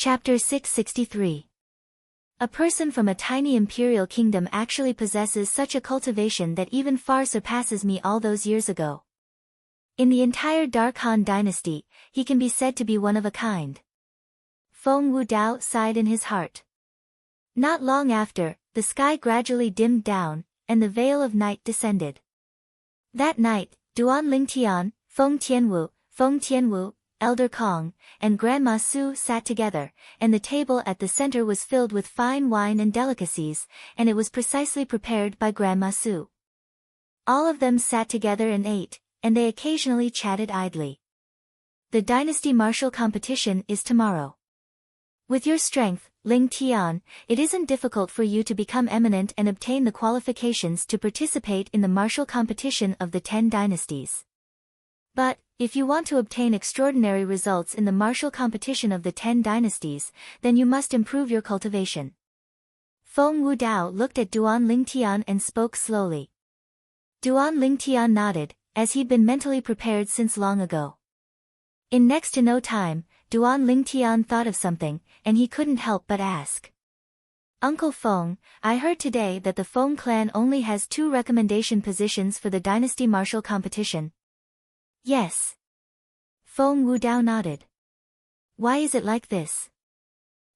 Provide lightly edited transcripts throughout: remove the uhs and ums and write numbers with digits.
Chapter 663. A person from a tiny imperial kingdom actually possesses such a cultivation that even far surpasses me all those years ago. In the entire Dark Han dynasty, he can be said to be one of a kind. Feng Wudao sighed in his heart. Not long after, the sky gradually dimmed down, and the veil of night descended. That night, Duan Lingtian, Feng Tianwu, Elder Kong, and Grandma Su sat together, and the table at the center was filled with fine wine and delicacies, and it was precisely prepared by Grandma Su. All of them sat together and ate, and they occasionally chatted idly. The dynasty martial competition is tomorrow. With your strength, Ling Tian, it isn't difficult for you to become eminent and obtain the qualifications to participate in the martial competition of the 10 dynasties. But, if you want to obtain extraordinary results in the martial competition of the 10 dynasties, then you must improve your cultivation. Feng Wudao looked at Duan Lingtian and spoke slowly. Duan Lingtian nodded, as he'd been mentally prepared since long ago. In next to no time, Duan Lingtian thought of something, and he couldn't help but ask. Uncle Feng, I heard today that the Feng clan only has 2 recommendation positions for the dynasty martial competition. Yes. Feng Wudao nodded. Why is it like this?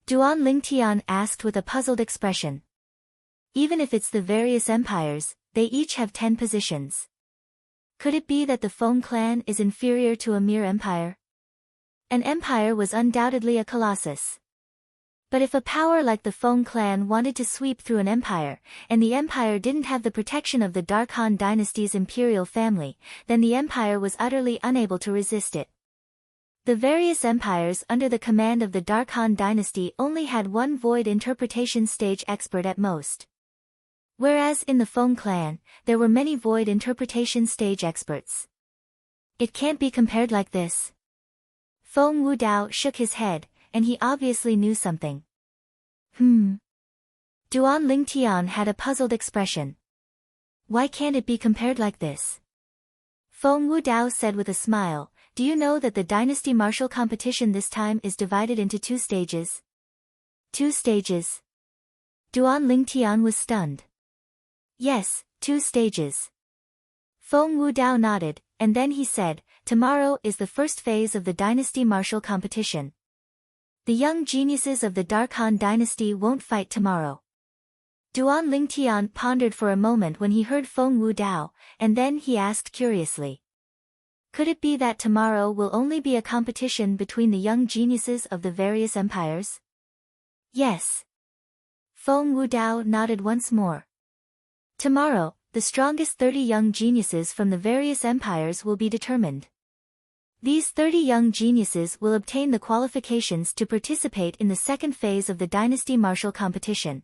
Duan Lingtian asked with a puzzled expression. Even if it's the various empires, they each have 10 positions. Could it be that the Feng clan is inferior to a mere empire? An empire was undoubtedly a colossus. But if a power like the Feng clan wanted to sweep through an empire, and the empire didn't have the protection of the Dark Han dynasty's imperial family, then the empire was utterly unable to resist it. The various empires under the command of the Dark Han dynasty only had 1 void interpretation stage expert at most. Whereas in the Feng clan, there were many void interpretation stage experts. It can't be compared like this. Feng Wudao shook his head, and he obviously knew something. Duan Lingtian had a puzzled expression. Why can't it be compared like this? Feng Wudao said with a smile, do you know that the dynasty martial competition this time is divided into 2 stages? 2 stages? Duan Lingtian was stunned. Yes, 2 stages. Feng Wudao nodded, and then he said, tomorrow is the first phase of the dynasty martial competition. The young geniuses of the Dark Han dynasty won't fight tomorrow. Duan Lingtian pondered for a moment when he heard Feng Wudao, and then he asked curiously. Could it be that tomorrow will only be a competition between the young geniuses of the various empires? Yes. Feng Wudao nodded once more. Tomorrow, the strongest 30 young geniuses from the various empires will be determined. These 30 young geniuses will obtain the qualifications to participate in the second phase of the dynasty martial competition.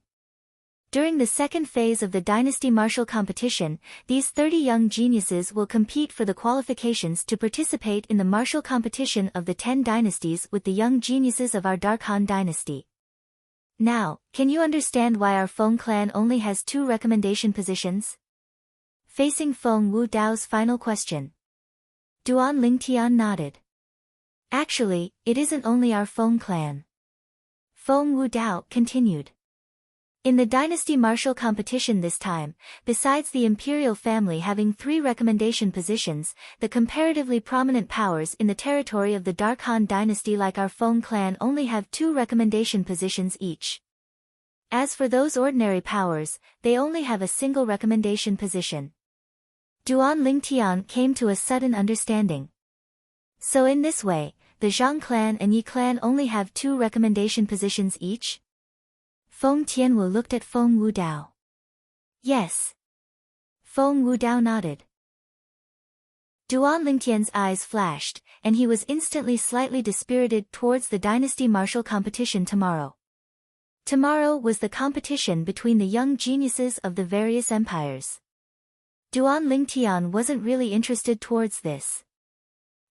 During the second phase of the dynasty martial competition, these 30 young geniuses will compete for the qualifications to participate in the martial competition of the 10 dynasties with the young geniuses of our Dark Han dynasty. Now, can you understand why our Feng clan only has 2 recommendation positions? Facing Feng Wudao's final question, Duan Lingtian nodded. Actually, it isn't only our Feng clan. Feng Wudao continued. In the dynasty martial competition this time, besides the imperial family having 3 recommendation positions, the comparatively prominent powers in the territory of the Dark Han dynasty like our Feng clan only have 2 recommendation positions each. As for those ordinary powers, they only have a single recommendation position. Duan Lingtian came to a sudden understanding. So in this way, the Zhang clan and Yi clan only have 2 recommendation positions each? Feng Tianwu looked at Feng Wudao. Yes. Feng Wudao nodded. Duan Lingtian's eyes flashed, and he was instantly slightly dispirited towards the dynasty martial competition tomorrow. Tomorrow was the competition between the young geniuses of the various empires. Duan Lingtian wasn't really interested towards this.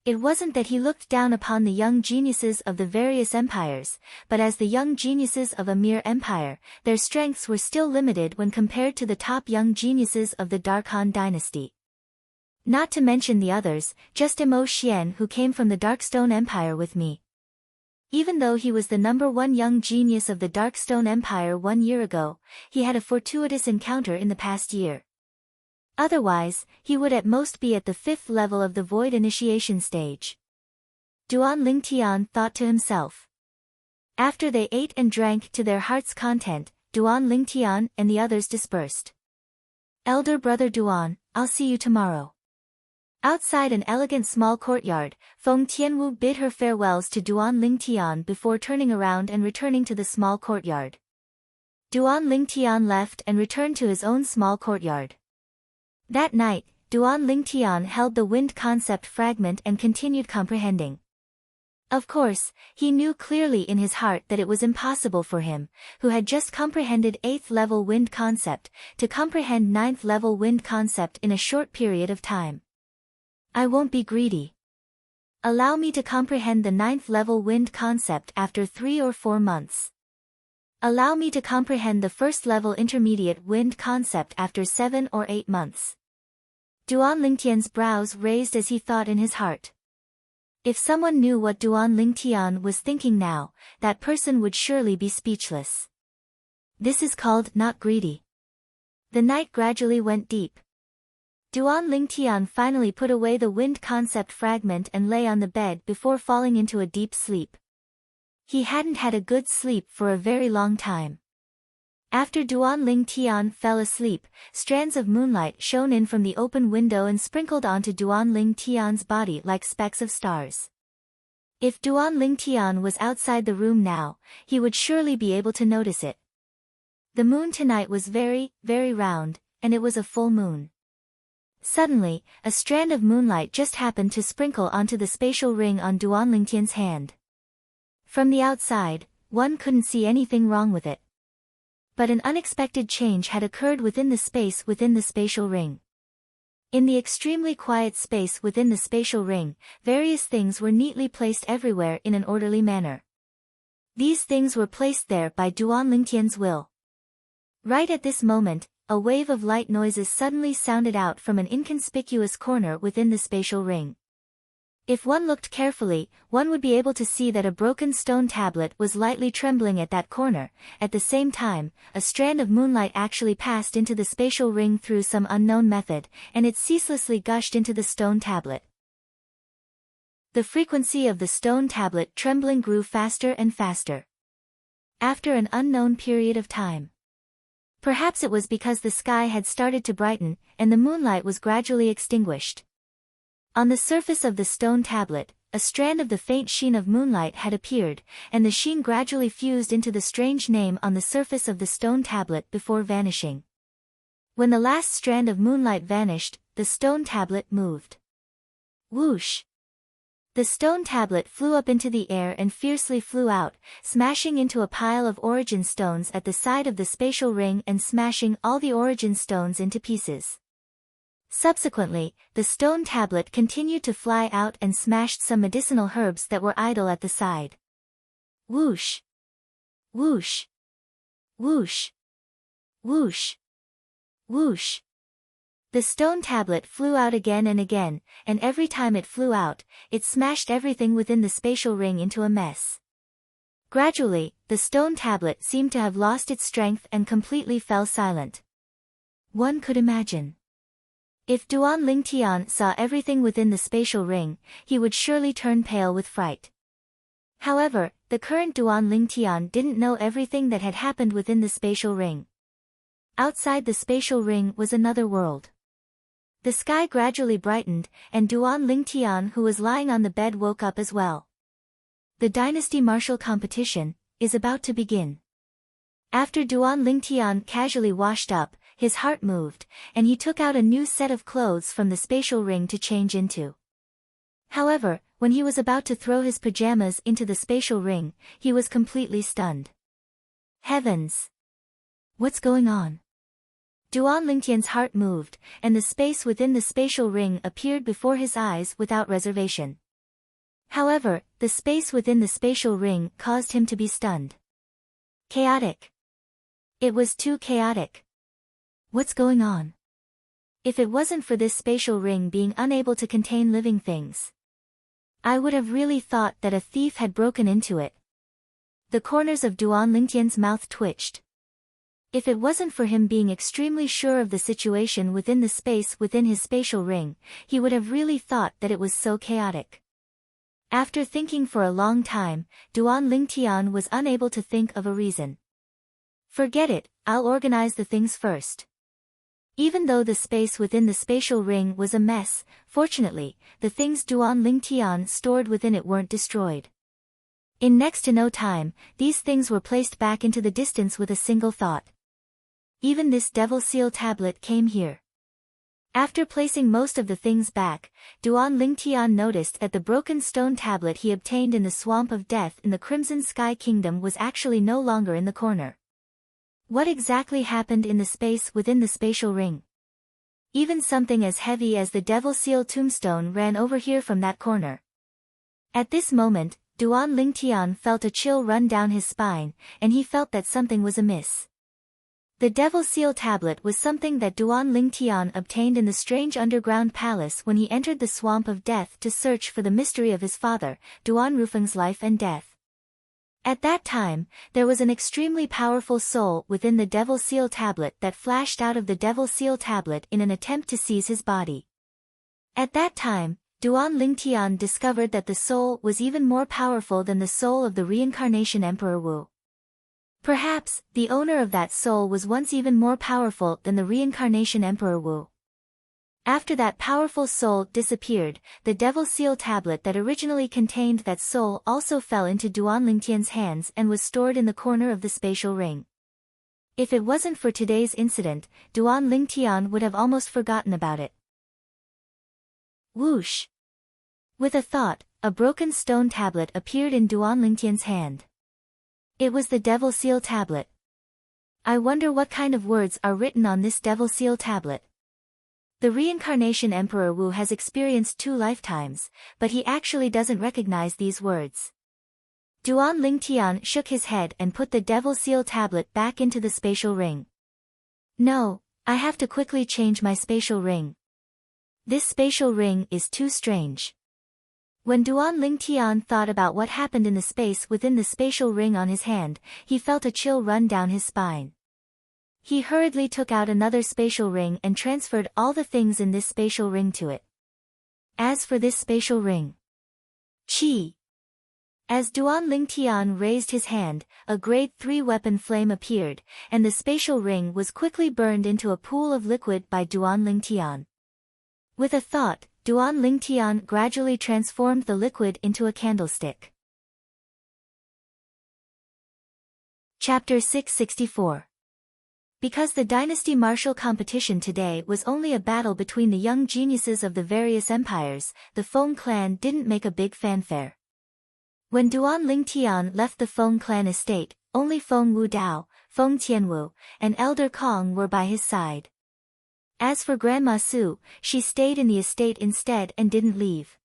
It wasn't that he looked down upon the young geniuses of the various empires, but as the young geniuses of a mere empire, their strengths were still limited when compared to the top young geniuses of the Dark Han dynasty. Not to mention the others, just Mo Xian who came from the Darkstone Empire with me. Even though he was the #1 young genius of the Darkstone Empire 1 year ago, he had a fortuitous encounter in the past year. Otherwise, he would at most be at the 5th level of the Void initiation stage. Duan Lingtian thought to himself. After they ate and drank to their heart's content, Duan Lingtian and the others dispersed. Elder brother Duan, I'll see you tomorrow. Outside an elegant small courtyard, Feng Tianwu bid her farewells to Duan Lingtian before turning around and returning to the small courtyard. Duan Lingtian left and returned to his own small courtyard. That night, Duan Lingtian held the wind concept fragment and continued comprehending. Of course, he knew clearly in his heart that it was impossible for him, who had just comprehended 8th level wind concept, to comprehend 9th level wind concept in a short period of time. I won't be greedy. Allow me to comprehend the 9th level wind concept after 3 or 4 months. Allow me to comprehend the 1st level intermediate wind concept after 7 or 8 months. Duan Lingtian's brows raised as he thought in his heart. If someone knew what Duan Lingtian was thinking now, that person would surely be speechless. This is called not greedy. The night gradually went deep. Duan Lingtian finally put away the wind concept fragment and lay on the bed before falling into a deep sleep. He hadn't had a good sleep for a very long time. After Duan Lingtian fell asleep, strands of moonlight shone in from the open window and sprinkled onto Duan Lingtian's body like specks of stars. If Duan Lingtian was outside the room now, he would surely be able to notice it. The moon tonight was very, very round, and it was a full moon. Suddenly, a strand of moonlight just happened to sprinkle onto the spatial ring on Duan Lingtian's hand. From the outside, one couldn't see anything wrong with it. But an unexpected change had occurred within the space within the spatial ring. In the extremely quiet space within the spatial ring, various things were neatly placed everywhere in an orderly manner. These things were placed there by Duan Lingtian's will. Right at this moment, a wave of light noises suddenly sounded out from an inconspicuous corner within the spatial ring. If one looked carefully, one would be able to see that a broken stone tablet was lightly trembling at that corner. At the same time, a strand of moonlight actually passed into the spatial ring through some unknown method, and it ceaselessly gushed into the stone tablet. The frequency of the stone tablet trembling grew faster and faster. After an unknown period of time. Perhaps it was because the sky had started to brighten, and the moonlight was gradually extinguished. On the surface of the stone tablet, a strand of the faint sheen of moonlight had appeared, and the sheen gradually fused into the strange name on the surface of the stone tablet before vanishing. When the last strand of moonlight vanished, the stone tablet moved. Whoosh! The stone tablet flew up into the air and fiercely flew out, smashing into a pile of origin stones at the side of the spatial ring and smashing all the origin stones into pieces. Subsequently, the stone tablet continued to fly out and smashed some medicinal herbs that were idle at the side. Whoosh! Whoosh! Whoosh! Whoosh! Whoosh! The stone tablet flew out again, and every time it flew out, it smashed everything within the spatial ring into a mess. Gradually, the stone tablet seemed to have lost its strength and completely fell silent. One could imagine. If Duan Lingtian saw everything within the spatial ring, he would surely turn pale with fright. However, the current Duan Lingtian didn't know everything that had happened within the spatial ring. Outside the spatial ring was another world. The sky gradually brightened, and Duan Lingtian, who was lying on the bed, woke up as well. The Dynasty Martial Competition is about to begin. After Duan Lingtian casually washed up, his heart moved, and he took out a new set of clothes from the spatial ring to change into. However, when he was about to throw his pajamas into the spatial ring, he was completely stunned. Heavens! What's going on? Duan Lingtian's heart moved, and the space within the spatial ring appeared before his eyes without reservation. However, the space within the spatial ring caused him to be stunned. Chaotic. It was too chaotic. What's going on? If it wasn't for this spatial ring being unable to contain living things, I would have really thought that a thief had broken into it, The corners of Duan Lingtian's mouth twitched. If it wasn't for him being extremely sure of the situation within the space within his spatial ring, he would have really thought that it was so chaotic. After thinking for a long time, Duan Lingtian was unable to think of a reason. Forget it, I'll organize the things first. Even though the space within the spatial ring was a mess, fortunately, the things Duan Lingtian stored within it weren't destroyed. In next to no time, these things were placed back into the distance with a single thought. Even this devil seal tablet came here. After placing most of the things back, Duan Lingtian noticed that the broken stone tablet he obtained in the Swamp of Death in the Crimson Sky Kingdom was actually no longer in the corner. What exactly happened in the space within the spatial ring? Even something as heavy as the Devil Seal tombstone ran over here from that corner. At this moment, Duan Lingtian felt a chill run down his spine, and he felt that something was amiss. The Devil Seal tablet was something that Duan Lingtian obtained in the strange underground palace when he entered the Swamp of Death to search for the mystery of his father, Duan Rufeng's life and death. At that time, there was an extremely powerful soul within the Devil Seal tablet that flashed out of the Devil Seal tablet in an attempt to seize his body. At that time, Duan Lingtian discovered that the soul was even more powerful than the soul of the reincarnation Emperor Wu. Perhaps, the owner of that soul was once even more powerful than the reincarnation Emperor Wu. After that powerful soul disappeared, the Devil Seal tablet that originally contained that soul also fell into Duan Lingtian's hands and was stored in the corner of the spatial ring. If it wasn't for today's incident, Duan Lingtian would have almost forgotten about it. Whoosh! With a thought, a broken stone tablet appeared in Duan Lingtian's hand. It was the Devil Seal tablet. I wonder what kind of words are written on this Devil Seal tablet. The reincarnation Emperor Wu has experienced 2 lifetimes, but he actually doesn't recognize these words. Duan Lingtian shook his head and put the Devil Seal tablet back into the spatial ring. No, I have to quickly change my spatial ring. This spatial ring is too strange. When Duan Lingtian thought about what happened in the space within the spatial ring on his hand, he felt a chill run down his spine. He hurriedly took out another spatial ring and transferred all the things in this spatial ring to it. As for this spatial ring, Chi! As Duan Lingtian raised his hand, a grade 3 weapon flame appeared, and the spatial ring was quickly burned into a pool of liquid by Duan Lingtian. With a thought, Duan Lingtian gradually transformed the liquid into a candlestick. Chapter 664. Because the dynasty martial competition today was only a battle between the young geniuses of the various empires, the Feng clan didn't make a big fanfare. When Duan Lingtian left the Feng clan estate, only Feng Wudao, Feng Tianwu, and Elder Kong were by his side. As for Grandma Su, she stayed in the estate instead and didn't leave.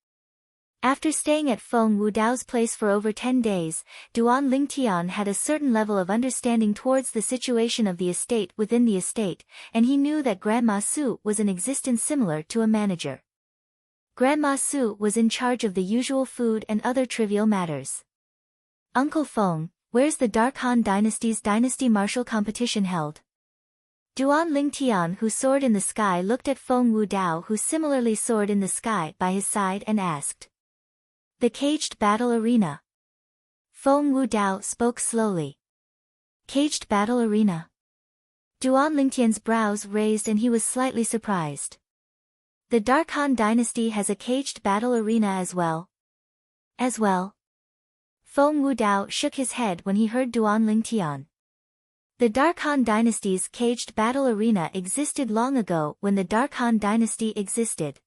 After staying at Feng Wudao's place for over 10 days, Duan Lingtian had a certain level of understanding towards the situation of the estate within the estate, and he knew that Grandma Su was in existence similar to a manager. Grandma Su was in charge of the usual food and other trivial matters. Uncle Feng, where's the Dark Han Dynasty's dynasty martial competition held? Duan Lingtian, who soared in the sky, looked at Feng Wudao, who similarly soared in the sky by his side, and asked. The caged battle arena. Feng Wudao spoke slowly. Caged battle arena. Duan Lingtian's brows raised and he was slightly surprised. The Dark Han Dynasty has a caged battle arena as well. As well? Feng Wudao shook his head when he heard Duan Lingtian. The Dark Han Dynasty's caged battle arena existed long ago when the Dark Han Dynasty existed.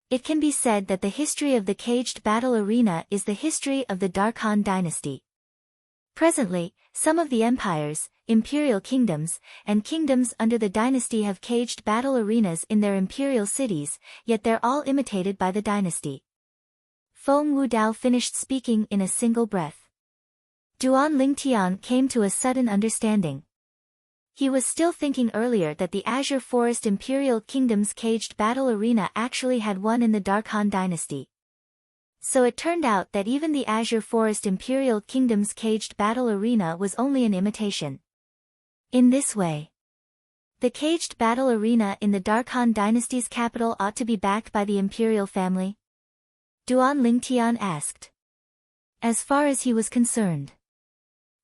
It can be said that the history of the caged battle arena is the history of the Dark Han Dynasty. Presently, some of the empires, imperial kingdoms, and kingdoms under the dynasty have caged battle arenas in their imperial cities, yet they're all imitated by the dynasty. Feng Wudao finished speaking in a single breath. Duan Lingtian came to a sudden understanding. He was still thinking earlier that the Azure Forest Imperial Kingdom's caged battle arena actually had one in the Dark Han Dynasty. So it turned out that even the Azure Forest Imperial Kingdom's caged battle arena was only an imitation. In this way, the caged battle arena in the Darkhan dynasty's capital ought to be backed by the imperial family? Duan Lingtian asked. As far as he was concerned.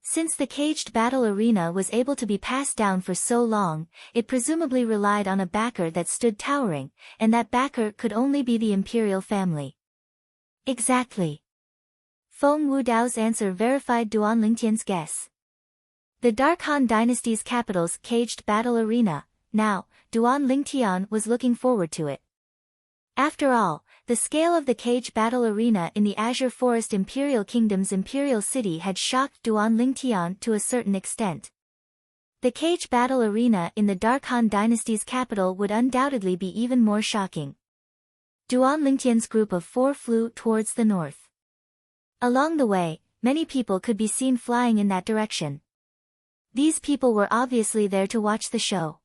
Since the caged battle arena was able to be passed down for so long, it presumably relied on a backer that stood towering, and that backer could only be the imperial family. Exactly. Feng Wudao's answer verified Duan Lingtian's guess. The Darkhan dynasty's capital's caged battle arena, now, Duan Lingtian was looking forward to it. After all, the scale of the cage battle arena in the Azure Forest Imperial Kingdom's imperial city had shocked Duan Lingtian to a certain extent. The cage battle arena in the Darkhan dynasty's capital would undoubtedly be even more shocking. Duan Lingtian's group of 4 flew towards the north. Along the way, many people could be seen flying in that direction. These people were obviously there to watch the show.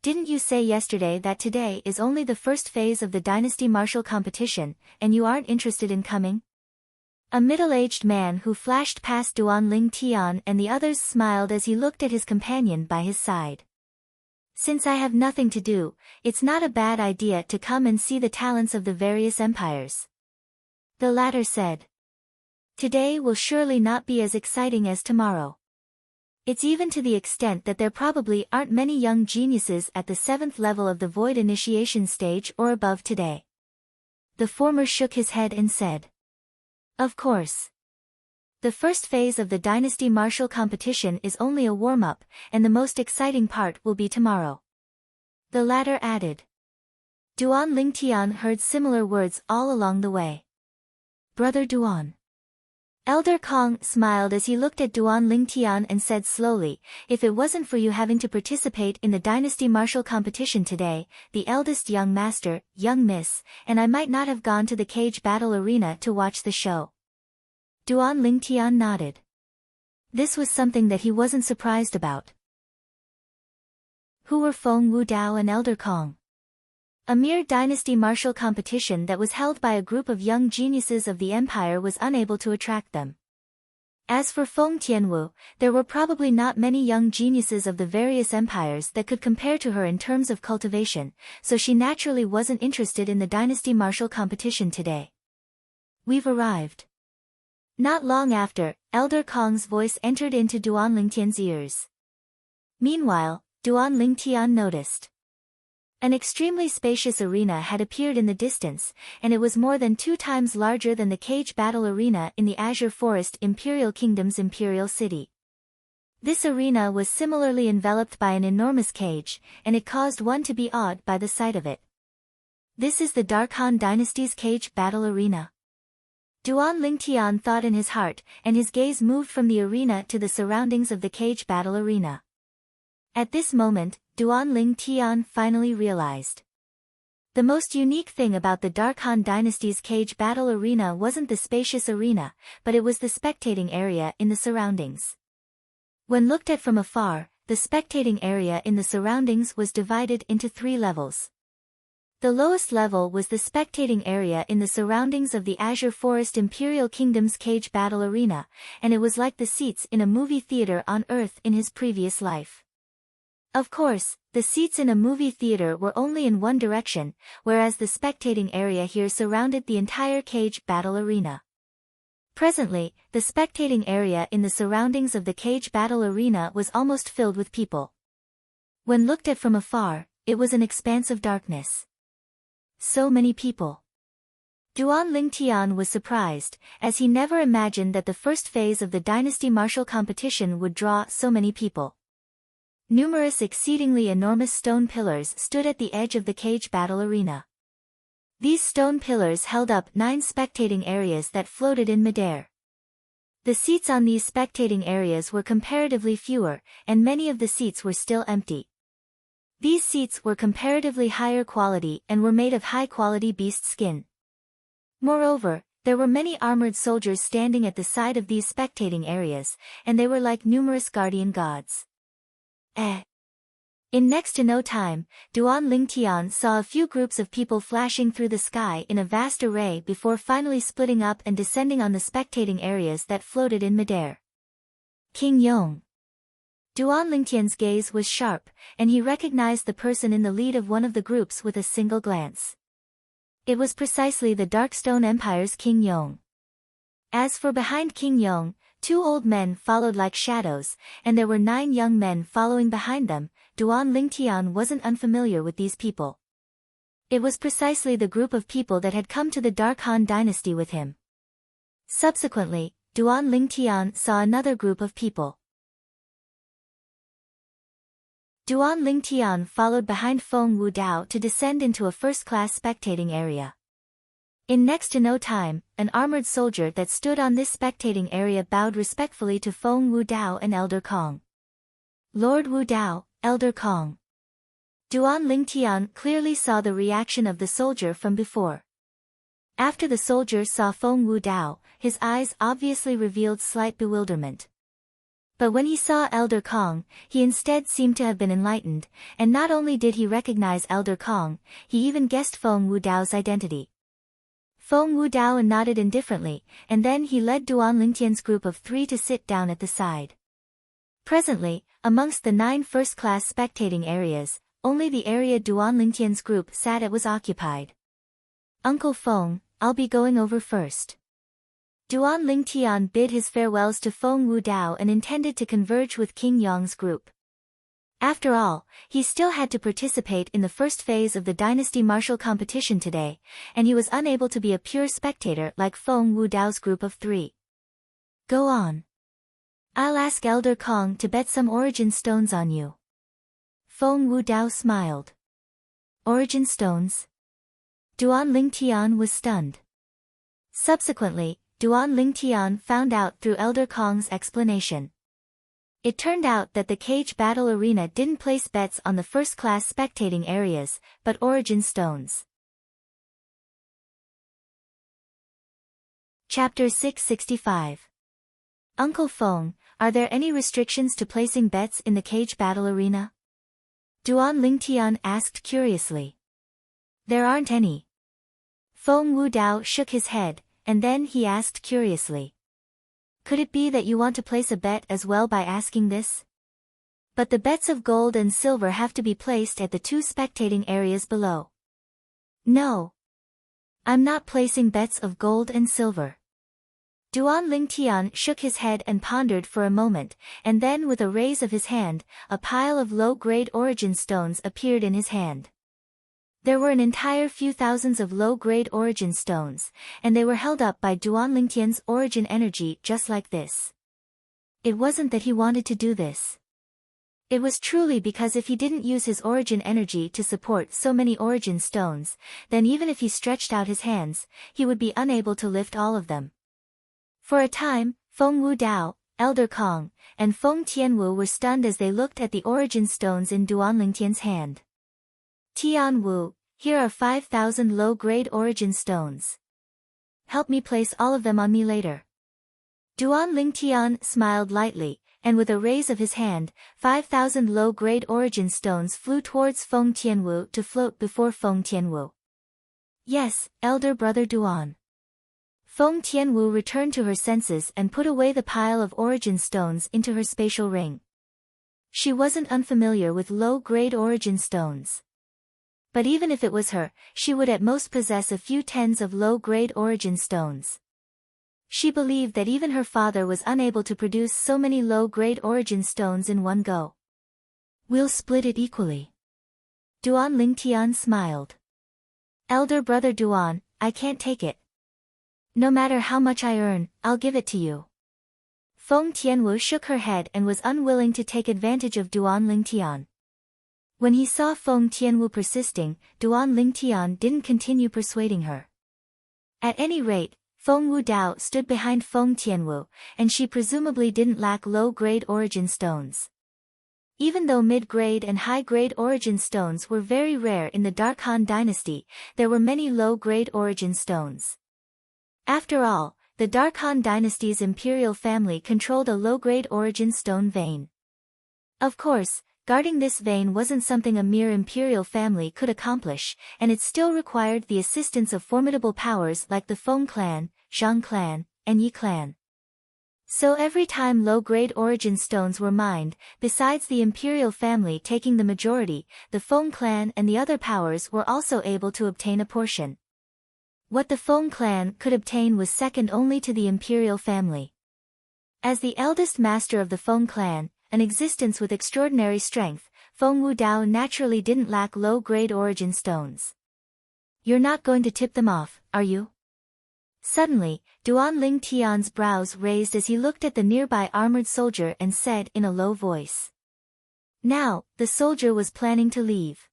Didn't you say yesterday that today is only the first phase of the dynasty martial competition, and you aren't interested in coming? A middle-aged man who flashed past Duan Lingtian and the others smiled as he looked at his companion by his side. Since I have nothing to do, it's not a bad idea to come and see the talents of the various empires. The latter said. Today will surely not be as exciting as tomorrow. It's even to the extent that there probably aren't many young geniuses at the 7th level of the Void Initiation stage or above today. The former shook his head and said. Of course. The first phase of the Dynasty Martial competition is only a warm-up, and the most exciting part will be tomorrow. The latter added. Duan Lingtian heard similar words all along the way. Brother Duan. Elder Kong smiled as he looked at Duan Lingtian and said slowly, if it wasn't for you having to participate in the Dynasty Martial competition today, the eldest young master, young miss, and I might not have gone to the cage battle arena to watch the show. Duan Lingtian nodded. This was something that he wasn't surprised about. Who were Feng Wudao and Elder Kong? A mere dynasty martial competition that was held by a group of young geniuses of the empire was unable to attract them. As for Feng Tianwu, there were probably not many young geniuses of the various empires that could compare to her in terms of cultivation, so she naturally wasn't interested in the dynasty martial competition today. We've arrived. Not long after, Elder Kong's voice entered into Duan Lingtian's ears. Meanwhile, Duan Lingtian noticed. An extremely spacious arena had appeared in the distance, and it was more than 2 times larger than the cage battle arena in the Azure Forest Imperial Kingdom's imperial city. This arena was similarly enveloped by an enormous cage, and it caused one to be awed by the sight of it. This is the Darkhan dynasty's cage battle arena. Duan Lingtian thought in his heart, and his gaze moved from the arena to the surroundings of the cage battle arena. At this moment, Duan Lingtian finally realized. The most unique thing about the Darkhan dynasty's cage battle arena wasn't the spacious arena, but it was the spectating area in the surroundings. When looked at from afar, the spectating area in the surroundings was divided into 3 levels. The lowest level was the spectating area in the surroundings of the Azure Forest Imperial Kingdom's cage battle arena, and it was like the seats in a movie theater on Earth in his previous life. Of course, the seats in a movie theater were only in one direction, whereas the spectating area here surrounded the entire cage battle arena. Presently, the spectating area in the surroundings of the cage battle arena was almost filled with people. When looked at from afar, it was an expanse of darkness. So many people. Duan Lingtian was surprised, as he never imagined that the first phase of the dynasty martial competition would draw so many people. Numerous exceedingly enormous stone pillars stood at the edge of the cage battle arena. These stone pillars held up 9 spectating areas that floated in midair. The seats on these spectating areas were comparatively fewer, and many of the seats were still empty. These seats were comparatively higher quality and were made of high-quality beast skin. Moreover, there were many armored soldiers standing at the side of these spectating areas, and they were like numerous guardian gods. In next to no time, Duan Lingtian saw a few groups of people flashing through the sky in a vast array before finally splitting up and descending on the spectating areas that floated in midair. King Yong. Duan Lingtian's gaze was sharp, and he recognized the person in the lead of one of the groups with a single glance. It was precisely the Darkstone Empire's King Yong. As for behind King Yong, 2 old men followed like shadows, and there were 9 young men following behind them. Duan Lingtian wasn't unfamiliar with these people. It was precisely the group of people that had come to the Dark Han dynasty with him. Subsequently, Duan Lingtian saw another group of people. Duan Lingtian followed behind Feng Wudao to descend into a first-class spectating area. In next to no time, an armored soldier that stood on this spectating area bowed respectfully to Feng Wudao and Elder Kong. Lord Wudao, Elder Kong. Duan Lingtian clearly saw the reaction of the soldier from before. After the soldier saw Feng Wudao, his eyes obviously revealed slight bewilderment. But when he saw Elder Kong, he instead seemed to have been enlightened, and not only did he recognize Elder Kong, he even guessed Feng Wudao's identity. Feng Wudao nodded indifferently, and then he led Duan Lingtian's group of 3 to sit down at the side. Presently, amongst the 9 first-class spectating areas, only the area Duan Lingtian's group sat at was occupied. Uncle Feng, I'll be going over first. Duan Lingtian bid his farewells to Feng Wudao and intended to converge with King Yong's group. After all, he still had to participate in the first phase of the dynasty martial competition today, and he was unable to be a pure spectator like Feng Wudao's group of 3. Go on. I'll ask Elder Kong to bet some origin stones on you. Feng Wudao smiled. Origin stones? Duan Lingtian was stunned. Subsequently, Duan Lingtian found out through Elder Kong's explanation. It turned out that the cage battle arena didn't place bets on the first-class spectating areas, but origin stones. Chapter 665. Uncle Feng, are there any restrictions to placing bets in the cage battle arena? Duan Lingtian asked curiously. There aren't any. Feng Wudao shook his head, and then he asked curiously. Could it be that you want to place a bet as well by asking this? But the bets of gold and silver have to be placed at the 2 spectating areas below. No. I'm not placing bets of gold and silver. Duan Lingtian shook his head and pondered for a moment, and then with a raise of his hand, a pile of low-grade origin stones appeared in his hand. There were an entire few thousands of low-grade origin stones, and they were held up by Duan Lingtian's origin energy just like this. It wasn't that he wanted to do this. It was truly because if he didn't use his origin energy to support so many origin stones, then even if he stretched out his hands, he would be unable to lift all of them. For a time, Feng Wudao, Elder Kong, and Feng Tianwu were stunned as they looked at the origin stones in Duan Lingtian's hand. Tianwu, here are 5,000 low-grade origin stones. Help me place all of them on me later. Duan Lingtian smiled lightly, and with a raise of his hand, 5,000 low-grade origin stones flew towards Feng Tianwu to float before Feng Tianwu. Yes, elder brother Duan. Feng Tianwu returned to her senses and put away the pile of origin stones into her spatial ring. She wasn't unfamiliar with low-grade origin stones. But even if it was her, she would at most possess a few tens of low-grade origin stones. She believed that even her father was unable to produce so many low-grade origin stones in one go. We'll split it equally. Duan Lingtian smiled. Elder brother Duan, I can't take it. No matter how much I earn, I'll give it to you. Feng Tianwu shook her head and was unwilling to take advantage of Duan Lingtian. When he saw Feng Tianwu persisting, Duan Lingtian didn't continue persuading her. At any rate, Feng Wudao stood behind Feng Tianwu, and she presumably didn't lack low-grade origin stones. Even though mid-grade and high-grade origin stones were very rare in the Dark Han dynasty, there were many low-grade origin stones. After all, the Dark Han dynasty's imperial family controlled a low-grade origin stone vein. Of course, guarding this vein wasn't something a mere imperial family could accomplish, and it still required the assistance of formidable powers like the Feng clan, Zhang clan, and Yi clan. So every time low-grade origin stones were mined, besides the imperial family taking the majority, the Feng clan and the other powers were also able to obtain a portion. What the Feng clan could obtain was second only to the imperial family. As the eldest master of the Feng clan, an existence with extraordinary strength, Feng Wudao naturally didn't lack low-grade origin stones. "You're not going to tip them off, are you?" Suddenly, Duan Ling Tian's brows raised as he looked at the nearby armored soldier and said in a low voice. Now, the soldier was planning to leave.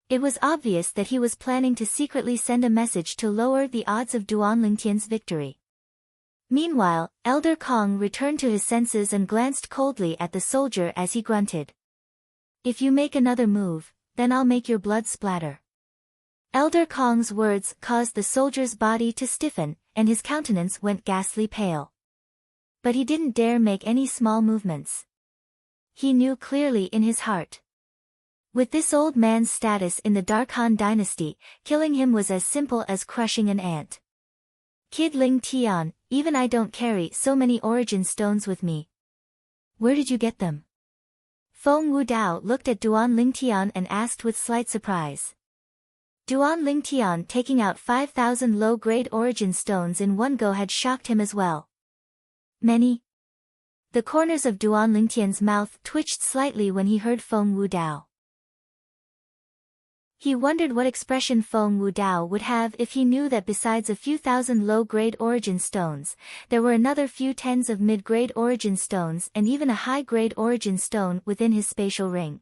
It was obvious that he was planning to secretly send a message to lower the odds of Duan Ling Tian's victory. Meanwhile, Elder Kong returned to his senses and glanced coldly at the soldier as he grunted. "If you make another move, then I'll make your blood splatter." Elder Kong's words caused the soldier's body to stiffen, and his countenance went ghastly pale. But he didn't dare make any small movements. He knew clearly in his heart. With this old man's status in the Dark Han dynasty, killing him was as simple as crushing an ant. "Kid Ling Tian, even I don't carry so many origin stones with me. Where did you get them?" Feng Wudao looked at Duan Ling Tian and asked with slight surprise. Duan Ling Tian taking out 5,000 low-grade origin stones in one go had shocked him as well. "Many?" The corners of Duan Ling Tian's mouth twitched slightly when he heard Feng Wudao. He wondered what expression Feng Wudao would have if he knew that besides a few thousand low-grade origin stones, there were another few tens of mid-grade origin stones and even a high-grade origin stone within his spatial ring.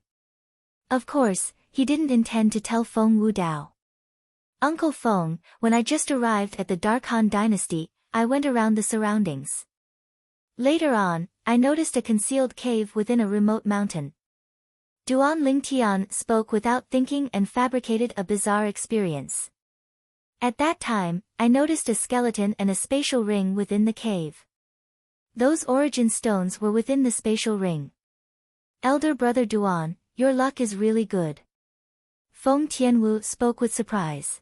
Of course, he didn't intend to tell Feng Wudao. "Uncle Feng, when I just arrived at the Dark Han dynasty, I went around the surroundings. Later on, I noticed a concealed cave within a remote mountain." Duan Ling Tian spoke without thinking and fabricated a bizarre experience. "At that time, I noticed a skeleton and a spatial ring within the cave. Those origin stones were within the spatial ring. Elder brother Duan, your luck is really good." Feng Tianwu spoke with surprise.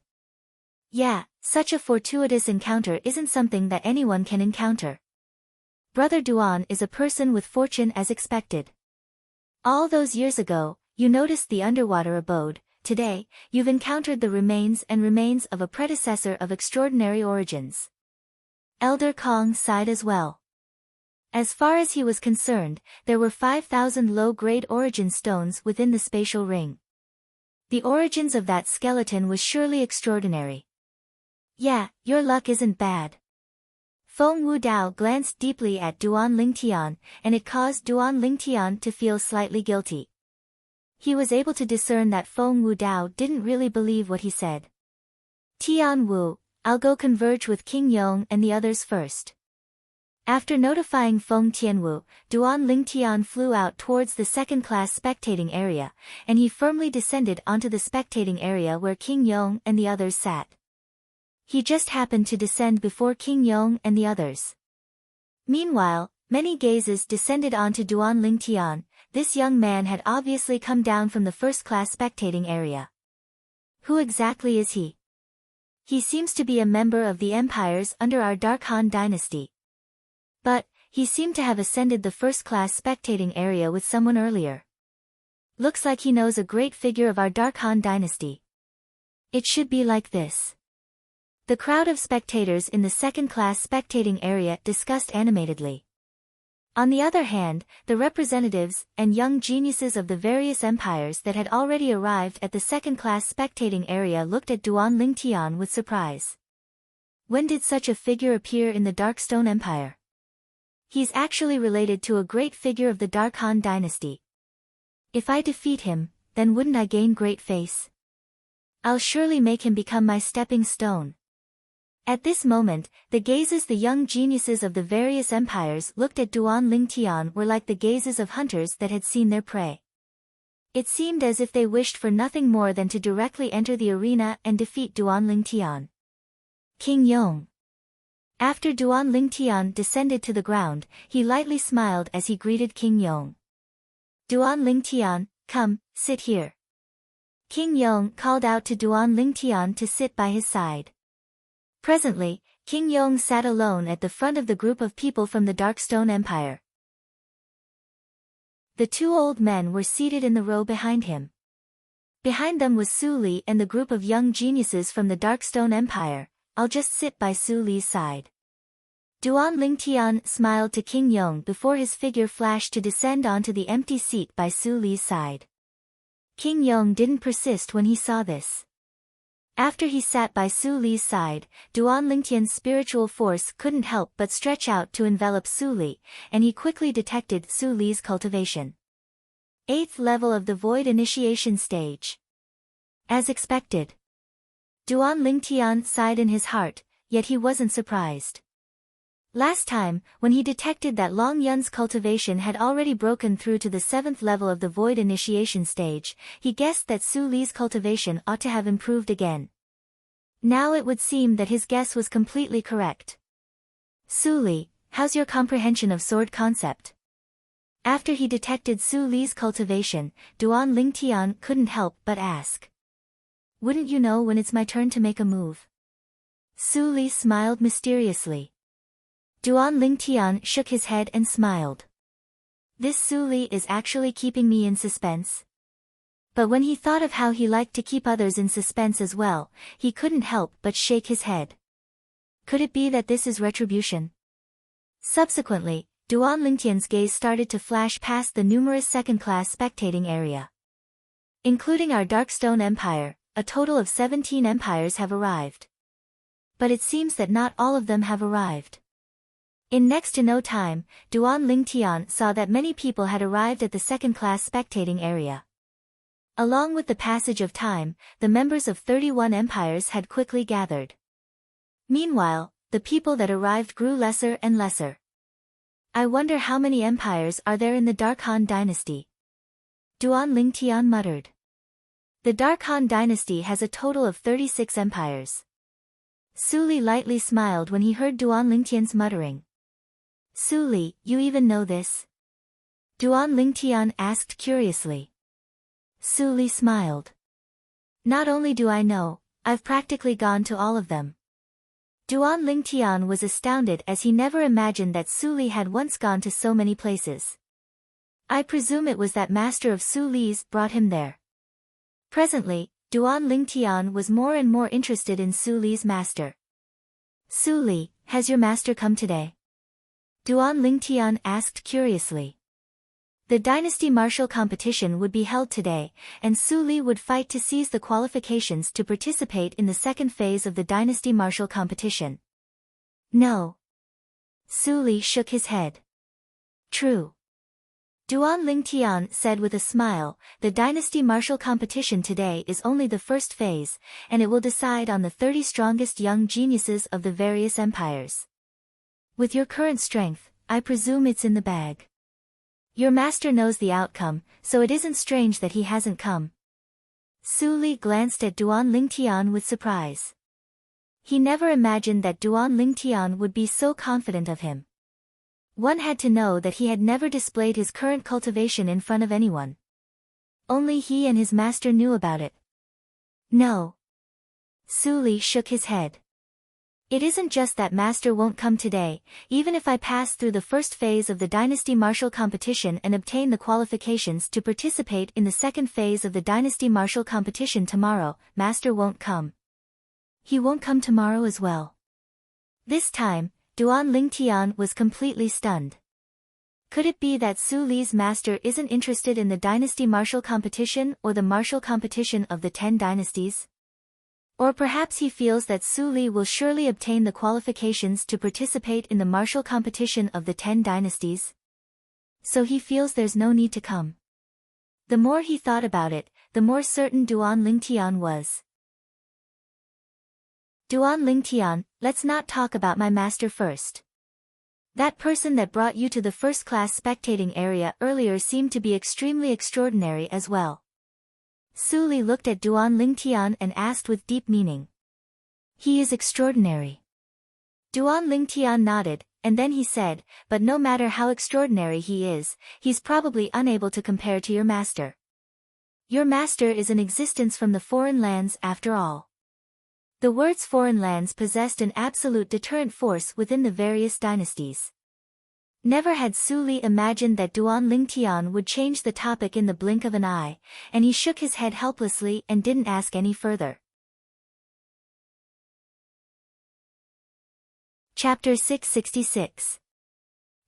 "Yeah, such a fortuitous encounter isn't something that anyone can encounter. Brother Duan is a person with fortune as expected. All those years ago, you noticed the underwater abode. Today, you've encountered the remains of a predecessor of extraordinary origins." Elder Kong sighed as well. As far as he was concerned, there were 5,000 low-grade origin stones within the spatial ring. The origins of that skeleton was surely extraordinary. "Yeah, your luck isn't bad." Feng Wudao glanced deeply at Duan Ling Tian, and it caused Duan Ling Tian to feel slightly guilty. He was able to discern that Feng Wudao didn't really believe what he said. "Tian Wu, I'll go converge with King Yong and the others first." After notifying Feng Tianwu, Duan Ling Tian flew out towards the second-class spectating area, and he firmly descended onto the spectating area where King Yong and the others sat. He just happened to descend before King Yong and the others. Meanwhile, many gazes descended onto Duan Ling Tian. This young man had obviously come down from the first-class spectating area. Who exactly is he? He seems to be a member of the empires under our Dark Han dynasty. But, he seemed to have ascended the first-class spectating area with someone earlier. Looks like he knows a great figure of our Dark Han dynasty. It should be like this. The crowd of spectators in the second-class spectating area discussed animatedly. On the other hand, the representatives and young geniuses of the various empires that had already arrived at the second-class spectating area looked at Duan Ling Tian with surprise. When did such a figure appear in the Darkstone Empire? He's actually related to a great figure of the Dark Han dynasty. If I defeat him, then wouldn't I gain great face? I'll surely make him become my stepping stone. At this moment, the gazes the young geniuses of the various empires looked at Duan Ling Tian were like the gazes of hunters that had seen their prey. It seemed as if they wished for nothing more than to directly enter the arena and defeat Duan Ling Tian. King Yong. After Duan Ling Tian descended to the ground, he lightly smiled as he greeted King Yong. Duan Lingtian, come, sit here. King Yong called out to Duan Lingtian to sit by his side. Presently, King Yong sat alone at the front of the group of people from the Darkstone Empire. The two old men were seated in the row behind him. Behind them was Su Li and the group of young geniuses from the Darkstone Empire. I'll just sit by Su Li's side. Duan Lingtian smiled to King Yong before his figure flashed to descend onto the empty seat by Su Li's side. King Yong didn't persist when he saw this. After he sat by Su Li's side, Duan Lingtian's spiritual force couldn't help but stretch out to envelop Su Li, and he quickly detected Su Li's cultivation. 8th level of the Void Initiation Stage. As expected. Duan Lingtian sighed in his heart, yet he wasn't surprised. Last time, when he detected that Long Yun's cultivation had already broken through to the 7th level of the Void Initiation Stage, he guessed that Su Li's cultivation ought to have improved again. Now it would seem that his guess was completely correct. Su Li, how's your comprehension of sword concept? After he detected Su Li's cultivation, Duan Lingtian couldn't help but ask. Wouldn't you know when it's my turn to make a move? Su Li smiled mysteriously. Duan Lingtian shook his head and smiled. This Su Li is actually keeping me in suspense. But when he thought of how he liked to keep others in suspense as well, he couldn't help but shake his head. Could it be that this is retribution? Subsequently, Duan Lingtian's gaze started to flash past the numerous second-class spectating area. Including our Darkstone Empire, a total of 17 empires have arrived. But it seems that not all of them have arrived. In next to no time, Duan Lingtian saw that many people had arrived at the second-class spectating area. Along with the passage of time, the members of 31 empires had quickly gathered. Meanwhile, the people that arrived grew lesser and lesser. I wonder how many empires are there in the Dark Han dynasty? Duan Lingtian muttered. The Dark Han dynasty has a total of 36 empires. Su Li lightly smiled when he heard Duan Lingtian's muttering. Su Li, you even know this? Duan Lingtian asked curiously. Su Li smiled. Not only do I know, I've practically gone to all of them. Duan Lingtian was astounded as he never imagined that Su Li had once gone to so many places. I presume it was that master of Su Li's brought him there. Presently, Duan Lingtian was more and more interested in Su Li's master. Su Li, has your master come today? Duan Lingtian asked curiously. The dynasty martial competition would be held today, and Su Li would fight to seize the qualifications to participate in the second phase of the dynasty martial competition. No. Su Li shook his head. True. Duan Lingtian said with a smile, the dynasty martial competition today is only the first phase, and it will decide on the 30 strongest young geniuses of the various empires. With your current strength, I presume it's in the bag. Your master knows the outcome, so it isn't strange that he hasn't come. Su Li glanced at Duan Lingtian with surprise. He never imagined that Duan Lingtian would be so confident of him. One had to know that he had never displayed his current cultivation in front of anyone. Only he and his master knew about it. No. Su Li shook his head. It isn't just that master won't come today, even if I pass through the first phase of the dynasty martial competition and obtain the qualifications to participate in the second phase of the dynasty martial competition tomorrow, master won't come. He won't come tomorrow as well. This time, Duan Lingtian was completely stunned. Could it be that Su Li's master isn't interested in the dynasty martial competition or the martial competition of the 10 dynasties? Or perhaps he feels that Su Li will surely obtain the qualifications to participate in the martial competition of the 10 dynasties? So he feels there's no need to come. The more he thought about it, the more certain Duan Lingtian was. Duan Lingtian, let's not talk about my master first. That person that brought you to the first-class spectating area earlier seemed to be extremely extraordinary as well. Su Li looked at Duan Lingtian and asked with deep meaning. He is extraordinary. Duan Lingtian nodded, and then he said, "But no matter how extraordinary he is, he's probably unable to compare to your master. Your master is an existence from the foreign lands after all." The words foreign lands possessed an absolute deterrent force within the various dynasties. Never had Su Li imagined that Duan Lingtian would change the topic in the blink of an eye, and he shook his head helplessly and didn't ask any further. Chapter 666.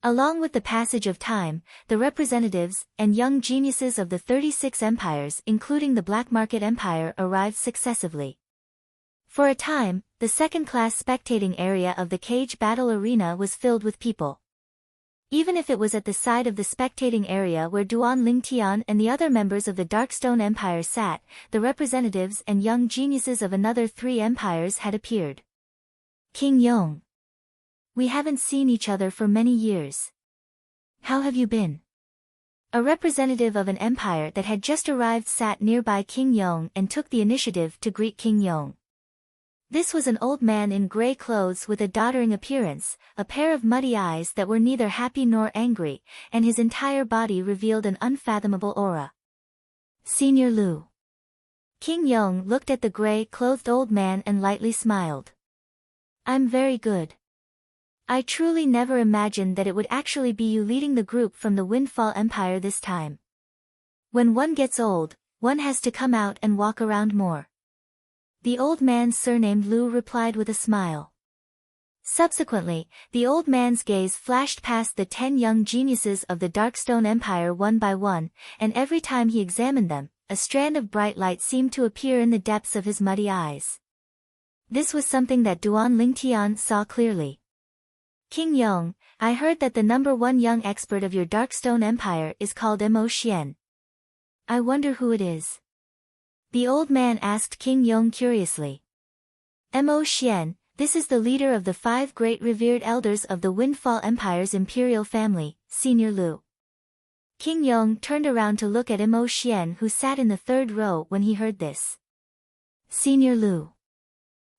Along with the passage of time, the representatives and young geniuses of the 36 empires including the Black Market Empire arrived successively. For a time, the second-class spectating area of the cage battle arena was filled with people. Even if it was at the side of the spectating area where Duan Lingtian and the other members of the Darkstone Empire sat, the representatives and young geniuses of another 3 empires had appeared. King Yong. We haven't seen each other for many years. How have you been? A representative of an empire that had just arrived sat nearby King Yong and took the initiative to greet King Yong. This was an old man in gray clothes with a doddering appearance, a pair of muddy eyes that were neither happy nor angry, and his entire body revealed an unfathomable aura. Senior Lu. King Yong looked at the gray-clothed old man and lightly smiled. I'm very good. I truly never imagined that it would actually be you leading the group from the Windfall Empire this time. When one gets old, one has to come out and walk around more. The old man surnamed Lu replied with a smile. Subsequently, the old man's gaze flashed past the 10 young geniuses of the Darkstone Empire one by one, and every time he examined them, a strand of bright light seemed to appear in the depths of his muddy eyes. This was something that Duan Lingtian saw clearly. King Yong, I heard that the #1 young expert of your Darkstone Empire is called Mo Xian. I wonder who it is. The old man asked King Yong curiously. Mo Xian, this is the leader of the 5 great revered elders of the Windfall Empire's imperial family, Senior Lu. King Yong turned around to look at Mo Xian who sat in the 3rd row when he heard this. Senior Lu.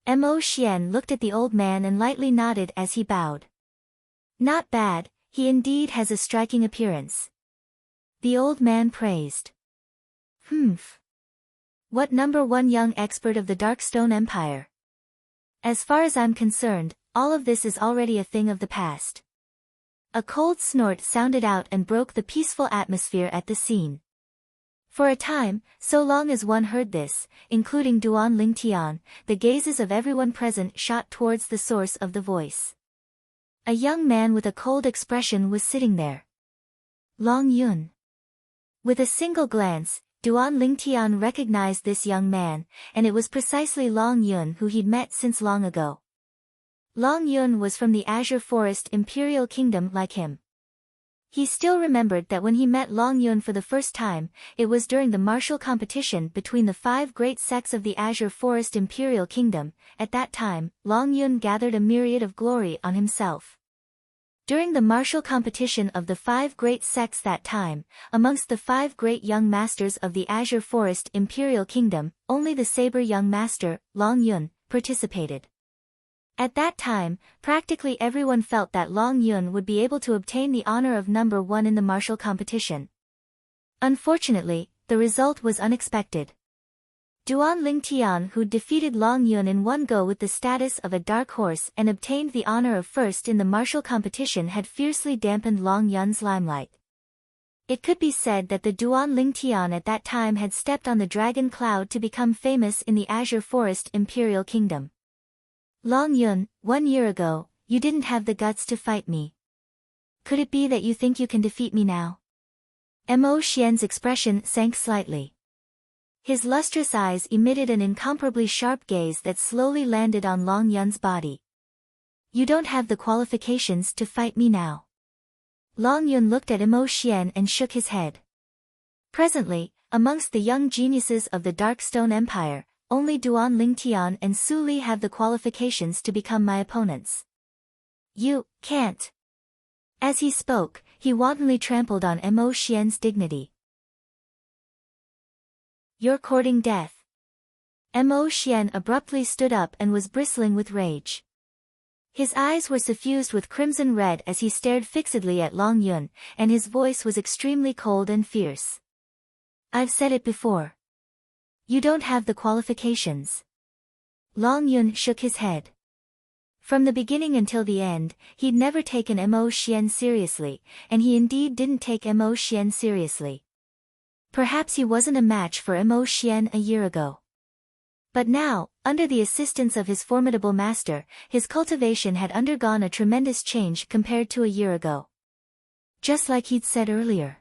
Mo Xian looked at the old man and lightly nodded as he bowed. Not bad, he indeed has a striking appearance. The old man praised. What #1 young expert of the Darkstone Empire? As far as I'm concerned, all of this is already a thing of the past. A cold snort sounded out and broke the peaceful atmosphere at the scene. For a time, so long as one heard this, including Duan Lingtian, the gazes of everyone present shot towards the source of the voice. A young man with a cold expression was sitting there. Long Yun. With a single glance, Duan Lingtian recognized this young man, and it was precisely Long Yun who he'd met since long ago. Long Yun was from the Azure Forest Imperial Kingdom like him. He still remembered that when he met Long Yun for the first time, it was during the martial competition between the 5 great sects of the Azure Forest Imperial Kingdom. At that time, Long Yun gathered a myriad of glory on himself. During the martial competition of the 5 great sects that time, amongst the 5 great young masters of the Azure Forest Imperial Kingdom, only the saber young master, Long Yun, participated. At that time, practically everyone felt that Long Yun would be able to obtain the honor of #1 in the martial competition. Unfortunately, the result was unexpected. Duan Lingtian, who defeated Long Yun in one go with the status of a dark horse and obtained the honor of first in the martial competition, had fiercely dampened Long Yun's limelight. It could be said that the Duan Lingtian at that time had stepped on the dragon cloud to become famous in the Azure Forest Imperial Kingdom. Long Yun, 1 year ago, you didn't have the guts to fight me. Could it be that you think you can defeat me now? Mo Xian's expression sank slightly. His lustrous eyes emitted an incomparably sharp gaze that slowly landed on Long Yun's body. You don't have the qualifications to fight me now. Long Yun looked at Mo Xian and shook his head. Presently, amongst the young geniuses of the Darkstone Empire, only Duan Lingtian and Su Li have the qualifications to become my opponents. You can't. As he spoke, he wantonly trampled on Mo Xian's dignity. You're courting death. Mo Xian abruptly stood up and was bristling with rage. His eyes were suffused with crimson red as he stared fixedly at Long Yun, and his voice was extremely cold and fierce. I've said it before. You don't have the qualifications. Long Yun shook his head. From the beginning until the end, he'd never taken Mo Xian seriously, and he indeed didn't take Mo Xian seriously. Perhaps he wasn't a match for Mo Xian a year ago. But now, under the assistance of his formidable master, his cultivation had undergone a tremendous change compared to a year ago. Just like he'd said earlier.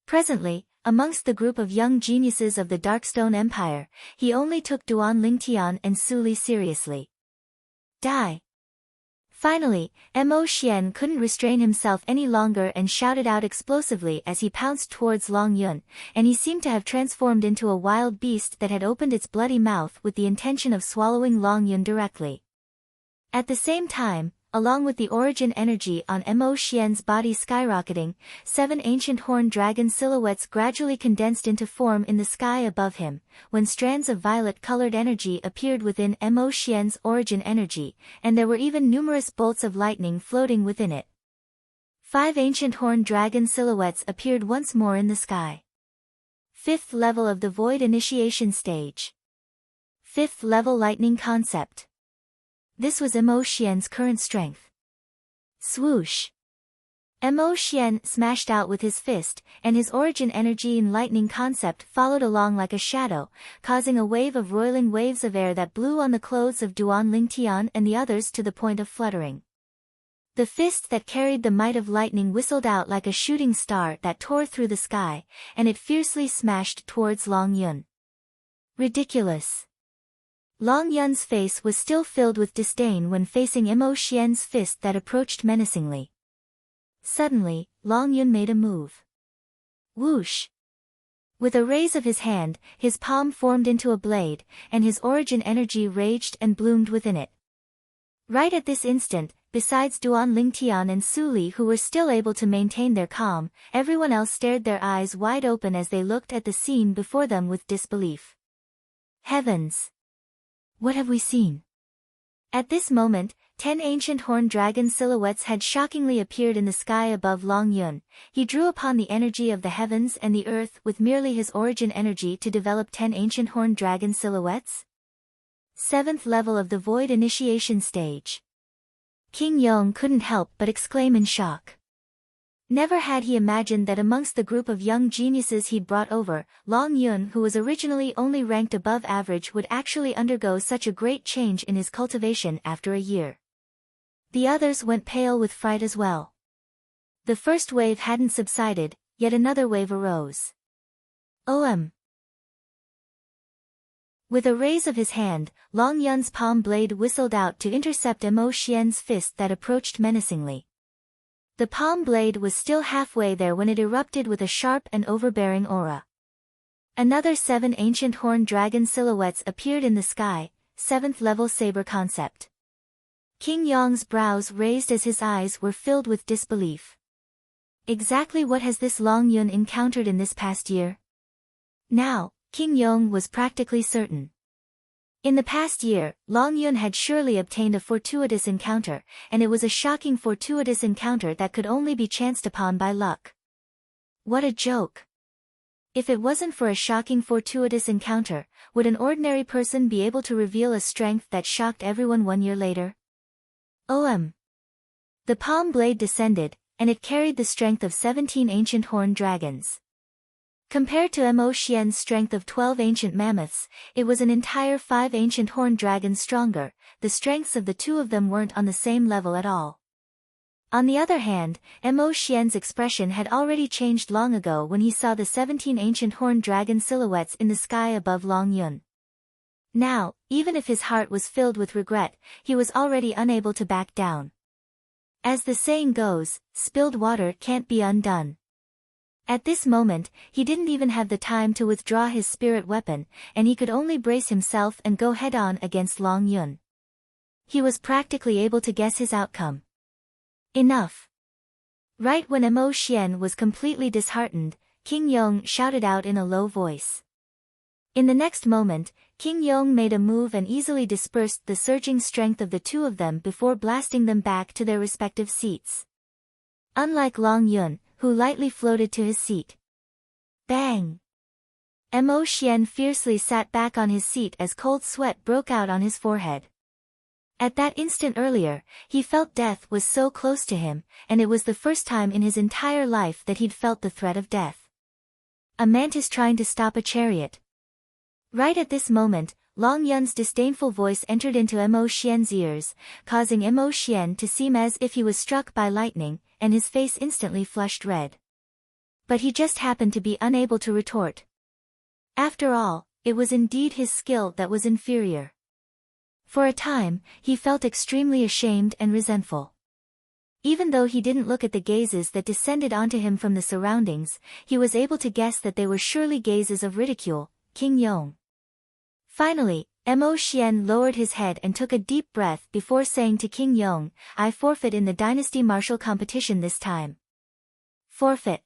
Presently, amongst the group of young geniuses of the Darkstone Empire, he only took Duan Lingtian and Su Li seriously. Die! Finally, Mo Xian couldn't restrain himself any longer and shouted out explosively as he pounced towards Long Yun, and he seemed to have transformed into a wild beast that had opened its bloody mouth with the intention of swallowing Long Yun directly. At the same time, along with the origin energy on Mo Xian's body skyrocketing, 7 ancient horned dragon silhouettes gradually condensed into form in the sky above him, when strands of violet-colored energy appeared within Mo Xian's origin energy, and there were even numerous bolts of lightning floating within it. 5 ancient horned dragon silhouettes appeared once more in the sky. 5th level of the Void Initiation Stage. 5th level lightning concept. This was Mo Xian's current strength. Swoosh! Mo Xian smashed out with his fist, and his origin energy in lightning concept followed along like a shadow, causing a wave of roiling waves of air that blew on the clothes of Duan Lingtian and the others to the point of fluttering. The fist that carried the might of lightning whistled out like a shooting star that tore through the sky, and it fiercely smashed towards Long Yun. Ridiculous! Long Yun's face was still filled with disdain when facing Mo Xian's fist that approached menacingly. Suddenly, Long Yun made a move. Whoosh! With a raise of his hand, his palm formed into a blade, and his origin energy raged and bloomed within it. Right at this instant, besides Duan Lingtian and Su Li who were still able to maintain their calm, everyone else stared their eyes wide open as they looked at the scene before them with disbelief. Heavens! What have we seen? At this moment, 10 ancient horned dragon silhouettes had shockingly appeared in the sky above Long Yun. He drew upon the energy of the heavens and the earth with merely his origin energy to develop 10 ancient horned dragon silhouettes. 7th level of the Void Initiation Stage. King Yong couldn't help but exclaim in shock. Never had he imagined that amongst the group of young geniuses he'd brought over, Long Yun who was originally only ranked above average would actually undergo such a great change in his cultivation after a year. The others went pale with fright as well. The first wave hadn't subsided, yet another wave arose. With a raise of his hand, Long Yun's palm blade whistled out to intercept Mo Xian's fist that approached menacingly. The palm blade was still halfway there when it erupted with a sharp and overbearing aura. Another 7 ancient horned dragon silhouettes appeared in the sky, 7th level saber concept. King Yong's brows raised as his eyes were filled with disbelief. Exactly what has this Long Yun encountered in this past year? Now, King Yong was practically certain. In the past year, Long Yun had surely obtained a fortuitous encounter, and it was a shocking fortuitous encounter that could only be chanced upon by luck. What a joke! If it wasn't for a shocking fortuitous encounter, would an ordinary person be able to reveal a strength that shocked everyone 1 year later? The palm blade descended, and it carried the strength of 17 ancient horned dragons. Compared to Mo Xian's strength of 12 ancient mammoths, it was an entire 5 ancient horned dragons stronger. The strengths of the two of them weren't on the same level at all. On the other hand, Mo Xian's expression had already changed long ago when he saw the 17 ancient horned dragon silhouettes in the sky above Long Yun. Now, even if his heart was filled with regret, he was already unable to back down. As the saying goes, spilled water can't be undone. At this moment, he didn't even have the time to withdraw his spirit weapon, and he could only brace himself and go head-on against Long Yun. He was practically able to guess his outcome. Enough! Right when Mo Xian was completely disheartened, King Yong shouted out in a low voice. In the next moment, King Yong made a move and easily dispersed the surging strength of the two of them before blasting them back to their respective seats. Unlike Long Yun, who lightly floated to his seat. Bang! Mo Xian fiercely sat back on his seat as cold sweat broke out on his forehead. At that instant earlier, he felt death was so close to him, and it was the first time in his entire life that he'd felt the threat of death. A mantis trying to stop a chariot. Right at this moment, Long Yun's disdainful voice entered into Mo Xian's ears, causing Mo Xian to seem as if he was struck by lightning, and his face instantly flushed red. But he just happened to be unable to retort. After all, it was indeed his skill that was inferior. For a time, he felt extremely ashamed and resentful. Even though he didn't look at the gazes that descended onto him from the surroundings, he was able to guess that they were surely gazes of ridicule. King Yong. Finally, Mo Xian lowered his head and took a deep breath before saying to King Yong, "I forfeit in the dynasty martial competition this time." Forfeit.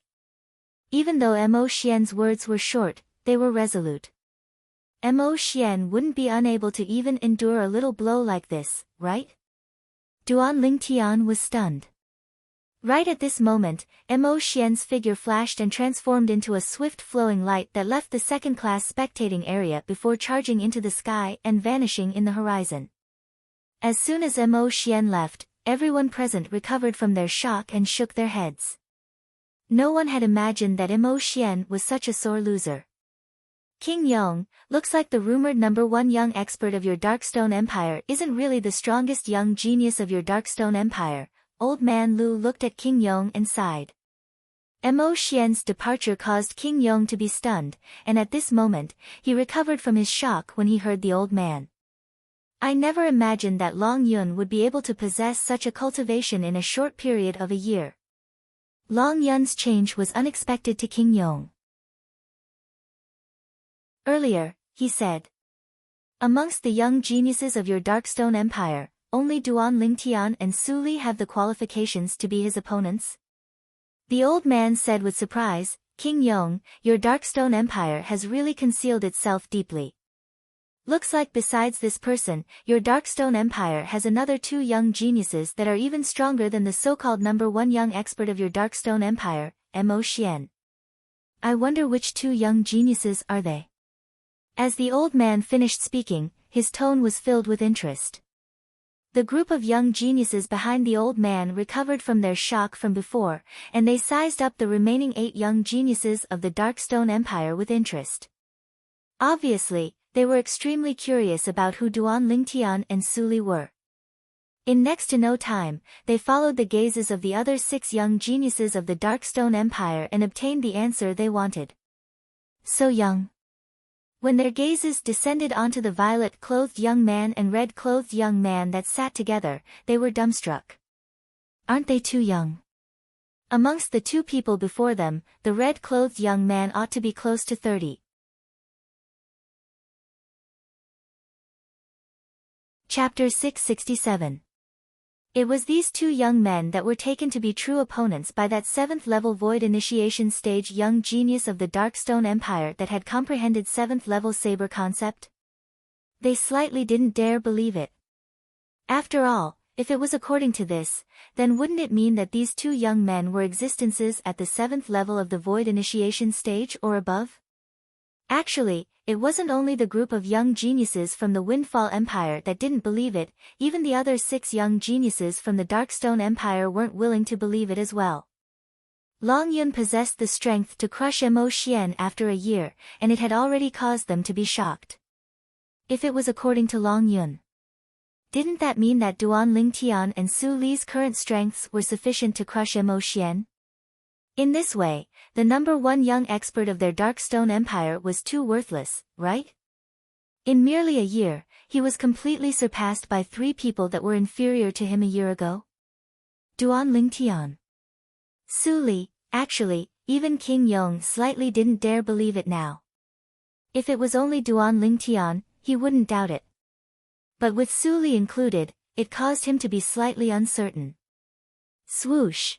Even though Mo Xian's words were short, they were resolute. Mo Xian wouldn't be unable to even endure a little blow like this, right? Duan Lingtian was stunned. Right at this moment, Mo Xian's figure flashed and transformed into a swift flowing light that left the second-class spectating area before charging into the sky and vanishing in the horizon. As soon as Mo Xian left, everyone present recovered from their shock and shook their heads. No one had imagined that Mo Xian was such a sore loser. King Yong, looks like the rumored #1 young expert of your Darkstone Empire isn't really the strongest young genius of your Darkstone Empire. Old man Lu looked at King Yong and sighed. Mo Xian's departure caused King Yong to be stunned, and at this moment, he recovered from his shock when he heard the old man. I never imagined that Long Yun would be able to possess such a cultivation in a short period of a year. Long Yun's change was unexpected to King Yong. Earlier, he said. Amongst the young geniuses of your Darkstone Empire, only Duan Lingtian and Su Li have the qualifications to be his opponents? The old man said with surprise, King Yong, your Darkstone Empire has really concealed itself deeply. Looks like besides this person, your Darkstone Empire has another 2 young geniuses that are even stronger than the so-called #1 young expert of your Darkstone Empire, Mo Xian. I wonder which 2 young geniuses are they? As the old man finished speaking, his tone was filled with interest. The group of young geniuses behind the old man recovered from their shock from before, and they sized up the remaining 8 young geniuses of the Darkstone Empire with interest. Obviously, they were extremely curious about who Duan Lingtian and Su Li were. In next to no time, they followed the gazes of the other 6 young geniuses of the Darkstone Empire and obtained the answer they wanted. So young. When their gazes descended onto the violet-clothed young man and red-clothed young man that sat together, they were dumbstruck. Aren't they too young? Amongst the 2 people before them, the red-clothed young man ought to be close to 30. Chapter 667. It was these 2 young men that were taken to be true opponents by that 7th-level Void Initiation Stage young genius of the Darkstone Empire that had comprehended 7th-level saber concept. They slightly didn't dare believe it. After all, if it was according to this, then wouldn't it mean that these 2 young men were existences at the 7th level of the Void Initiation Stage or above? Actually, it wasn't only the group of young geniuses from the Windfall Empire that didn't believe it, even the other 6 young geniuses from the Darkstone Empire weren't willing to believe it as well. Long Yun possessed the strength to crush Mo Xian after a year, and it had already caused them to be shocked. If it was according to Long Yun, didn't that mean that Duan Lingtian and Su Li's current strengths were sufficient to crush Mo Xian? In this way, the #1 young expert of their Darkstone Empire was too worthless, right? In merely a year, he was completely surpassed by 3 people that were inferior to him a year ago. Duan Lingtian. Su Li, actually, even King Yong slightly didn't dare believe it now. If it was only Duan Lingtian, he wouldn't doubt it. But with Su Li included, it caused him to be slightly uncertain. Swoosh!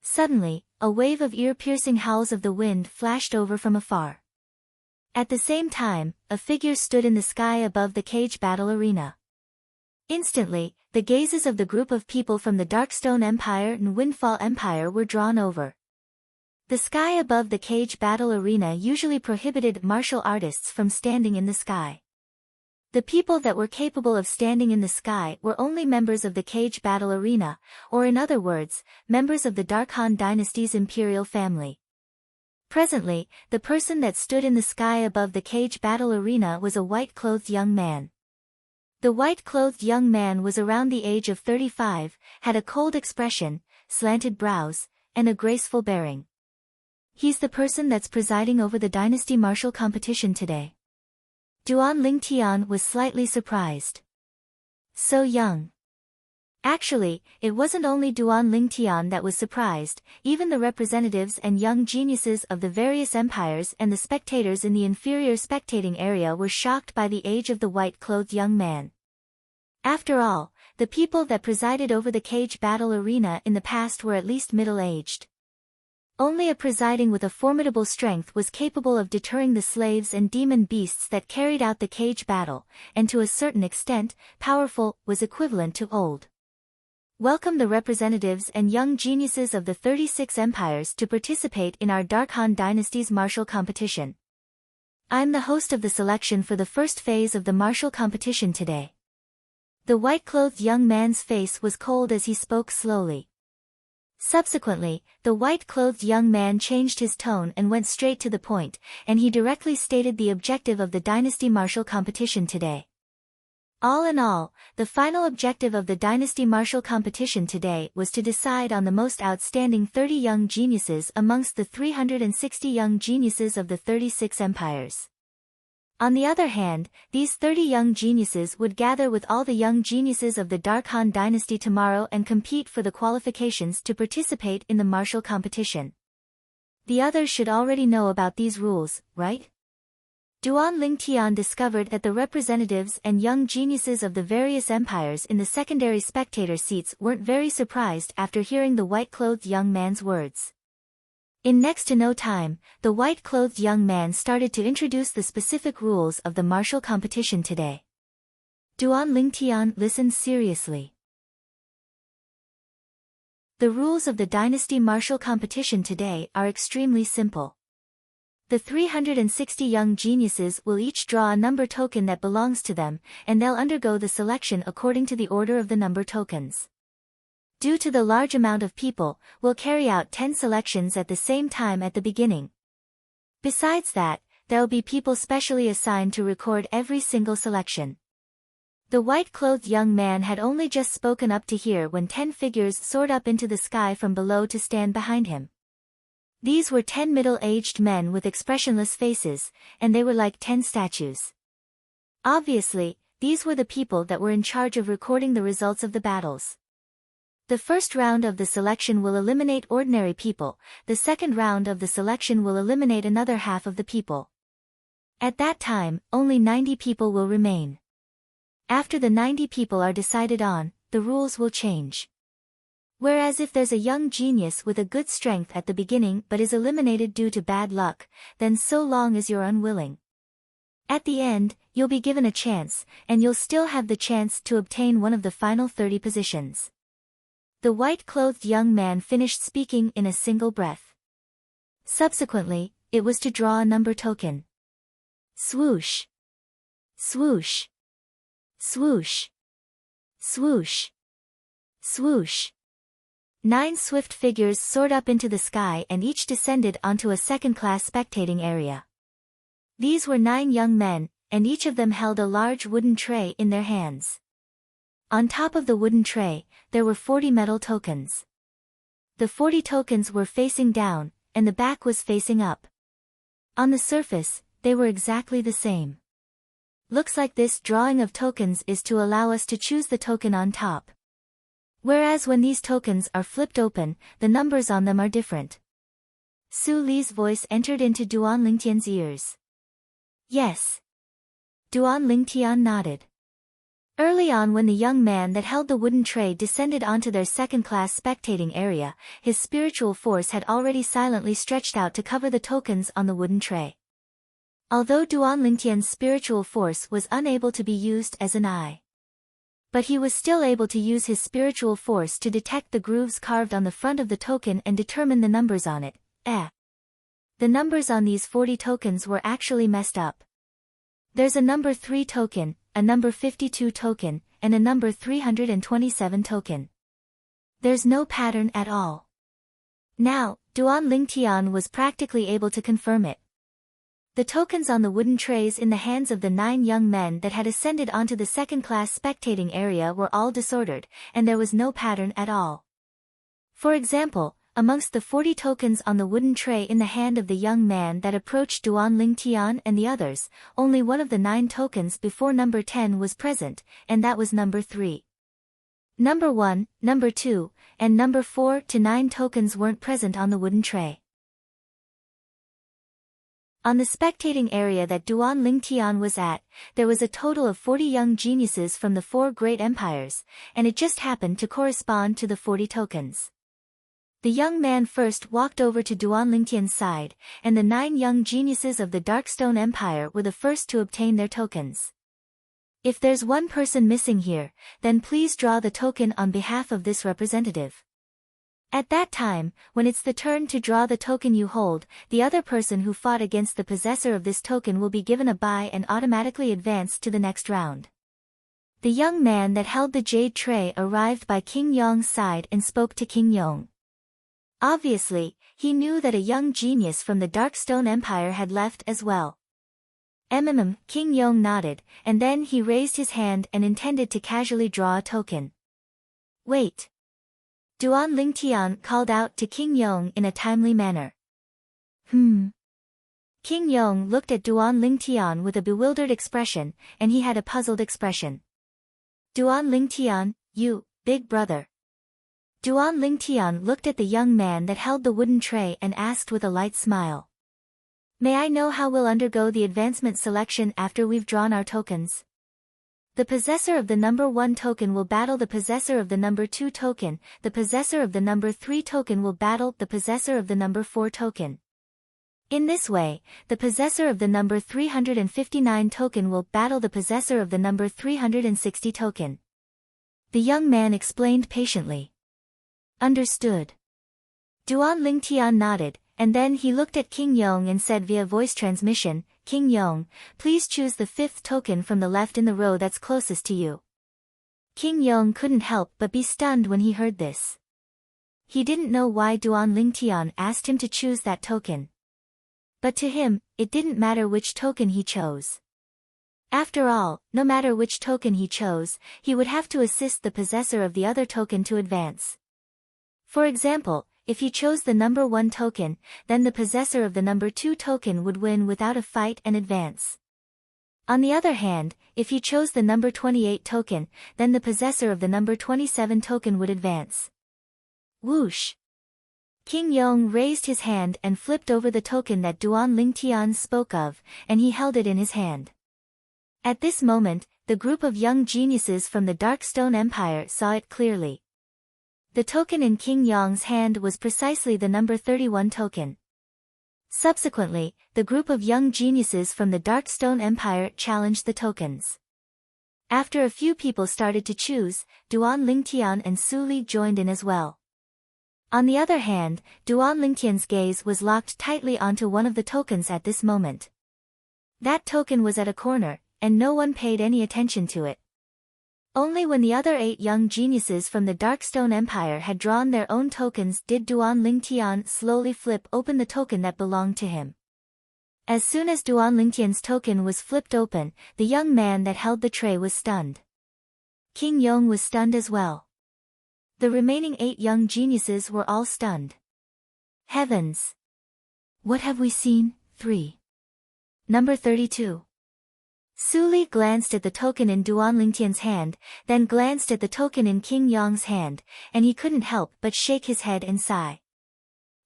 Suddenly, a wave of ear-piercing howls of the wind flashed over from afar. At the same time, a figure stood in the sky above the cage battle arena. Instantly, the gazes of the group of people from the Darkstone Empire and Windfall Empire were drawn over. The sky above the cage battle arena usually prohibited martial artists from standing in the sky. The people that were capable of standing in the sky were only members of the cage battle arena, or in other words, members of the Darkhan dynasty's imperial family. Presently, the person that stood in the sky above the cage battle arena was a white-clothed young man. The white-clothed young man was around the age of 35, had a cold expression, slanted brows, and a graceful bearing. He's the person that's presiding over the dynasty martial competition today. Duan Lingtian was slightly surprised. So young. Actually, it wasn't only Duan Lingtian that was surprised, even the representatives and young geniuses of the various empires and the spectators in the inferior spectating area were shocked by the age of the white-clothed young man. After all, the people that presided over the cage battle arena in the past were at least middle-aged. Only a presiding with a formidable strength was capable of deterring the slaves and demon beasts that carried out the cage battle, and to a certain extent, powerful was equivalent to old. Welcome the representatives and young geniuses of the 36 empires to participate in our Darkhan dynasty's martial competition. I'm the host of the selection for the first phase of the martial competition today. The white-clothed young man's face was cold as he spoke slowly. Subsequently, the white-clothed young man changed his tone and went straight to the point, and he directly stated the objective of the dynasty martial competition today. All in all, the final objective of the dynasty martial competition today was to decide on the most outstanding 30 young geniuses amongst the 360 young geniuses of the 36 empires. On the other hand, these 30 young geniuses would gather with all the young geniuses of the Darkhan dynasty tomorrow and compete for the qualifications to participate in the martial competition. The others should already know about these rules, right? Duan Lingtian discovered that the representatives and young geniuses of the various empires in the secondary spectator seats weren't very surprised after hearing the white-clothed young man's words. In next to no time, the white-clothed young man started to introduce the specific rules of the martial competition today. Duan Lingtian listened seriously. The rules of the dynasty martial competition today are extremely simple. The 360 young geniuses will each draw a number token that belongs to them, and they'll undergo the selection according to the order of the number tokens. Due to the large amount of people, we'll carry out 10 selections at the same time at the beginning. Besides that, there'll be people specially assigned to record every single selection. The white-clothed young man had only just spoken up to here when 10 figures soared up into the sky from below to stand behind him. These were 10 middle-aged men with expressionless faces, and they were like 10 statues. Obviously, these were the people that were in charge of recording the results of the battles. The first round of the selection will eliminate ordinary people, the second round of the selection will eliminate another half of the people. At that time, only 90 people will remain. After the 90 people are decided on, the rules will change. Whereas if there's a young genius with a good strength at the beginning but is eliminated due to bad luck, then so long as you're unwilling. At the end, you'll be given a chance, and you'll still have the chance to obtain one of the final 30 positions. The white-clothed young man finished speaking in a single breath. Subsequently, it was to draw a number token. Swoosh. Swoosh. Swoosh. Swoosh. Swoosh. 9 swift figures soared up into the sky and each descended onto a second-class spectating area. These were 9 young men, and each of them held a large wooden tray in their hands. On top of the wooden tray, there were 40 metal tokens. The 40 tokens were facing down, and the back was facing up. On the surface, they were exactly the same. Looks like this drawing of tokens is to allow us to choose the token on top. Whereas when these tokens are flipped open, the numbers on them are different. Su Li's voice entered into Duan Lingtian's ears. Yes. Duan Lingtian nodded. Early on when the young man that held the wooden tray descended onto their second-class spectating area, his spiritual force had already silently stretched out to cover the tokens on the wooden tray. Although Duan Lingtian's spiritual force was unable to be used as an eye. But he was still able to use his spiritual force to detect the grooves carved on the front of the token and determine the numbers on it. The numbers on these 40 tokens were actually messed up. There's a number 3 token, a number 52 token, and a number 327 token. There's no pattern at all. Now, Duan Lingtian was practically able to confirm it. The tokens on the wooden trays in the hands of the 9 young men that had ascended onto the second-class spectating area were all disordered, and there was no pattern at all. For example, amongst the 40 tokens on the wooden tray in the hand of the young man that approached Duan Lingtian and the others, only one of the 9 tokens before number 10 was present, and that was number 3. Number 1, number 2, and number 4 to 9 tokens weren't present on the wooden tray. On the spectating area that Duan Lingtian was at, there was a total of 40 young geniuses from the 4 great empires, and it just happened to correspond to the 40 tokens. The young man first walked over to Duan Lingtian's side, and the 9 young geniuses of the Darkstone Empire were the first to obtain their tokens. If there's one person missing here, then please draw the token on behalf of this representative. At that time, when it's the turn to draw the token you hold, the other person who fought against the possessor of this token will be given a bye and automatically advance to the next round. The young man that held the jade tray arrived by King Yong's side and spoke to King Yong. Obviously, he knew that a young genius from the Darkstone Empire had left as well. King Yong nodded, and then he raised his hand and intended to casually draw a token. Wait. Duan Lingtian called out to King Yong in a timely manner. King Yong looked at Duan Lingtian with a bewildered expression, and he had a puzzled expression. Duan Lingtian, you, big brother. Duan Lingtian looked at the young man that held the wooden tray and asked with a light smile. May I know how we'll undergo the advancement selection after we've drawn our tokens? The possessor of the number 1 token will battle the possessor of the number 2 token, the possessor of the number 3 token will battle the possessor of the number 4 token. In this way, the possessor of the number 359 token will battle the possessor of the number 360 token. The young man explained patiently. Understood. Duan Lingtian nodded, and then he looked at King Yong and said via voice transmission, King Yong, please choose the 5th token from the left in the row that's closest to you. King Yong couldn't help but be stunned when he heard this. He didn't know why Duan Lingtian asked him to choose that token. But to him, it didn't matter which token he chose. After all, no matter which token he chose, he would have to assist the possessor of the other token to advance. For example, if he chose the number 1 token, then the possessor of the number 2 token would win without a fight and advance. On the other hand, if he chose the number 28 token, then the possessor of the number 27 token would advance. Whoosh! King Yong raised his hand and flipped over the token that Duan Lingtian spoke of, and he held it in his hand. At this moment, the group of young geniuses from the Darkstone Empire saw it clearly. The token in King Yong's hand was precisely the number 31 token. Subsequently, the group of young geniuses from the Darkstone Empire challenged the tokens. After a few people started to choose, Duan Lingtian and Su Li joined in as well. On the other hand, Duan Lingtian's gaze was locked tightly onto one of the tokens at this moment. That token was at a corner, and no one paid any attention to it. Only when the other 8 young geniuses from the Darkstone Empire had drawn their own tokens did Duan Lingtian slowly flip open the token that belonged to him. As soon as Duan Lingtian's token was flipped open, the young man that held the tray was stunned. King Yong was stunned as well. The remaining 8 young geniuses were all stunned. Heavens! What have we seen? 3. Number 32. Su Li glanced at the token in Duan Lingtian's hand, then glanced at the token in King Yong's hand, and he couldn't help but shake his head and sigh.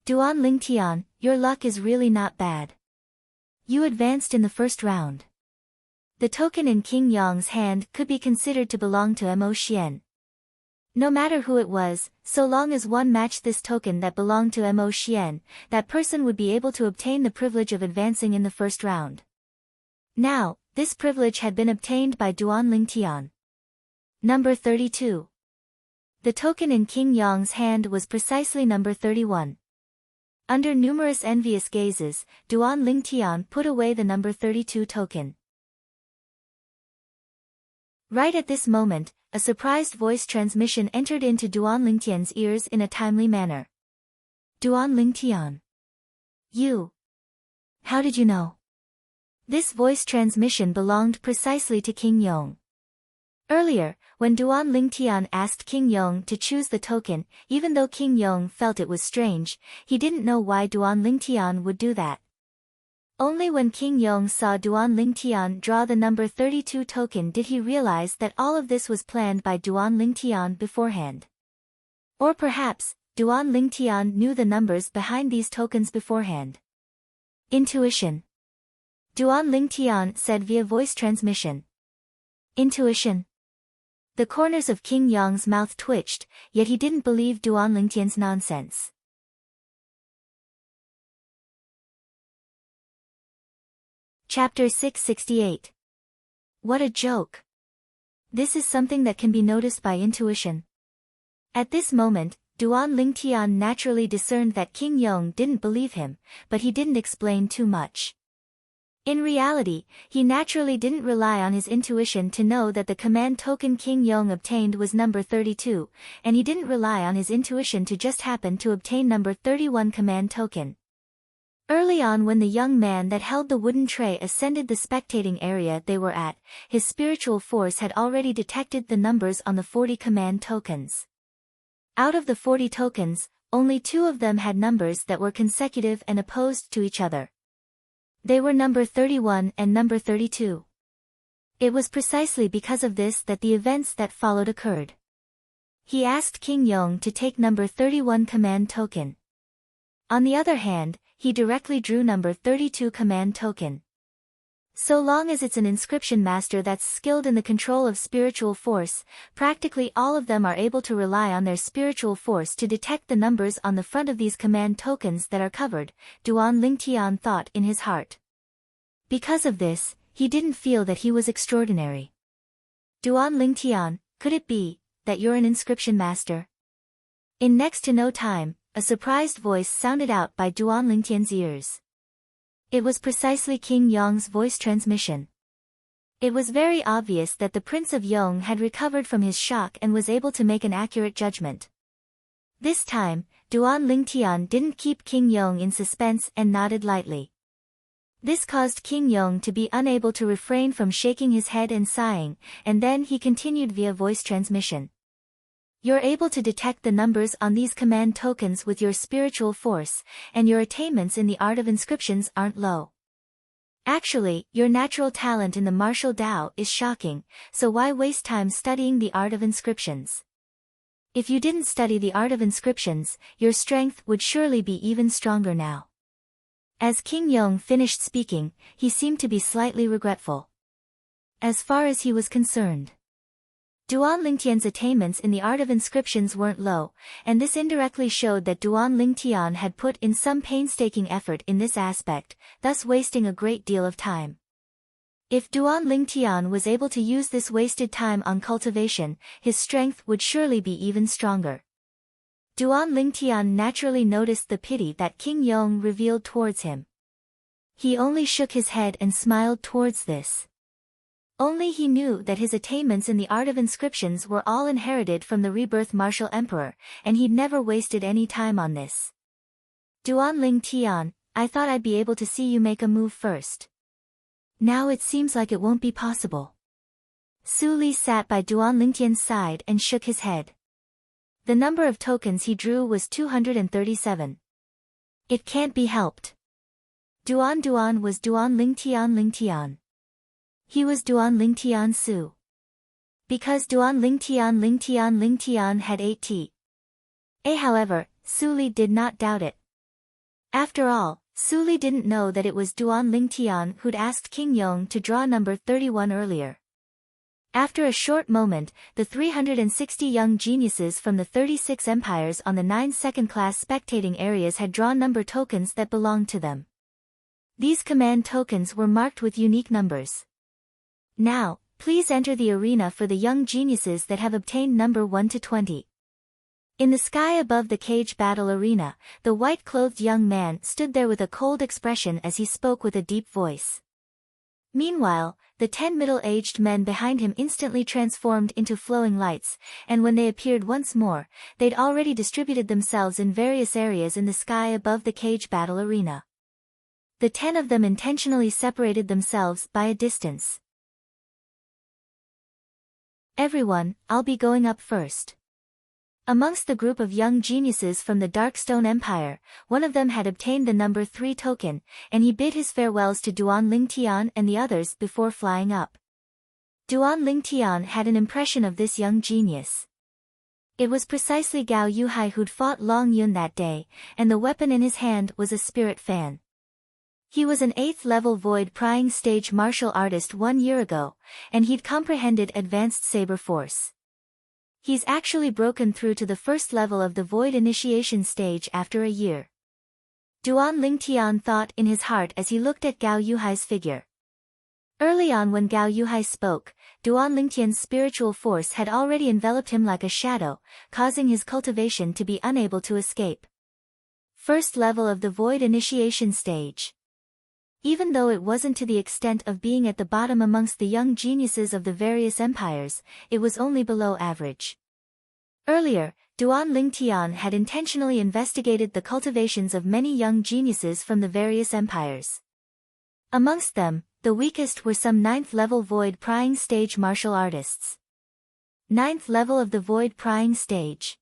Duan Lingtian, your luck is really not bad. You advanced in the first round. The token in King Yong's hand could be considered to belong to Mo Xian. No matter who it was, so long as one matched this token that belonged to Mo Xian, that person would be able to obtain the privilege of advancing in the first round. Now, this privilege had been obtained by Duan Lingtian. Number 32. The token in King Yong's hand was precisely number 31. Under numerous envious gazes, Duan Lingtian put away the number 32 token. Right at this moment, a surprised voice transmission entered into Duan Lingtian's ears in a timely manner. Duan Lingtian. You. How did you know? This voice transmission belonged precisely to King Yong. Earlier, when Duan Lingtian asked King Yong to choose the token, even though King Yong felt it was strange, he didn't know why Duan Lingtian would do that. Only when King Yong saw Duan Lingtian draw the number 32 token did he realize that all of this was planned by Duan Lingtian beforehand. Or perhaps, Duan Lingtian knew the numbers behind these tokens beforehand. Intuition. Duan Lingtian said via voice transmission. Intuition. The corners of King Yong's mouth twitched, yet he didn't believe Duan Lingtian's nonsense. Chapter 668. What a joke. This is something that can be noticed by intuition. At this moment, Duan Lingtian naturally discerned that King Yong didn't believe him, but he didn't explain too much. In reality, he naturally didn't rely on his intuition to know that the command token King Yong obtained was number 32, and he didn't rely on his intuition to just happen to obtain number 31 command token. Early on, when the young man that held the wooden tray ascended the spectating area they were at, his spiritual force had already detected the numbers on the 40 command tokens. Out of the 40 tokens, only 2 of them had numbers that were consecutive and opposed to each other. They were number 31 and number 32. It was precisely because of this that the events that followed occurred. He asked King Yong to take number 31 command token. On the other hand, he directly drew number 32 command token. So long as it's an inscription master that's skilled in the control of spiritual force, practically all of them are able to rely on their spiritual force to detect the numbers on the front of these command tokens that are covered, Duan Lingtian thought in his heart. Because of this, he didn't feel that he was extraordinary. Duan Lingtian, could it be that you're an inscription master? In next to no time, a surprised voice sounded out by Duan Lingtian's ears. It was precisely King Yong's voice transmission. It was very obvious that the Prince of Yong had recovered from his shock and was able to make an accurate judgment. This time, Duan Lingtian didn't keep King Yong in suspense and nodded lightly. This caused King Yong to be unable to refrain from shaking his head and sighing, and then he continued via voice transmission. You're able to detect the numbers on these command tokens with your spiritual force, and your attainments in the art of inscriptions aren't low. Actually, your natural talent in the martial Tao is shocking, so why waste time studying the art of inscriptions? If you didn't study the art of inscriptions, your strength would surely be even stronger now. As King Yong finished speaking, he seemed to be slightly regretful. As far as he was concerned, Duan Lingtian's attainments in the art of inscriptions weren't low, and this indirectly showed that Duan Lingtian had put in some painstaking effort in this aspect, thus wasting a great deal of time. If Duan Lingtian was able to use this wasted time on cultivation, his strength would surely be even stronger. Duan Lingtian naturally noticed the pity that King Yong revealed towards him. He only shook his head and smiled towards this. Only he knew that his attainments in the art of inscriptions were all inherited from the rebirth martial emperor, and he'd never wasted any time on this. Duan Lingtian, I thought I'd be able to see you make a move first. Now it seems like it won't be possible. Su Li sat by Duan Lingtian's side and shook his head. The number of tokens he drew was 237. It can't be helped. Duan was Duan Lingtian. He was Duan Lingtian Su. Because Duan Lingtian had 8 T. However, Su Li did not doubt it. After all, Su Li didn't know that it was Duan Lingtian who'd asked King Yong to draw number 31 earlier. After a short moment, the 360 young geniuses from the 36 empires on the 9 second-class spectating areas had drawn number tokens that belonged to them. These command tokens were marked with unique numbers. Now, please enter the arena for the young geniuses that have obtained number 1 to 20. In the sky above the cage battle arena, the white-clothed young man stood there with a cold expression as he spoke with a deep voice. Meanwhile, the 10 middle-aged men behind him instantly transformed into flowing lights, and when they appeared once more, they'd already distributed themselves in various areas in the sky above the cage battle arena. The 10 of them intentionally separated themselves by a distance. Everyone, I'll be going up first. Amongst the group of young geniuses from the Darkstone Empire, one of them had obtained the number 3 token, and he bid his farewells to Duan Lingtian and the others before flying up. Duan Lingtian had an impression of this young genius. It was precisely Gao Yuhai who'd fought Long Yun that day, and the weapon in his hand was a spirit fan. He was an 8th level void prying stage martial artist 1 year ago, and he'd comprehended advanced saber force. He's actually broken through to the 1st level of the void initiation stage after a year. Duan Lingtian thought in his heart as he looked at Gao Yuhai's figure. Early on when Gao Yuhai spoke, Duan Lingtian's spiritual force had already enveloped him like a shadow, causing his cultivation to be unable to escape. 1st level of the void initiation stage. Even though it wasn't to the extent of being at the bottom amongst the young geniuses of the various empires, it was only below average. Earlier, Duan Lingtian had intentionally investigated the cultivations of many young geniuses from the various empires. Amongst them, the weakest were some 9th level void prying stage martial artists. 9th level of the void prying stage.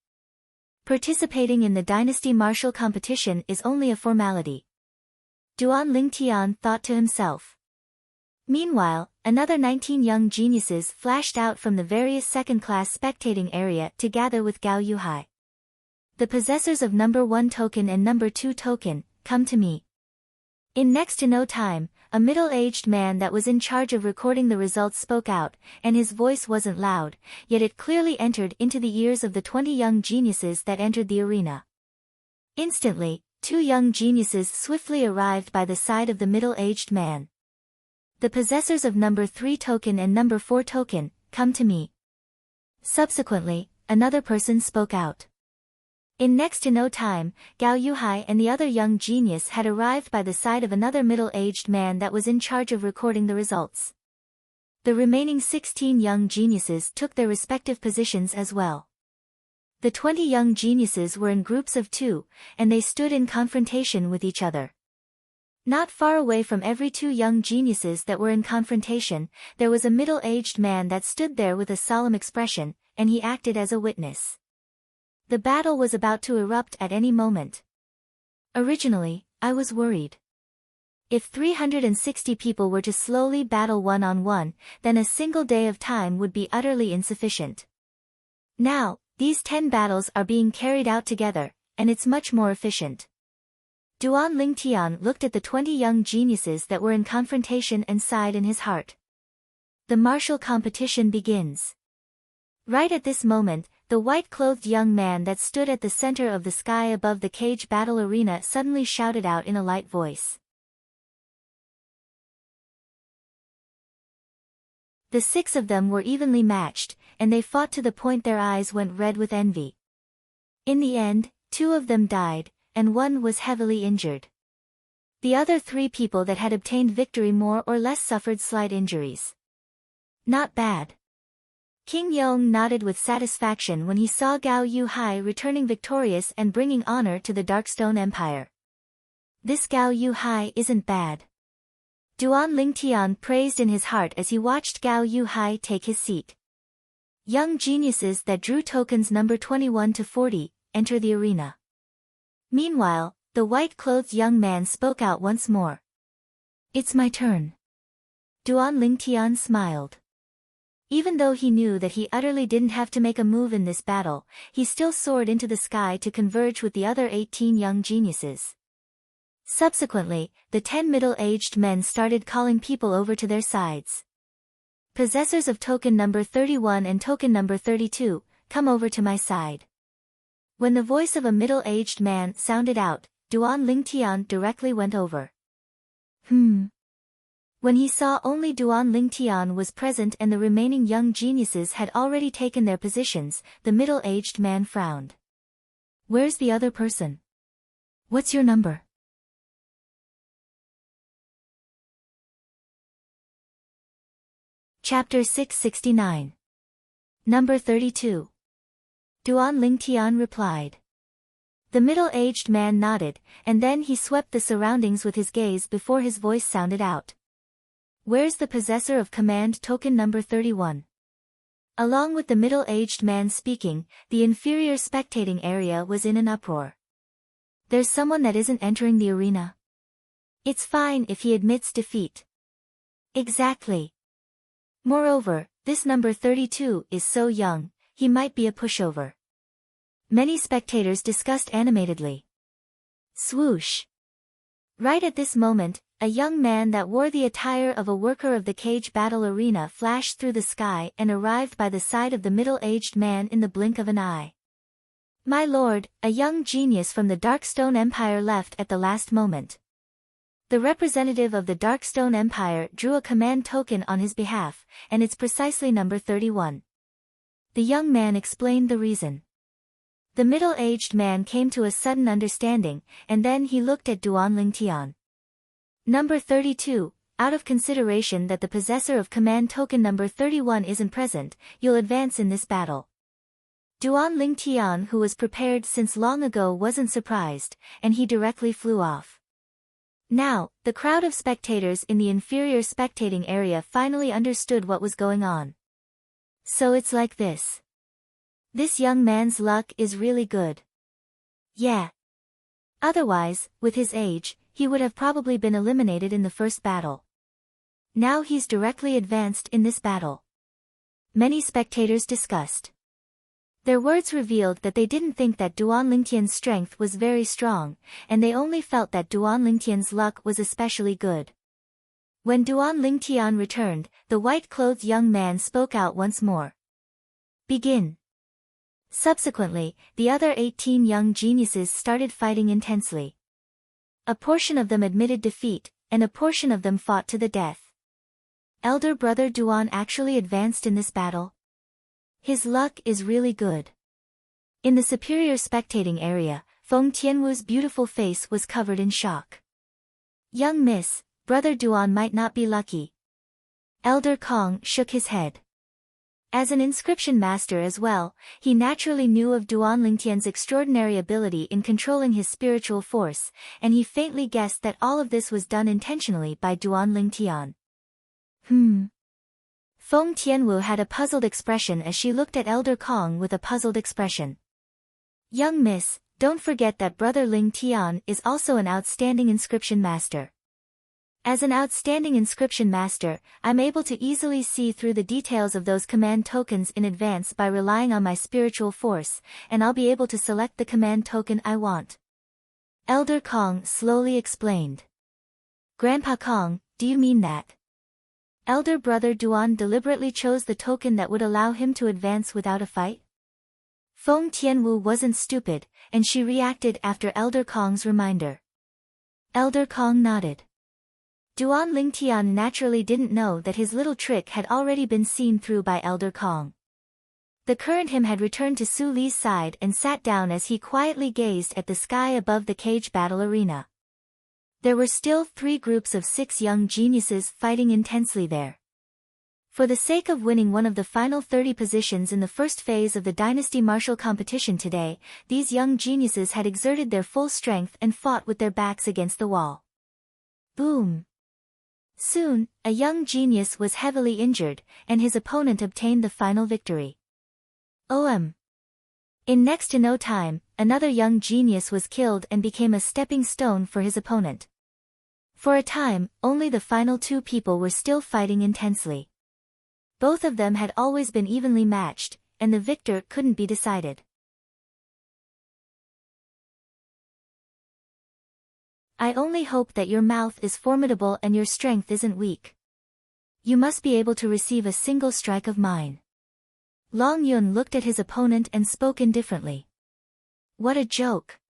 Participating in the dynasty martial competition is only a formality. Duan Lingtian thought to himself. Meanwhile, another 19 young geniuses flashed out from the various second-class spectating area to gather with Gao Yuhai. The possessors of number 1 token and number 2 token, come to me. In next to no time, a middle-aged man that was in charge of recording the results spoke out, and his voice wasn't loud, yet it clearly entered into the ears of the 20 young geniuses that entered the arena. Instantly, 2 young geniuses swiftly arrived by the side of the middle-aged man. The possessors of number 3 token and number 4 token, come to me. Subsequently, another person spoke out. In next to no time, Gao Yuhai and the other young genius had arrived by the side of another middle-aged man that was in charge of recording the results. The remaining 16 young geniuses took their respective positions as well. The 20 young geniuses were in groups of 2, and they stood in confrontation with each other. Not far away from every 2 young geniuses that were in confrontation, there was a middle-aged man that stood there with a solemn expression, and he acted as a witness. The battle was about to erupt at any moment. Originally, I was worried. If 360 people were to slowly battle one-on-one, then a single day of time would be utterly insufficient. Now, these 10 battles are being carried out together, and it's much more efficient. Duan Lingtian looked at the 20 young geniuses that were in confrontation and sighed in his heart. The martial competition begins. Right at this moment, the white-clothed young man that stood at the center of the sky above the cage battle arena suddenly shouted out in a light voice. The 6 of them were evenly matched, and they fought to the point their eyes went red with envy. In the end, 2 of them died, and 1 was heavily injured. The other 3 people that had obtained victory more or less suffered slight injuries. Not bad. King Yong nodded with satisfaction when he saw Gao Yuhai returning victorious and bringing honor to the Darkstone Empire. This Gao Yuhai isn't bad. Duan Lingtian praised in his heart as he watched Gao Yuhai take his seat. Young geniuses that drew tokens number 21 to 40, enter the arena. Meanwhile, the white-clothed young man spoke out once more. It's my turn. Duan Lingtian smiled. Even though he knew that he utterly didn't have to make a move in this battle, he still soared into the sky to converge with the other 18 young geniuses. Subsequently, the 10 middle-aged men started calling people over to their sides. Possessors of token number 31 and token number 32, come over to my side. When the voice of a middle-aged man sounded out, Duan Lingtian directly went over. When he saw only Duan Lingtian was present and the remaining young geniuses had already taken their positions, the middle-aged man frowned. Where's the other person? What's your number? Chapter 669. Number 32. Duan Lingtian replied. The middle-aged man nodded, and then he swept the surroundings with his gaze before his voice sounded out. Where's the possessor of command token number 31? Along with the middle-aged man speaking, the inferior spectating area was in an uproar. There's someone that isn't entering the arena. It's fine if he admits defeat. Exactly. Moreover, this number 32 is so young, he might be a pushover. Many spectators discussed animatedly. Swoosh. Right at this moment, a young man that wore the attire of a worker of the cage battle arena flashed through the sky and arrived by the side of the middle-aged man in the blink of an eye. My lord, a young genius from the Darkstone Empire left at the last moment. The representative of the Darkstone Empire drew a command token on his behalf, and it's precisely number 31. The young man explained the reason. The middle-aged man came to a sudden understanding, and then he looked at Duan Lingtian. Number 32, out of consideration that the possessor of command token number 31 isn't present, you'll advance in this battle. Duan Lingtian, who was prepared since long ago, wasn't surprised, and he directly flew off. Now, the crowd of spectators in the inferior spectating area finally understood what was going on. So it's like this. This young man's luck is really good. Yeah. Otherwise, with his age, he would have probably been eliminated in the first battle. Now he's directly advanced in this battle. Many spectators discussed. Their words revealed that they didn't think that Duan Lingtian's strength was very strong, and they only felt that Duan Lingtian's luck was especially good. When Duan Lingtian returned, the white-clothed young man spoke out once more. Begin. Subsequently, the other 18 young geniuses started fighting intensely. A portion of them admitted defeat, and a portion of them fought to the death. Elder brother Duan actually advanced in this battle. His luck is really good. In the superior spectating area, Feng Tianwu's beautiful face was covered in shock. Young miss, brother Duan might not be lucky. Elder Kong shook his head. As an inscription master as well, he naturally knew of Duan Lingtian's extraordinary ability in controlling his spiritual force, and he faintly guessed that all of this was done intentionally by Duan Lingtian. Feng Tianwu had a puzzled expression as she looked at Elder Kong with a puzzled expression. Young miss, don't forget that brother Lingtian is also an outstanding inscription master. As an outstanding inscription master, I'm able to easily see through the details of those command tokens in advance by relying on my spiritual force, and I'll be able to select the command token I want. Elder Kong slowly explained. Grandpa Kong, do you mean that? Elder brother Duan deliberately chose the token that would allow him to advance without a fight? Feng Tianwu wasn't stupid, and she reacted after Elder Kong's reminder. Elder Kong nodded. Duan Lingtian naturally didn't know that his little trick had already been seen through by Elder Kong. The current him had returned to Su Li's side and sat down as he quietly gazed at the sky above the cage battle arena. There were still 3 groups of 6 young geniuses fighting intensely there. For the sake of winning one of the final 30 positions in the first phase of the Dynasty Martial competition today, these young geniuses had exerted their full strength and fought with their backs against the wall. Boom! Soon, a young genius was heavily injured, and his opponent obtained the final victory. In next to no time, another young genius was killed and became a stepping stone for his opponent. For a time, only the final 2 people were still fighting intensely. Both of them had always been evenly matched, and the victor couldn't be decided. I only hope that your mouth is formidable and your strength isn't weak. You must be able to receive a single strike of mine. Long Yun looked at his opponent and spoke indifferently. What a joke.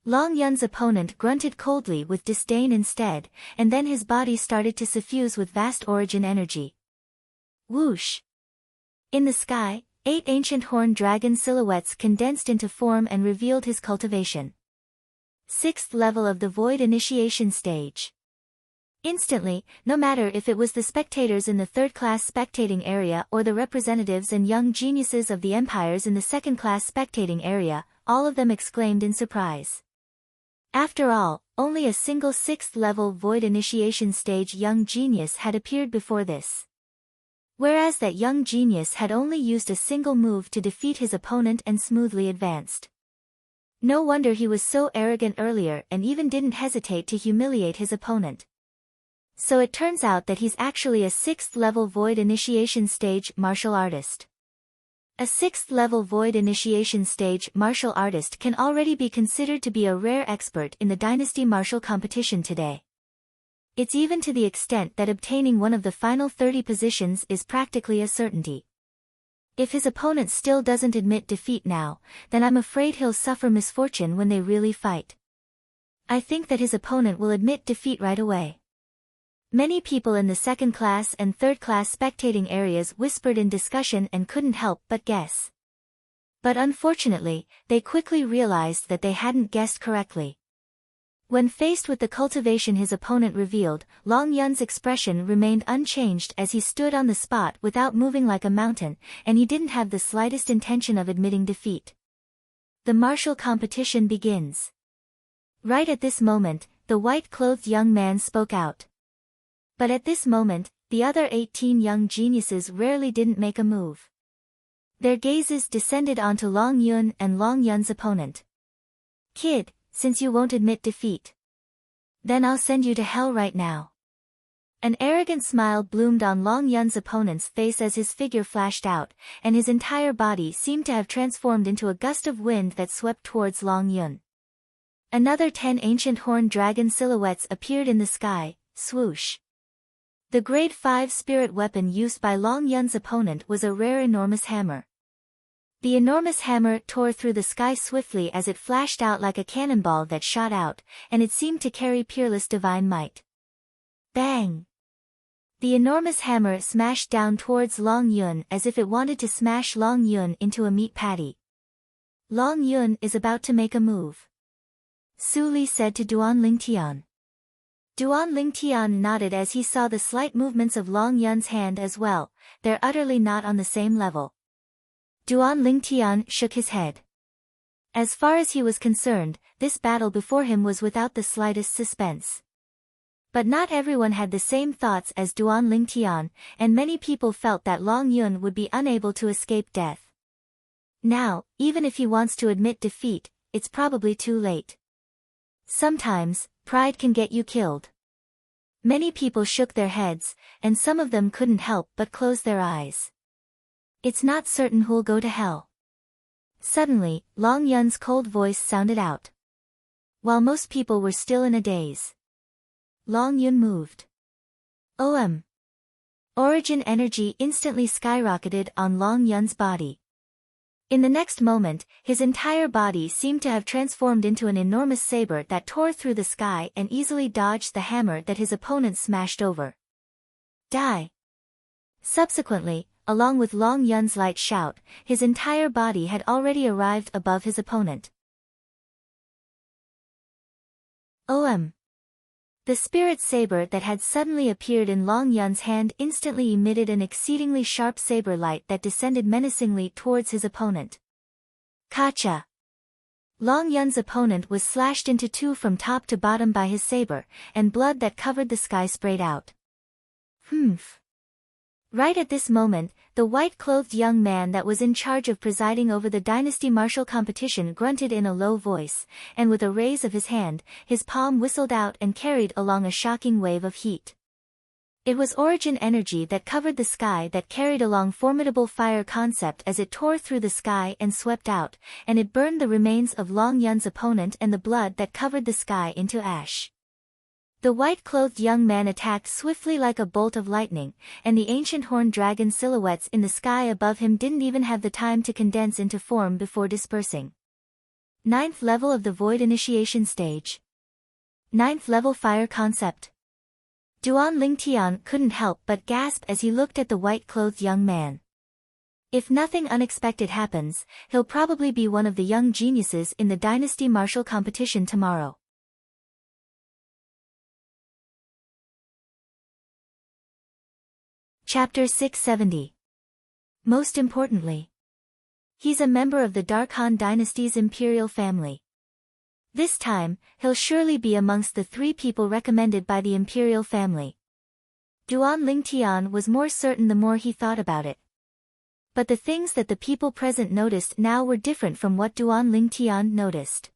Long Yun's opponent grunted coldly with disdain instead, and then his body started to suffuse with vast origin energy. Whoosh! In the sky, 8 ancient horned dragon silhouettes condensed into form and revealed his cultivation. 6th level of the Void Initiation Stage. Instantly, no matter if it was the spectators in the third-class spectating area or the representatives and young geniuses of the empires in the second-class spectating area, all of them exclaimed in surprise. After all, only a single 6th level Void Initiation Stage young genius had appeared before this. Whereas that young genius had only used a single move to defeat his opponent and smoothly advanced. No wonder he was so arrogant earlier and even didn't hesitate to humiliate his opponent. So it turns out that he's actually a 6th level Void Initiation Stage martial artist. A 6th level Void Initiation Stage martial artist can already be considered to be a rare expert in the Dynasty martial competition today. It's even to the extent that obtaining one of the final 30 positions is practically a certainty. If his opponent still doesn't admit defeat now, then I'm afraid he'll suffer misfortune when they really fight. I think that his opponent will admit defeat right away. Many people in the second-class and third-class spectating areas whispered in discussion and couldn't help but guess. But unfortunately, they quickly realized that they hadn't guessed correctly. When faced with the cultivation his opponent revealed, Long Yun's expression remained unchanged as he stood on the spot without moving like a mountain, and he didn't have the slightest intention of admitting defeat. The martial competition begins. Right at this moment, the white-clothed young man spoke out. But at this moment, the other 18 young geniuses rarely didn't make a move. Their gazes descended onto Long Yun and Long Yun's opponent. "Kid, since you won't admit defeat, then I'll send you to hell right now." An arrogant smile bloomed on Long Yun's opponent's face as his figure flashed out, and his entire body seemed to have transformed into a gust of wind that swept towards Long Yun. Another 10 ancient horned dragon silhouettes appeared in the sky, swoosh. The grade 5 spirit weapon used by Long Yun's opponent was a rare enormous hammer. The enormous hammer tore through the sky swiftly as it flashed out like a cannonball that shot out, and it seemed to carry peerless divine might. Bang! The enormous hammer smashed down towards Long Yun as if it wanted to smash Long Yun into a meat patty. Long Yun is about to make a move, Su Li said to Duan Lingtian. Duan Lingtian nodded as he saw the slight movements of Long Yun's hand as well. They're utterly not on the same level. Duan Lingtian shook his head. As far as he was concerned, this battle before him was without the slightest suspense. But not everyone had the same thoughts as Duan Lingtian, and many people felt that Long Yun would be unable to escape death. Now, even if he wants to admit defeat, it's probably too late. Sometimes, pride can get you killed. Many people shook their heads, and some of them couldn't help but close their eyes. It's not certain who'll go to hell. Suddenly, Long Yun's cold voice sounded out. While most people were still in a daze, Long Yun moved. Origin energy instantly skyrocketed on Long Yun's body. In the next moment, his entire body seemed to have transformed into an enormous saber that tore through the sky and easily dodged the hammer that his opponent smashed over. Die! Subsequently, along with Long Yun's light shout, his entire body had already arrived above his opponent. The spirit saber that had suddenly appeared in Long Yun's hand instantly emitted an exceedingly sharp saber light that descended menacingly towards his opponent. Kacha! Long Yun's opponent was slashed into two from top to bottom by his saber, and blood that covered the sky sprayed out. Humph! Right at this moment, the white-clothed young man that was in charge of presiding over the dynasty martial competition grunted in a low voice, and with a raise of his hand, his palm whistled out and carried along a shocking wave of heat. It was origin energy that covered the sky that carried along formidable fire concept as it tore through the sky and swept out, and it burned the remains of Long Yun's opponent and the blood that covered the sky into ash. The white-clothed young man attacked swiftly like a bolt of lightning, and the ancient horned dragon silhouettes in the sky above him didn't even have the time to condense into form before dispersing. 9th level of the Void Initiation Stage. 9th level Fire Concept. Duan Lingtian couldn't help but gasp as he looked at the white-clothed young man. If nothing unexpected happens, he'll probably be one of the young geniuses in the Dynasty Martial competition tomorrow. Chapter 670. Most importantly, he's a member of the Darkhan Dynasty's imperial family. This time, he'll surely be amongst the 3 people recommended by the imperial family. Duan Lingtian was more certain the more he thought about it. But the things that the people present noticed now were different from what Duan Lingtian noticed.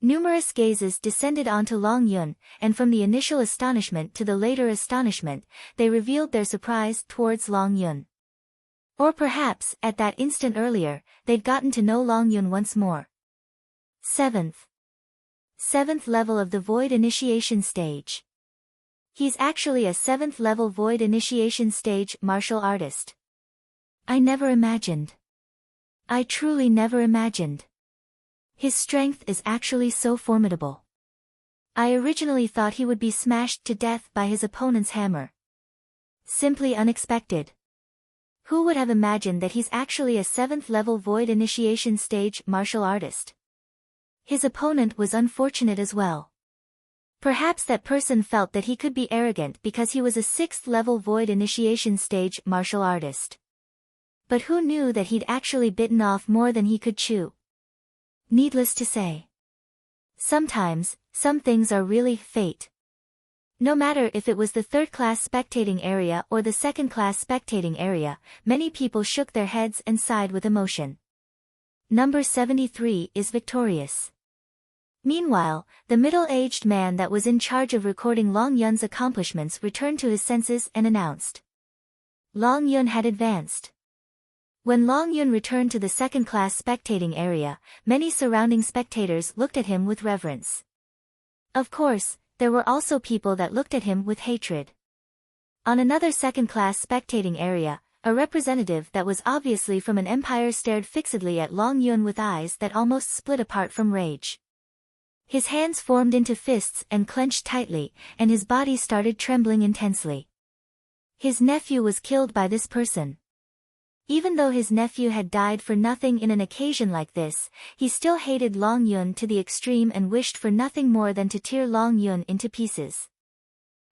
Numerous gazes descended onto Long Yun, and from the initial astonishment to the later astonishment, they revealed their surprise towards Long Yun. Or perhaps, at that instant earlier, they'd gotten to know Long Yun once more. 7th level of the Void Initiation Stage. He's actually a 7th level Void Initiation Stage martial artist. I never imagined. I truly never imagined. His strength is actually so formidable. I originally thought he would be smashed to death by his opponent's hammer. Simply unexpected. Who would have imagined that he's actually a 7th level Void Initiation Stage martial artist? His opponent was unfortunate as well. Perhaps that person felt that he could be arrogant because he was a 6th level Void Initiation Stage martial artist. But who knew that he'd actually bitten off more than he could chew? Needless to say. Sometimes, some things are really fate. No matter if it was the 3rd-class spectating area or the 2nd-class spectating area, many people shook their heads and sighed with emotion. Number 73 is victorious. Meanwhile, the middle-aged man that was in charge of recording Long Yun's accomplishments returned to his senses and announced. Long Yun had advanced. When Long Yun returned to the 2nd-class spectating area, many surrounding spectators looked at him with reverence. Of course, there were also people that looked at him with hatred. On another 2nd-class spectating area, a representative that was obviously from an empire stared fixedly at Long Yun with eyes that almost split apart from rage. His hands formed into fists and clenched tightly, and his body started trembling intensely. His nephew was killed by this person. Even though his nephew had died for nothing in an occasion like this, he still hated Long Yun to the extreme and wished for nothing more than to tear Long Yun into pieces.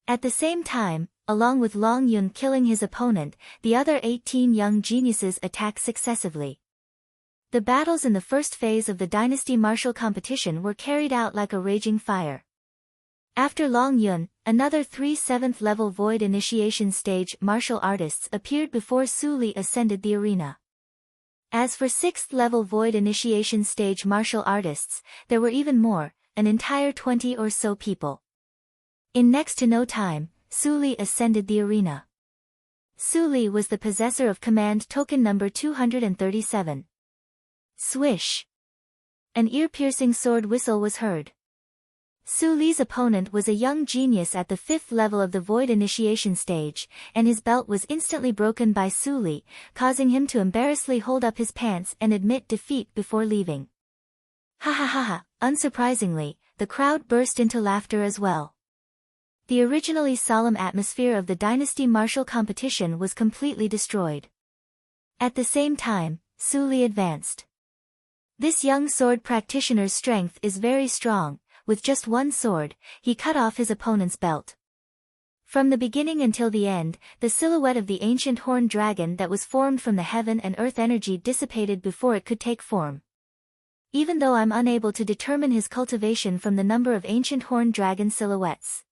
At the same time, along with Long Yun killing his opponent, the other 18 young geniuses attacked successively. The battles in the first phase of the Dynasty Martial competition were carried out like a raging fire. After Long Yun, another 3 7th level Void Initiation Stage martial artists appeared before Su Li ascended the arena. As for 6th level Void Initiation Stage martial artists, there were even more, an entire 20 or so people. In next to no time, Su Li ascended the arena. Su Li was the possessor of command token number 237. Swish! An ear-piercing sword whistle was heard. Su Li's opponent was a young genius at the 5th level of the Void Initiation Stage, and his belt was instantly broken by Su Li, causing him to embarrassedly hold up his pants and admit defeat before leaving. Ha ha ha ha! Unsurprisingly, the crowd burst into laughter as well. The originally solemn atmosphere of the Dynasty Martial competition was completely destroyed. At the same time, Su Li advanced. This young sword practitioner's strength is very strong. With just one sword, he cut off his opponent's belt. From the beginning until the end, the silhouette of the ancient horned dragon that was formed from the heaven and earth energy dissipated before it could take form. Even though I'm unable to determine his cultivation from the number of ancient horned dragon silhouettes.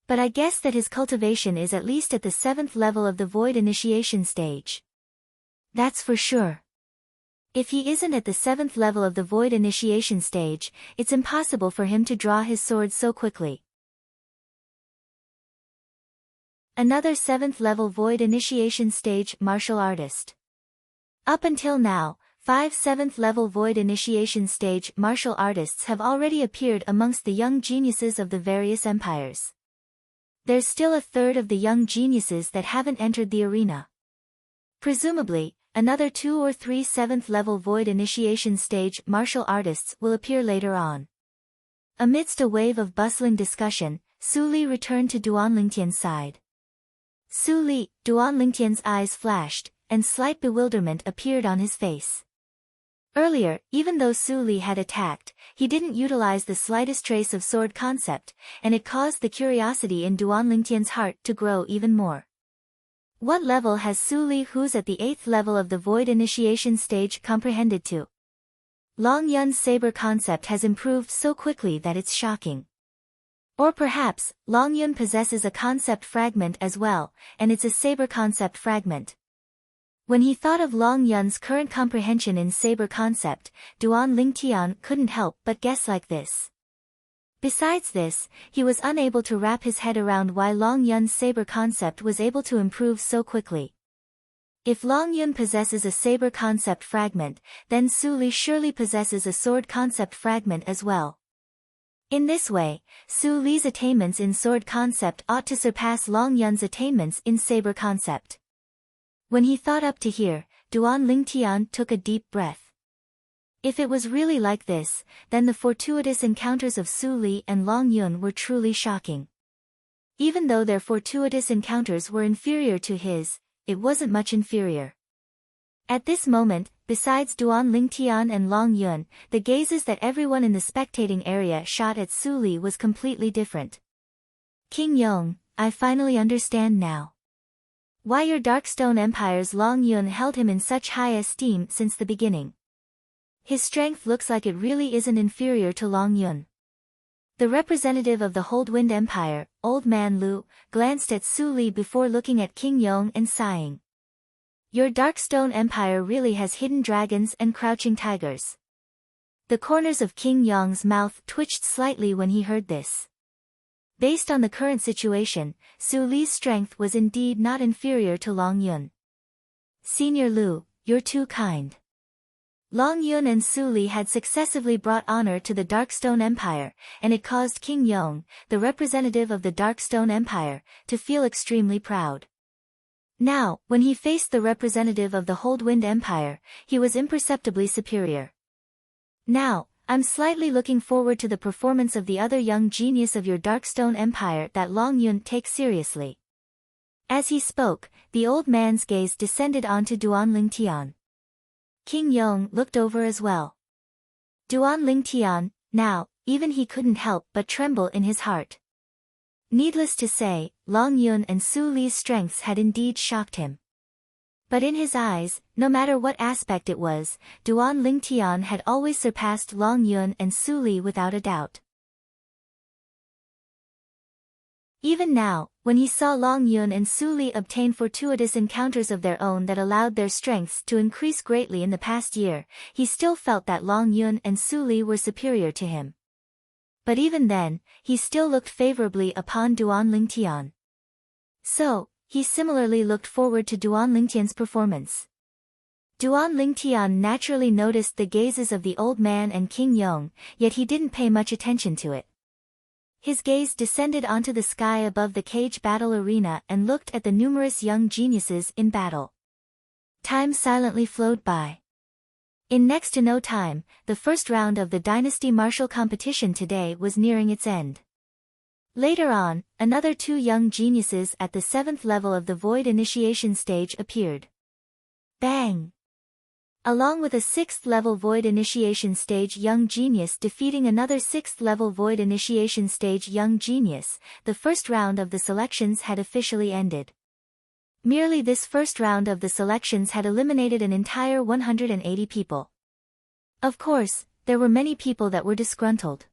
But I guess that his cultivation is at least at the 7th level of the Void Initiation Stage. That's for sure. If he isn't at the 7th level of the Void Initiation Stage, it's impossible for him to draw his sword so quickly. Another 7th level Void Initiation Stage martial artist. Up until now, 5 7th level Void Initiation Stage martial artists have already appeared amongst the young geniuses of the various empires. There's still a third of the young geniuses that haven't entered the arena. Presumably, another 2 or 3 7th-level Void Initiation Stage martial artists will appear later on. Amidst a wave of bustling discussion, Su Li returned to Duan Lingtian's side. Su Li, Duan Lingtian's eyes flashed, and slight bewilderment appeared on his face. Earlier, even though Su Li had attacked, he didn't utilize the slightest trace of sword concept, and it caused the curiosity in Duan Lingtian's heart to grow even more. What level has Su Li, who's at the 8th level of the Void Initiation Stage, comprehended to? Long Yun's saber concept has improved so quickly that it's shocking. Or perhaps, Long Yun possesses a concept fragment as well, and it's a saber concept fragment. When he thought of Long Yun's current comprehension in saber concept, Duan Lingtian couldn't help but guess like this. Besides this, he was unable to wrap his head around why Long Yun's saber concept was able to improve so quickly. If Long Yun possesses a saber concept fragment, then Su Li surely possesses a sword concept fragment as well. In this way, Su Li's attainments in sword concept ought to surpass Long Yun's attainments in saber concept. When he thought up to here, Duan Lingtian took a deep breath. If it was really like this, then the fortuitous encounters of Su Li and Long Yun were truly shocking. Even though their fortuitous encounters were inferior to his, it wasn't much inferior. At this moment, besides Duan Lingtian and Long Yun, the gazes that everyone in the spectating area shot at Su Li was completely different. King Yong, I finally understand now why your Darkstone Empire's Long Yun held him in such high esteem since the beginning. His strength looks like it really isn't inferior to Long Yun. The representative of the Holdwind Empire, Old Man Lu, glanced at Su Li before looking at King Yong and sighing. Your Darkstone Empire really has hidden dragons and crouching tigers. The corners of King Yong's mouth twitched slightly when he heard this. Based on the current situation, Su Li's strength was indeed not inferior to Long Yun. Senior Lu, you're too kind. Long Yun and Su Li had successively brought honor to the Darkstone Empire, and it caused King Yong, the representative of the Darkstone Empire, to feel extremely proud. Now, when he faced the representative of the Holdwind Empire, he was imperceptibly superior. Now, I'm slightly looking forward to the performance of the other young genius of your Darkstone Empire that Long Yun takes seriously. As he spoke, the old man's gaze descended onto Duan Lingtian. King Yong looked over as well. Duan Lingtian, now, even he couldn't help but tremble in his heart. Needless to say, Long Yun and Su Li's strengths had indeed shocked him. But in his eyes, no matter what aspect it was, Duan Lingtian had always surpassed Long Yun and Su Li without a doubt. Even now, when he saw Long Yun and Su Li obtain fortuitous encounters of their own that allowed their strengths to increase greatly in the past year, he still felt that Long Yun and Su Li were superior to him. But even then, he still looked favorably upon Duan Lingtian. So, he similarly looked forward to Duan Lingtian's performance. Duan Lingtian naturally noticed the gazes of the old man and King Yong, yet he didn't pay much attention to it. His gaze descended onto the sky above the cage battle arena and looked at the numerous young geniuses in battle. Time silently flowed by. In next to no time, the first round of the Dynasty Martial Competition today was nearing its end. Later on, another 2 young geniuses at the 7th level of the Void Initiation Stage appeared. Bang! Along with a 6th level Void Initiation Stage young genius defeating another 6th level Void Initiation Stage young genius, the first round of the selections had officially ended. Merely this first round of the selections had eliminated an entire 180 people. Of course, there were many people that were disgruntled.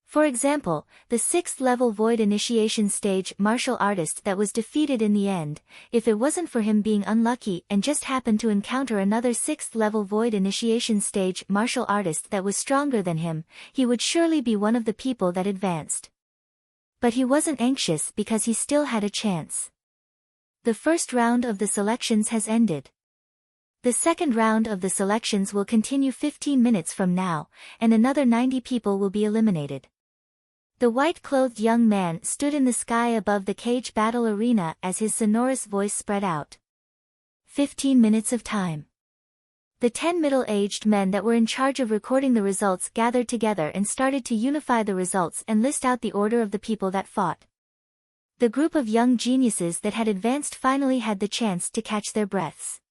For example, the 6th level Void Initiation Stage martial artist that was defeated in the end, if it wasn't for him being unlucky and just happened to encounter another 6th level Void Initiation Stage martial artist that was stronger than him, he would surely be one of the people that advanced. But he wasn't anxious because he still had a chance. The first round of the selections has ended. The second round of the selections will continue 15 minutes from now, and another 90 people will be eliminated. The white-clothed young man stood in the sky above the cage battle arena as his sonorous voice spread out. 15 minutes of time. The 10 middle-aged men that were in charge of recording the results gathered together and started to unify the results and list out the order of the people that fought. The group of young geniuses that had advanced finally had the chance to catch their breaths.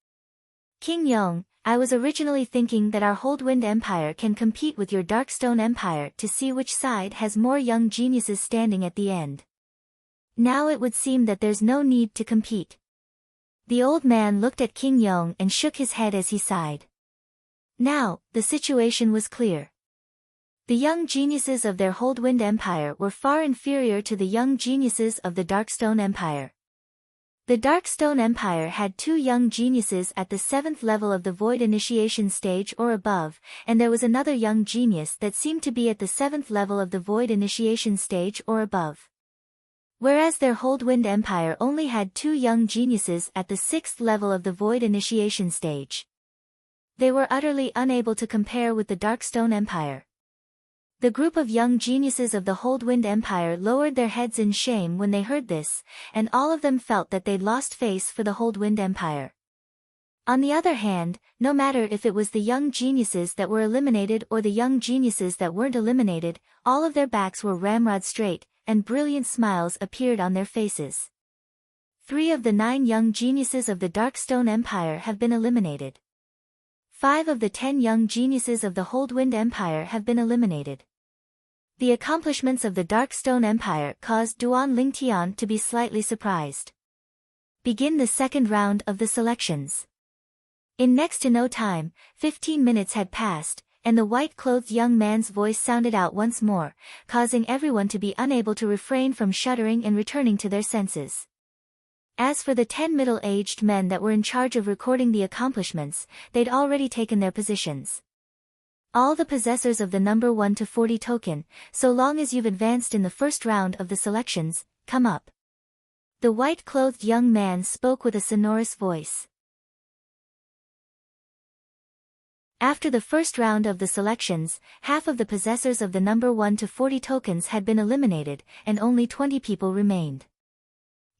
King Yong, I was originally thinking that our Holdwind Empire can compete with your Darkstone Empire to see which side has more young geniuses standing at the end. Now it would seem that there's no need to compete. The old man looked at King Yong and shook his head as he sighed. Now, the situation was clear. The young geniuses of their Holdwind Empire were far inferior to the young geniuses of the Darkstone Empire. The Darkstone Empire had 2 young geniuses at the 7th level of the Void Initiation stage or above, and there was another young genius that seemed to be at the 7th level of the Void Initiation stage or above. Whereas their Holdwind Empire only had 2 young geniuses at the 6th level of the Void Initiation stage. They were utterly unable to compare with the Darkstone Empire. The group of young geniuses of the Holdwind Empire lowered their heads in shame when they heard this, and all of them felt that they'd lost face for the Holdwind Empire. On the other hand, no matter if it was the young geniuses that were eliminated or the young geniuses that weren't eliminated, all of their backs were ramrod straight, and brilliant smiles appeared on their faces. 3 of the 9 young geniuses of the Darkstone Empire have been eliminated. 5 of the 10 young geniuses of the Holdwind Empire have been eliminated. The accomplishments of the Darkstone Empire caused Duan Lingtian to be slightly surprised. Begin the second round of the selections. In next to no time, 15 minutes had passed, and the white-clothed young man's voice sounded out once more, causing everyone to be unable to refrain from shuddering and returning to their senses. As for the 10 middle-aged men that were in charge of recording the accomplishments, they'd already taken their positions. All the possessors of the number 1 to 40 token, so long as you've advanced in the first round of the selections, come up. The white-clothed young man spoke with a sonorous voice. After the first round of the selections, half of the possessors of the number 1 to 40 tokens had been eliminated, and only 20 people remained.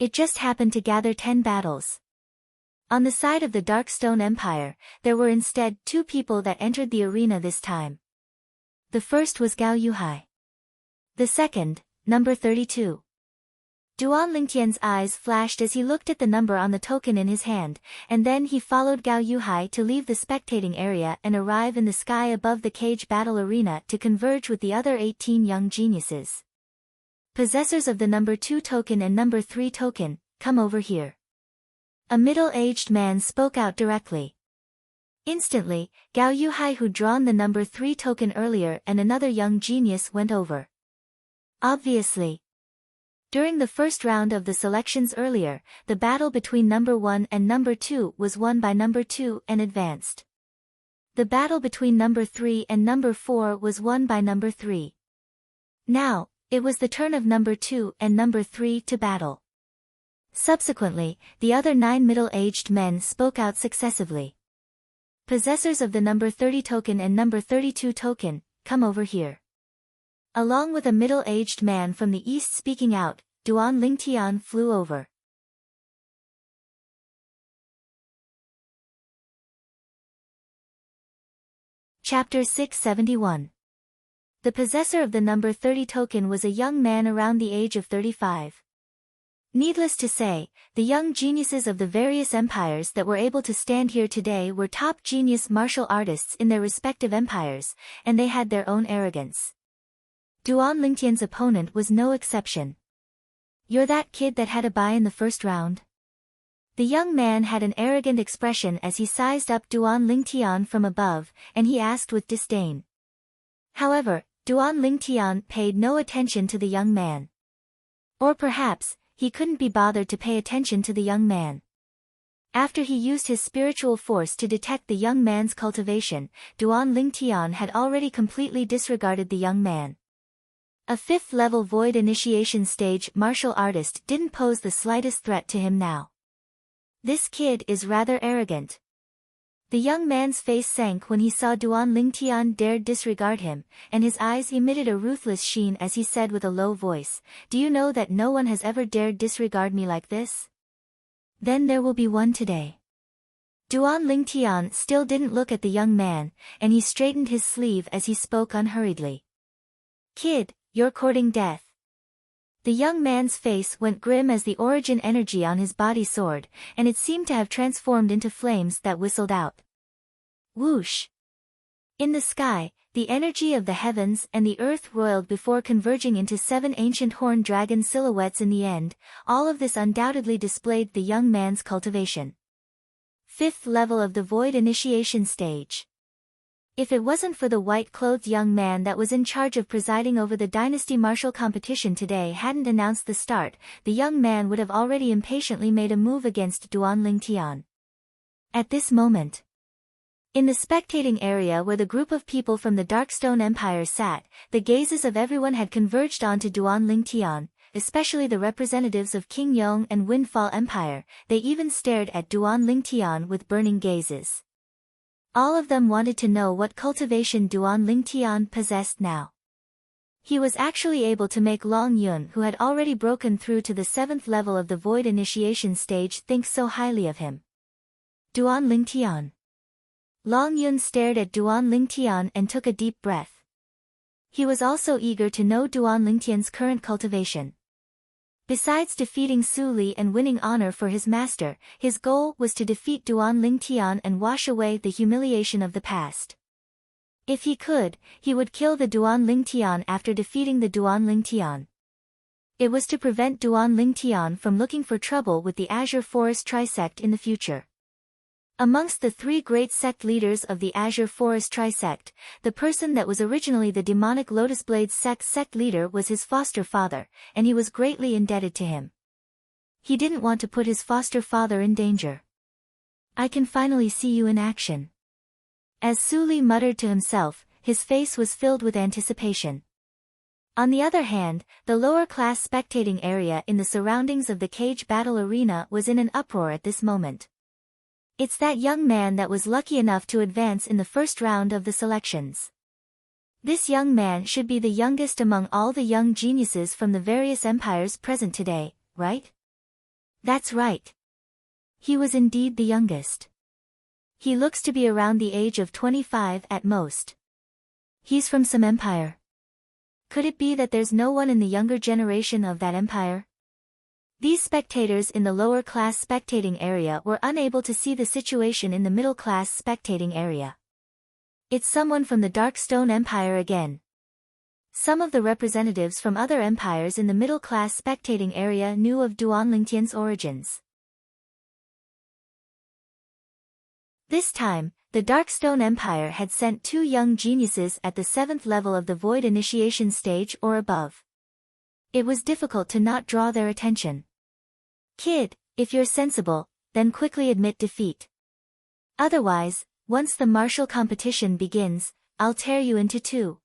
It just happened to gather 10 battles. On the side of the Darkstone Empire, there were instead 2 people that entered the arena this time. The first was Gao Yuhai. The second, number 32. Duan Lingtian's eyes flashed as he looked at the number on the token in his hand, and then he followed Gao Yuhai to leave the spectating area and arrive in the sky above the cage battle arena to converge with the other 18 young geniuses. Possessors of the number 2 token and number 3 token, come over here. A middle-aged man spoke out directly. Instantly, Gao Yuhai, who'd drawn the number 3 token earlier, and another young genius went over. Obviously. During the first round of the selections earlier, the battle between number 1 and number 2 was won by number 2 and advanced. The battle between number 3 and number 4 was won by number 3. Now, it was the turn of number 2 and number 3 to battle. Subsequently, the other 9 middle-aged men spoke out successively. Possessors of the number 30 token and number 32 token, come over here. Along with a middle-aged man from the east speaking out, Duan Lingtian flew over. Chapter 671. The possessor of the number 30 token was a young man around the age of 35. Needless to say, the young geniuses of the various empires that were able to stand here today were top genius martial artists in their respective empires, and they had their own arrogance. Duan Lingtian's opponent was no exception. You're that kid that had a bye in the first round? The young man had an arrogant expression as he sized up Duan Lingtian from above, and he asked with disdain. However, Duan Lingtian paid no attention to the young man. Or perhaps, he couldn't be bothered to pay attention to the young man. After he used his spiritual force to detect the young man's cultivation, Duan Lingtian had already completely disregarded the young man. A 5th-level Void Initiation stage martial artist didn't pose the slightest threat to him now. This kid is rather arrogant. The young man's face sank when he saw Duan Lingtian dared disregard him, and his eyes emitted a ruthless sheen as he said with a low voice, "Do you know that no one has ever dared disregard me like this? Then there will be one today." Duan Lingtian still didn't look at the young man, and he straightened his sleeve as he spoke unhurriedly. Kid, you're courting death. The young man's face went grim as the origin energy on his body soared, and it seemed to have transformed into flames that whistled out. Whoosh! In the sky, the energy of the heavens and the earth roiled before converging into 7 ancient horned dragon silhouettes in the end. All of this undoubtedly displayed the young man's cultivation. 5th level of the Void Initiation Stage. If it wasn't for the white-clothed young man that was in charge of presiding over the Dynasty Martial competition today hadn't announced the start, the young man would have already impatiently made a move against Duan Lingtian. At this moment, in the spectating area where the group of people from the Darkstone Empire sat, the gazes of everyone had converged onto Duan Lingtian, especially the representatives of King Yong and Windfall Empire. They even stared at Duan Lingtian with burning gazes. All of them wanted to know what cultivation Duan Lingtian possessed now. He was actually able to make Long Yun, who had already broken through to the 7th level of the Void Initiation Stage, think so highly of him. Duan Lingtian. Long Yun stared at Duan Lingtian and took a deep breath. He was also eager to know Duan Lingtian's current cultivation. Besides defeating Su Li and winning honor for his master, his goal was to defeat Duan Lingtian and wash away the humiliation of the past. If he could, he would kill the Duan Lingtian after defeating the Duan Lingtian. It was to prevent Duan Lingtian from looking for trouble with the Azure Forest Trisect in the future. Amongst the 3 great sect leaders of the Azure Forest Trisect, the person that was originally the demonic Lotus Blade sect leader was his foster father, and he was greatly indebted to him. He didn't want to put his foster father in danger. I can finally see you in action. As Su Li muttered to himself, his face was filled with anticipation. On the other hand, the lower-class spectating area in the surroundings of the cage battle arena was in an uproar at this moment. It's that young man that was lucky enough to advance in the first round of the selections. This young man should be the youngest among all the young geniuses from the various empires present today, right? That's right. He was indeed the youngest. He looks to be around the age of 25 at most. He's from some empire. Could it be that there's no one in the younger generation of that empire? These spectators in the lower-class spectating area were unable to see the situation in the middle-class spectating area. It's someone from the Darkstone Empire again. Some of the representatives from other empires in the middle-class spectating area knew of Duan Lingtian's origins. This time, the Darkstone Empire had sent 2 young geniuses at the 7th level of the Void Initiation Stage or above. It was difficult to not draw their attention. Kid, if you're sensible, then quickly admit defeat. Otherwise, once the martial competition begins, I'll tear you into 2.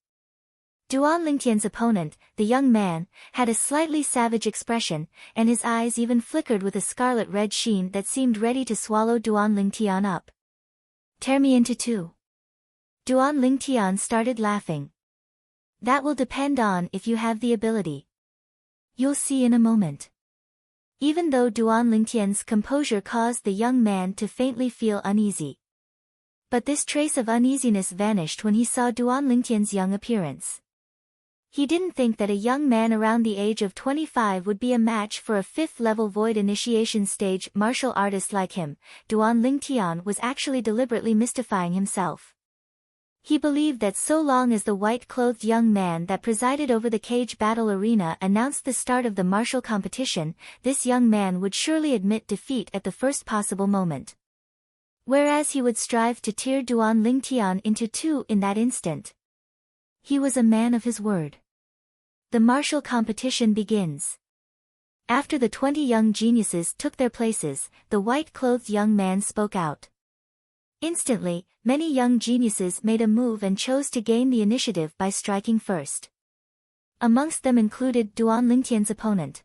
Duan Lingtian's opponent, the young man, had a slightly savage expression, and his eyes even flickered with a scarlet-red sheen that seemed ready to swallow Duan Lingtian up. Tear me into 2. Duan Lingtian started laughing. That will depend on if you have the ability. You'll see in a moment. Even though Duan Lingtian's composure caused the young man to faintly feel uneasy. But this trace of uneasiness vanished when he saw Duan Lingtian's young appearance. He didn't think that a young man around the age of 25 would be a match for a 5th-level Void Initiation Stage martial artist like him. Duan Lingtian was actually deliberately mystifying himself. He believed that so long as the white-clothed young man that presided over the cage battle arena announced the start of the martial competition, this young man would surely admit defeat at the first possible moment. Whereas he would strive to tear Duan Lingtian into 2 in that instant. He was a man of his word. The martial competition begins. After the 20 young geniuses took their places, the white-clothed young man spoke out. Instantly, many young geniuses made a move and chose to gain the initiative by striking first. Amongst them included Duan Lingtian's opponent.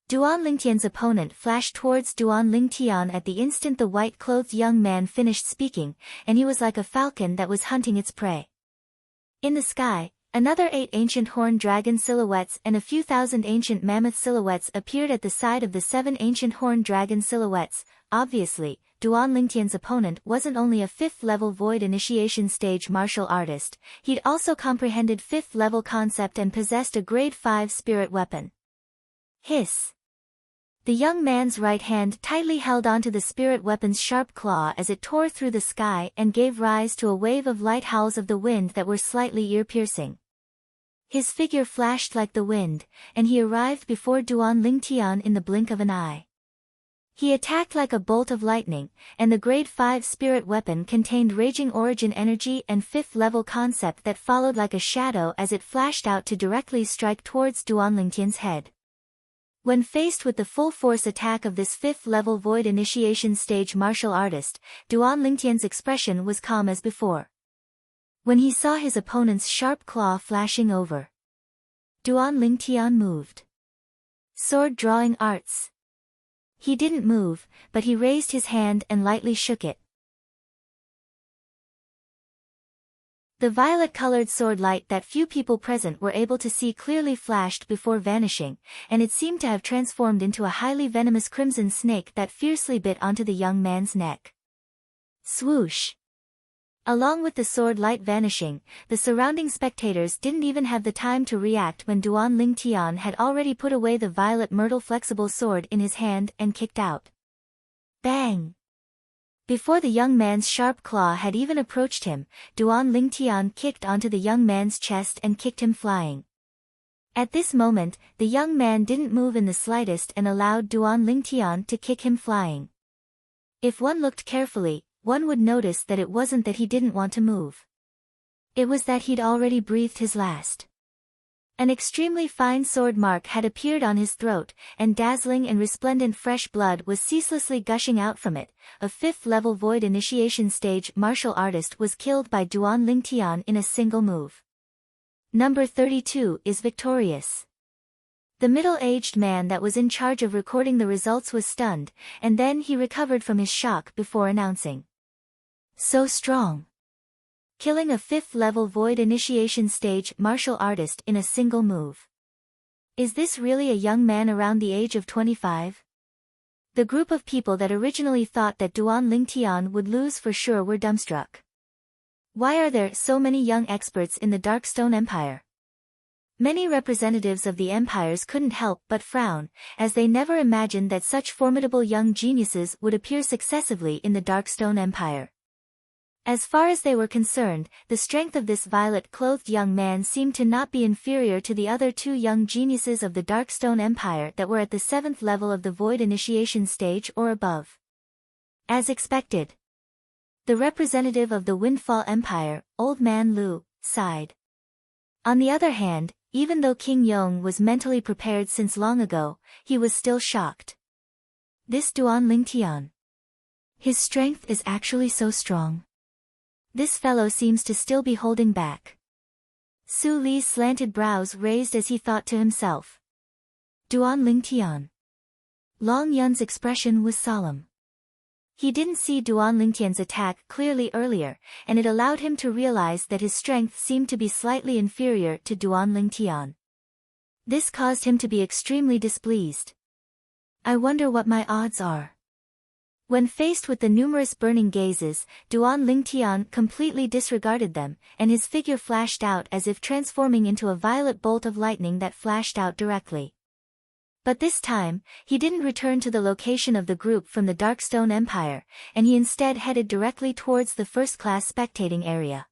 Duan Lingtian's opponent flashed towards Duan Lingtian at the instant the white-clothed young man finished speaking, and he was like a falcon that was hunting its prey. In the sky, Another 8 ancient horned dragon silhouettes and a few thousand ancient mammoth silhouettes appeared at the side of the 7 ancient horned dragon silhouettes. Obviously, Duan Lingtian's opponent wasn't only a 5th-level void initiation stage martial artist, he'd also comprehended 5th-level concept and possessed a grade 5 spirit weapon. Hiss! The young man's right hand tightly held onto the spirit weapon's sharp claw as it tore through the sky and gave rise to a wave of light howls of the wind that were slightly ear-piercing. His figure flashed like the wind, and he arrived before Duan Lingtian in the blink of an eye. He attacked like a bolt of lightning, and the grade 5 spirit weapon contained raging origin energy and 5th-level concept that followed like a shadow as it flashed out to directly strike towards Duan Lingtian's head. When faced with the full force attack of this 5th-level void initiation stage martial artist, Duan Lingtian's expression was calm as before. When he saw his opponent's sharp claw flashing over, Duan Lingtian moved. Sword drawing arts. He didn't move, but he raised his hand and lightly shook it. The violet-colored sword light that few people present were able to see clearly flashed before vanishing, and it seemed to have transformed into a highly venomous crimson snake that fiercely bit onto the young man's neck. Swoosh! Along with the sword light vanishing, the surrounding spectators didn't even have the time to react when Duan Lingtian had already put away the violet myrtle flexible sword in his hand and kicked out. Bang! Before the young man's sharp claw had even approached him, Duan Lingtian kicked onto the young man's chest and kicked him flying. At this moment, the young man didn't move in the slightest and allowed Duan Lingtian to kick him flying. If one looked carefully, one would notice that it wasn't that he didn't want to move. It was that he'd already breathed his last. An extremely fine sword mark had appeared on his throat, and dazzling and resplendent fresh blood was ceaselessly gushing out from it. A 5th-level void initiation stage martial artist was killed by Duan Lingtian in a single move. Number 32 is victorious. The middle-aged man that was in charge of recording the results was stunned, and then he recovered from his shock before announcing. So strong. Killing a 5th-level void initiation stage martial artist in a single move. Is this really a young man around the age of 25? The group of people that originally thought that Duan Lingtian would lose for sure were dumbstruck. Why are there so many young experts in the Darkstone Empire? Many representatives of the empires couldn't help but frown, as they never imagined that such formidable young geniuses would appear successively in the Darkstone Empire. As far as they were concerned, the strength of this violet-clothed young man seemed to not be inferior to the other 2 young geniuses of the Darkstone Empire that were at the 7th level of the Void Initiation stage or above. As expected, the representative of the Windfall Empire, Old Man Lu, sighed. On the other hand, even though King Yong was mentally prepared since long ago, he was still shocked. This Duan Lingtian. His strength is actually so strong. This fellow seems to still be holding back. Su Li's slanted brows raised as he thought to himself. Duan Lingtian. Long Yun's expression was solemn. He didn't see Duan Lingtian's attack clearly earlier, and it allowed him to realize that his strength seemed to be slightly inferior to Duan Lingtian. This caused him to be extremely displeased. I wonder what my odds are. When faced with the numerous burning gazes, Duan Lingtian completely disregarded them, and his figure flashed out as if transforming into a violet bolt of lightning that flashed out directly. But this time, he didn't return to the location of the group from the Darkstone Empire, and he instead headed directly towards the first-class spectating area.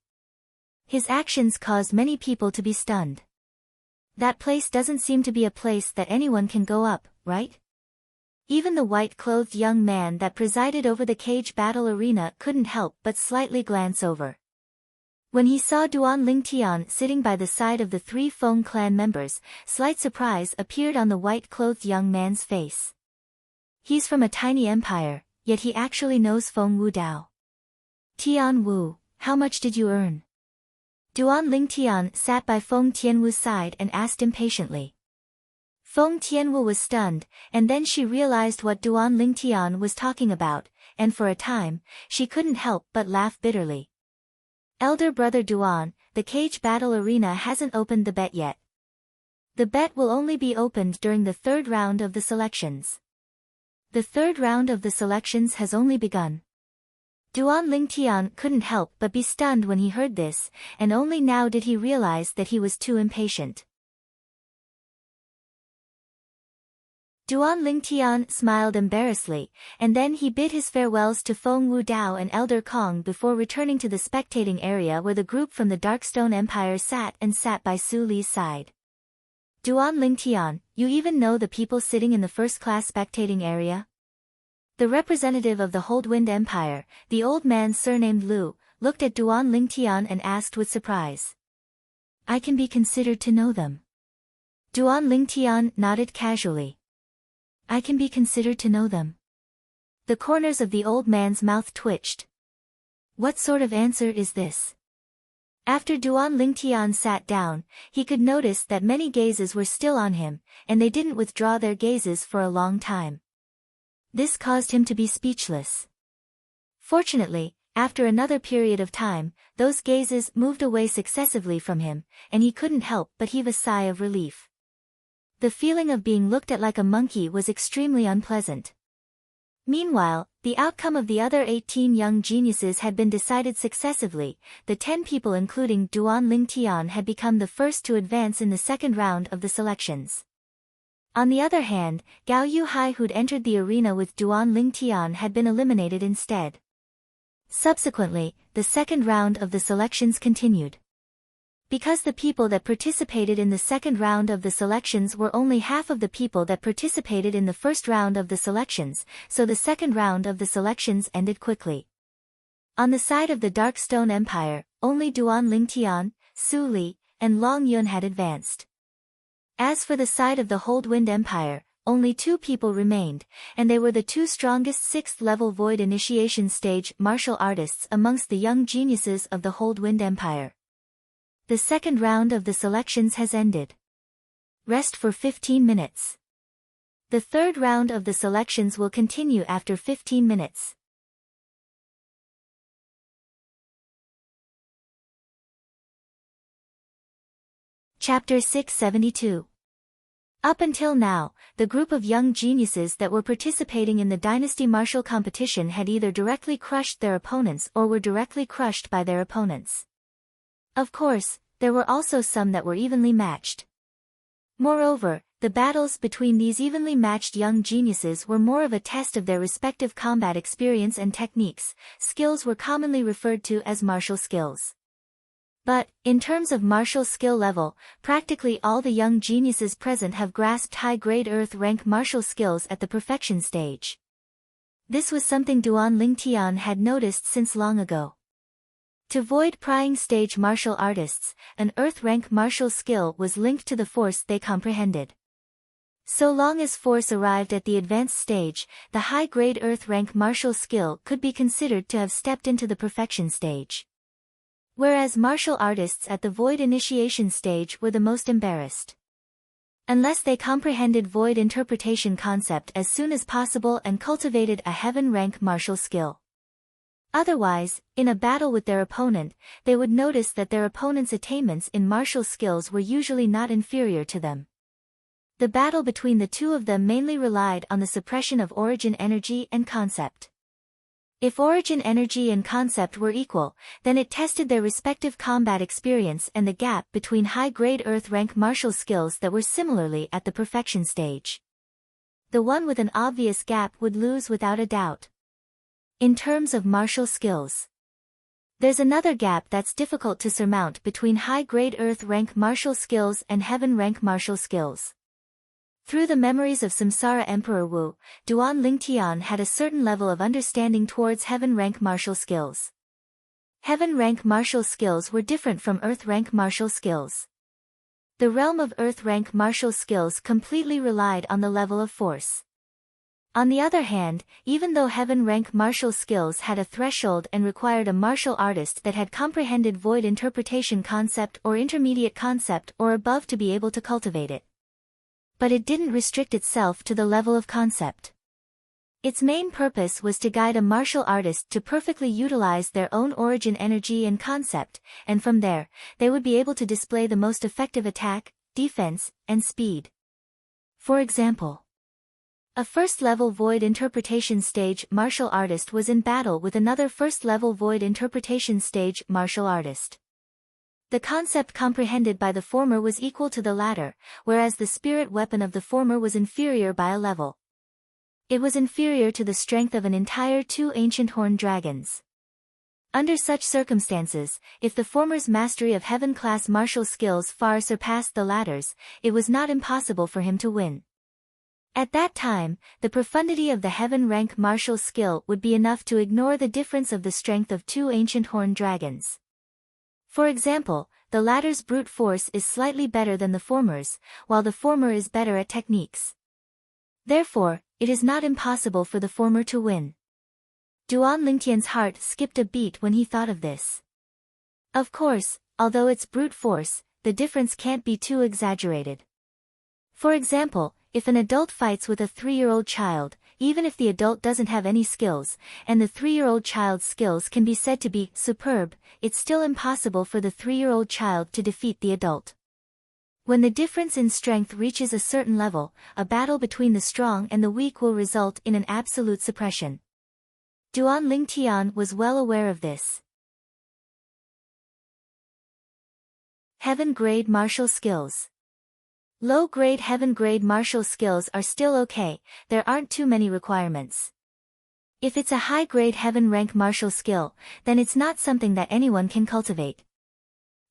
His actions caused many people to be stunned. That place doesn't seem to be a place that anyone can go up, right? Even the white-clothed young man that presided over the cage battle arena couldn't help but slightly glance over. When he saw Duan Lingtian sitting by the side of the 3 Feng clan members, slight surprise appeared on the white-clothed young man's face. He's from a tiny empire, yet he actually knows Feng Wudao. Tian Wu, how much did you earn? Duan Lingtian sat by Feng Tianwu's side and asked impatiently. Feng Tianwu was stunned, and then she realized what Duan Lingtian was talking about, and for a time, she couldn't help but laugh bitterly. Elder brother Duan, the cage battle arena hasn't opened the bet yet. The bet will only be opened during the third round of the selections. The third round of the selections has only begun. Duan Lingtian couldn't help but be stunned when he heard this, and only now did he realize that he was too impatient. Duan Lingtian smiled embarrassedly, and then he bid his farewells to Feng Wudao and Elder Kong before returning to the spectating area where the group from the Darkstone Empire sat by Su Li's side. Duan Lingtian, you even know the people sitting in the first-class spectating area? The representative of the Holdwind Empire, the old man surnamed Lu, looked at Duan Lingtian and asked with surprise. I can be considered to know them. Duan Lingtian nodded casually. I can be considered to know them. The corners of the old man's mouth twitched. What sort of answer is this? After Duan Lingtian sat down, he could notice that many gazes were still on him, and they didn't withdraw their gazes for a long time. This caused him to be speechless. Fortunately, after another period of time, those gazes moved away successively from him, and he couldn't help but heave a sigh of relief. The feeling of being looked at like a monkey was extremely unpleasant. Meanwhile, the outcome of the other 18 young geniuses had been decided successively. The 10 people including Duan Lingtian had become the first to advance in the second round of the selections. On the other hand, Gao Yuhai, who'd entered the arena with Duan Lingtian, had been eliminated instead. Subsequently, the second round of the selections continued. Because the people that participated in the second round of the selections were only half of the people that participated in the first round of the selections, so the second round of the selections ended quickly. On the side of the Darkstone Empire, only Duan Lingtian, Su Li, and Long Yun had advanced. As for the side of the Holdwind Empire, only 2 people remained, and they were the 2 strongest 6th-level Void Initiation stage martial artists amongst the young geniuses of the Holdwind Empire. The second round of the selections has ended. Rest for 15 minutes. The third round of the selections will continue after 15 minutes. Chapter 672. Up until now, the group of young geniuses that were participating in the Dynasty Martial competition had either directly crushed their opponents or were directly crushed by their opponents. Of course, there were also some that were evenly matched. Moreover, the battles between these evenly matched young geniuses were more of a test of their respective combat experience and techniques. Skills were commonly referred to as martial skills. But, in terms of martial skill level, practically all the young geniuses present have grasped high-grade Earth rank martial skills at the perfection stage. This was something Duan Lingtian had noticed since long ago. To Void Prying stage martial artists, an Earth rank martial skill was linked to the force they comprehended. So long as force arrived at the advanced stage, the high-grade Earth rank martial skill could be considered to have stepped into the perfection stage. Whereas martial artists at the Void Initiation stage were the most embarrassed. Unless they comprehended Void Interpretation concept as soon as possible and cultivated a Heaven rank martial skill. Otherwise, in a battle with their opponent, they would notice that their opponent's attainments in martial skills were usually not inferior to them. The battle between the two of them mainly relied on the suppression of origin energy and concept. If origin energy and concept were equal, then it tested their respective combat experience and the gap between high-grade Earth rank martial skills that were similarly at the perfection stage. The one with an obvious gap would lose without a doubt. In terms of martial skills, there's another gap that's difficult to surmount between high-grade Earth rank martial skills and Heaven rank martial skills. Through the memories of Samsara Emperor Wu, Duan Lingtian had a certain level of understanding towards Heaven rank martial skills. Heaven rank martial skills were different from Earth rank martial skills. The realm of Earth rank martial skills completely relied on the level of force. On the other hand, even though Heaven rank martial skills had a threshold and required a martial artist that had comprehended Void Interpretation concept or intermediate concept or above to be able to cultivate it. But it didn't restrict itself to the level of concept. Its main purpose was to guide a martial artist to perfectly utilize their own origin energy and concept, and from there, they would be able to display the most effective attack, defense, and speed. For example, a first-level void interpretation stage martial artist was in battle with another first-level void interpretation stage martial artist. The concept comprehended by the former was equal to the latter, whereas the spirit weapon of the former was inferior by a level. It was inferior to the strength of an entire 2 ancient horned dragons. Under such circumstances, if the former's mastery of heaven-class martial skills far surpassed the latter's, it was not impossible for him to win. At that time, the profundity of the heaven-rank martial skill would be enough to ignore the difference of the strength of 2 ancient horned dragons. For example, the latter's brute force is slightly better than the former's, while the former is better at techniques. Therefore, it is not impossible for the former to win. Duan Lingtian's heart skipped a beat when he thought of this. Of course, although it's brute force, the difference can't be too exaggerated. For example, if an adult fights with a 3-year-old child, even if the adult doesn't have any skills, and the 3-year-old child's skills can be said to be superb, it's still impossible for the 3-year-old child to defeat the adult. When the difference in strength reaches a certain level, a battle between the strong and the weak will result in an absolute suppression. Duan Lingtian was well aware of this. Heaven-grade martial skills. Low-grade heaven-grade martial skills are still okay, there aren't too many requirements. If it's a high-grade heaven-rank martial skill, then it's not something that anyone can cultivate.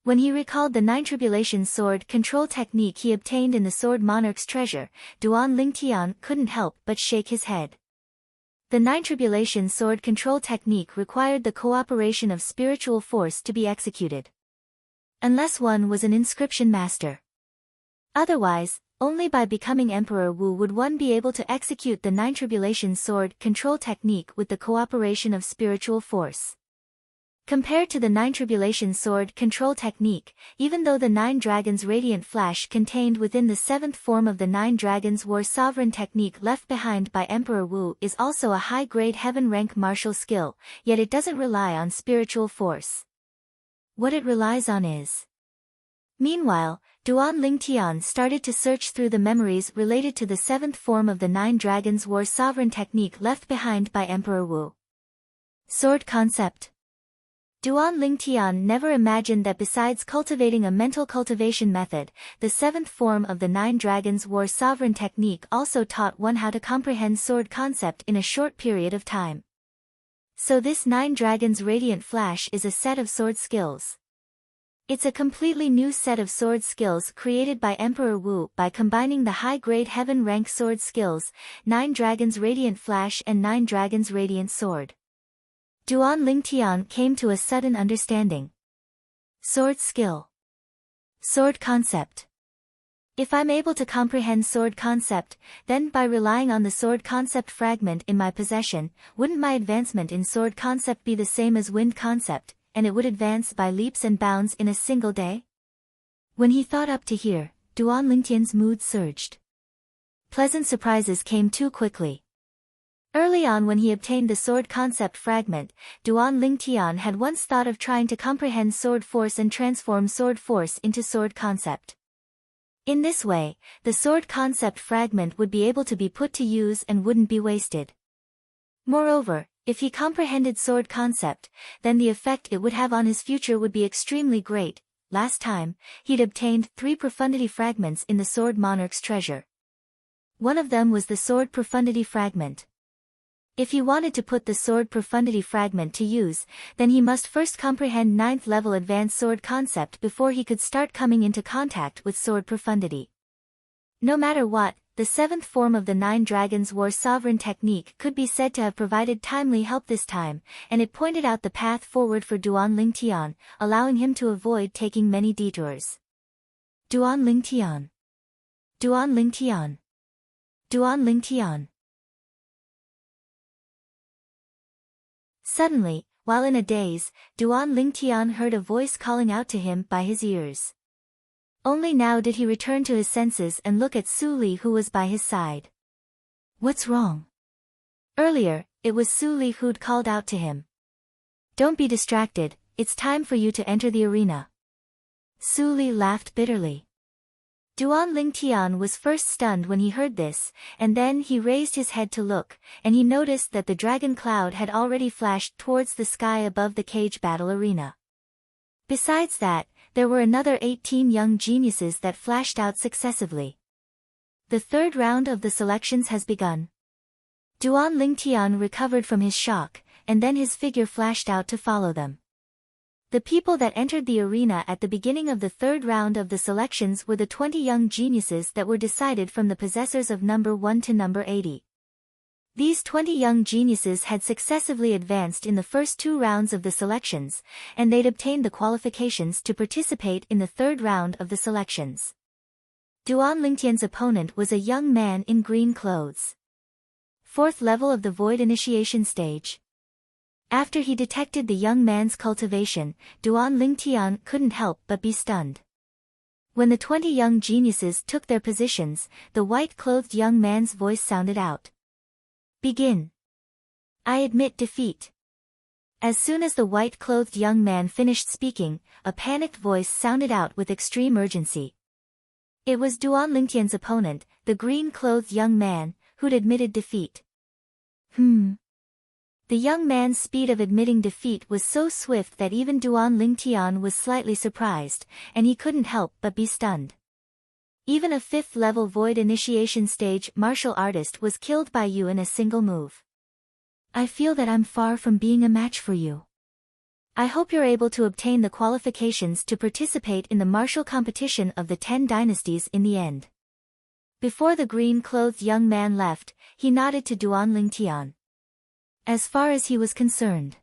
When he recalled the 9 Tribulation sword control technique he obtained in the Sword Monarch's treasure, Duan Lingtian couldn't help but shake his head. The 9 Tribulation sword control technique required the cooperation of spiritual force to be executed. Unless one was an inscription master. Otherwise, only by becoming Emperor Wu would one be able to execute the 9 Tribulation sword control technique with the cooperation of spiritual force. Compared to the 9 Tribulation sword control technique, even though the 9 Dragons Radiant Flash contained within the 7th form of the 9 Dragons War Sovereign technique left behind by Emperor Wu is also a high-grade heaven-rank martial skill, yet it doesn't rely on spiritual force. What it relies on is. Meanwhile, Duan Lingtian started to search through the memories related to the 7th form of the 9 Dragons War Sovereign technique left behind by Emperor Wu. Sword concept. Duan Lingtian never imagined that besides cultivating a mental cultivation method, the 7th form of the 9 Dragons War Sovereign technique also taught one how to comprehend sword concept in a short period of time. So this 9 Dragons Radiant Flash is a set of sword skills. It's a completely new set of sword skills created by Emperor Wu by combining the high-grade heaven-rank sword skills, 9 Dragons Radiant Flash and 9 Dragons Radiant Sword. Duan Lingtian came to a sudden understanding. Sword skill. Sword concept. If I'm able to comprehend sword concept, then by relying on the sword concept fragment in my possession, wouldn't my advancement in sword concept be the same as wind concept, and it would advance by leaps and bounds in a single day? When he thought up to here, Duan Lingtian's mood surged. Pleasant surprises came too quickly. Early on when he obtained the sword concept fragment, Duan Lingtian had once thought of trying to comprehend sword force and transform sword force into sword concept. In this way, the sword concept fragment would be able to be put to use and wouldn't be wasted. Moreover, if he comprehended sword concept, then the effect it would have on his future would be extremely great. Last time, he'd obtained 3 profundity fragments in the Sword Monarch's treasure. One of them was the sword profundity fragment. If he wanted to put the sword profundity fragment to use, then he must first comprehend 9th level advanced sword concept before he could start coming into contact with sword profundity. No matter what, the 7th form of the 9 Dragons War Sovereign technique could be said to have provided timely help this time, and it pointed out the path forward for Duan Lingtian, allowing him to avoid taking many detours. Duan Lingtian. Duan Lingtian. Duan Lingtian. Suddenly, while in a daze, Duan Lingtian heard a voice calling out to him by his ears. Only now did he return to his senses and look at Su Li who was by his side. What's wrong? Earlier, it was Su Li who'd called out to him. "Don't be distracted, it's time for you to enter the arena." Su Li laughed bitterly. Duan Lingtian was first stunned when he heard this, and then he raised his head to look, and he noticed that the dragon cloud had already flashed towards the sky above the cage battle arena. Besides that, there were another 18 young geniuses that flashed out successively. The third round of the selections has begun. Duan Lingtian recovered from his shock, and then his figure flashed out to follow them. The people that entered the arena at the beginning of the third round of the selections were the 20 young geniuses that were decided from the possessors of number 1 to number 80. These 20 young geniuses had successively advanced in the first 2 rounds of the selections, and they'd obtained the qualifications to participate in the third round of the selections. Duan Lingtian's opponent was a young man in green clothes. 4th level of the Void Initiation stage. After he detected the young man's cultivation, Duan Lingtian couldn't help but be stunned. When the 20 young geniuses took their positions, the white-clothed young man's voice sounded out. "Begin. I admit defeat." As soon as the white-clothed young man finished speaking, a panicked voice sounded out with extreme urgency. It was Duan Lingtian's opponent, the green-clothed young man, who'd admitted defeat. The young man's speed of admitting defeat was so swift that even Duan Lingtian was slightly surprised, and he couldn't help but be stunned. Even a 5th-level Void Initiation stage martial artist was killed by you in a single move. "I feel that I'm far from being a match for you. I hope you're able to obtain the qualifications to participate in the martial competition of the 10 dynasties in the end." Before the green-clothed young man left, he nodded to Duan Lingtian. As far as he was concerned,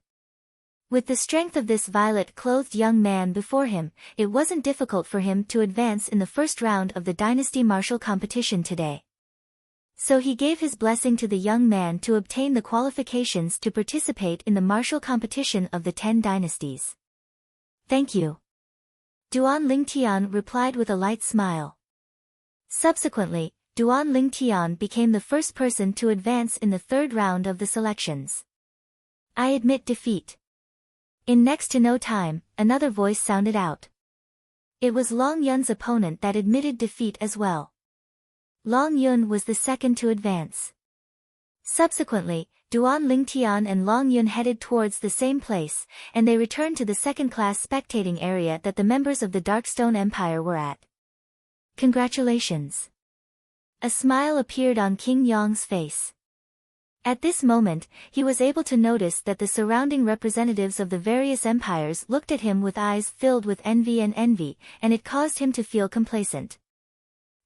with the strength of this violet-clothed young man before him, it wasn't difficult for him to advance in the first round of the dynasty martial competition today. So he gave his blessing to the young man to obtain the qualifications to participate in the martial competition of the 10 dynasties. "Thank you." Duan Lingtian replied with a light smile. Subsequently, Duan Lingtian became the first person to advance in the third round of the selections. "I admit defeat." In next to no time, another voice sounded out. It was Long Yun's opponent that admitted defeat as well. Long Yun was the second to advance. Subsequently, Duan Lingtian and Long Yun headed towards the same place, and they returned to the second-class spectating area that the members of the Darkstone Empire were at. "Congratulations." A smile appeared on King Yong's face. At this moment, he was able to notice that the surrounding representatives of the various empires looked at him with eyes filled with envy, and it caused him to feel complacent.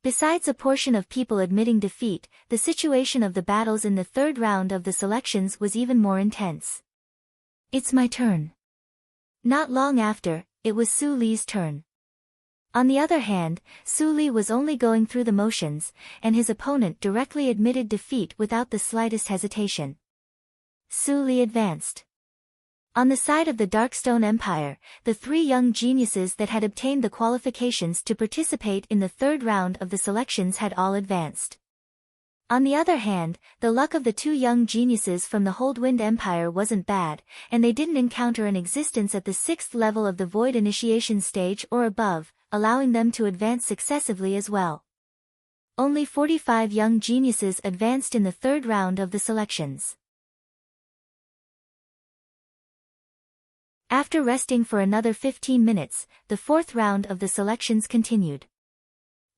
Besides a portion of people admitting defeat, the situation of the battles in the third round of the selections was even more intense. "It's my turn." Not long after, it was Su Li's turn. On the other hand, Su Li was only going through the motions, and his opponent directly admitted defeat without the slightest hesitation. Su Li advanced. On the side of the Darkstone Empire, the 3 young geniuses that had obtained the qualifications to participate in the third round of the selections had all advanced. On the other hand, the luck of the 2 young geniuses from the Holdwind Empire wasn't bad, and they didn't encounter an existence at the 6th level of the Void Initiation stage or above, allowing them to advance successively as well. Only 45 young geniuses advanced in the third round of the selections. After resting for another 15 minutes, the fourth round of the selections continued.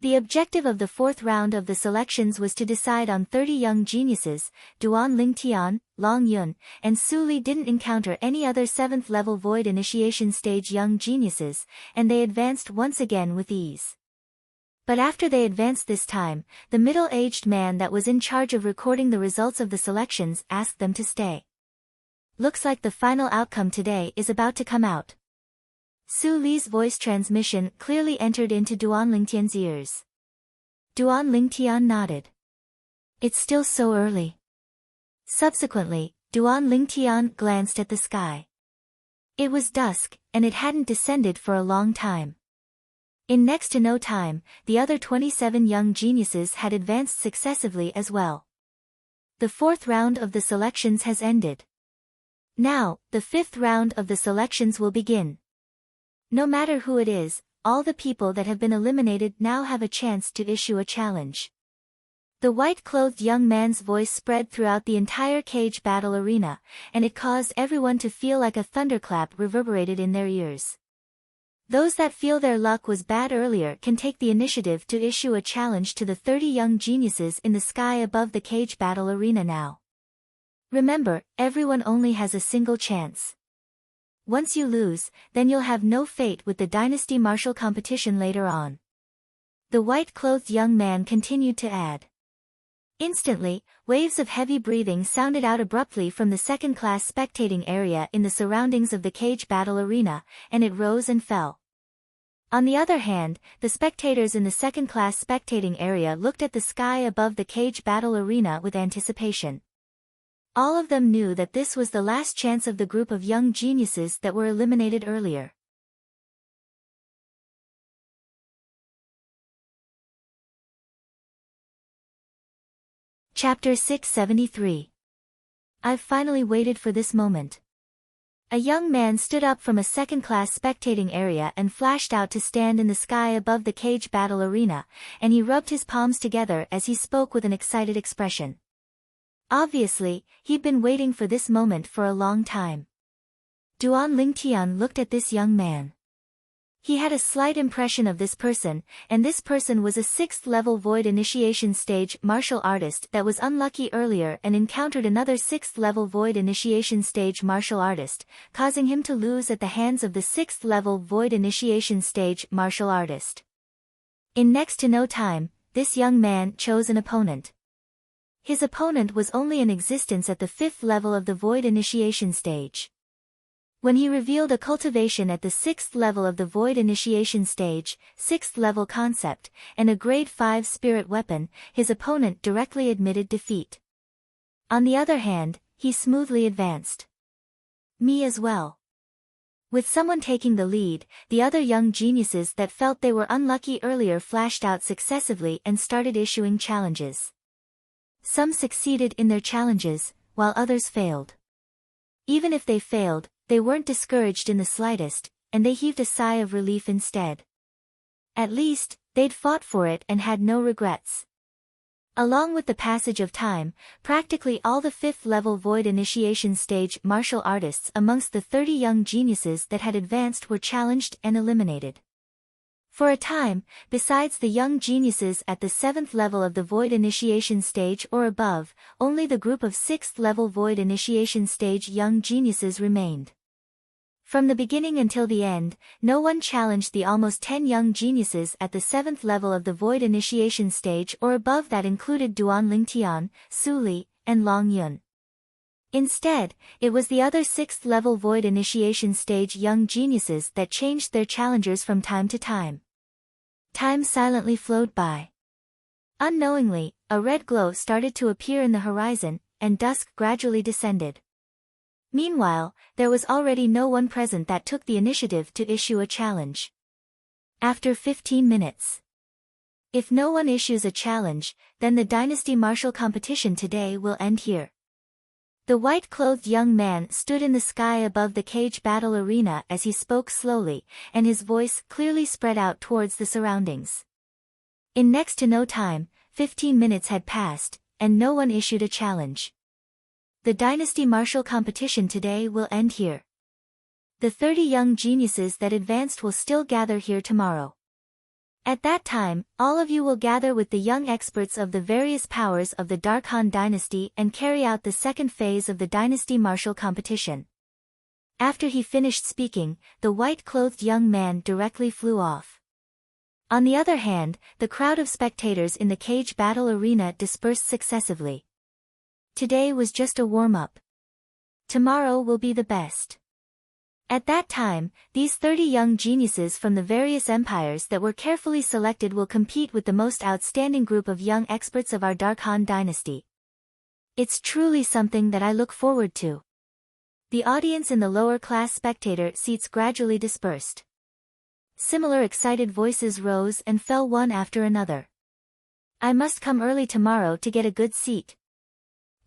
The objective of the fourth round of the selections was to decide on 30 young geniuses. Duan Lingtian, Long Yun, and Su Li didn't encounter any other 7th level Void Initiation stage young geniuses, and they advanced once again with ease. But after they advanced this time, the middle-aged man that was in charge of recording the results of the selections asked them to stay. "Looks like the final outcome today is about to come out." Su Li's voice transmission clearly entered into Duan Lingtian's ears. Duan Lingtian nodded. "It's still so early." Subsequently, Duan Lingtian glanced at the sky. It was dusk, and it hadn't descended for a long time. In next to no time, the other 27 young geniuses had advanced successively as well. The fourth round of the selections has ended. Now, the fifth round of the selections will begin. No matter who it is, all the people that have been eliminated now have a chance to issue a challenge. The white-clothed young man's voice spread throughout the entire cage battle arena, and it caused everyone to feel like a thunderclap reverberated in their ears. Those that feel their luck was bad earlier can take the initiative to issue a challenge to the 30 young geniuses in the sky above the cage battle arena now. Remember, everyone only has a single chance. Once you lose, then you'll have no fate with the Dynasty Martial competition later on. The white-clothed young man continued to add. Instantly, waves of heavy breathing sounded out abruptly from the second-class spectating area in the surroundings of the cage battle arena, and it rose and fell. On the other hand, the spectators in the second-class spectating area looked at the sky above the cage battle arena with anticipation. All of them knew that this was the last chance of the group of young geniuses that were eliminated earlier. Chapter 673. I've finally waited for this moment. A young man stood up from a second-class spectating area and flashed out to stand in the sky above the cage battle arena, and he rubbed his palms together as he spoke with an excited expression. Obviously, he'd been waiting for this moment for a long time. Duan Lingtian looked at this young man. He had a slight impression of this person, and this person was a 6th-level Void Initiation Stage martial artist that was unlucky earlier and encountered another 6th-level Void Initiation Stage martial artist, causing him to lose at the hands of the 6th-level Void Initiation Stage martial artist. In next to no time, this young man chose an opponent. His opponent was only in existence at the 5th level of the Void Initiation Stage. When he revealed a cultivation at the 6th level of the Void Initiation Stage, 6th level concept, and a Grade 5 spirit weapon, his opponent directly admitted defeat. On the other hand, he smoothly advanced. Me as well. With someone taking the lead, the other young geniuses that felt they were unlucky earlier flashed out successively and started issuing challenges. Some succeeded in their challenges, while others failed. Even if they failed, they weren't discouraged in the slightest, and they heaved a sigh of relief instead. At least, they'd fought for it and had no regrets. Along with the passage of time, practically all the 5th-level Void Initiation Stage martial artists amongst the 30 young geniuses that had advanced were challenged and eliminated. For a time, besides the young geniuses at the 7th level of the Void Initiation Stage or above, only the group of 6th level Void Initiation Stage young geniuses remained. From the beginning until the end, no one challenged the almost 10 young geniuses at the 7th level of the Void Initiation Stage or above that included Duan Lingtian, Su Li, and Long Yun. Instead, it was the other 6th level Void Initiation Stage young geniuses that changed their challengers from time to time. Time silently flowed by. Unknowingly, a red glow started to appear in the horizon, and dusk gradually descended. Meanwhile, there was already no one present that took the initiative to issue a challenge. After 15 minutes. If no one issues a challenge, then the Dynasty Martial competition today will end here. The white-clothed young man stood in the sky above the cage battle arena as he spoke slowly, and his voice clearly spread out towards the surroundings. In next to no time, 15 minutes had passed, and no one issued a challenge. The Dynasty Martial competition today will end here. The 30 young geniuses that advanced will still gather here tomorrow. At that time, all of you will gather with the young experts of the various powers of the Dark Han dynasty and carry out the second phase of the Dynasty Martial competition. After he finished speaking, the white-clothed young man directly flew off. On the other hand, the crowd of spectators in the cage battle arena dispersed successively. Today was just a warm-up. Tomorrow will be the best. At that time, these 30 young geniuses from the various empires that were carefully selected will compete with the most outstanding group of young experts of our Dark Han dynasty. It's truly something that I look forward to. The audience in the lower-class spectator seats gradually dispersed. Similar excited voices rose and fell one after another. I must come early tomorrow to get a good seat.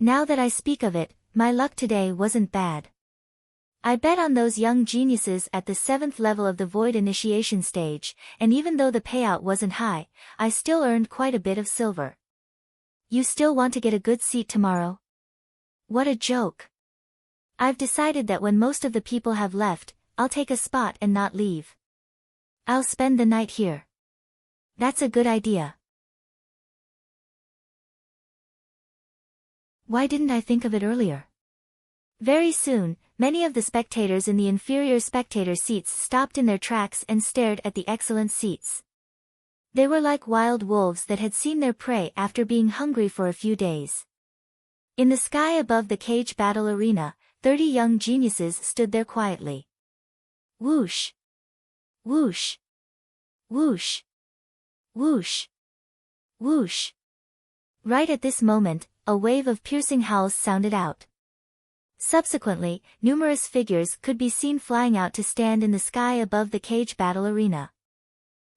Now that I speak of it, my luck today wasn't bad. I bet on those young geniuses at the 7th level of the void initiation stage, and even though the payout wasn't high, I still earned quite a bit of silver. You still want to get a good seat tomorrow? What a joke. I've decided that when most of the people have left, I'll take a spot and not leave. I'll spend the night here. That's a good idea. Why didn't I think of it earlier? Very soon, many of the spectators in the inferior spectator seats stopped in their tracks and stared at the excellent seats. They were like wild wolves that had seen their prey after being hungry for a few days. In the sky above the cage battle arena, 30 young geniuses stood there quietly. Whoosh! Whoosh! Whoosh! Whoosh! Whoosh! Right at this moment, a wave of piercing howls sounded out. Subsequently, numerous figures could be seen flying out to stand in the sky above the cage battle arena.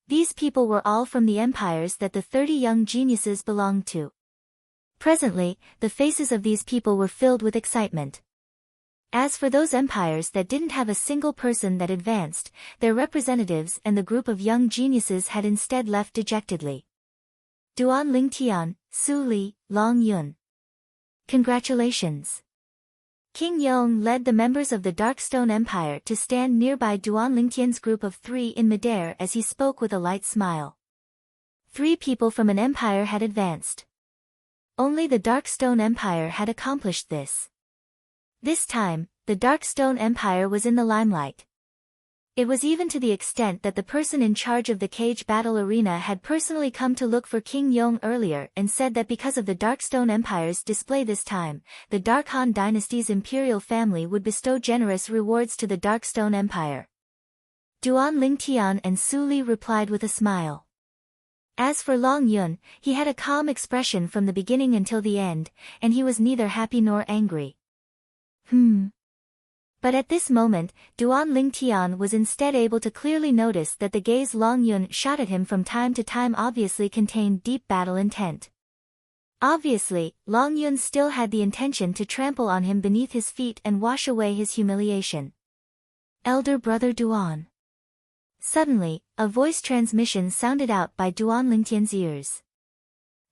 These people were all from the empires that the 30 young geniuses belonged to. Presently, the faces of these people were filled with excitement. As for those empires that didn't have a single person that advanced, their representatives and the group of young geniuses had instead left dejectedly. Duan Lingtian, Su Li, Long Yun. Congratulations. King Yong led the members of the Darkstone Empire to stand nearby Duan Lingtian's group of 3 in midair as he spoke with a light smile. 3 people from an empire had advanced. Only the Darkstone Empire had accomplished this. This time, the Darkstone Empire was in the limelight. It was even to the extent that the person in charge of the cage battle arena had personally come to look for King Yong earlier and said that because of the Darkstone Empire's display this time, the Dark Han Dynasty's imperial family would bestow generous rewards to the Darkstone Empire. Duan Lingtian and Su Li replied with a smile. As for Long Yun, he had a calm expression from the beginning until the end, and he was neither happy nor angry. But at this moment, Duan Lingtian was instead able to clearly notice that the gaze Long Yun shot at him from time to time obviously contained deep battle intent. Obviously, Long Yun still had the intention to trample on him beneath his feet and wash away his humiliation. Elder brother Duan. Suddenly, a voice transmission sounded out by Duan Lingtian's ears.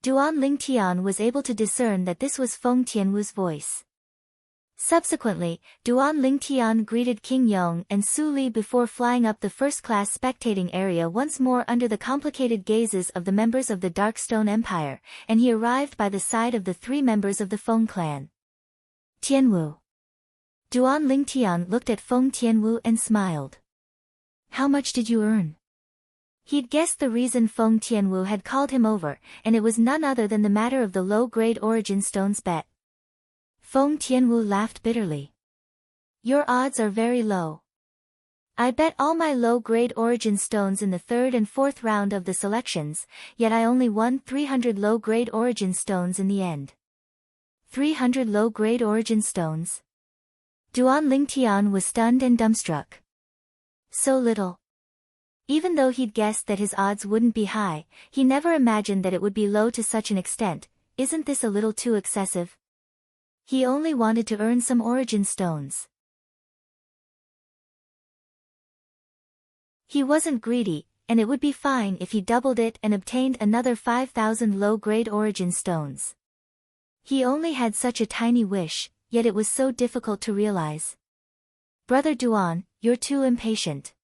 Duan Lingtian was able to discern that this was Feng Tianwu's voice. Subsequently, Duan Lingtian greeted King Yong and Su Li before flying up the first-class spectating area once more under the complicated gazes of the members of the Darkstone Empire, and he arrived by the side of the 3 members of the Feng clan. Tianwu. Duan Lingtian looked at Feng Tianwu and smiled. How much did you earn? He'd guessed the reason Feng Tianwu had called him over, and it was none other than the matter of the low-grade origin stones bet. Feng Tianwu laughed bitterly. Your odds are very low. I bet all my low-grade origin stones in the 3rd and 4th round of the selections, yet I only won 300 low-grade origin stones in the end. 300 low-grade origin stones? Duan Lingtian was stunned and dumbstruck. So little. Even though he'd guessed that his odds wouldn't be high, he never imagined that it would be low to such an extent. Isn't this a little too excessive? He only wanted to earn some origin stones. He wasn't greedy, and it would be fine if he doubled it and obtained another 5,000 low-grade origin stones. He only had such a tiny wish, yet it was so difficult to realize. Brother Duan, you're too impatient.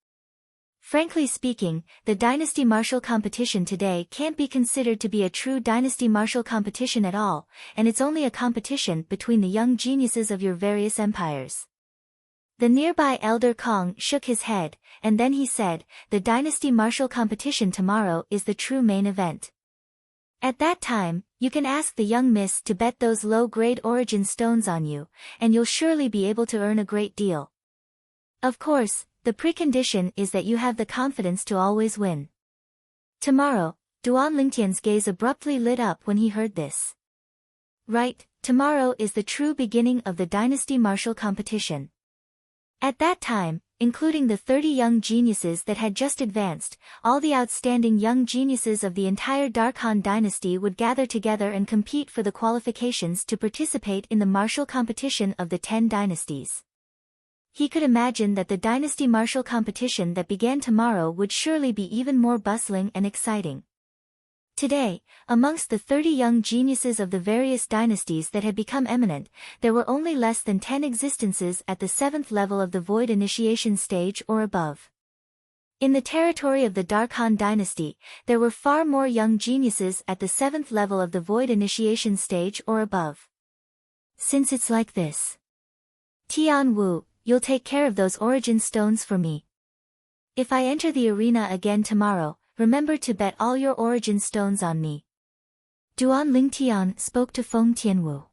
Frankly speaking, the Dynasty Martial competition today can't be considered to be a true Dynasty Martial competition at all, and it's only a competition between the young geniuses of your various empires. The nearby Elder Kong shook his head, and then he said, the Dynasty Martial competition tomorrow is the true main event. At that time, you can ask the young miss to bet those low-grade origin stones on you, and you'll surely be able to earn a great deal. Of course, the precondition is that you have the confidence to always win. Tomorrow, Duan Lingtian's gaze abruptly lit up when he heard this. Right, tomorrow is the true beginning of the Dynasty Martial competition. At that time, including the 30 young geniuses that had just advanced, all the outstanding young geniuses of the entire Dark Han dynasty would gather together and compete for the qualifications to participate in the martial competition of the 10 dynasties. He could imagine that the dynasty martial competition that began tomorrow would surely be even more bustling and exciting. Today, amongst the 30 young geniuses of the various dynasties that had become eminent, there were only less than 10 existences at the 7th level of the Void Initiation stage or above. In the territory of the Dark Han dynasty, there were far more young geniuses at the 7th level of the Void Initiation stage or above. Since it's like this, Tian Wu, you'll take care of those origin stones for me. If I enter the arena again tomorrow, remember to bet all your origin stones on me. Duan Lingtian spoke to Feng Tianwu.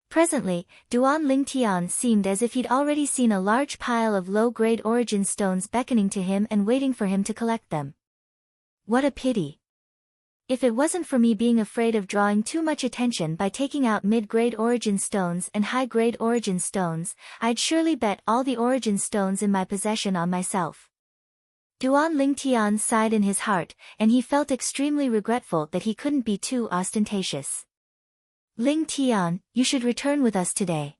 Presently, Duan Lingtian seemed as if he'd already seen a large pile of low-grade origin stones beckoning to him and waiting for him to collect them. What a pity. If it wasn't for me being afraid of drawing too much attention by taking out mid-grade origin stones and high-grade origin stones, I'd surely bet all the origin stones in my possession on myself. Duan Lingtian sighed in his heart, and he felt extremely regretful that he couldn't be too ostentatious. Lingtian, you should return with us today.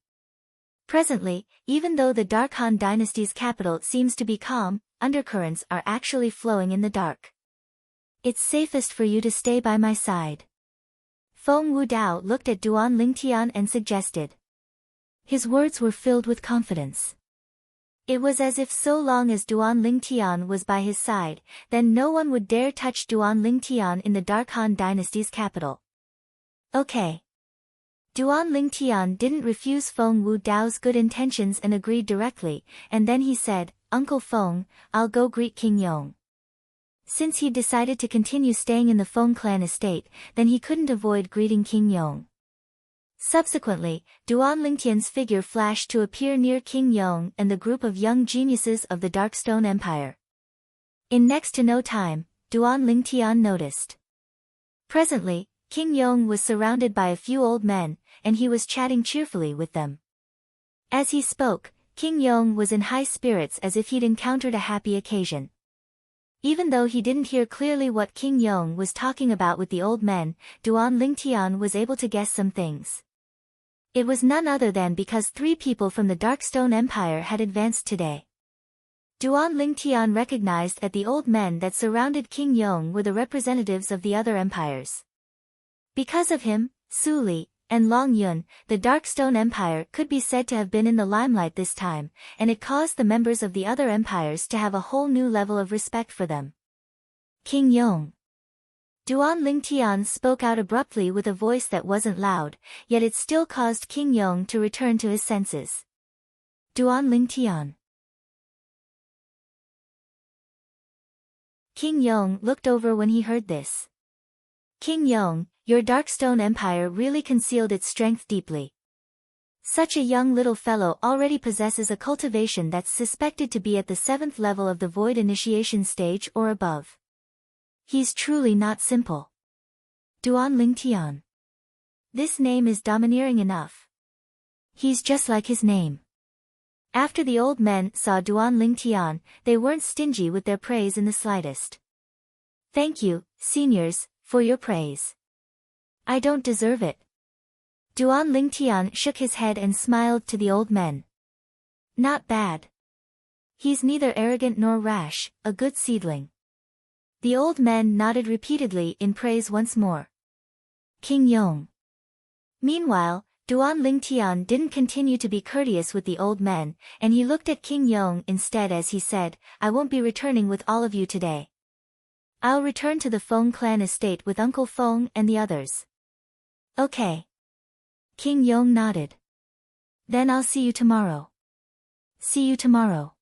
Presently, even though the Dark Han dynasty's capital seems to be calm, undercurrents are actually flowing in the dark. It's safest for you to stay by my side. Feng Wudao looked at Duan Lingtian and suggested. His words were filled with confidence. It was as if so long as Duan Lingtian was by his side, then no one would dare touch Duan Lingtian in the Dark Han dynasty's capital. Okay. Duan Lingtian didn't refuse Feng Wudao's good intentions and agreed directly, and then he said, Uncle Feng, I'll go greet King Yong. Since he'd decided to continue staying in the Feng clan estate, then he couldn't avoid greeting King Yong. Subsequently, Duan Lingtian's figure flashed to appear near King Yong and the group of young geniuses of the Darkstone Empire. In next to no time, Duan Lingtian noticed. Presently, King Yong was surrounded by a few old men, and he was chatting cheerfully with them. As he spoke, King Yong was in high spirits as if he'd encountered a happy occasion. Even though he didn't hear clearly what King Yong was talking about with the old men, Duan Lingtian was able to guess some things. It was none other than because 3 people from the Darkstone Empire had advanced today. Duan Lingtian recognized that the old men that surrounded King Yong were the representatives of the other empires. Because of him, Su Li, and Long Yun, the Darkstone Empire could be said to have been in the limelight this time, and it caused the members of the other empires to have a whole new level of respect for them. King Yong. Duan Lingtian spoke out abruptly with a voice that wasn't loud, yet it still caused King Yong to return to his senses. Duan Lingtian. King Yong looked over when he heard this. King Yong, your Darkstone Empire really concealed its strength deeply. Such a young little fellow already possesses a cultivation that's suspected to be at the 7th level of the Void Initiation stage or above. He's truly not simple. Duan Lingtian. This name is domineering enough. He's just like his name. After the old men saw Duan Lingtian, they weren't stingy with their praise in the slightest. Thank you, seniors, for your praise. I don't deserve it. Duan Lingtian shook his head and smiled to the old men. Not bad. He's neither arrogant nor rash, a good seedling. The old men nodded repeatedly in praise once more. King Yong. Meanwhile, Duan Lingtian didn't continue to be courteous with the old men, and he looked at King Yong instead as he said, I won't be returning with all of you today. I'll return to the Feng clan estate with Uncle Feng and the others. Okay. King Yong nodded. Then I'll see you tomorrow. See you tomorrow.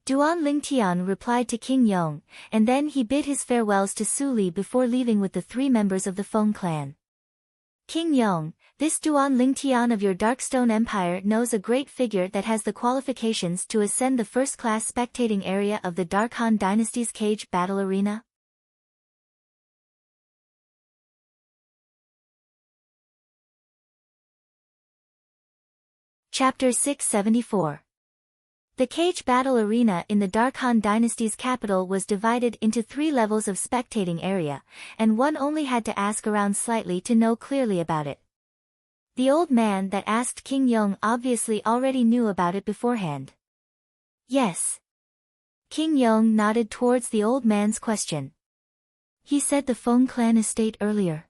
Duan Lingtian replied to King Yong, and then he bid his farewells to Su Li before leaving with the 3 members of the Feng clan. King Yong, this Duan Lingtian of your Darkstone Empire knows a great figure that has the qualifications to ascend the first-class spectating area of the Dark Han Dynasty's cage battle arena? Chapter 674. The cage battle arena in the Dark Han dynasty's capital was divided into 3 levels of spectating area, and one only had to ask around slightly to know clearly about it. The old man that asked King Yong obviously already knew about it beforehand. Yes. King Yong nodded towards the old man's question. He said the Feng clan estate earlier.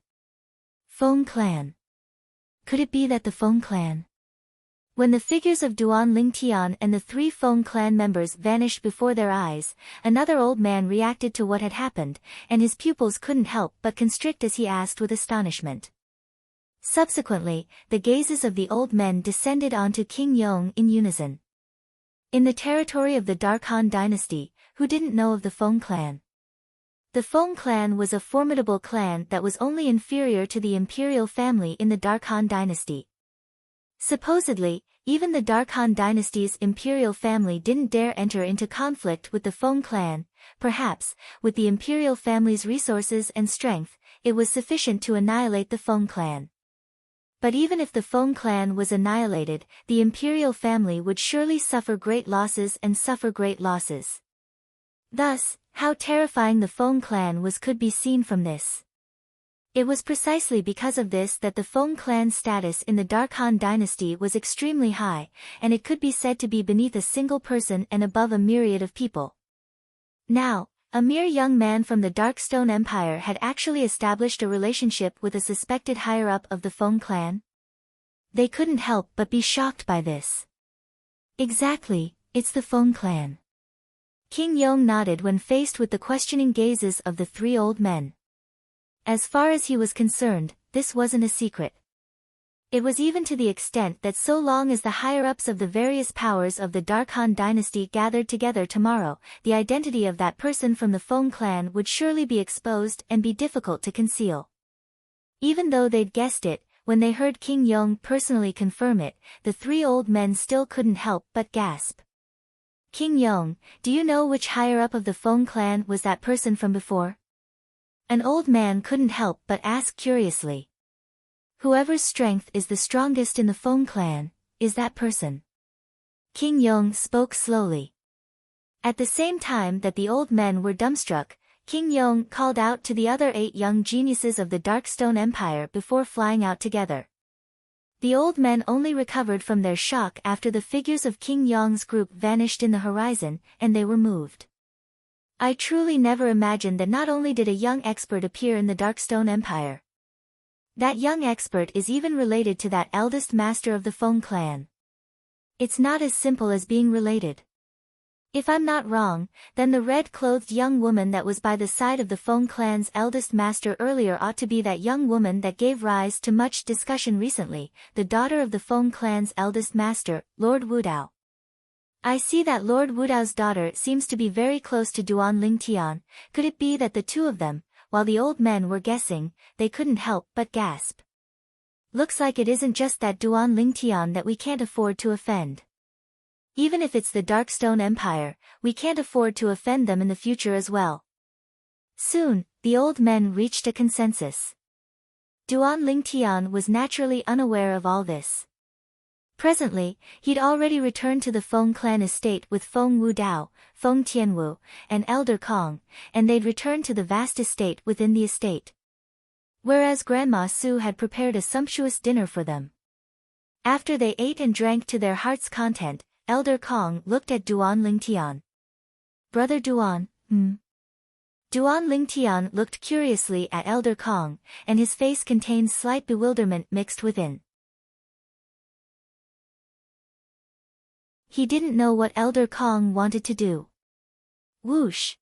Feng clan. Could it be that the Feng clan? When the figures of Duan Lingtian and the 3 Feng clan members vanished before their eyes, another old man reacted to what had happened, and his pupils couldn't help but constrict as he asked with astonishment. Subsequently, the gazes of the old men descended onto King Yong in unison. In the territory of the Dark Han dynasty, who didn't know of the Feng clan? The Feng clan was a formidable clan that was only inferior to the imperial family in the Dark Han dynasty. Supposedly, even the Dark Han dynasty's imperial family didn't dare enter into conflict with the Feng clan. Perhaps, with the imperial family's resources and strength, it was sufficient to annihilate the Feng clan. But even if the Feng clan was annihilated, the imperial family would surely suffer great losses and suffer great losses. Thus, how terrifying the Feng clan was could be seen from this. It was precisely because of this that the Feng clan's status in the Dark Han dynasty was extremely high, and it could be said to be beneath a single person and above a myriad of people. Now, a mere young man from the Darkstone Empire had actually established a relationship with a suspected higher-up of the Feng clan. They couldn't help but be shocked by this. Exactly, it's the Feng clan. King Yong nodded when faced with the questioning gazes of the 3 old men. As far as he was concerned, this wasn't a secret. It was even to the extent that so long as the higher-ups of the various powers of the Dark Han dynasty gathered together tomorrow, the identity of that person from the Feng clan would surely be exposed and be difficult to conceal. Even though they'd guessed it, when they heard King Yong personally confirm it, the 3 old men still couldn't help but gasp. King Yong, do you know which higher-up of the Feng clan was that person from before? An old man couldn't help but ask curiously. Whoever's strength is the strongest in the Feng clan, is that person. King Yong spoke slowly. At the same time that the old men were dumbstruck, King Yong called out to the other 8 young geniuses of the Darkstone Empire before flying out together. The old men only recovered from their shock after the figures of King Yong's group vanished in the horizon, and they were moved. I truly never imagined that not only did a young expert appear in the Darkstone Empire. That young expert is even related to that eldest master of the Feng clan. It's not as simple as being related. If I'm not wrong, then the red-clothed young woman that was by the side of the Feng clan's eldest master earlier ought to be that young woman that gave rise to much discussion recently, the daughter of the Feng clan's eldest master, Lord Wudao. I see that Lord Wudao's daughter seems to be very close to Duan Lingtian. Could it be that the 2 of them, while the old men were guessing, they couldn't help but gasp. Looks like it isn't just that Duan Lingtian that we can't afford to offend. Even if it's the Darkstone Empire, we can't afford to offend them in the future as well. Soon, the old men reached a consensus. Duan Lingtian was naturally unaware of all this. Presently, he'd already returned to the Feng clan estate with Feng Wudao, Feng Tianwu, and Elder Kong, and they'd returned to the vast estate within the estate. Whereas Grandma Su had prepared a sumptuous dinner for them. After they ate and drank to their heart's content, Elder Kong looked at Duan Lingtian. Brother Duan, Duan Lingtian looked curiously at Elder Kong, and his face contained slight bewilderment mixed within. He didn't know what Elder Kong wanted to do. Whoosh!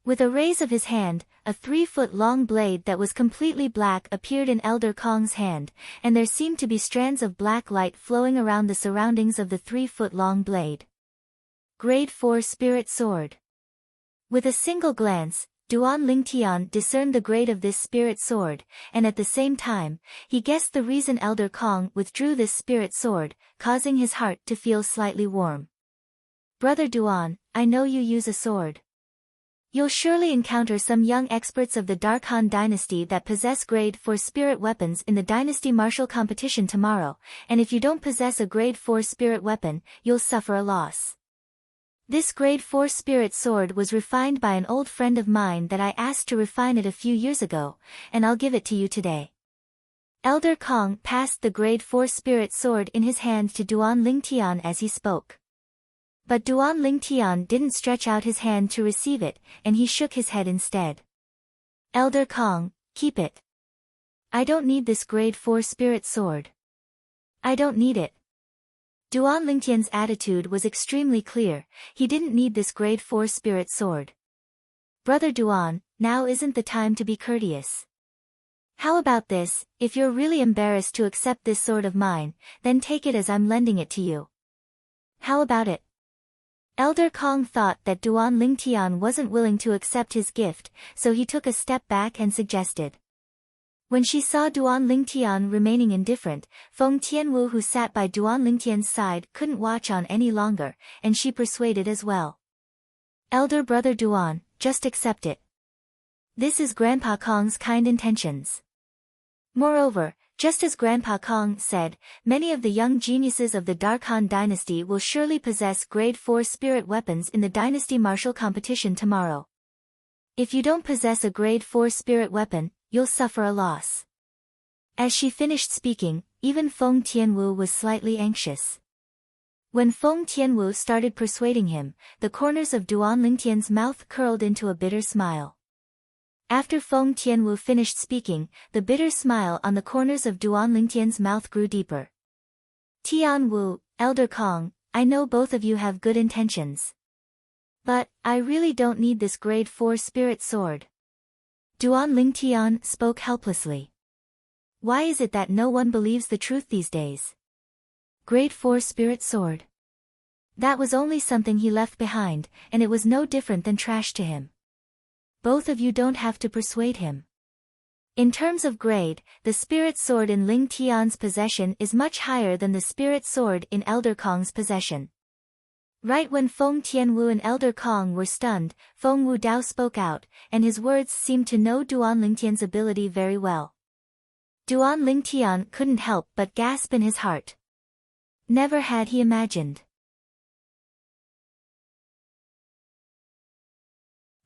With a raise of his hand, a 3-foot-long blade that was completely black appeared in Elder Kong's hand, and there seemed to be strands of black light flowing around the surroundings of the 3-foot-long blade. Grade 4 Spirit Sword. With a single glance, Duan Lingtian discerned the grade of this spirit sword, and at the same time, he guessed the reason Elder Kong withdrew this spirit sword, causing his heart to feel slightly warm. Brother Duan, I know you use a sword. You'll surely encounter some young experts of the Dark Han dynasty that possess grade 4 spirit weapons in the dynasty martial competition tomorrow, and if you don't possess a grade 4 spirit weapon, you'll suffer a loss. This grade 4 spirit sword was refined by an old friend of mine that I asked to refine it a few years ago, and I'll give it to you today. Elder Kong passed the grade 4 spirit sword in his hand to Duan Lingtian as he spoke. But Duan Lingtian didn't stretch out his hand to receive it, and he shook his head instead. Elder Kong, keep it. I don't need this grade 4 spirit sword. I don't need it. Duan Lingtian's attitude was extremely clear, he didn't need this grade 4 spirit sword. Brother Duan, now isn't the time to be courteous. How about this, if you're really embarrassed to accept this sword of mine, then take it as I'm lending it to you. How about it? Elder Kong thought that Duan Lingtian wasn't willing to accept his gift, so he took a step back and suggested. When she saw Duan Lingtian remaining indifferent, Feng Tianwu who sat by Duan Lingtian's side couldn't watch on any longer, and she persuaded as well. Elder brother Duan, just accept it. This is Grandpa Kong's kind intentions. Moreover, just as Grandpa Kong said, many of the young geniuses of the Dark Han dynasty will surely possess grade 4 spirit weapons in the dynasty martial competition tomorrow. If you don't possess a grade 4 spirit weapon, you'll suffer a loss. As she finished speaking, even Feng Tianwu was slightly anxious. When Feng Tianwu started persuading him, the corners of Duan Lingtian's mouth curled into a bitter smile. After Feng Tianwu finished speaking, the bitter smile on the corners of Duan Lingtian's mouth grew deeper. Tianwu, Elder Kong, I know both of you have good intentions. But, I really don't need this grade 4 spirit sword. Duan Lingtian spoke helplessly. Why is it that no one believes the truth these days? Grade 4 spirit sword. That was only something he left behind, and it was no different than trash to him. Both of you don't have to persuade him. In terms of grade, the spirit sword in Ling Tian's possession is much higher than the spirit sword in Elder Kong's possession. Right when Feng Tianwu and Elder Kong were stunned, Feng Wudao spoke out, and his words seemed to know Duan Lingtian's ability very well. Duan Lingtian couldn't help but gasp in his heart. Never had he imagined.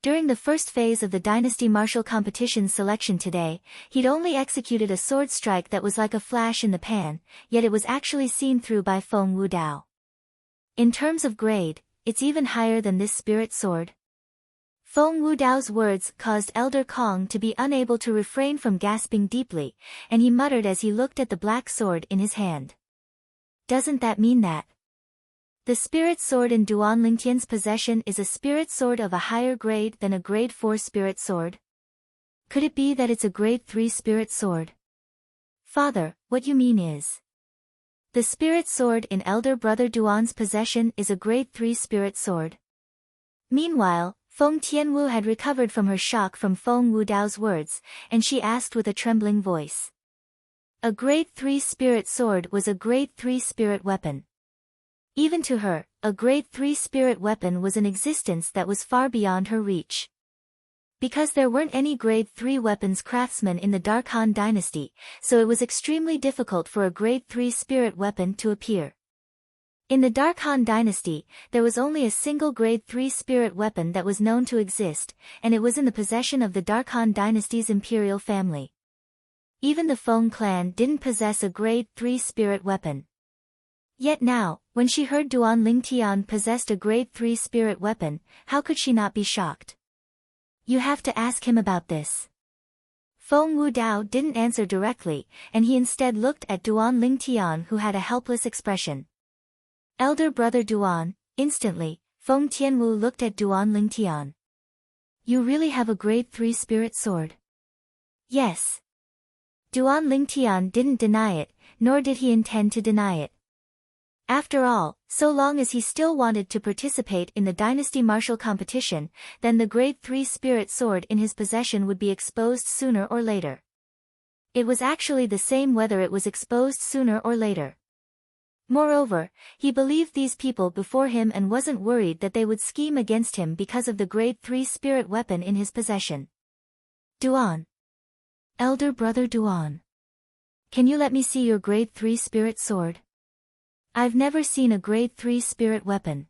During the first phase of the Dynasty Martial Competition selection today, he'd only executed a sword strike that was like a flash in the pan, yet it was actually seen through by Feng Wudao. In terms of grade, it's even higher than this spirit sword. Feng Wudao's words caused Elder Kong to be unable to refrain from gasping deeply, and he muttered as he looked at the black sword in his hand. Doesn't that mean that the spirit sword in Duan Lingtian's possession is a spirit sword of a higher grade than a grade 4 spirit sword? Could it be that it's a grade 3 spirit sword? Father, what you mean is, the spirit sword in elder brother Duan's possession is a grade 3 spirit sword. Meanwhile, Feng Tianwu had recovered from her shock from Feng Wudao's words, and she asked with a trembling voice. A grade 3 spirit sword was a grade 3 spirit weapon. Even to her, a grade 3 spirit weapon was an existence that was far beyond her reach. Because there weren't any grade 3 weapons craftsmen in the Dark Han dynasty, so it was extremely difficult for a grade 3 spirit weapon to appear. In the Dark Han dynasty, there was only a single grade 3 spirit weapon that was known to exist, and it was in the possession of the Dark Han dynasty's imperial family. Even the Feng clan didn't possess a grade 3 spirit weapon. Yet now, when she heard Duan Lingtian possessed a grade 3 spirit weapon, how could she not be shocked? You have to ask him about this. Feng Wudao didn't answer directly, and he instead looked at Duan Lingtian who had a helpless expression. Elder brother Duan, instantly, Feng Tianwu looked at Duan Lingtian. You really have a grade 3 spirit sword? Yes. Duan Lingtian didn't deny it, nor did he intend to deny it. After all, so long as he still wanted to participate in the dynasty martial competition, then the grade 3 spirit sword in his possession would be exposed sooner or later. It was actually the same whether it was exposed sooner or later. Moreover, he believed these people before him and wasn't worried that they would scheme against him because of the grade 3 spirit weapon in his possession. Duan. Elder brother Duan. Can you let me see your grade 3 spirit sword? I've never seen a grade 3 spirit weapon.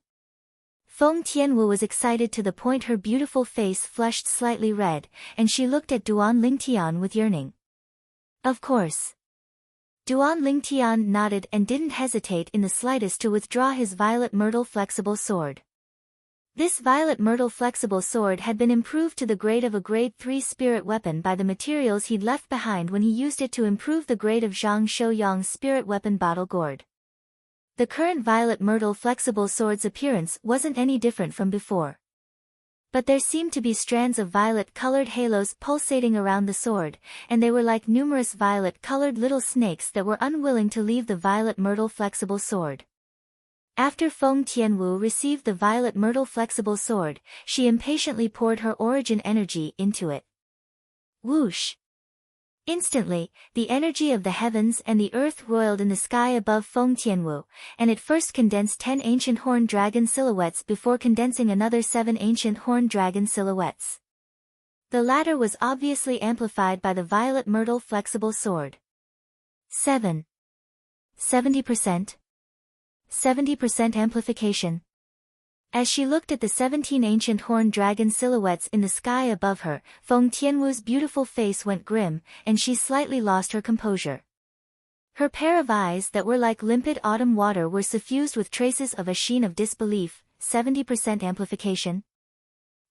Feng Tianwu was excited to the point her beautiful face flushed slightly red, and she looked at Duan Lingtian with yearning. Of course. Duan Lingtian nodded and didn't hesitate in the slightest to withdraw his violet myrtle flexible sword. This violet myrtle flexible sword had been improved to the grade of a grade 3 spirit weapon by the materials he'd left behind when he used it to improve the grade of Zhang Shouyang's spirit weapon bottle gourd. The current violet myrtle flexible sword's appearance wasn't any different from before. But there seemed to be strands of violet-colored halos pulsating around the sword, and they were like numerous violet-colored little snakes that were unwilling to leave the violet myrtle flexible sword. After Feng Tianwu received the violet myrtle flexible sword, she impatiently poured her origin energy into it. Whoosh! Instantly, the energy of the heavens and the earth roiled in the sky above Feng Tianwu, and it first condensed 10 ancient horned dragon silhouettes before condensing another 7 ancient horned dragon silhouettes. The latter was obviously amplified by the violet myrtle flexible sword. 70%. 70% amplification. As she looked at the 17 ancient horned dragon silhouettes in the sky above her, Feng Tianwu's beautiful face went grim, and she slightly lost her composure. Her pair of eyes that were like limpid autumn water were suffused with traces of a sheen of disbelief. 70% amplification.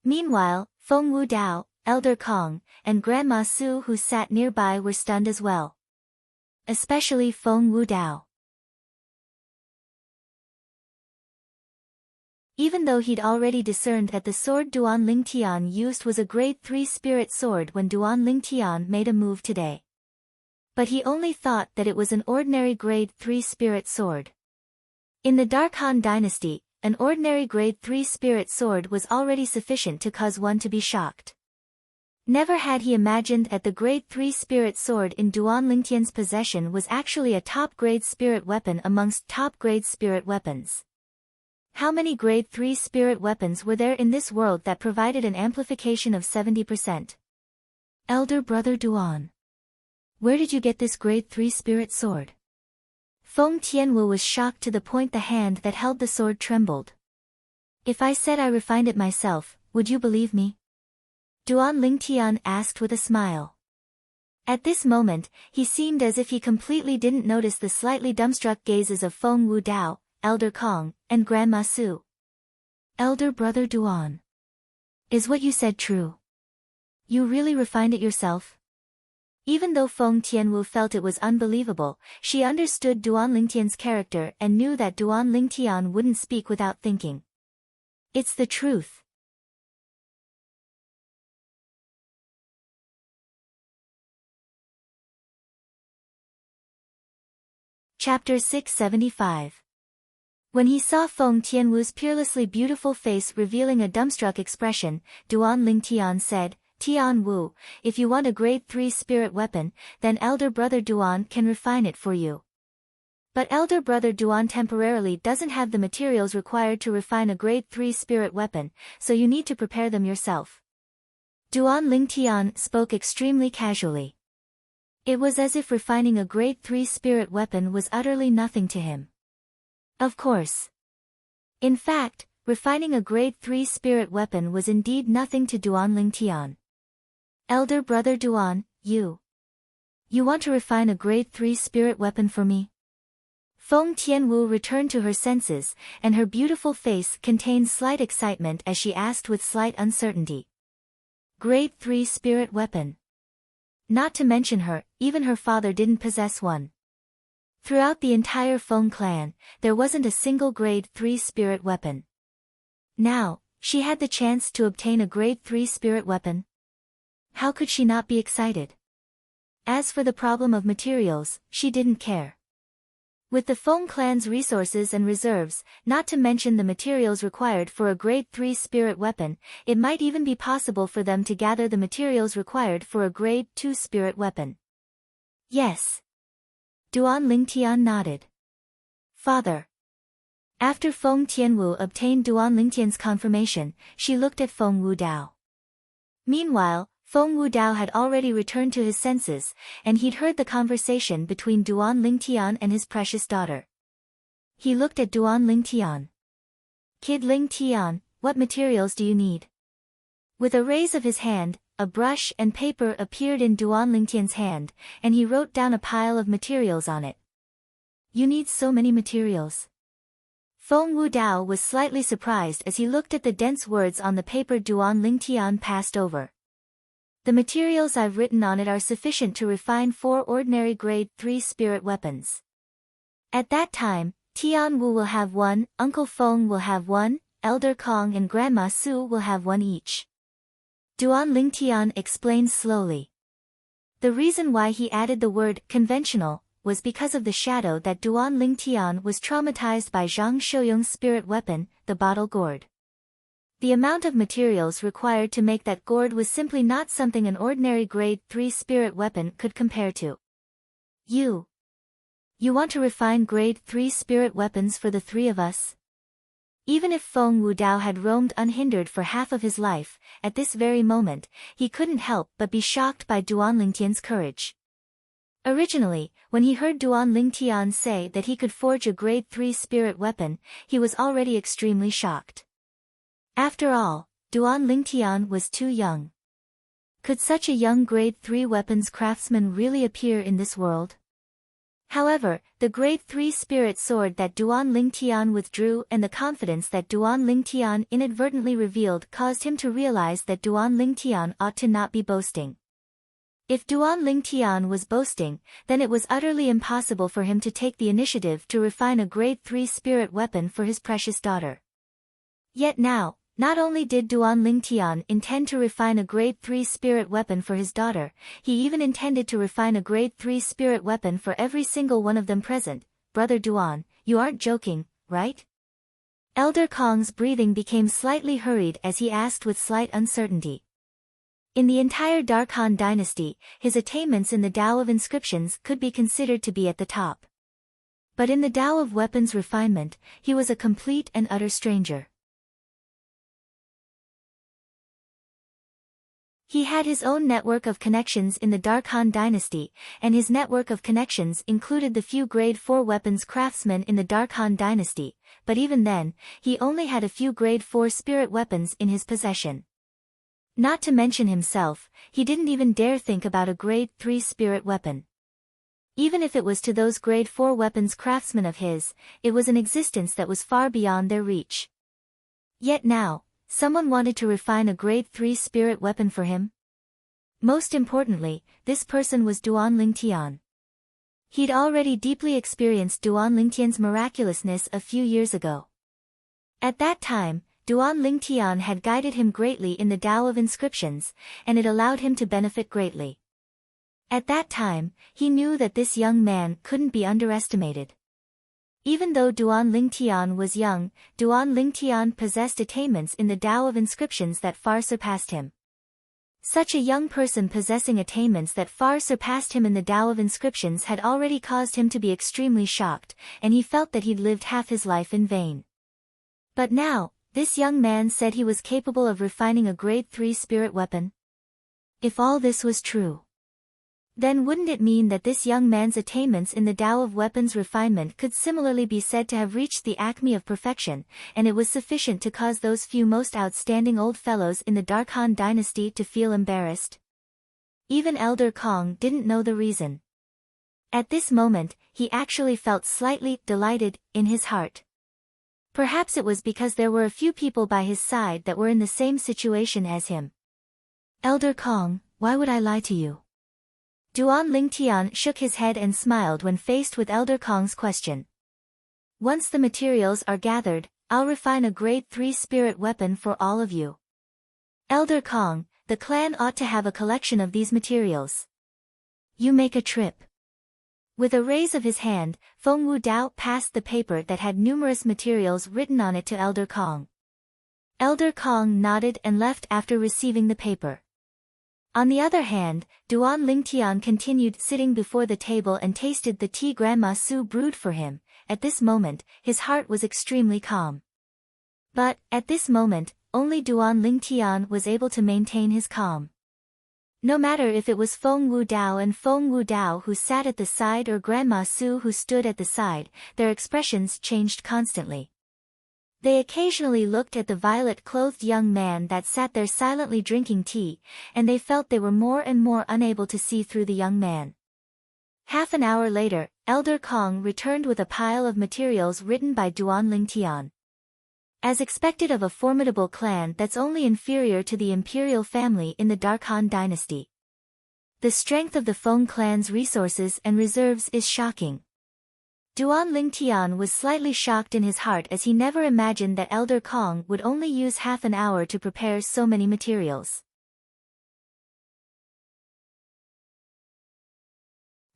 Meanwhile, Feng Wudao, Elder Kong, and Grandma Su who sat nearby were stunned as well. Especially Feng Wudao. Even though he'd already discerned that the sword Duan Lingtian used was a grade 3 spirit sword when Duan Lingtian made a move today. But he only thought that it was an ordinary grade 3 spirit sword. In the Dark Han dynasty, an ordinary grade 3 spirit sword was already sufficient to cause one to be shocked. Never had he imagined that the grade 3 spirit sword in Duan Lingtian's possession was actually a top-grade spirit weapon amongst top-grade spirit weapons. How many grade 3 spirit weapons were there in this world that provided an amplification of 70%? Elder brother Duan. Where did you get this grade 3 spirit sword? Feng Tianwu was shocked to the point the hand that held the sword trembled. If I said I refined it myself, would you believe me? Duan Lingtian asked with a smile. At this moment, he seemed as if he completely didn't notice the slightly dumbstruck gazes of Feng Wudao, Elder Kong, and Grandma Su. Elder brother Duan. Is what you said true? You really refined it yourself? Even though Feng Tianwu felt it was unbelievable, she understood Duan Lingtian's character and knew that Duan Lingtian wouldn't speak without thinking. It's the truth. Chapter 675. When he saw Feng Tianwu's peerlessly beautiful face revealing a dumbstruck expression, Duan Lingtian said, Tianwu, if you want a grade 3 spirit weapon, then elder brother Duan can refine it for you. But elder brother Duan temporarily doesn't have the materials required to refine a grade 3 spirit weapon, so you need to prepare them yourself. Duan Lingtian spoke extremely casually. It was as if refining a grade 3 spirit weapon was utterly nothing to him. Of course. In fact, refining a grade 3 spirit weapon was indeed nothing to Duan Lingtian. Elder brother Duan, you want to refine a grade 3 spirit weapon for me? Feng Tianwu returned to her senses, and her beautiful face contained slight excitement as she asked with slight uncertainty. Grade 3 spirit weapon. Not to mention her, even her father didn't possess one. Throughout the entire Feng clan, there wasn't a single grade 3 spirit weapon. Now, she had the chance to obtain a grade 3 spirit weapon. How could she not be excited? As for the problem of materials, she didn't care. With the Feng clan's resources and reserves, not to mention the materials required for a grade 3 spirit weapon, it might even be possible for them to gather the materials required for a grade 2 spirit weapon. Yes. Duan Lingtian nodded. Father. After Feng Tianwu obtained Duan Lingtian's confirmation, she looked at Feng Wudao. Meanwhile, Feng Wudao had already returned to his senses, and he'd heard the conversation between Duan Lingtian and his precious daughter. He looked at Duan Lingtian. Kid Ling Tian, what materials do you need? With a raise of his hand, a brush and paper appeared in Duan Lingtian's hand, and he wrote down a pile of materials on it. You need so many materials. Feng Wudao was slightly surprised as he looked at the dense words on the paper Duan Lingtian passed over. The materials I've written on it are sufficient to refine 4 ordinary grade 3 spirit weapons. At that time, Tian Wu will have 1, Uncle Feng will have 1, Elder Kong and Grandma Su will have 1 each. Duan Lingtian explained slowly. The reason why he added the word conventional was because of the shadow that Duan Lingtian was traumatized by Zhang Shouyong's spirit weapon, the bottle gourd. The amount of materials required to make that gourd was simply not something an ordinary grade 3 spirit weapon could compare to. You want to refine grade 3 spirit weapons for the 3 of us? Even if Feng Wudao had roamed unhindered for half of his life, at this very moment, he couldn't help but be shocked by Duan Lingtian's courage. Originally, when he heard Duan Lingtian say that he could forge a grade 3 spirit weapon, he was already extremely shocked. After all, Duan Lingtian was too young. Could such a young grade 3 weapons craftsman really appear in this world? However, the grade 3 spirit sword that Duan Lingtian withdrew and the confidence that Duan Lingtian inadvertently revealed caused him to realize that Duan Lingtian ought to not be boasting. If Duan Lingtian was boasting, then it was utterly impossible for him to take the initiative to refine a grade 3 spirit weapon for his precious daughter. Yet now, not only did Duan Lingtian intend to refine a grade 3 spirit weapon for his daughter, he even intended to refine a grade 3 spirit weapon for every single one of them present. Brother Duan, you aren't joking, right? Elder Kong's breathing became slightly hurried as he asked with slight uncertainty. In the entire Dark Han dynasty, his attainments in the Tao of inscriptions could be considered to be at the top. But in the Tao of weapons refinement, he was a complete and utter stranger. He had his own network of connections in the Dark Han dynasty, and his network of connections included the few grade 4 weapons craftsmen in the Dark Han dynasty, but even then, he only had a few grade 4 spirit weapons in his possession. Not to mention himself, he didn't even dare think about a grade 3 spirit weapon. Even if it was to those grade 4 weapons craftsmen of his, it was an existence that was far beyond their reach. Yet now, someone wanted to refine a grade 3 spirit weapon for him? Most importantly, this person was Duan Lingtian. He'd already deeply experienced Duan Lingtian's miraculousness a few years ago. At that time, Duan Lingtian had guided him greatly in the Tao of inscriptions, and it allowed him to benefit greatly. At that time, he knew that this young man couldn't be underestimated. Even though Duan Lingtian was young, Duan Lingtian possessed attainments in the Tao of inscriptions that far surpassed him. Such a young person possessing attainments that far surpassed him in the Tao of inscriptions had already caused him to be extremely shocked, and he felt that he'd lived half his life in vain. But now, this young man said he was capable of refining a grade 3 spirit weapon. If all this was true, then wouldn't it mean that this young man's attainments in the Tao of weapons refinement could similarly be said to have reached the acme of perfection, and it was sufficient to cause those few most outstanding old fellows in the Dark Han dynasty to feel embarrassed? Even Elder Kong didn't know the reason. At this moment, he actually felt slightly delighted in his heart. Perhaps it was because there were a few people by his side that were in the same situation as him. Elder Kong, why would I lie to you? Duan Lingtian shook his head and smiled when faced with Elder Kong's question. Once the materials are gathered, I'll refine a grade 3 spirit weapon for all of you. Elder Kong, the clan ought to have a collection of these materials. You make a trip. With a raise of his hand, Feng Wudao passed the paper that had numerous materials written on it to Elder Kong. Elder Kong nodded and left after receiving the paper. On the other hand, Duan Lingtian continued sitting before the table and tasted the tea Grandma Su brewed for him. At this moment, his heart was extremely calm. But, at this moment, only Duan Lingtian was able to maintain his calm. No matter if it was Feng Wudao and Feng Wudao who sat at the side or Grandma Su who stood at the side, their expressions changed constantly. They occasionally looked at the violet-clothed young man that sat there silently drinking tea, and they felt they were more and more unable to see through the young man. Half an hour later, Elder Kong returned with a pile of materials written by Duan Lingtian. As expected of a formidable clan that's only inferior to the imperial family in the Dark Han dynasty. The strength of the Feng clan's resources and reserves is shocking. Duan Lingtian was slightly shocked in his heart as he never imagined that Elder Kong would only use half an hour to prepare so many materials.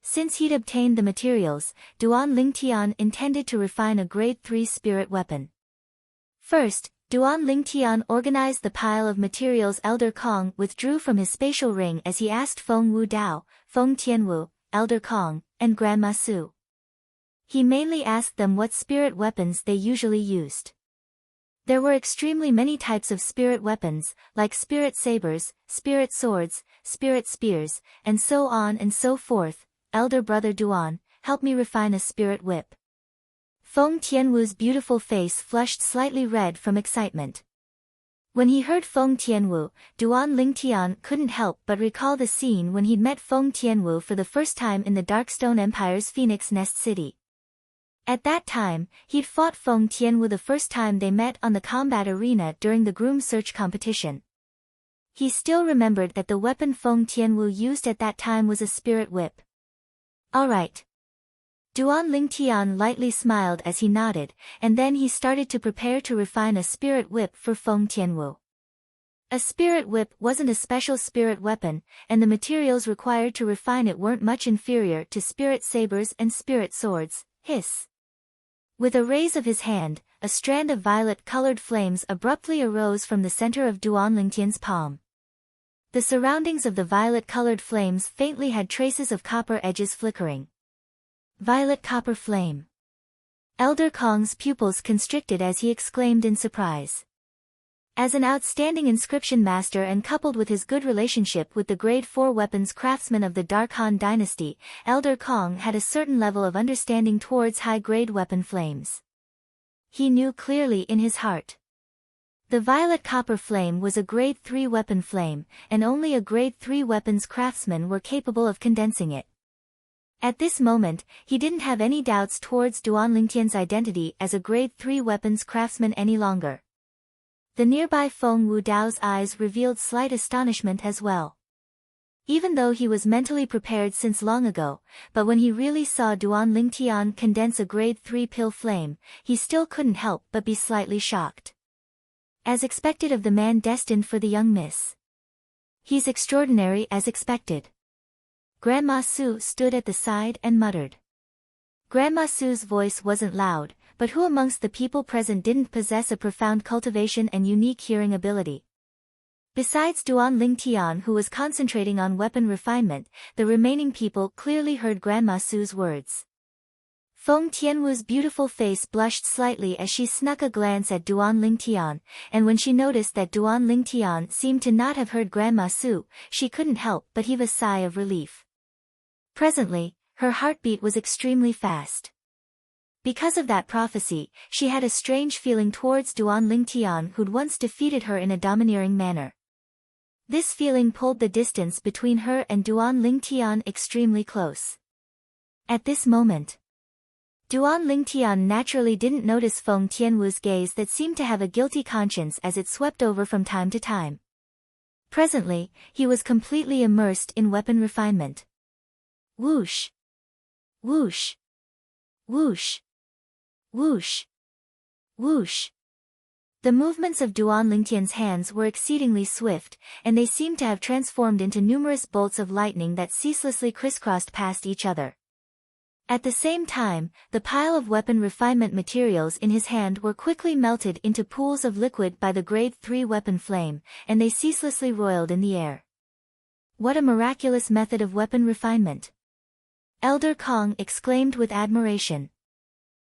Since he'd obtained the materials, Duan Lingtian intended to refine a grade 3 spirit weapon. First, Duan Lingtian organized the pile of materials Elder Kong withdrew from his spatial ring as he asked Feng Wu Dao, Feng Tianwu, Elder Kong, and Grandma Su. He mainly asked them what spirit weapons they usually used. There were extremely many types of spirit weapons, like spirit sabers, spirit swords, spirit spears, and so on and so forth. Elder brother Duan, help me refine a spirit whip. Feng Tianwu's beautiful face flushed slightly red from excitement. When he heard Feng Tianwu, Duan Lingtian couldn't help but recall the scene when he'd met Feng Tianwu for the first time in the Darkstone Empire's Phoenix Nest City. At that time, he'd fought Feng Tianwu the first time they met on the combat arena during the groom search competition. He still remembered that the weapon Feng Tianwu used at that time was a spirit whip. All right. Duan Lingtian lightly smiled as he nodded, and then he started to prepare to refine a spirit whip for Feng Tianwu. A spirit whip wasn't a special spirit weapon, and the materials required to refine it weren't much inferior to spirit sabers and spirit swords. Hiss. With a raise of his hand, a strand of violet-colored flames abruptly arose from the center of Duan Lingtian's palm. The surroundings of the violet-colored flames faintly had traces of copper edges flickering. Violet copper flame. Elder Kong's pupils constricted as he exclaimed in surprise. As an outstanding inscription master and coupled with his good relationship with the grade 4 weapons craftsmen of the Dark Han dynasty, Elder Kong had a certain level of understanding towards high-grade weapon flames. He knew clearly in his heart. The violet copper flame was a grade 3 weapon flame, and only a grade 3 weapons craftsman were capable of condensing it. At this moment, he didn't have any doubts towards Duan Lingtian's identity as a grade 3 weapons craftsman any longer. The nearby Feng Wu Dao's eyes revealed slight astonishment as well. Even though he was mentally prepared since long ago, but when he really saw Duan Lingtian condense a grade 3 pill flame, he still couldn't help but be slightly shocked. As expected of the man destined for the young miss. He's extraordinary as expected. Grandma Su stood at the side and muttered. Grandma Su's voice wasn't loud, but who amongst the people present didn't possess a profound cultivation and unique hearing ability? Besides Duan Lingtian, who was concentrating on weapon refinement, the remaining people clearly heard Grandma Su's words. Feng Tianwu's beautiful face blushed slightly as she snuck a glance at Duan Lingtian, and when she noticed that Duan Lingtian seemed to not have heard Grandma Su, she couldn't help but heave a sigh of relief. Presently, her heartbeat was extremely fast. Because of that prophecy, she had a strange feeling towards Duan Lingtian, who'd once defeated her in a domineering manner. This feeling pulled the distance between her and Duan Lingtian extremely close. At this moment, Duan Lingtian naturally didn't notice Feng Tianwu's gaze that seemed to have a guilty conscience as it swept over from time to time. Presently, he was completely immersed in weapon refinement. Whoosh! Whoosh! Whoosh! Whoosh! Whoosh! The movements of Duan Lingtian's hands were exceedingly swift, and they seemed to have transformed into numerous bolts of lightning that ceaselessly crisscrossed past each other. At the same time, the pile of weapon refinement materials in his hand were quickly melted into pools of liquid by the grade 3 weapon flame, and they ceaselessly roiled in the air. What a miraculous method of weapon refinement! Elder Kong exclaimed with admiration.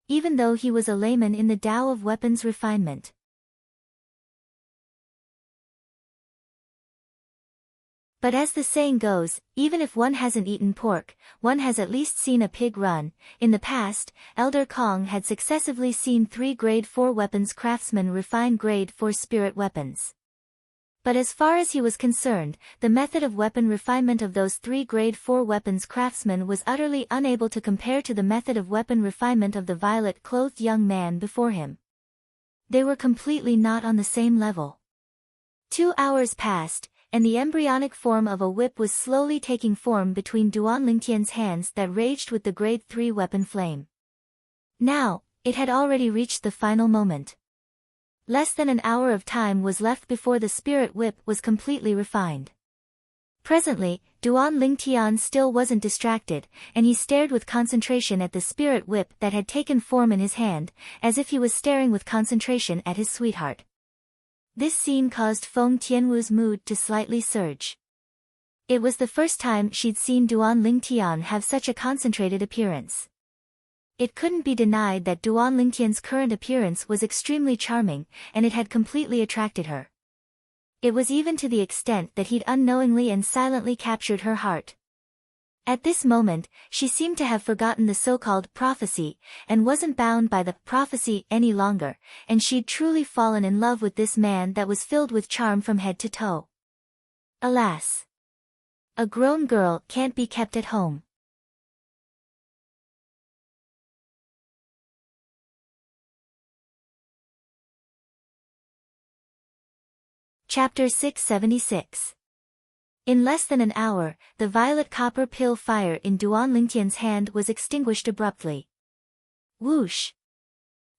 Even though he was a layman in the Tao of weapons refinement. But as the saying goes, even if one hasn't eaten pork, one has at least seen a pig run. In the past, Elder Kong had successively seen 3 Grade 4 weapons craftsmen refine Grade 4 spirit weapons. But as far as he was concerned, the method of weapon refinement of those 3 Grade 4 weapons craftsmen was utterly unable to compare to the method of weapon refinement of the violet-clothed young man before him. They were completely not on the same level. 2 hours passed, and the embryonic form of a whip was slowly taking form between Duan Lingtian's hands that raged with the Grade 3 weapon flame. Now, it had already reached the final moment. Less than an hour of time was left before the spirit whip was completely refined. Presently, Duan Lingtian still wasn't distracted, and he stared with concentration at the spirit whip that had taken form in his hand, as if he was staring with concentration at his sweetheart. This scene caused Feng Tianwu's mood to slightly surge. It was the first time she'd seen Duan Lingtian have such a concentrated appearance. It couldn't be denied that Duan Lingtian's current appearance was extremely charming, and it had completely attracted her. It was even to the extent that he'd unknowingly and silently captured her heart. At this moment, she seemed to have forgotten the so-called prophecy, and wasn't bound by the prophecy any longer, and she'd truly fallen in love with this man that was filled with charm from head to toe. Alas! A grown girl can't be kept at home. Chapter 676. In less than an hour, the violet copper pill fire in Duan Lingtian's hand was extinguished abruptly. Whoosh!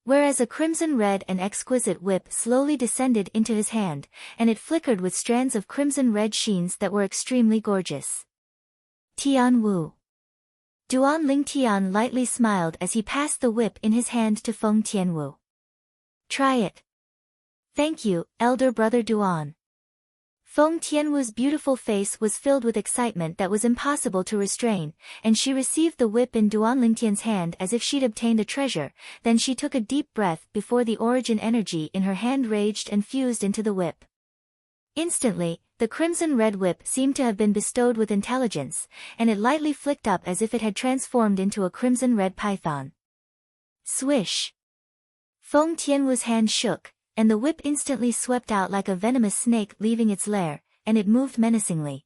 Whereas a crimson red and exquisite whip slowly descended into his hand, and it flickered with strands of crimson red sheens that were extremely gorgeous. Tian Wu. Duan Lingtian lightly smiled as he passed the whip in his hand to Feng Tianwu. Try it. Thank you, elder brother Duan. Feng Tianwu's beautiful face was filled with excitement that was impossible to restrain, and she received the whip in Duan Lingtian's hand as if she'd obtained a treasure. Then she took a deep breath before the origin energy in her hand raged and fused into the whip. Instantly, the crimson red whip seemed to have been bestowed with intelligence, and it lightly flicked up as if it had transformed into a crimson red python. Swish! Feng Tianwu's hand shook, and the whip instantly swept out like a venomous snake leaving its lair, and it moved menacingly.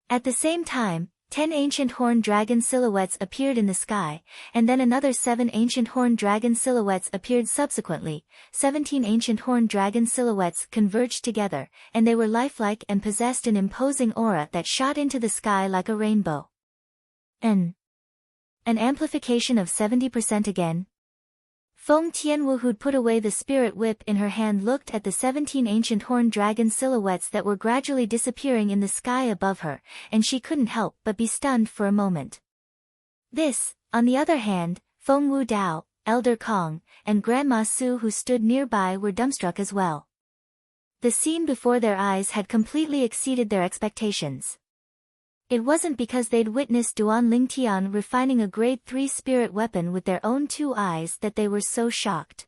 At the same time, 10 ancient horned dragon silhouettes appeared in the sky, and then another 7 ancient horned dragon silhouettes appeared subsequently. 17 ancient horned dragon silhouettes converged together, and they were lifelike and possessed an imposing aura that shot into the sky like a rainbow. An amplification of 70% again? Feng Tianwu, who'd put away the spirit whip in her hand, looked at the 17 ancient horned dragon silhouettes that were gradually disappearing in the sky above her, and she couldn't help but be stunned for a moment. This, on the other hand, Feng Wu Dao, Elder Kong, and Grandma Su, who stood nearby, were dumbstruck as well. The scene before their eyes had completely exceeded their expectations. It wasn't because they'd witnessed Duan Lingtian refining a Grade 3 spirit weapon with their own 2 eyes that they were so shocked.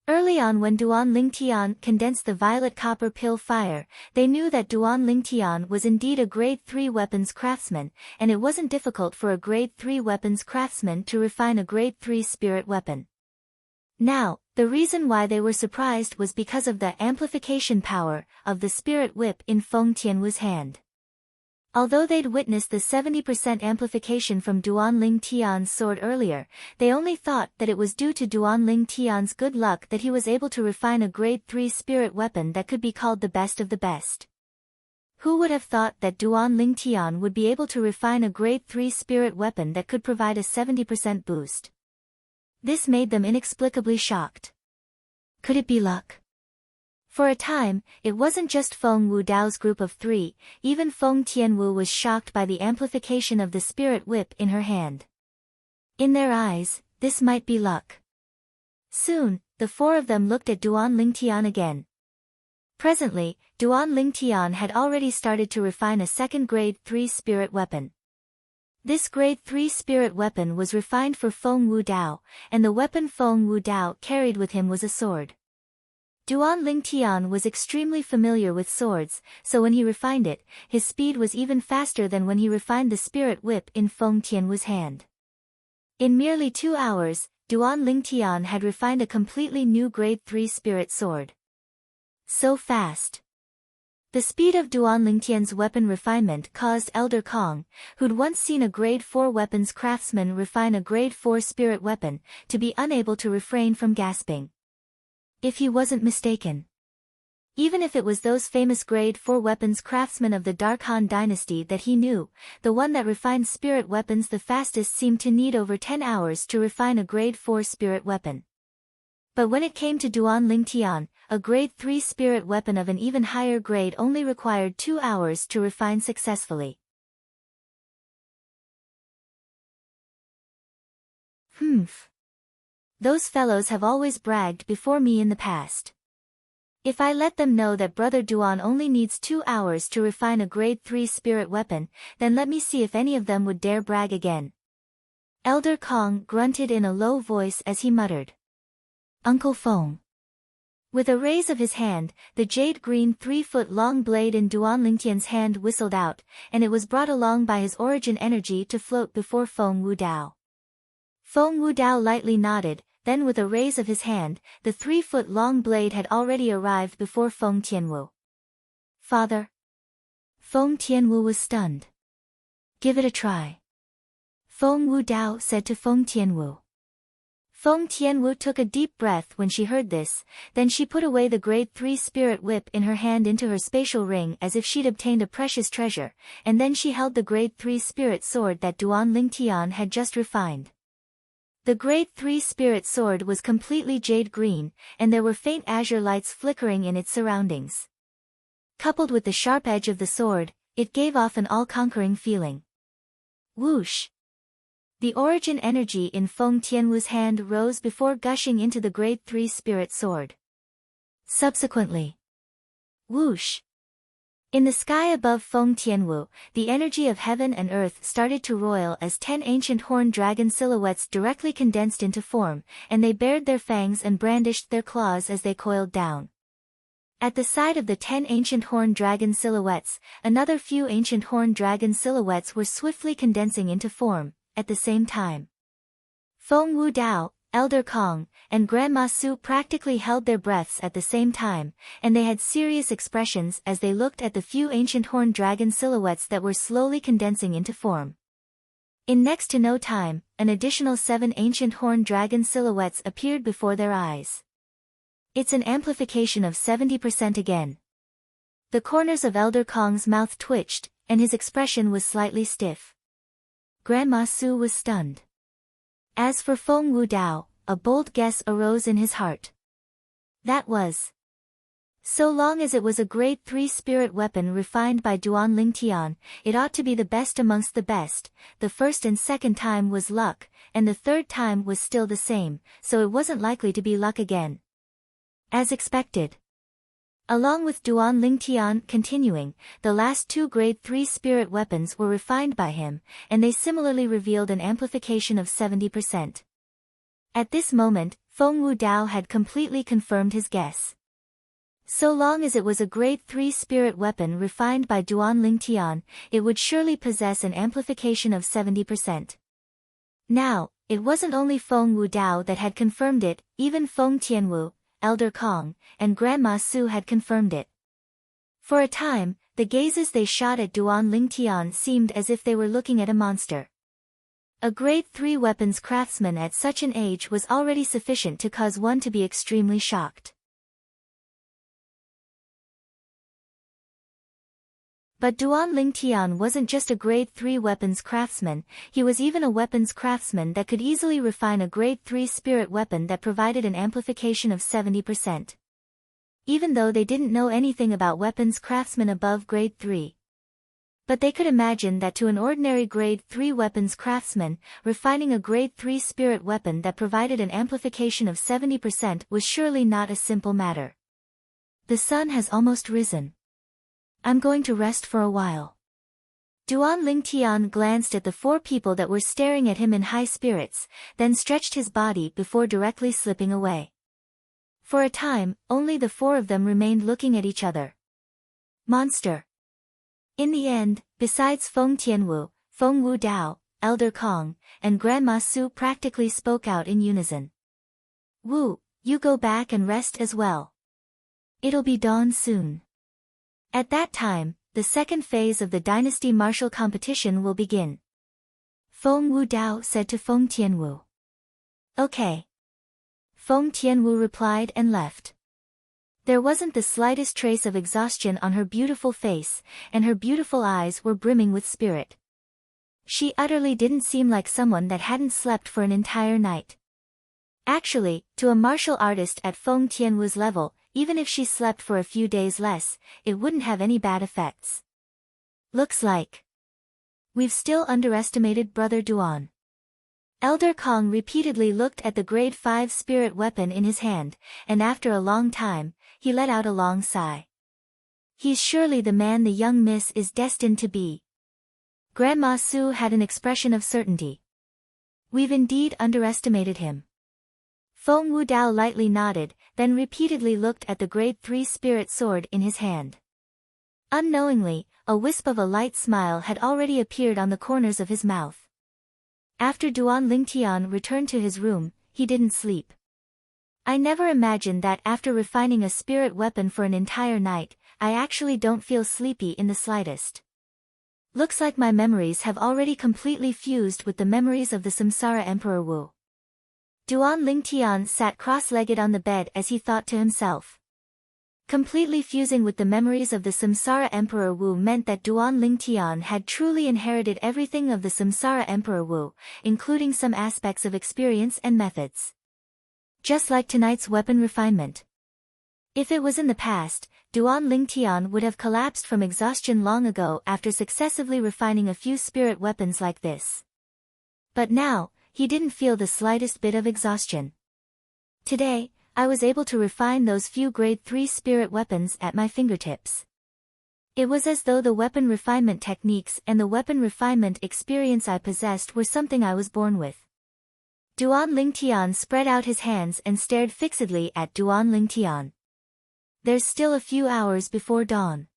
Early on, when Duan Lingtian condensed the violet copper pill fire, they knew that Duan Lingtian was indeed a Grade 3 weapons craftsman, and it wasn't difficult for a Grade 3 weapons craftsman to refine a Grade 3 spirit weapon. Now, the reason why they were surprised was because of the amplification power of the spirit whip in Feng Tianwu's hand. Although they'd witnessed the 70% amplification from Duan Lingtian's sword earlier, they only thought that it was due to Duan Lingtian's good luck that he was able to refine a Grade 3 spirit weapon that could be called the best of the best. Who would have thought that Duan Lingtian would be able to refine a Grade 3 spirit weapon that could provide a 70% boost? This made them inexplicably shocked. Could it be luck? For a time, it wasn't just Feng Wu Dao's group of 3, even Feng Tianwu was shocked by the amplification of the spirit whip in her hand. In their eyes, this might be luck. Soon, the 4 of them looked at Duan Lingtian again. Presently, Duan Lingtian had already started to refine a second Grade 3 spirit weapon. This Grade 3 spirit weapon was refined for Feng Wu Dao, and the weapon Feng Wu Dao carried with him was a sword. Duan Lingtian was extremely familiar with swords, so when he refined it, his speed was even faster than when he refined the spirit whip in Feng Tianwu's hand. In merely 2 hours, Duan Lingtian had refined a completely new grade 3 spirit sword. So fast. The speed of Duan Lingtian's weapon refinement caused Elder Kong, who'd once seen a grade 4 weapons craftsman refine a grade 4 spirit weapon, to be unable to refrain from gasping. If he wasn't mistaken. Even if it was those famous grade 4 weapons craftsmen of the Dark Han dynasty that he knew, the one that refined spirit weapons the fastest seemed to need over 10 hours to refine a grade 4 spirit weapon. But when it came to Duan Lingtian, a grade 3 spirit weapon of an even higher grade only required 2 hours to refine successfully. Those fellows have always bragged before me in the past. If I let them know that Brother Duan only needs 2 hours to refine a grade 3 spirit weapon, then let me see if any of them would dare brag again. Elder Kong grunted in a low voice as he muttered. Uncle Feng. With a raise of his hand, the jade-green 3-foot-long blade in Duan Lingtian's hand whistled out, and it was brought along by his origin energy to float before Feng Wudao. Feng Wudao lightly nodded, then with a raise of his hand, the 3-foot-long blade had already arrived before Feng Tianwu. Father. Feng Tianwu was stunned. Give it a try. Feng Wudao said to Feng Tianwu. Feng Tianwu took a deep breath when she heard this, then she put away the grade 3 spirit whip in her hand into her spatial ring as if she'd obtained a precious treasure, and then she held the grade 3 spirit sword that Duan Lingtian had just refined. The grade 3 spirit sword was completely jade green, and there were faint azure lights flickering in its surroundings. Coupled with the sharp edge of the sword, it gave off an all-conquering feeling. Whoosh! The origin energy in Feng Tianwu's hand rose before gushing into the grade 3 spirit sword. Subsequently, whoosh! In the sky above Feng Tianwu, the energy of heaven and earth started to roil as 10 ancient horned dragon silhouettes directly condensed into form, and they bared their fangs and brandished their claws as they coiled down. At the side of the 10 ancient horned dragon silhouettes, another few ancient horned dragon silhouettes were swiftly condensing into form, at the same time. Feng Wudao, Elder Kong, and Grandma Su practically held their breaths at the same time, and they had serious expressions as they looked at the few ancient horned dragon silhouettes that were slowly condensing into form. In next to no time, an additional 7 ancient horned dragon silhouettes appeared before their eyes. It's an amplification of 70% again. The corners of Elder Kong's mouth twitched, and his expression was slightly stiff. Grandma Su was stunned. As for Feng Wudao, a bold guess arose in his heart. That was. So long as it was a grade 3 spirit weapon refined by Duan Lingtian, it ought to be the best amongst the best. The first and second time was luck, and the third time was still the same, so it wasn't likely to be luck again. As expected. Along with Duan Lingtian continuing, the last 2 grade 3 spirit weapons were refined by him, and they similarly revealed an amplification of 70%. At this moment, Feng Wudao had completely confirmed his guess. So long as it was a grade 3 spirit weapon refined by Duan Lingtian, it would surely possess an amplification of 70%. Now, it wasn't only Feng Wudao that had confirmed it, even Feng Tianwu, Elder Kong, and Grandma Su had confirmed it. For a time, the gazes they shot at Duan Lingtian seemed as if they were looking at a monster. A grade 3 weapons craftsman at such an age was already sufficient to cause one to be extremely shocked. But Duan Lingtian wasn't just a grade 3 weapons craftsman, he was even a weapons craftsman that could easily refine a grade 3 spirit weapon that provided an amplification of 70%. Even though they didn't know anything about weapons craftsmen above grade 3. But they could imagine that to an ordinary grade 3 weapons craftsman, refining a grade 3 spirit weapon that provided an amplification of 70% was surely not a simple matter. The sun has almost risen. I'm going to rest for a while. Duan Lingtian glanced at the 4 people that were staring at him in high spirits, then stretched his body before directly slipping away. For a time, only the four of them remained looking at each other. Monster. In the end, besides Feng Tianwu, Feng Wu Dao, Elder Kong, and Grandma Su practically spoke out in unison. Wu, you go back and rest as well. It'll be dawn soon. At that time, the second phase of the dynasty martial competition will begin. Feng Wu Dao said to Feng Tianwu. Okay. Feng Tianwu replied and left. There wasn't the slightest trace of exhaustion on her beautiful face, and her beautiful eyes were brimming with spirit. She utterly didn't seem like someone that hadn't slept for an entire night. Actually, to a martial artist at Feng Tianwu's level, even if she slept for a few days less, it wouldn't have any bad effects. Looks like we've still underestimated Brother Duan. Elder Kong repeatedly looked at the grade 5 spirit weapon in his hand, and after a long time, he let out a long sigh. He's surely the man the young miss is destined to be. Grandma Su had an expression of certainty. We've indeed underestimated him. Feng Wu Dao lightly nodded, then repeatedly looked at the grade 3 spirit sword in his hand. Unknowingly, a wisp of a light smile had already appeared on the corners of his mouth. After Duan Lingtian returned to his room, he didn't sleep. I never imagined that after refining a spirit weapon for an entire night, I actually don't feel sleepy in the slightest. Looks like my memories have already completely fused with the memories of the Samsara Emperor Wu. Duan Lingtian sat cross-legged on the bed as he thought to himself. Completely fusing with the memories of the Samsara Emperor Wu meant that Duan Lingtian had truly inherited everything of the Samsara Emperor Wu, including some aspects of experience and methods. Just like tonight's weapon refinement. If it was in the past, Duan Lingtian would have collapsed from exhaustion long ago after successively refining a few spirit weapons like this. But now, he didn't feel the slightest bit of exhaustion. Today, I was able to refine those few grade 3 spirit weapons at my fingertips. It was as though the weapon refinement techniques and the weapon refinement experience I possessed were something I was born with. Duan Lingtian spread out his hands and stared fixedly at Duan Lingtian. There's still a few hours before dawn.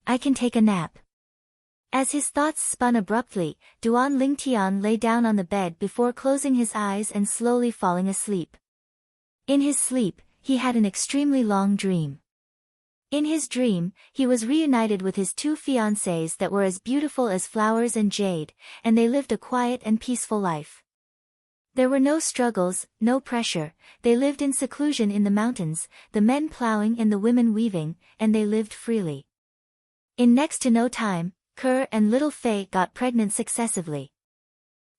I can take a nap. As his thoughts spun abruptly, Duan Lingtian lay down on the bed before closing his eyes and slowly falling asleep. In his sleep, he had an extremely long dream. In his dream, he was reunited with his two fiancées that were as beautiful as flowers and jade, and they lived a quiet and peaceful life. There were no struggles, no pressure, they lived in seclusion in the mountains, the men plowing and the women weaving, and they lived freely. In next to no time, Kerr and little Fei got pregnant successively.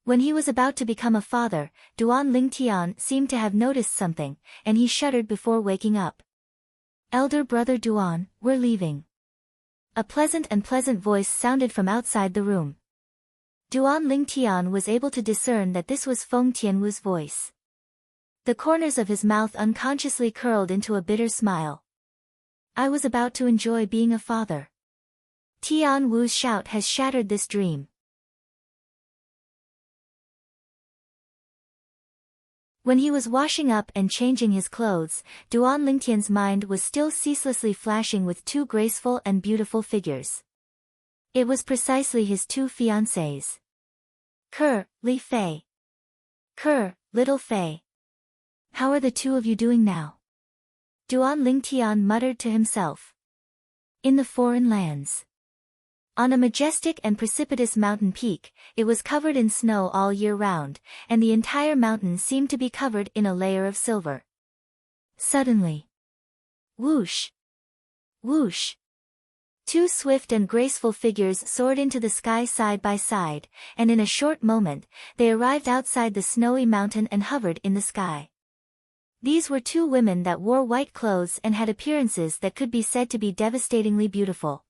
When he was about to become a father, Duan Lingtian seemed to have noticed something, and he shuddered before waking up. Elder brother Duan, we're leaving. A pleasant voice sounded from outside the room. Duan Lingtian was able to discern that this was Feng Tianwu's voice. The corners of his mouth unconsciously curled into a bitter smile. I was about to enjoy being a father. Tian Wu's shout has shattered this dream. When he was washing up and changing his clothes, Duan Lingtian's mind was still ceaselessly flashing with two graceful and beautiful figures. It was precisely his two fiancées. Kerr, Li Fei. Kerr, little Fei. How are the two of you doing now? Duan Lingtian muttered to himself. In the foreign lands. On a majestic and precipitous mountain peak, it was covered in snow all year round, and the entire mountain seemed to be covered in a layer of silver. Suddenly. Whoosh! Whoosh! Two swift and graceful figures soared into the sky side by side, and in a short moment, they arrived outside the snowy mountain and hovered in the sky. These were two women that wore white clothes and had appearances that could be said to be devastatingly beautiful.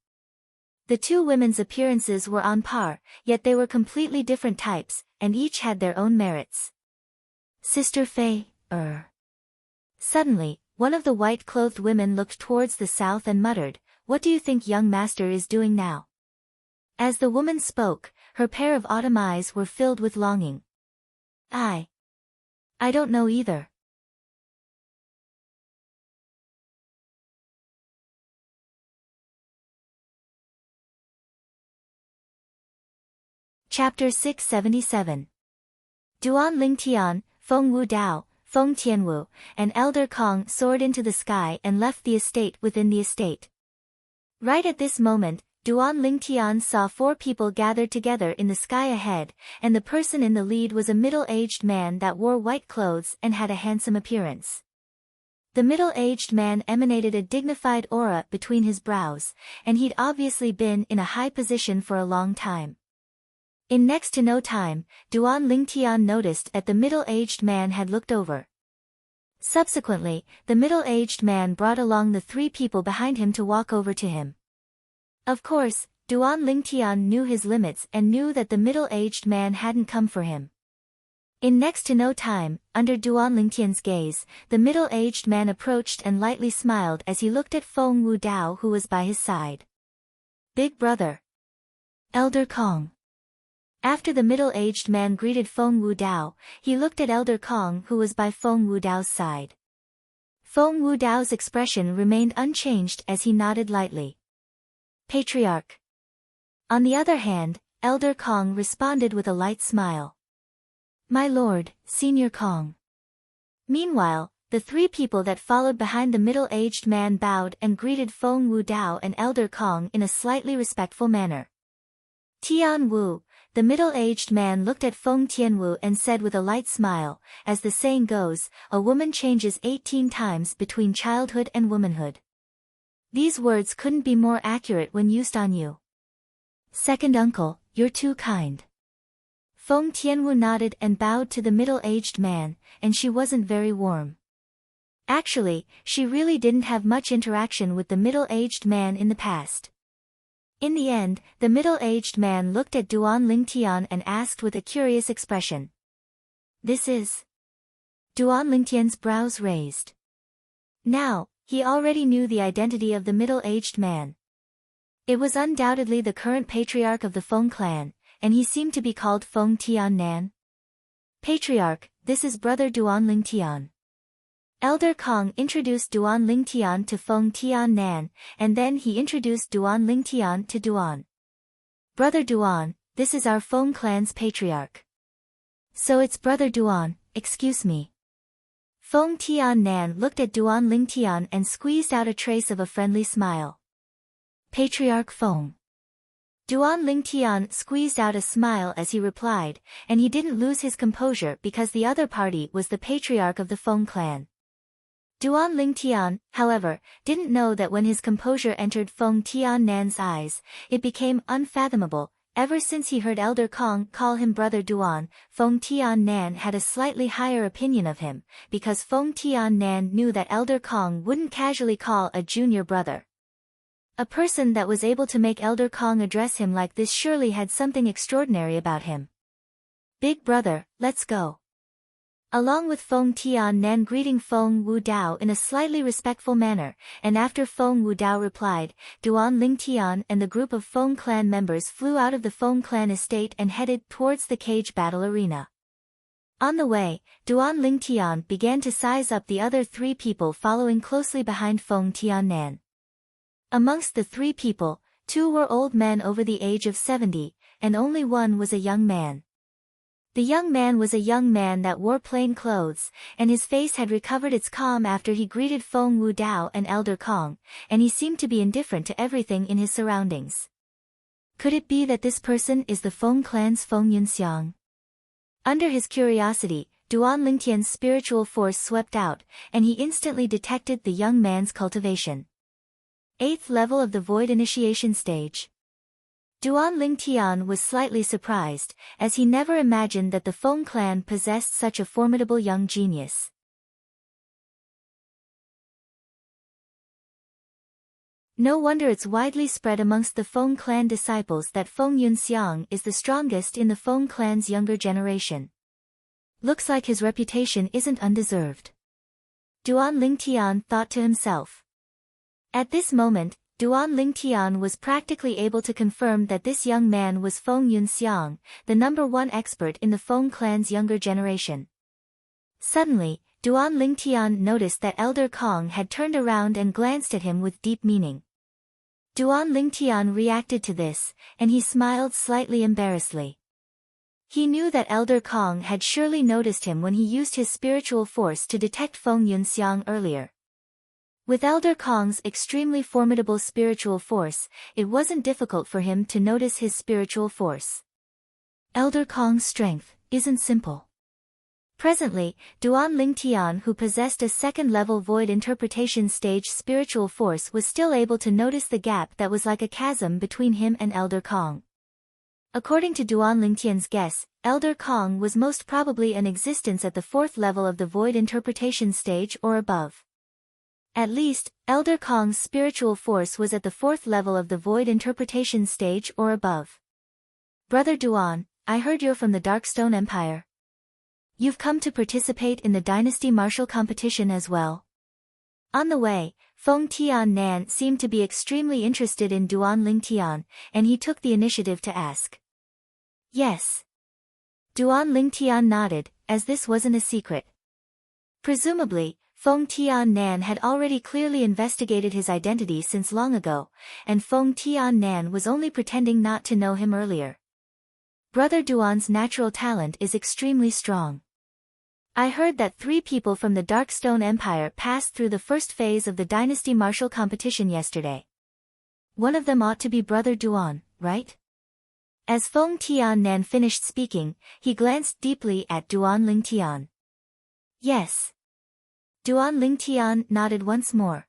The two women's appearances were on par, yet they were completely different types, and each had their own merits. Sister Fei, Suddenly, one of the white-clothed women looked towards the south and muttered, "What do you think young master is doing now?" As the woman spoke, her pair of autumn eyes were filled with longing. I don't know either. Chapter 677. Duan Lingtian, Feng Wu Dao, Feng Tianwu, and Elder Kong soared into the sky and left the estate within the estate. Right at this moment, Duan Lingtian saw 4 people gathered together in the sky ahead, and the person in the lead was a middle-aged man that wore white clothes and had a handsome appearance. The middle-aged man emanated a dignified aura between his brows, and he'd obviously been in a high position for a long time. In next to no time, Duan Lingtian noticed that the middle-aged man had looked over. Subsequently, the middle-aged man brought along the 3 people behind him to walk over to him. Of course, Duan Lingtian knew his limits and knew that the middle-aged man hadn't come for him. In next to no time, under Duan Lingtian's gaze, the middle-aged man approached and lightly smiled as he looked at Feng Wu Dao who was by his side. Big brother. Elder Kong. After the middle-aged man greeted Feng Wu Dao, he looked at Elder Kong who was by Feng Wu Dao's side. Feng Wu Dao's expression remained unchanged as he nodded lightly. Patriarch. On the other hand, Elder Kong responded with a light smile. My lord, Senior Kong. Meanwhile, the 3 people that followed behind the middle-aged man bowed and greeted Feng Wu Dao and Elder Kong in a slightly respectful manner. Tian Wu, the middle-aged man looked at Feng Tianwu and said with a light smile, as the saying goes, a woman changes 18 times between childhood and womanhood. These words couldn't be more accurate when used on you. Second uncle, you're too kind. Feng Tianwu nodded and bowed to the middle-aged man, and she wasn't very warm. Actually, she really didn't have much interaction with the middle-aged man in the past. In the end, the middle-aged man looked at Duan Lingtian and asked with a curious expression. This is? Duan Lingtian's brows raised. Now, he already knew the identity of the middle-aged man. It was undoubtedly the current patriarch of the Feng clan, and he seemed to be called Feng Tian Nan. Patriarch, this is brother Duan Lingtian. Elder Kong introduced Duan Lingtian to Feng Tian Nan, and then he introduced Duan Lingtian to Duan. Brother Duan, this is our Feng clan's patriarch. So it's brother Duan, excuse me. Feng Tian Nan looked at Duan Lingtian and squeezed out a trace of a friendly smile. Patriarch Feng. Duan Lingtian squeezed out a smile as he replied, and he didn't lose his composure because the other party was the patriarch of the Feng clan. Duan Lingtian, however, didn't know that when his composure entered Feng Tian Nan's eyes, it became unfathomable. Ever since he heard Elder Kong call him brother Duan, Feng Tian Nan had a slightly higher opinion of him, because Feng Tian Nan knew that Elder Kong wouldn't casually call a junior brother. A person that was able to make Elder Kong address him like this surely had something extraordinary about him. Big brother, let's go. Along with Feng Tian Nan greeting Feng Wu Dao in a slightly respectful manner, and after Feng Wu Dao replied, Duan Lingtian and the group of Feng clan members flew out of the Feng clan estate and headed towards the cage battle arena. On the way, Duan Lingtian began to size up the other 3 people following closely behind Feng Tian Nan. Amongst the 3 people, 2 were old men over the age of 70, and only one was a young man. The young man was a young man that wore plain clothes, and his face had recovered its calm after he greeted Feng Wu Dao and Elder Kong, and he seemed to be indifferent to everything in his surroundings. Could it be that this person is the Feng clan's Feng Yunxiang? Under his curiosity, Duan Lingtian's spiritual force swept out, and he instantly detected the young man's cultivation. 8th level of the Void Initiation Stage. Duan Lingtian was slightly surprised, as he never imagined that the Feng clan possessed such a formidable young genius. No wonder it's widely spread amongst the Feng clan disciples that Feng Yunxiang is the strongest in the Feng clan's younger generation. Looks like his reputation isn't undeserved. Duan Lingtian thought to himself. At this moment, Duan Lingtian was practically able to confirm that this young man was Feng Yunxiang, the #1 expert in the Feng clan's younger generation. Suddenly, Duan Lingtian noticed that Elder Kong had turned around and glanced at him with deep meaning. Duan Lingtian reacted to this, and he smiled slightly embarrassedly. He knew that Elder Kong had surely noticed him when he used his spiritual force to detect Feng Yunxiang earlier. With Elder Kong's extremely formidable spiritual force, it wasn't difficult for him to notice his spiritual force. Elder Kong's strength isn't simple. Presently, Duan Lingtian, who possessed a second-level void interpretation stage spiritual force, was still able to notice the gap that was like a chasm between him and Elder Kong. According to Duan Lingtian's guess, Elder Kong was most probably in existence at the fourth level of the void interpretation stage or above. At least, Elder Kong's spiritual force was at the fourth level of the void interpretation stage or above. Brother Duan, I heard you're from the Darkstone Empire. You've come to participate in the Dynasty Martial Competition as well. On the way, Feng Tian Nan seemed to be extremely interested in Duan Lingtian, and he took the initiative to ask. Yes. Duan Lingtian nodded, as this wasn't a secret. Presumably, Feng Tian Nan had already clearly investigated his identity since long ago, and Feng Tian Nan was only pretending not to know him earlier. Brother Duan's natural talent is extremely strong. I heard that 3 people from the Darkstone Empire passed through the first phase of the Dynasty Martial Competition yesterday. One of them ought to be Brother Duan, right? As Feng Tian Nan finished speaking, he glanced deeply at Duan Lingtian. Yes. Duan Lingtian nodded once more.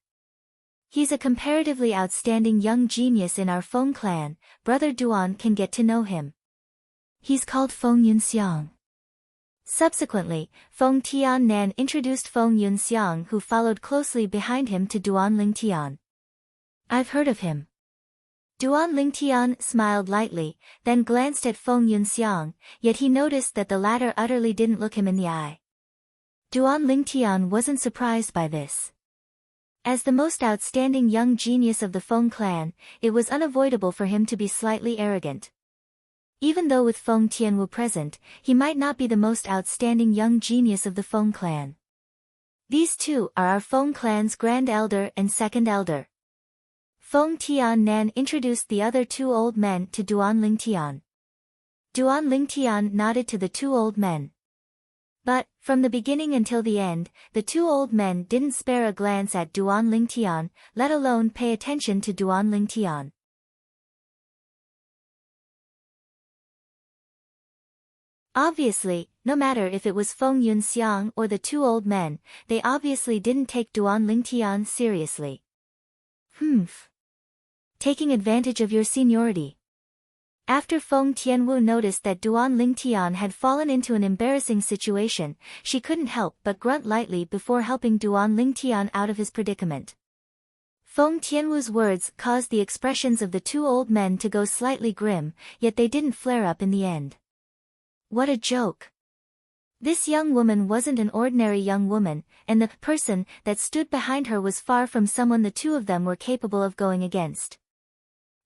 He's a comparatively outstanding young genius in our Feng clan. Brother Duan can get to know him. He's called Feng Yunxiang. Subsequently, Feng Tian Nan introduced Feng Yunxiang, who followed closely behind him, to Duan Lingtian. I've heard of him. Duan Lingtian smiled lightly, then glanced at Feng Yunxiang, yet he noticed that the latter utterly didn't look him in the eye. Duan Lingtian wasn't surprised by this. As the most outstanding young genius of the Feng clan, it was unavoidable for him to be slightly arrogant. Even though with Feng Tianwu present, he might not be the most outstanding young genius of the Feng clan. These two are our Feng clan's Grand Elder and Second Elder. Feng Tian Nan introduced the other 2 old men to Duan Lingtian. Duan Lingtian nodded to the 2 old men. But, from the beginning until the end, the 2 old men didn't spare a glance at Duan Lingtian, let alone pay attention to Duan Lingtian. Obviously, no matter if it was Feng Yunxiang or the 2 old men, they obviously didn't take Duan Lingtian seriously. Taking advantage of your seniority. After Feng Tianwu noticed that Duan Lingtian had fallen into an embarrassing situation, she couldn't help but grunt lightly before helping Duan Lingtian out of his predicament. Feng Tianwu's words caused the expressions of the 2 old men to go slightly grim, yet they didn't flare up in the end. What a joke! This young woman wasn't an ordinary young woman, and the person that stood behind her was far from someone the 2 of them were capable of going against.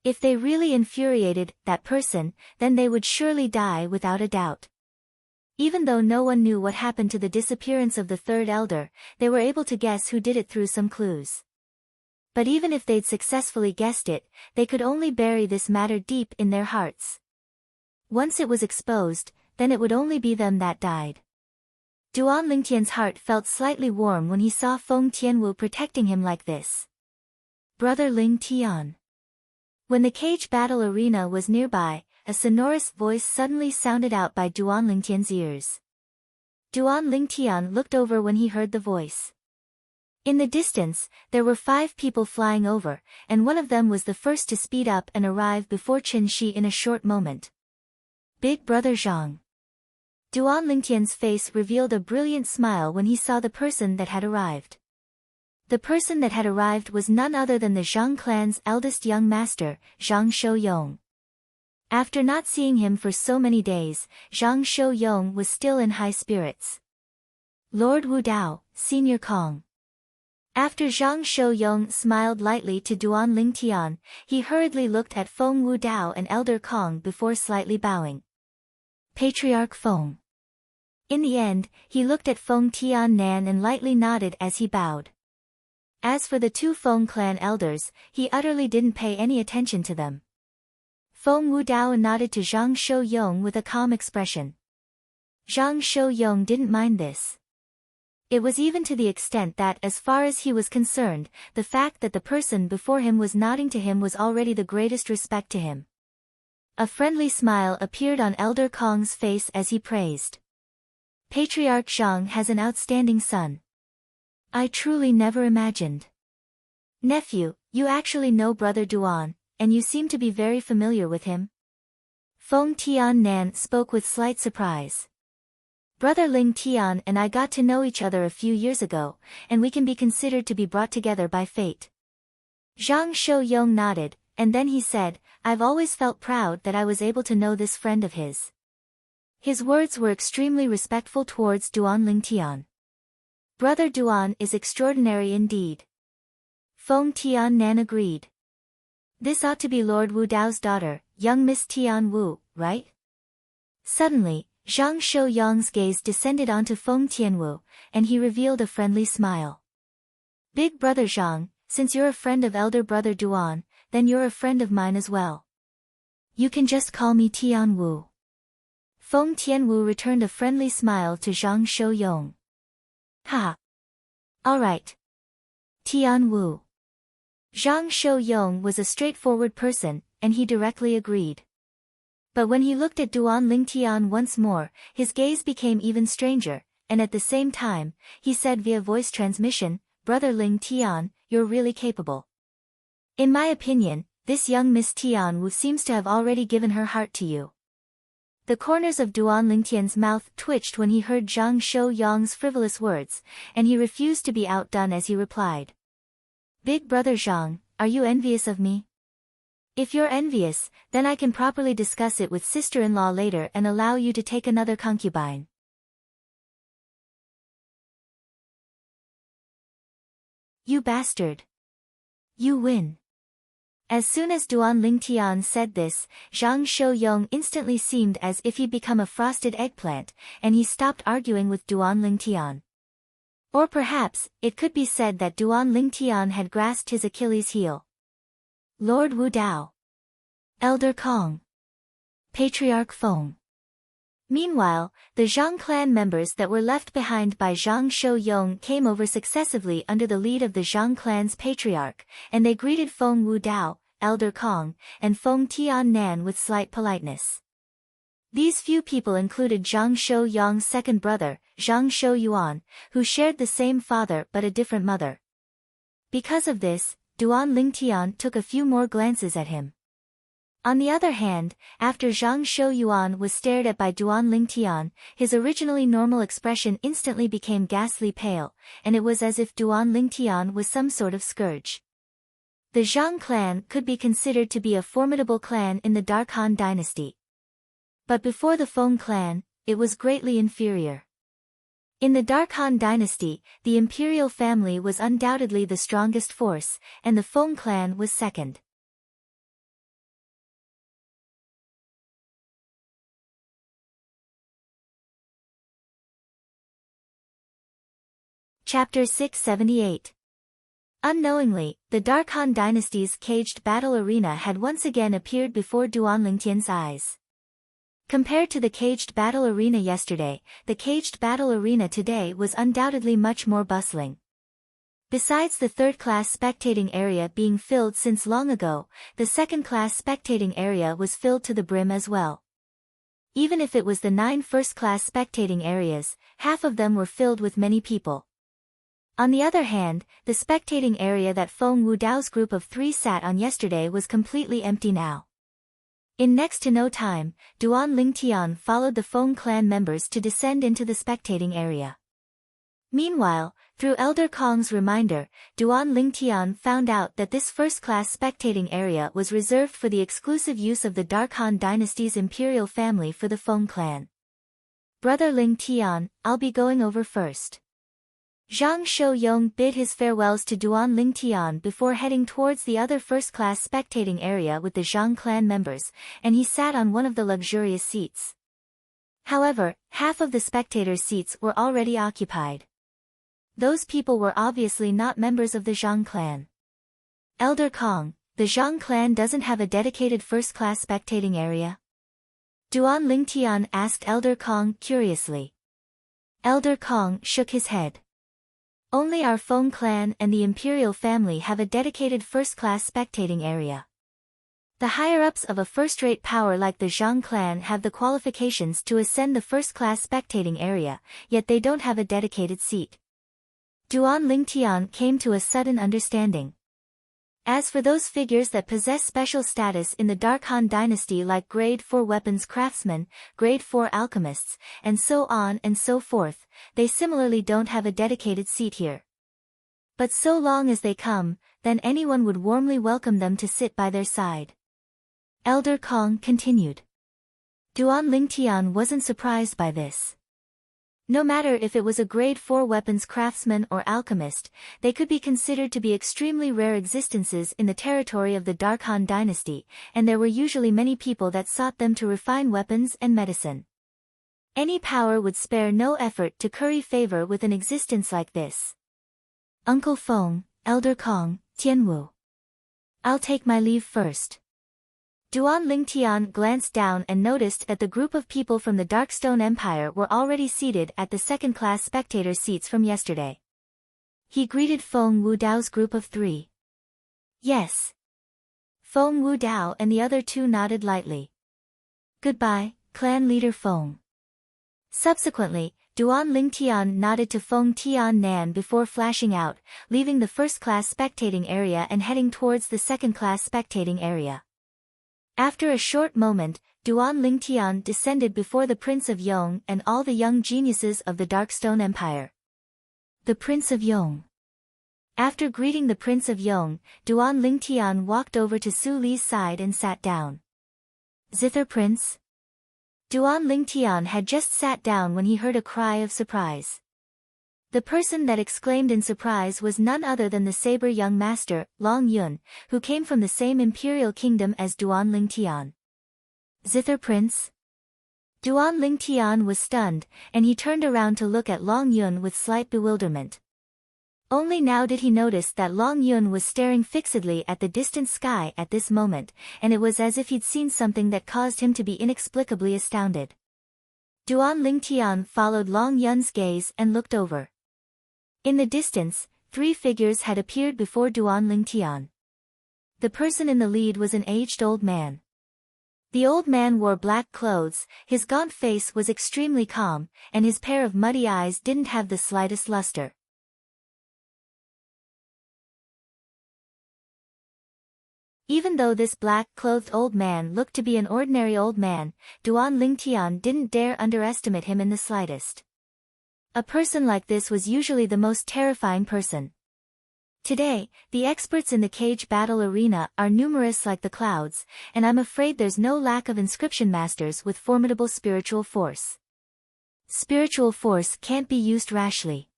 If they really infuriated that person, then they would surely die without a doubt. Even though no one knew what happened to the disappearance of the 3rd elder, they were able to guess who did it through some clues. But even if they'd successfully guessed it, they could only bury this matter deep in their hearts. Once it was exposed, then it would only be them that died. Duan Lingtian's heart felt slightly warm when he saw Feng Tianwu protecting him like this. Brother Lingtian. When the cage battle arena was nearby, a sonorous voice suddenly sounded out by Duan Lingtian's ears. Duan Lingtian looked over when he heard the voice. In the distance, there were 5 people flying over, and one of them was the first to speed up and arrive before Qin Shi in a short moment. Big Brother Zhang. Duan Lingtian's face revealed a brilliant smile when he saw the person that had arrived. The person that had arrived was none other than the Zhang clan's eldest young master, Zhang Shouyong. After not seeing him for so many days, Zhang Shouyong was still in high spirits. Lord Wu Dao, Senior Kong. After Zhang Shouyong smiled lightly to Duan Lingtian, he hurriedly looked at Feng Wu Dao and Elder Kong before slightly bowing. Patriarch Feng. In the end, he looked at Feng Tian Nan and lightly nodded as he bowed. As for the 2 Feng clan elders, he utterly didn't pay any attention to them. Feng Wudao nodded to Zhang Shouyong with a calm expression. Zhang Shouyong didn't mind this. It was even to the extent that, as far as he was concerned, the fact that the person before him was nodding to him was already the greatest respect to him. A friendly smile appeared on Elder Kong's face as he praised. Patriarch Zhang has an outstanding son. I truly never imagined. Nephew, you actually know Brother Duan, and you seem to be very familiar with him? Feng Tian-nan spoke with slight surprise. Brother Ling Tian and I got to know each other a few years ago, and we can be considered to be brought together by fate. Zhang Shouyong nodded, and then he said, I've always felt proud that I was able to know this friend of his. His words were extremely respectful towards Duan Ling Tian. Brother Duan is extraordinary indeed. Feng Tian-nan agreed. This ought to be Lord Wu Dao's daughter, young Miss Tian Wu, right? Suddenly, Zhang Shouyong's gaze descended onto Feng Tianwu, and he revealed a friendly smile. Big brother Zhang, since you're a friend of elder brother Duan, then you're a friend of mine as well. You can just call me Tian Wu. Feng Tianwu returned a friendly smile to Zhang Shouyong. Ha! Alright. Tian Wu. Zhang Shouyong was a straightforward person, and he directly agreed. But when he looked at Duan Ling Tian once more, his gaze became even stranger, and at the same time, he said via voice transmission, Brother Ling Tian, you're really capable. In my opinion, this young Miss Tian Wu seems to have already given her heart to you. The corners of Duan Ling Tian's mouth twitched when he heard Zhang Shouyong's frivolous words, and he refused to be outdone as he replied. Big brother Zhang, are you envious of me? If you're envious, then I can properly discuss it with sister-in-law later and allow you to take another concubine. You bastard. You win. As soon as Duan Ling Tian said this, Zhang Shouyong instantly seemed as if he'd become a frosted eggplant, and he stopped arguing with Duan Ling Tian. Or perhaps, it could be said that Duan Ling Tian had grasped his Achilles' heel. Lord Wu Dao. Elder Kong. Patriarch Feng. Meanwhile, the Zhang clan members that were left behind by Zhang Shouyong came over successively under the lead of the Zhang clan's patriarch, and they greeted Feng Wu Dao, Elder Kong, and Feng Tian-nan with slight politeness. These few people included Zhang Shouyong's second brother, Zhang Shouyuan, who shared the same father but a different mother. Because of this, Duan Ling Tian took a few more glances at him. On the other hand, after Zhang Shouyuan was stared at by Duan Ling Tian, his originally normal expression instantly became ghastly pale, and it was as if Duan Ling Tian was some sort of scourge. The Zhang clan could be considered to be a formidable clan in the Dark Han dynasty. But before the Feng clan, it was greatly inferior. In the Dark Han dynasty, the imperial family was undoubtedly the strongest force, and the Feng clan was second. Chapter 678. Unknowingly, the Dark Han dynasty's caged battle arena had once again appeared before Duan Ling Tian's eyes. Compared to the caged battle arena yesterday, the caged battle arena today was undoubtedly much more bustling. Besides the third-class spectating area being filled since long ago, the second-class spectating area was filled to the brim as well. Even if it was the 9 first-class spectating areas, half of them were filled with many people. On the other hand, the spectating area that Feng Wu Dao's group of 3 sat on yesterday was completely empty now. In next to no time, Duan Ling Tian followed the Feng clan members to descend into the spectating area. Meanwhile, through Elder Kong's reminder, Duan Ling Tian found out that this first-class spectating area was reserved for the exclusive use of the Dark Han dynasty's imperial family for the Feng clan. Brother Ling Tian, I'll be going over first. Zhang Shouyong bid his farewells to Duan Ling Tian before heading towards the other first-class spectating area with the Zhang clan members, and he sat on one of the luxurious seats. However, half of the spectators' seats were already occupied. Those people were obviously not members of the Zhang clan. Elder Kong, The Zhang clan doesn't have a dedicated first-class spectating area? Duan Lingtian asked Elder Kong curiously. Elder Kong shook his head. Only our Feng clan and the imperial family have a dedicated first-class spectating area. The higher-ups of a first-rate power like the Zhang clan have the qualifications to ascend the first-class spectating area, yet they don't have a dedicated seat. Duan Lingtian came to a sudden understanding. As for those figures that possess special status in the Dark Han dynasty like Grade 4 weapons craftsmen, Grade 4 alchemists, and so on and so forth, they similarly don't have a dedicated seat here. But so long as they come, then anyone would warmly welcome them to sit by their side. Elder Kong continued. Duan Lingtian wasn't surprised by this. No matter if it was a Grade 4 weapons craftsman or alchemist, they could be considered to be extremely rare existences in the territory of the Dark Han dynasty, and there were usually many people that sought them to refine weapons and medicine. Any power would spare no effort to curry favor with an existence like this. Uncle Feng, Elder Kong, Tianwu. I'll take my leave first. Duan Lingtian glanced down and noticed that the group of people from the Darkstone Empire were already seated at the second-class spectator seats from yesterday. He greeted Feng Wudao's group of 3. Yes. Feng Wudao and the other 2 nodded lightly. Goodbye, clan leader Feng. Subsequently, Duan Lingtian nodded to Feng Tiannan before flashing out, leaving the first-class spectating area and heading towards the second-class spectating area. After a short moment, Duan Lingtian descended before the Prince of Yong and all the young geniuses of the Darkstone Empire. The Prince of Yong. After greeting the Prince of Yong, Duan Lingtian walked over to Su Li's side and sat down. Zither Prince? Duan Lingtian had just sat down when he heard a cry of surprise. The person that exclaimed in surprise was none other than the saber young master, Long Yun, who came from the same imperial kingdom as Duan Lingtian. Zither Prince? Duan Lingtian was stunned, and he turned around to look at Long Yun with slight bewilderment. Only now did he notice that Long Yun was staring fixedly at the distant sky at this moment, and it was as if he'd seen something that caused him to be inexplicably astounded. Duan Lingtian followed Long Yun's gaze and looked over. In the distance, 3 figures had appeared before Duan Lingtian. The person in the lead was an aged old man. The old man wore black clothes, his gaunt face was extremely calm, and his pair of muddy eyes didn't have the slightest luster. Even though this black-clothed old man looked to be an ordinary old man, Duan Lingtian didn't dare underestimate him in the slightest. A person like this was usually the most terrifying person. Today, the experts in the cage battle arena are numerous like the clouds, and I'm afraid there's no lack of inscription masters with formidable spiritual force. Spiritual force can't be used rashly.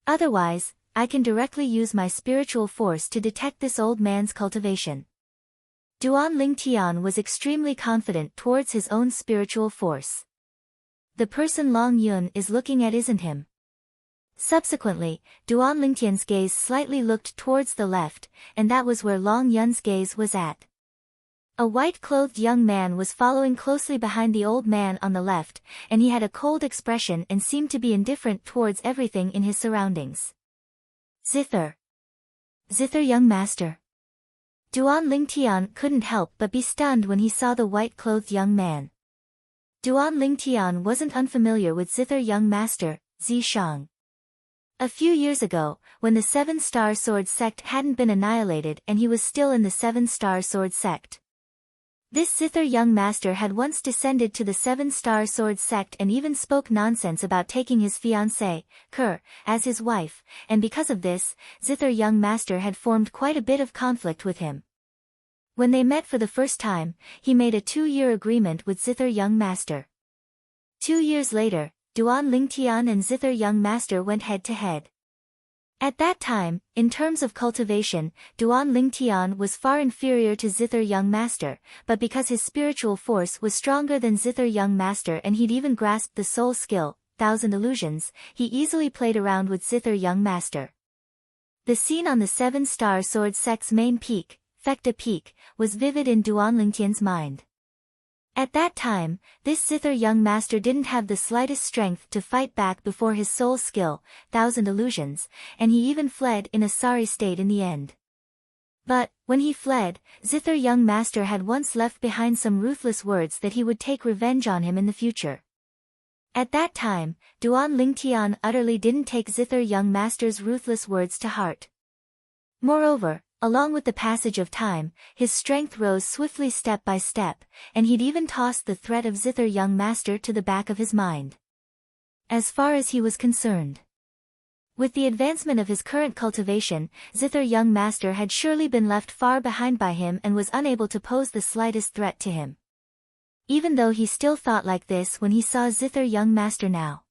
Otherwise, I can directly use my spiritual force to detect this old man's cultivation. Duan Lingtian was extremely confident towards his own spiritual force. The person Long Yun is looking at isn't him. Subsequently, Duan Lingtian's gaze slightly looked towards the left, and that was where Long Yun's gaze was at. A white-clothed young man was following closely behind the old man on the left, and he had a cold expression and seemed to be indifferent towards everything in his surroundings. Zither. Zither young master. Duan Lingtian couldn't help but be stunned when he saw the white-clothed young man. Duan Lingtian wasn't unfamiliar with Zither young master, Zishang. A few years ago, when the Seven-Star Sword sect hadn't been annihilated and he was still in the Seven-Star Sword sect. This Zither young master had once descended to the Seven-Star Sword sect and even spoke nonsense about taking his fiancée, Kerr, as his wife, and because of this, Zither young master had formed quite a bit of conflict with him. When they met for the first time, he made a 2-year agreement with Zither young master. 2 years later, Duan Lingtian and Zither young master went head-to-head. At that time, in terms of cultivation, Duan Lingtian was far inferior to Zither young master, but because his spiritual force was stronger than Zither young master and he'd even grasped the soul skill, Thousand Illusions, he easily played around with Zither young master. The scene on the Seven-Star Sword sect's main peak, Fekta Peak, was vivid in Duan Lingtian's mind. At that time, this zither young master didn't have the slightest strength to fight back before his soul skill, thousand illusions, and he even fled in a sorry state in the end. But, when he fled, zither young master had once left behind some ruthless words that he would take revenge on him in the future. At that time, Duan Lingtian utterly didn't take zither young master's ruthless words to heart. Moreover, along with the passage of time, his strength rose swiftly step by step, and he'd even tossed the threat of zither young master to the back of his mind. As far as he was concerned. With the advancement of his current cultivation, zither young master had surely been left far behind by him and was unable to pose the slightest threat to him. Even though he still thought like this when he saw zither young master now.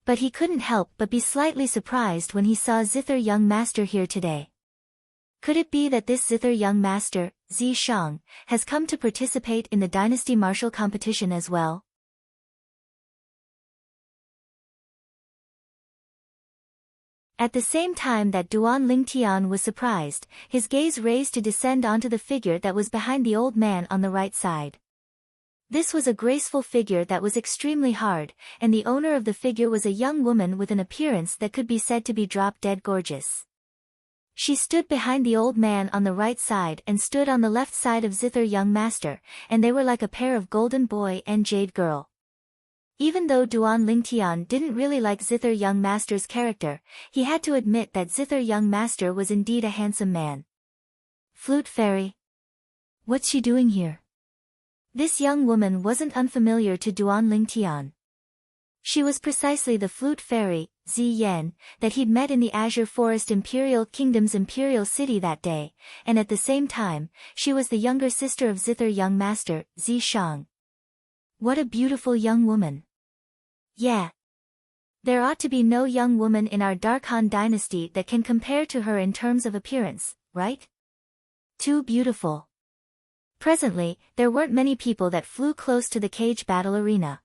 But he couldn't help but be slightly surprised when he saw zither young master here today. Could it be that this zither young master, Zi Shang, has come to participate in the dynasty martial competition as well? At the same time that Duan Lingtian was surprised, his gaze raised to descend onto the figure that was behind the old man on the right side. This was a graceful figure that was extremely hard, and the owner of the figure was a young woman with an appearance that could be said to be drop-dead gorgeous. She stood behind the old man on the right side and stood on the left side of zither young master, and they were like a pair of golden boy and jade girl. Even though Duan Lingtian didn't really like zither young master's character, he had to admit that zither young master was indeed a handsome man. Flute fairy? What's she doing here? This young woman wasn't unfamiliar to Duan Lingtian. She was precisely the flute fairy, Zi Yan, that he'd met in the Azure Forest Imperial Kingdom's imperial city that day, and at the same time, she was the younger sister of zither young master, Zi Shang. What a beautiful young woman. Yeah. There ought to be no young woman in our Dark Han dynasty that can compare to her in terms of appearance, right? Too beautiful. Presently, there weren't many people that flew close to the cage battle arena.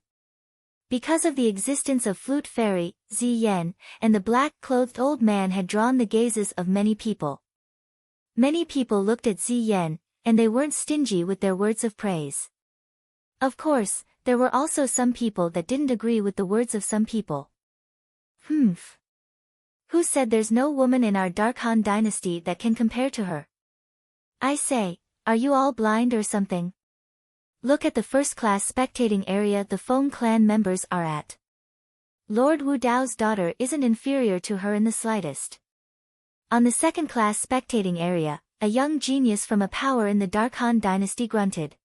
Because of the existence of Flute Fairy, Zi Yan, and the black-clothed old man had drawn the gazes of many people. Many people looked at Zi Yan, and they weren't stingy with their words of praise. Of course, there were also some people that didn't agree with the words of some people. Humph. Who said there's no woman in our Dark Han dynasty that can compare to her? I say, are you all blind or something? Look at the first-class spectating area the Feng clan members are at. Lord Wu Dao's daughter isn't inferior to her in the slightest. On the second-class spectating area, a young genius from a power in the Dark Han dynasty grunted.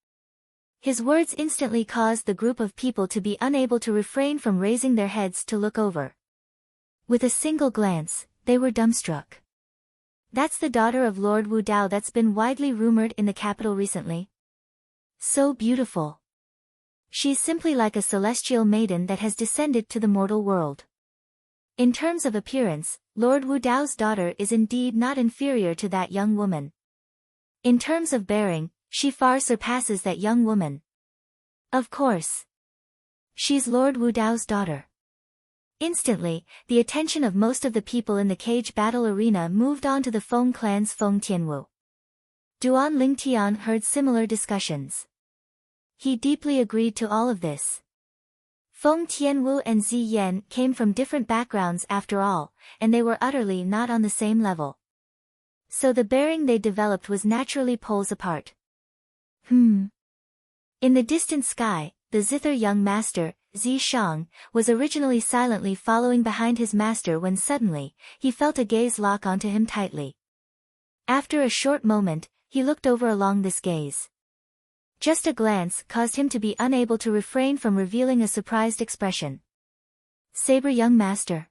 His words instantly caused the group of people to be unable to refrain from raising their heads to look over. With a single glance, they were dumbstruck. That's the daughter of Lord Wu Dao that's been widely rumored in the capital recently. So beautiful. She's simply like a celestial maiden that has descended to the mortal world. In terms of appearance, Lord Wu Dao's daughter is indeed not inferior to that young woman. In terms of bearing, she far surpasses that young woman. Of course. She's Lord Wu Dao's daughter. Instantly, the attention of most of the people in the cage battle arena moved on to the Feng clan's Feng Tianwu. Duan Lingtian heard similar discussions. He deeply agreed to all of this. Feng Tianwu and Zi Yan came from different backgrounds after all, and they were utterly not on the same level. So the bearing they developed was naturally poles apart. In the distant sky, the zither young master, Zi Shang, was originally silently following behind his master when suddenly, he felt a gaze lock onto him tightly. After a short moment, he looked over along this gaze. Just a glance caused him to be unable to refrain from revealing a surprised expression. Saber young master.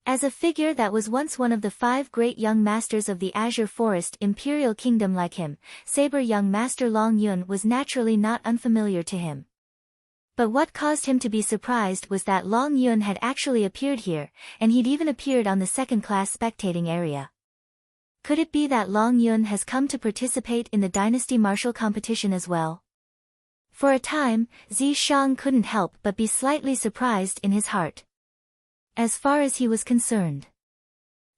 As a figure that was once one of the 5 great young masters of the Azure Forest Imperial Kingdom like him, Saber young master Long Yun was naturally not unfamiliar to him. But what caused him to be surprised was that Long Yun had actually appeared here, and he'd even appeared on the second-class spectating area. Could it be that Long Yun has come to participate in the dynasty martial competition as well? For a time, Zi Shang couldn't help but be slightly surprised in his heart. As far as he was concerned,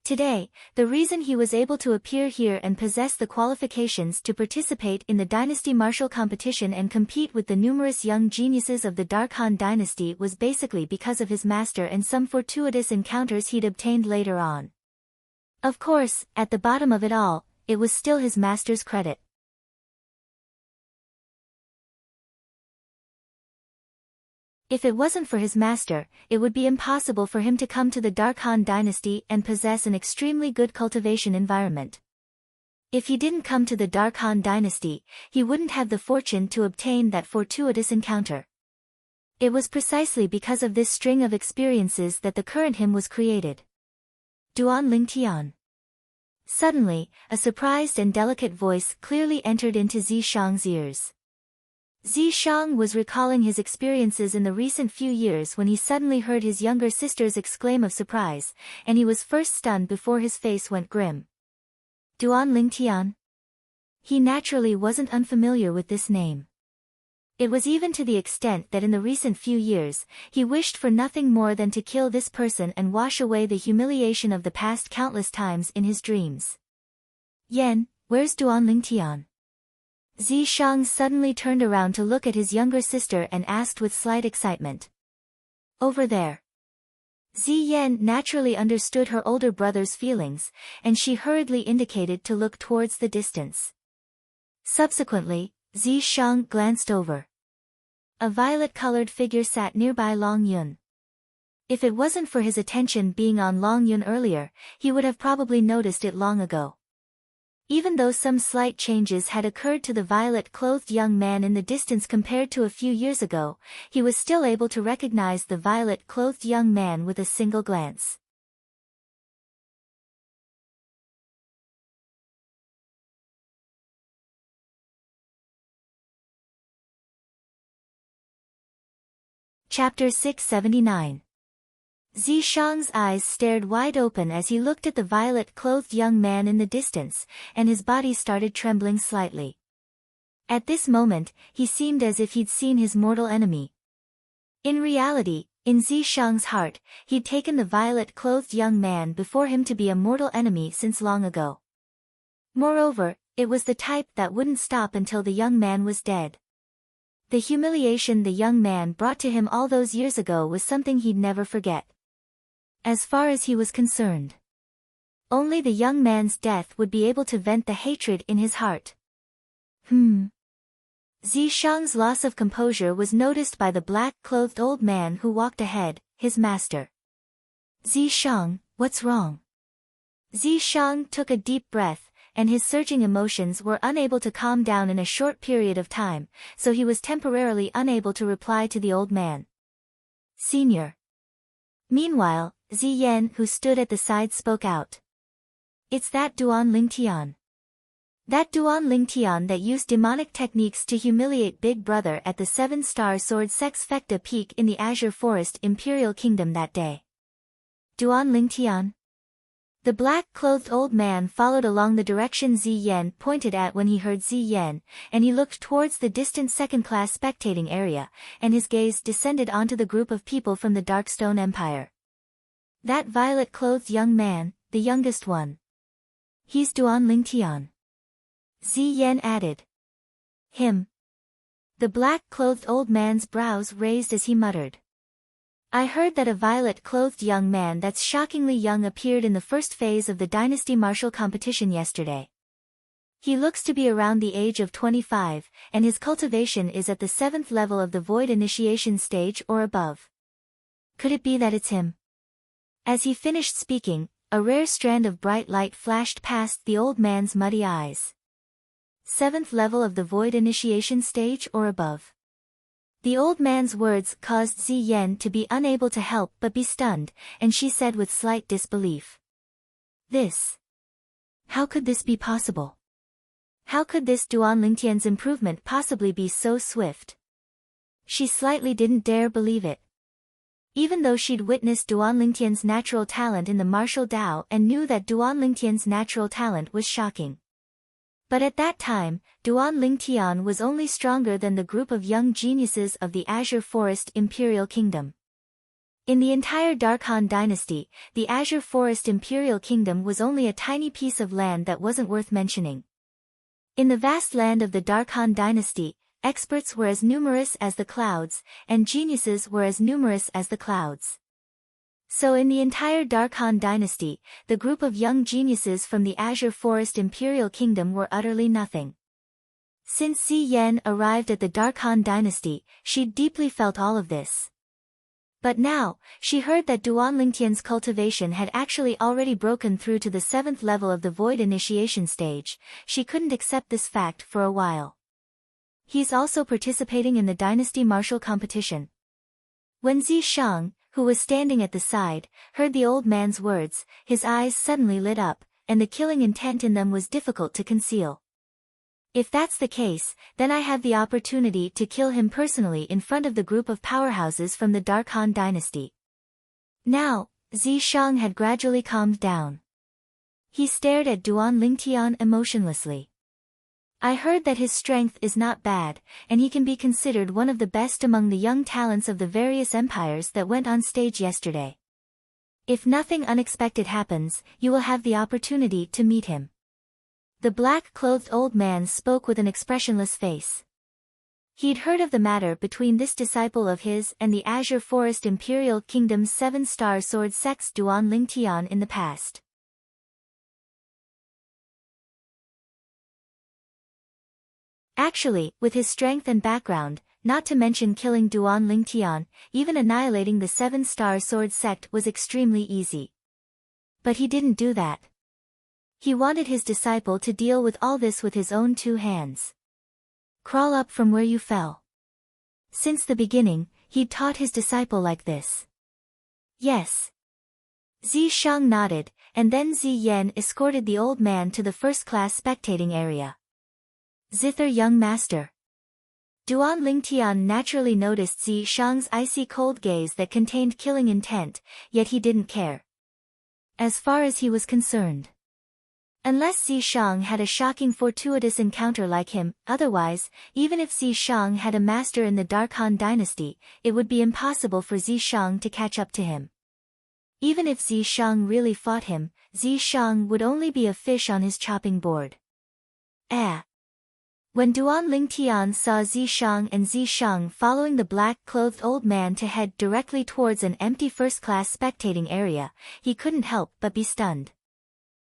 Today, the reason he was able to appear here and possess the qualifications to participate in the dynasty martial competition and compete with the numerous young geniuses of the Dark Han dynasty was basically because of his master and some fortuitous encounters he'd obtained later on. Of course, at the bottom of it all, it was still his master's credit. If it wasn't for his master, it would be impossible for him to come to the Dark Han dynasty and possess an extremely good cultivation environment. If he didn't come to the Dark Han dynasty, he wouldn't have the fortune to obtain that fortuitous encounter. It was precisely because of this string of experiences that the current him was created. Duan Lingtian. Suddenly, a surprised and delicate voice clearly entered into Zishang's ears. Zishang was recalling his experiences in the recent few years when he suddenly heard his younger sister's exclaim of surprise, and he was first stunned before his face went grim. Duan Lingtian? He naturally wasn't unfamiliar with this name. It was even to the extent that in the recent few years, he wished for nothing more than to kill this person and wash away the humiliation of the past countless times in his dreams. Yen, where's Duan Lingtian? Zishang suddenly turned around to look at his younger sister and asked with slight excitement. Over there. Ziyan naturally understood her older brother's feelings, and she hurriedly indicated to look towards the distance. Subsequently, Zishang glanced over. A violet-colored figure sat nearby Long Yun. If it wasn't for his attention being on Long Yun earlier, he would have probably noticed it long ago. Even though some slight changes had occurred to the violet-clothed young man in the distance compared to a few years ago, he was still able to recognize the violet-clothed young man with a single glance. Chapter 679. Zishang's eyes stared wide open as he looked at the violet-clothed young man in the distance, and his body started trembling slightly. At this moment, he seemed as if he'd seen his mortal enemy. In reality, in Zishang's heart, he'd taken the violet-clothed young man before him to be a mortal enemy since long ago. Moreover, it was the type that wouldn't stop until the young man was dead. The humiliation the young man brought to him all those years ago was something he'd never forget. As far as he was concerned, only the young man's death would be able to vent the hatred in his heart. Zishang's loss of composure was noticed by the black-clothed old man who walked ahead, his master. Zishang, what's wrong? Zishang took a deep breath, and his surging emotions were unable to calm down in a short period of time, so he was temporarily unable to reply to the old man. Senior. Meanwhile, Ziyan, who stood at the side, spoke out. It's that Duan Lingtian. That Duan Lingtian that used demonic techniques to humiliate Big Brother at the 7-star sword Sex Fecta peak in the Azure Forest Imperial Kingdom that day. Duan Lingtian? The black-clothed old man followed along the direction Ziyan pointed at when he heard Ziyan, and he looked towards the distant second-class spectating area, and his gaze descended onto the group of people from the Darkstone Empire. That violet-clothed young man, the youngest one. He's Duan Lingtian. Ziyan added. Him. The black-clothed old man's brows raised as he muttered. I heard that a violet-clothed young man that's shockingly young appeared in the first phase of the Dynasty Martial competition yesterday. He looks to be around the age of 25, and his cultivation is at the 7th level of the Void Initiation stage or above. Could it be that it's him? As he finished speaking, a rare strand of bright light flashed past the old man's muddy eyes. 7th level of the Void Initiation stage or above. The old man's words caused Ziyan to be unable to help but be stunned, and she said with slight disbelief. This. How could this be possible? How could this Duan Lingtian's improvement possibly be so swift? She slightly didn't dare believe it. Even though she'd witnessed Duan Lingtian's natural talent in the martial Dao and knew that Duan Lingtian's natural talent was shocking. But at that time, Duan Lingtian was only stronger than the group of young geniuses of the Azure Forest Imperial Kingdom. In the entire Darkhan dynasty, the Azure Forest Imperial Kingdom was only a tiny piece of land that wasn't worth mentioning. In the vast land of the Darkhan dynasty, experts were as numerous as the clouds, and geniuses were as numerous as the clouds. So in the entire Darkhan dynasty, the group of young geniuses from the Azure Forest Imperial Kingdom were utterly nothing. Since Xi Yan arrived at the Darkhan dynasty, she'd deeply felt all of this. But now, she heard that Duan Lingtian's cultivation had actually already broken through to the 7th level of the Void initiation stage. She couldn't accept this fact for a while. He's also participating in the dynasty martial competition. When Xi Shang, who was standing at the side, heard the old man's words, his eyes suddenly lit up, and the killing intent in them was difficult to conceal. If that's the case, then I have the opportunity to kill him personally in front of the group of powerhouses from the Darkhan dynasty. Now, Xi Shang had gradually calmed down. He stared at Duan Lingtian emotionlessly. I heard that his strength is not bad, and he can be considered one of the best among the young talents of the various empires that went on stage yesterday. If nothing unexpected happens, you will have the opportunity to meet him. The black-clothed old man spoke with an expressionless face. He'd heard of the matter between this disciple of his and the Azure Forest Imperial Kingdom's 7-star sword sex Duan Lingtian in the past. Actually, with his strength and background, not to mention killing Duan Lingtian, even annihilating the 7-star sword sect was extremely easy. But he didn't do that. He wanted his disciple to deal with all this with his own 2 hands. Crawl up from where you fell. Since the beginning, he'd taught his disciple like this. Yes. Xi Shang nodded, and then Xi Yan escorted the old man to the first-class spectating area. Zither young master. Duan Lingtian naturally noticed Xi Shang's icy cold gaze that contained killing intent, yet he didn't care. As far as he was concerned. Unless Xi Shang had a shocking fortuitous encounter like him, otherwise, even if Xi Shang had a master in the Darkhan dynasty, it would be impossible for Xi Shang to catch up to him. Even if Xi Shang really fought him, Xi Shang would only be a fish on his chopping board. When Duan Lingtian saw Xi Shang and Xi Shang following the black-clothed old man to head directly towards an empty first-class spectating area, he couldn't help but be stunned.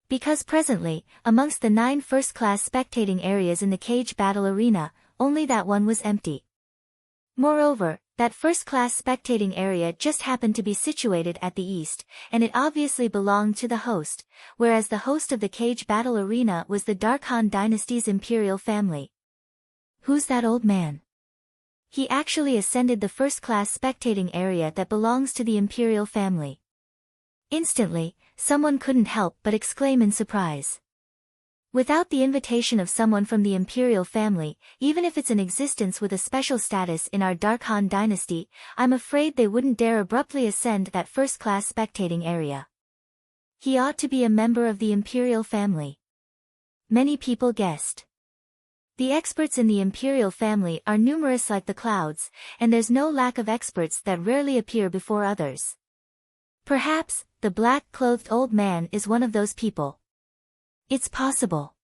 Because presently, amongst the 9 first-class spectating areas in the cage battle arena, only that one was empty. Moreover, that first-class spectating area just happened to be situated at the east, and it obviously belonged to the host, whereas the host of the cage battle arena was the Darkhan dynasty's imperial family. Who's that old man? He actually ascended the first-class spectating area that belongs to the imperial family. Instantly, someone couldn't help but exclaim in surprise. Without the invitation of someone from the imperial family, even if it's an existence with a special status in our Darkhan dynasty, I'm afraid they wouldn't dare abruptly ascend that first-class spectating area. He ought to be a member of the imperial family. Many people guessed. The experts in the imperial family are numerous like the clouds, and there's no lack of experts that rarely appear before others. Perhaps, the black-clothed old man is one of those people. It's possible.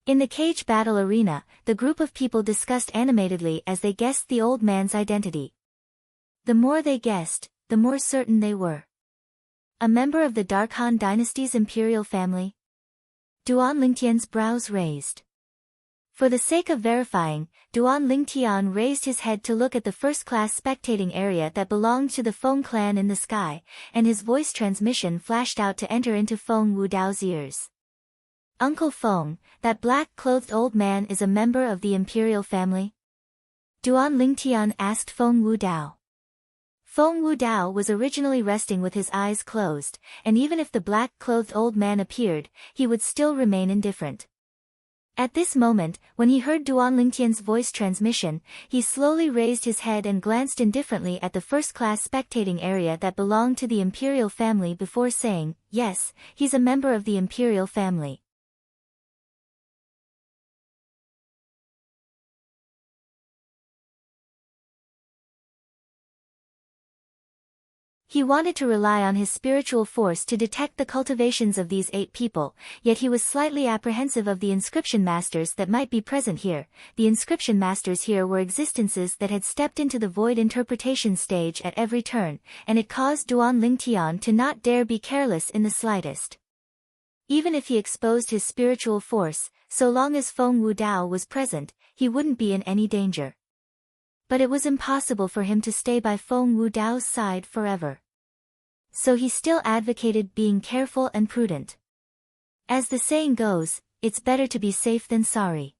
In the cage battle arena, the group of people discussed animatedly as they guessed the old man's identity. The more they guessed, the more certain they were. A member of the Darkhan dynasty's imperial family? Duan Lingtian's brows raised. For the sake of verifying, Duan Lingtian raised his head to look at the first-class spectating area that belonged to the Feng clan in the sky, and his voice transmission flashed out to enter into Feng Wudao's ears. Uncle Feng, that black-clothed old man is a member of the imperial family? Duan Lingtian asked Feng Wudao. Feng Wudao was originally resting with his eyes closed, and even if the black-clothed old man appeared, he would still remain indifferent. At this moment, when he heard Duan Lingtian's voice transmission, he slowly raised his head and glanced indifferently at the first-class spectating area that belonged to the imperial family before saying, "Yes, he's a member of the imperial family." He wanted to rely on his spiritual force to detect the cultivations of these 8 people, yet he was slightly apprehensive of the inscription masters that might be present here. The inscription masters here were existences that had stepped into the void interpretation stage at every turn, and it caused Duan Lingtian to not dare be careless in the slightest. Even if he exposed his spiritual force, so long as Feng Wudao was present, he wouldn't be in any danger. But it was impossible for him to stay by Feng Wudao's side forever. So he still advocated being careful and prudent. As the saying goes, it's better to be safe than sorry.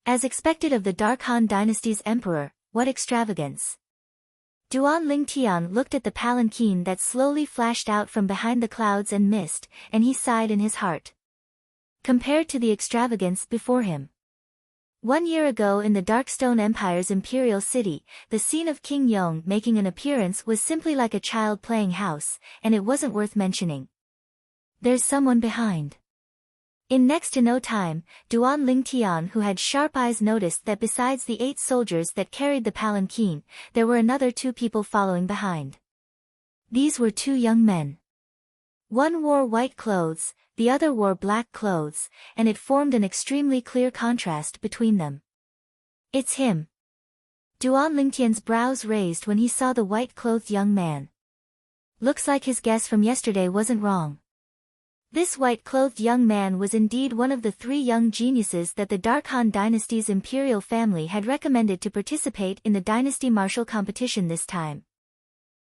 As expected of the Dark Han dynasty's emperor, what extravagance! Duan Lingtian looked at the palanquin that slowly flashed out from behind the clouds and mist, and he sighed in his heart. Compared to the extravagance before him. 1 year ago in the Darkstone Empire's imperial city, the scene of King Yong making an appearance was simply like a child playing house, and it wasn't worth mentioning. There's someone behind. In next to no time, Duan Lingtian, who had sharp eyes, noticed that besides the 8 soldiers that carried the palanquin, there were another 2 people following behind. These were 2 young men. One wore white clothes, the other wore black clothes, and it formed an extremely clear contrast between them. It's him. Duan Lingtian's brows raised when he saw the white-clothed young man. Looks like his guess from yesterday wasn't wrong. This white-clothed young man was indeed one of the 3 young geniuses that the Dark Han dynasty's imperial family had recommended to participate in the dynasty martial competition this time.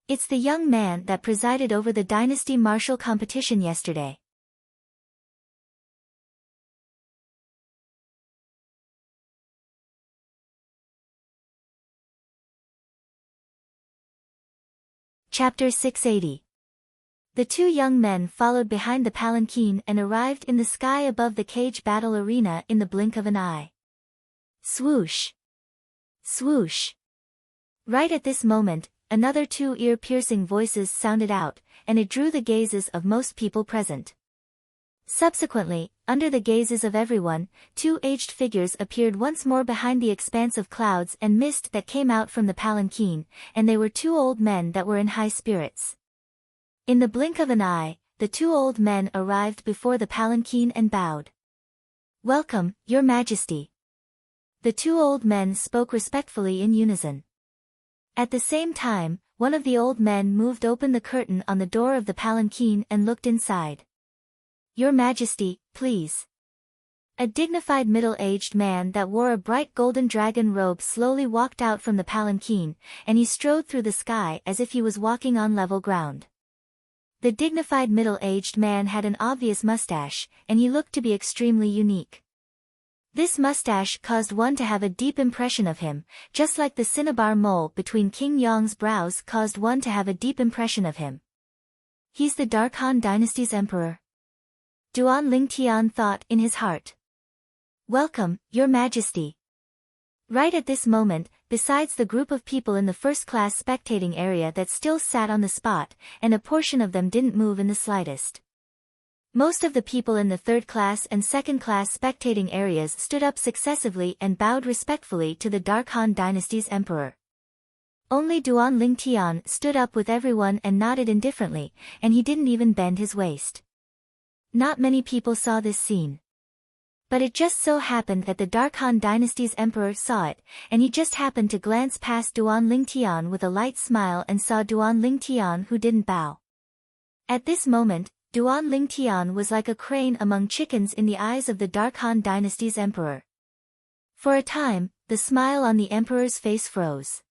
It's the young man that presided over the dynasty martial competition yesterday. Chapter 680. The 2 young men followed behind the palanquin and arrived in the sky above the cage battle arena in the blink of an eye. Swoosh! Swoosh! Right at this moment, another 2 ear-piercing voices sounded out, and it drew the gazes of most people present. Subsequently, under the gazes of everyone, 2 aged figures appeared once more behind the expanse of clouds and mist that came out from the palanquin, and they were 2 old men that were in high spirits. In the blink of an eye, the 2 old men arrived before the palanquin and bowed. "Welcome, Your Majesty." The 2 old men spoke respectfully in unison. At the same time, one of the old men moved open the curtain on the door of the palanquin and looked inside. "Your Majesty, please." A dignified middle-aged man that wore a bright golden dragon robe slowly walked out from the palanquin, and he strode through the sky as if he was walking on level ground. The dignified middle-aged man had an obvious mustache, and he looked to be extremely unique. This mustache caused one to have a deep impression of him, just like the cinnabar mole between King Yong's brows caused one to have a deep impression of him. He's the Dark Han dynasty's emperor. Duan Lingtian thought in his heart. "Welcome, Your Majesty." Right at this moment, besides the group of people in the first-class spectating area that still sat on the spot, and a portion of them didn't move in the slightest. Most of the people in the third-class and second-class spectating areas stood up successively and bowed respectfully to the Dark Han dynasty's emperor. Only Duan Lingtian stood up with everyone and nodded indifferently, and he didn't even bend his waist. Not many people saw this scene. But it just so happened that the Dark Han dynasty's emperor saw it, and he just happened to glance past Duan Lingtian with a light smile and saw Duan Lingtian, who didn't bow. At this moment, Duan Lingtian was like a crane among chickens in the eyes of the Dark Han dynasty's emperor. For a time, the smile on the emperor's face froze.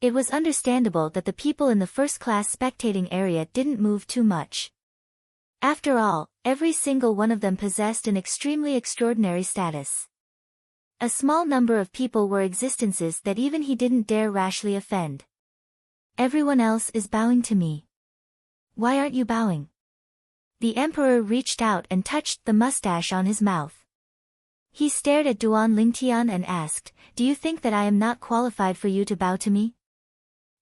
It was understandable that the people in the first-class spectating area didn't move too much. After all, every single one of them possessed an extremely extraordinary status. A small number of people were existences that even he didn't dare rashly offend. "Everyone else is bowing to me. Why aren't you bowing?" The emperor reached out and touched the mustache on his mouth. He stared at Duan Lingtian and asked, "Do you think that I am not qualified for you to bow to me?"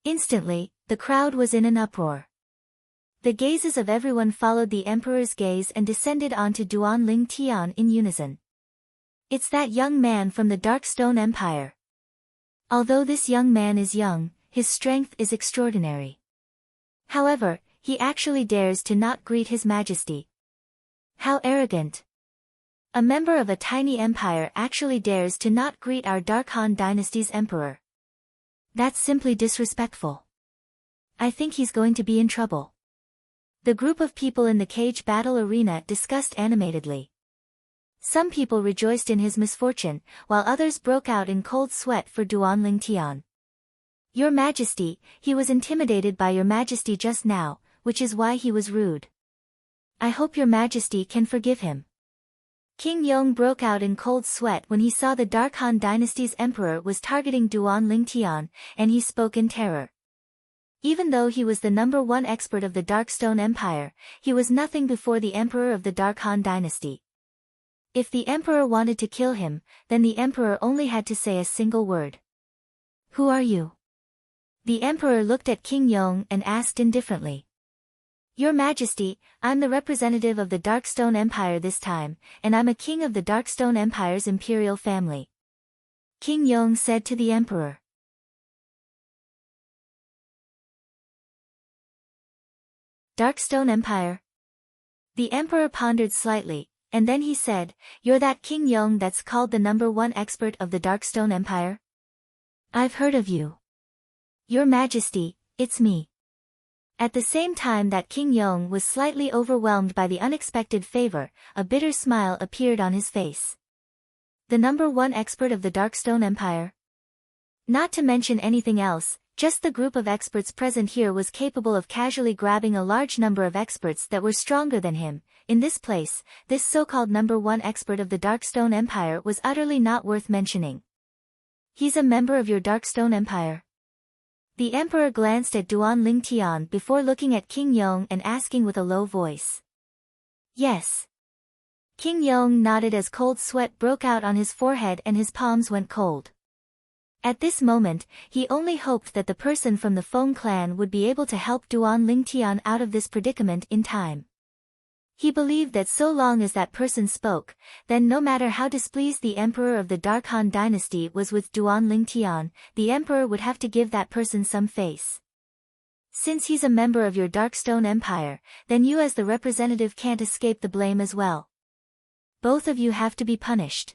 Instantly, the crowd was in an uproar. The gazes of everyone followed the emperor's gaze and descended onto Duan Lingtian in unison. "It's that young man from the Darkstone Empire. Although this young man is young, his strength is extraordinary. However, he actually dares to not greet His Majesty. How arrogant. A member of a tiny empire actually dares to not greet our Dark Han Dynasty's emperor. That's simply disrespectful. I think he's going to be in trouble. The group of people in the cage battle arena discussed animatedly. Some people rejoiced in his misfortune, while others broke out in cold sweat for Duan Lingtian. Your Majesty, he was intimidated by Your Majesty just now, which is why he was rude. I hope Your Majesty can forgive him. King Yong broke out in cold sweat when he saw the Dark Han Dynasty's emperor was targeting Duan Lingtian, and he spoke in terror. Even though he was the #1 expert of the Darkstone Empire, he was nothing before the emperor of the Dark Han Dynasty. If the emperor wanted to kill him, then the emperor only had to say a single word. Who are you? The emperor looked at King Yong and asked indifferently. Your Majesty, I'm the representative of the Darkstone Empire this time, and I'm a king of the Darkstone Empire's imperial family. King Yong said to the emperor. Darkstone Empire? The emperor pondered slightly, and then he said, You're that King Yong that's called the #1 expert of the Darkstone Empire? I've heard of you. Your Majesty, it's me. At the same time that King Yong was slightly overwhelmed by the unexpected favor, a bitter smile appeared on his face. The #1 expert of the Darkstone Empire? Not to mention anything else, just the group of experts present here was capable of casually grabbing a large number of experts that were stronger than him. In this place, this so-called #1 expert of the Darkstone Empire was utterly not worth mentioning. He's a member of your Darkstone Empire? The emperor glanced at Duan Lingtian before looking at King Yong and asking with a low voice. Yes. King Yong nodded as cold sweat broke out on his forehead and his palms went cold. At this moment, he only hoped that the person from the Feng clan would be able to help Duan Lingtian out of this predicament in time. He believed that so long as that person spoke, then no matter how displeased the emperor of the Dark Han Dynasty was with Duan Lingtian, the emperor would have to give that person some face. Since he's a member of your Darkstone Empire, then you as the representative can't escape the blame as well. Both of you have to be punished.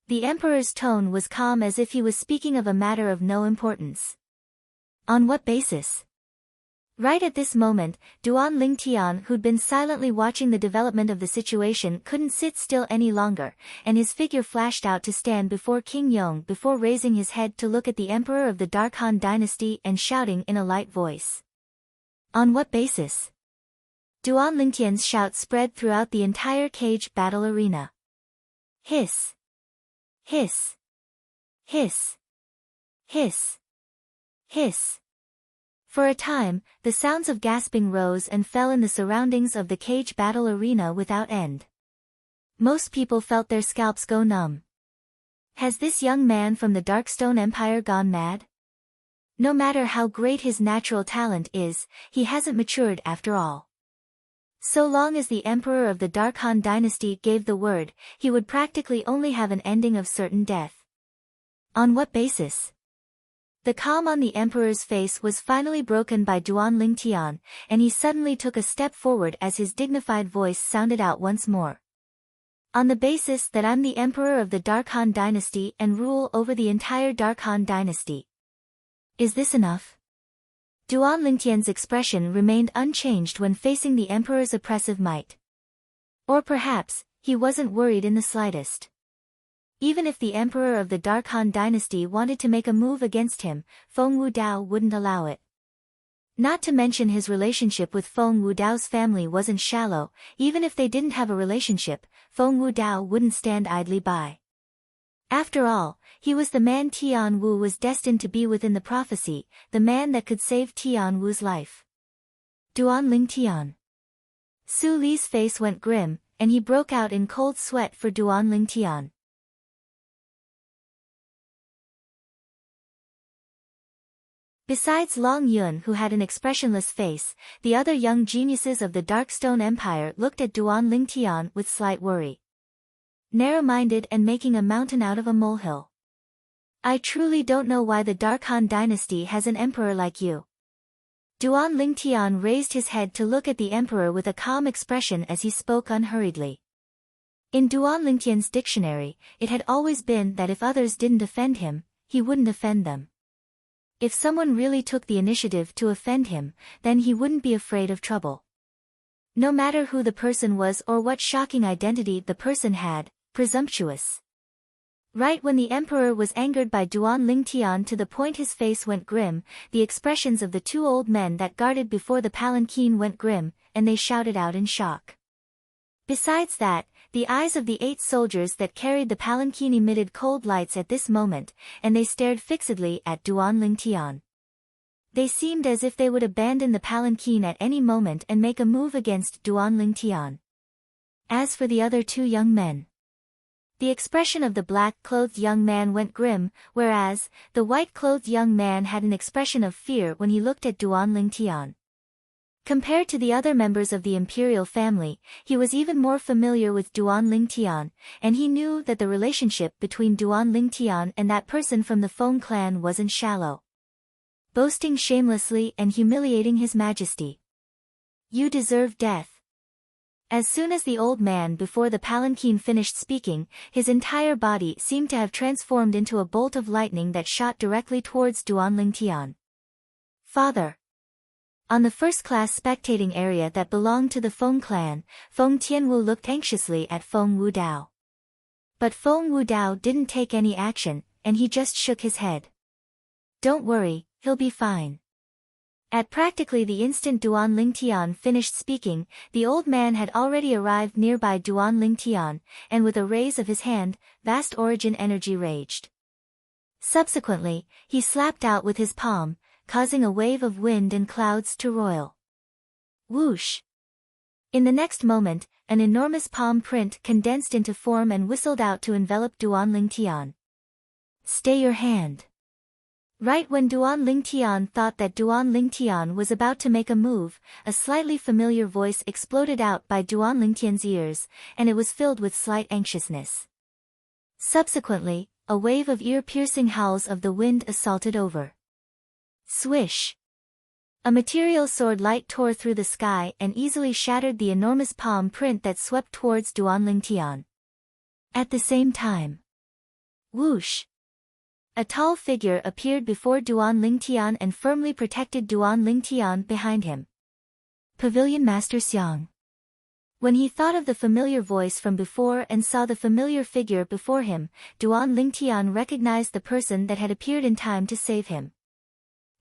The emperor's tone was calm as if he was speaking of a matter of no importance. On what basis? Right at this moment, Duan Lingtian, who'd been silently watching the development of the situation, couldn't sit still any longer, and his figure flashed out to stand before King Yong before raising his head to look at the emperor of the Dark Han Dynasty and shouting in a light voice. On what basis? Duan Lingtian's shout spread throughout the entire cage battle arena. Hiss. Hiss. Hiss. Hiss. Hiss. For a time, the sounds of gasping rose and fell in the surroundings of the cage battle arena without end. Most people felt their scalps go numb. Has this young man from the Darkstone Empire gone mad? No matter how great his natural talent is, he hasn't matured after all. So long as the emperor of the Dark Han Dynasty gave the word, he would practically only have an ending of certain death. On what basis? The calm on the emperor's face was finally broken by Duan Lingtian, and he suddenly took a step forward as his dignified voice sounded out once more. On the basis that I'm the emperor of the Dark Han Dynasty and rule over the entire Dark Han Dynasty. Is this enough? Duan Lingtian's expression remained unchanged when facing the emperor's oppressive might. Or perhaps, he wasn't worried in the slightest. Even if the emperor of the Dark Han Dynasty wanted to make a move against him, Feng Wudao wouldn't allow it. Not to mention his relationship with Feng Wudao's family wasn't shallow. Even if they didn't have a relationship, Feng Wudao wouldn't stand idly by. After all, he was the man Tian Wu was destined to be within the prophecy, the man that could save Tian Wu's life. Duan Lingtian. Su Li's face went grim, and he broke out in cold sweat for Duan Lingtian. Besides Long Yun, who had an expressionless face, the other young geniuses of the Darkstone Empire looked at Duan Lingtian with slight worry. Narrow-minded and making a mountain out of a molehill. I truly don't know why the Dark Han Dynasty has an emperor like you. Duan Lingtian raised his head to look at the emperor with a calm expression as he spoke unhurriedly. In Duan Lingtian's dictionary, it had always been that if others didn't offend him, he wouldn't offend them. If someone really took the initiative to offend him, then he wouldn't be afraid of trouble. No matter who the person was or what shocking identity the person had, presumptuous. Right when the emperor was angered by Duan Lingtian to the point his face went grim, the expressions of the two old men that guarded before the palanquin went grim, and they shouted out in shock. Besides that, the eyes of the 8 soldiers that carried the palanquin emitted cold lights at this moment, and they stared fixedly at Duan Lingtian. They seemed as if they would abandon the palanquin at any moment and make a move against Duan Lingtian. As for the other 2 young men, the expression of the black-clothed young man went grim, whereas the white-clothed young man had an expression of fear when he looked at Duan Lingtian. Compared to the other members of the imperial family, he was even more familiar with Duan Lingtian, and he knew that the relationship between Duan Lingtian and that person from the Feng clan wasn't shallow. Boasting shamelessly and humiliating his majesty. You deserve death. As soon as the old man before the palanquin finished speaking, his entire body seemed to have transformed into a bolt of lightning that shot directly towards Duan Lingtian. Father. On the first-class spectating area that belonged to the Feng clan, Feng Tianwu looked anxiously at Feng Wudao. But Feng Wudao didn't take any action, and he just shook his head. Don't worry, he'll be fine. At practically the instant Duan Lingtian finished speaking, the old man had already arrived nearby Duan Lingtian, and with a raise of his hand, vast origin energy raged. Subsequently, he slapped out with his palm, causing a wave of wind and clouds to roil. Whoosh! In the next moment, an enormous palm print condensed into form and whistled out to envelop Duan Lingtian. Stay your hand. Right when Duan Lingtian thought that Duan Lingtian was about to make a move, a slightly familiar voice exploded out by Duan Lingtian's ears, and it was filled with slight anxiousness. Subsequently, a wave of ear-piercing howls of the wind assaulted over. Swish! A material sword light tore through the sky and easily shattered the enormous palm print that swept towards Duan Lingtian. At the same time, whoosh! A tall figure appeared before Duan Lingtian and firmly protected Duan Lingtian behind him. Pavilion Master Xiang. When he thought of the familiar voice from before and saw the familiar figure before him, Duan Lingtian recognized the person that had appeared in time to save him.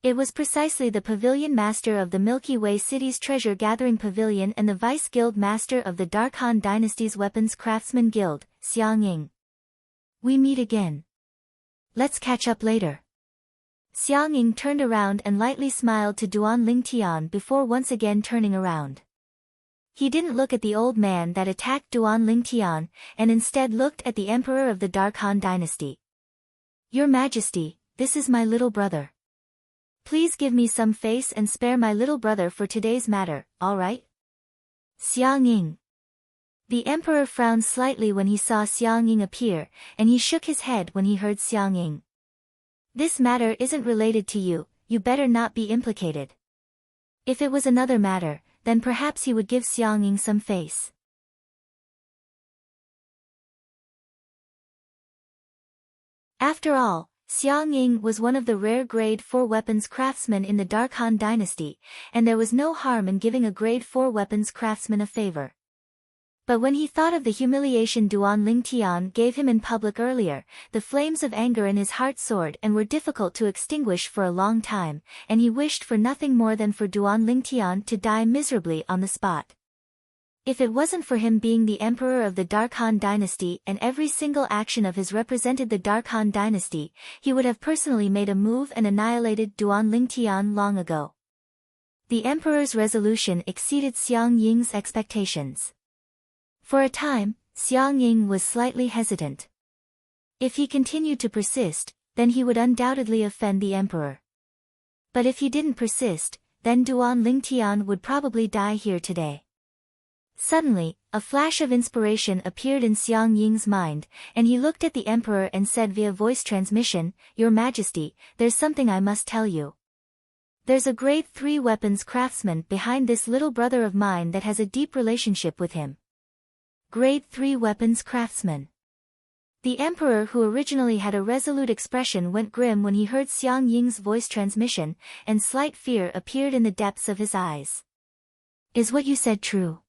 It was precisely the Pavilion Master of the Milky Way City's treasure-gathering pavilion and the Vice Guild Master of the Dark Han Dynasty's Weapons Craftsman Guild, Xiang Ying. We meet again. Let's catch up later. Xiang Ying turned around and lightly smiled to Duan Lingtian before once again turning around. He didn't look at the old man that attacked Duan Lingtian, and instead looked at the Emperor of the Dark Han Dynasty. Your Majesty, this is my little brother. Please give me some face and spare my little brother for today's matter, all right? Xiang Ying. The emperor frowned slightly when he saw Xiang Ying appear, and he shook his head when he heard Xiang Ying. This matter isn't related to you, you better not be implicated. If it was another matter, then perhaps he would give Xiang Ying some face. After all, Xiang Ying was one of the rare grade 4 weapons craftsmen in the Dark Han Dynasty, and there was no harm in giving a grade 4 weapons craftsman a favor. But when he thought of the humiliation Duan Lingtian gave him in public earlier, the flames of anger in his heart soared and were difficult to extinguish for a long time, and he wished for nothing more than for Duan Lingtian to die miserably on the spot. If it wasn't for him being the emperor of the Dark Han Dynasty and every single action of his represented the Dark Han Dynasty, he would have personally made a move and annihilated Duan Lingtian long ago. The emperor's resolution exceeded Xiang Ying's expectations. For a time, Xiang Ying was slightly hesitant. If he continued to persist, then he would undoubtedly offend the emperor. But if he didn't persist, then Duan Lingtian would probably die here today. Suddenly, a flash of inspiration appeared in Xiang Ying's mind, and he looked at the emperor and said via voice transmission, "Your Majesty, there's something I must tell you." There's a grade 3 weapons craftsman behind this little brother of mine that has a deep relationship with him. Grade 3 weapons craftsman. The emperor, who originally had a resolute expression, went grim when he heard Xiang Ying's voice transmission, and slight fear appeared in the depths of his eyes. Is what you said true?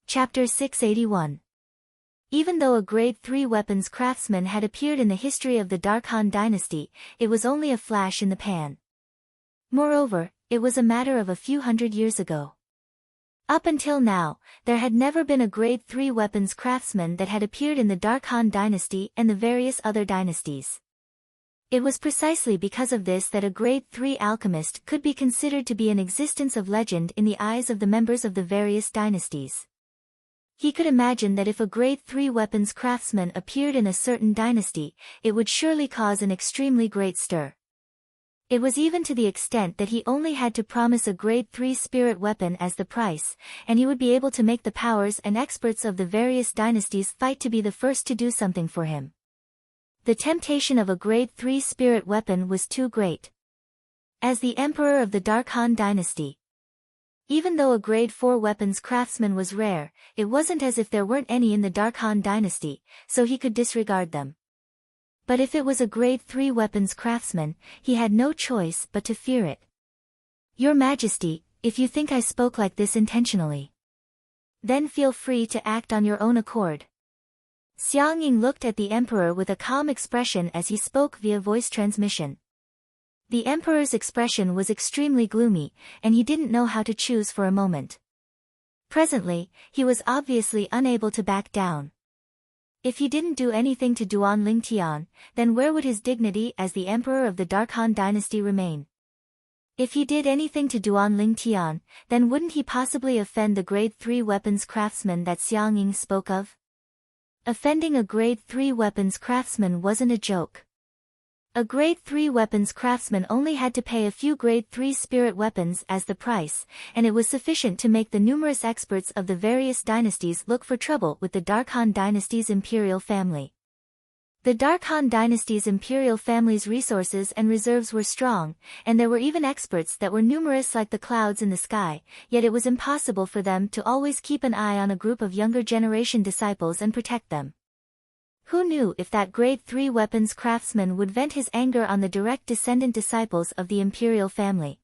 Chapter 681. Even though a grade 3 weapons craftsman had appeared in the history of the Dark Han dynasty, it was only a flash in the pan. Moreover, it was a matter of a few hundred years ago. Up until now, there had never been a grade 3 weapons craftsman that had appeared in the Dark Han dynasty and the various other dynasties. It was precisely because of this that a grade 3 alchemist could be considered to be an existence of legend in the eyes of the members of the various dynasties. He could imagine that if a grade 3 weapons craftsman appeared in a certain dynasty, it would surely cause an extremely great stir. It was even to the extent that he only had to promise a grade 3 spirit weapon as the price, and he would be able to make the powers and experts of the various dynasties fight to be the first to do something for him. The temptation of a grade 3 spirit weapon was too great. As the emperor of the Dark Han dynasty, even though a grade 4 weapons craftsman was rare, it wasn't as if there weren't any in the Dark Han dynasty, so he could disregard them. But if it was a grade 3 weapons craftsman, he had no choice but to fear it. Your Majesty, if you think I spoke like this intentionally, then feel free to act on your own accord. Xiang Ying looked at the emperor with a calm expression as he spoke via voice transmission. The emperor's expression was extremely gloomy, and he didn't know how to choose for a moment. Presently, he was obviously unable to back down. If he didn't do anything to Duan Lingtian, then where would his dignity as the emperor of the Dark Han dynasty remain? If he did anything to Duan Lingtian, then wouldn't he possibly offend the grade 3 weapons craftsman that Xiang Ying spoke of? Offending a grade 3 weapons craftsman wasn't a joke. A grade 3 weapons craftsman only had to pay a few grade 3 spirit weapons as the price, and it was sufficient to make the numerous experts of the various dynasties look for trouble with the Dark Han dynasty's imperial family. The Dark Han dynasty's imperial family's resources and reserves were strong, and there were even experts that were numerous like the clouds in the sky, yet it was impossible for them to always keep an eye on a group of younger generation disciples and protect them. Who knew if that grade 3 weapons craftsman would vent his anger on the direct descendant disciples of the imperial family?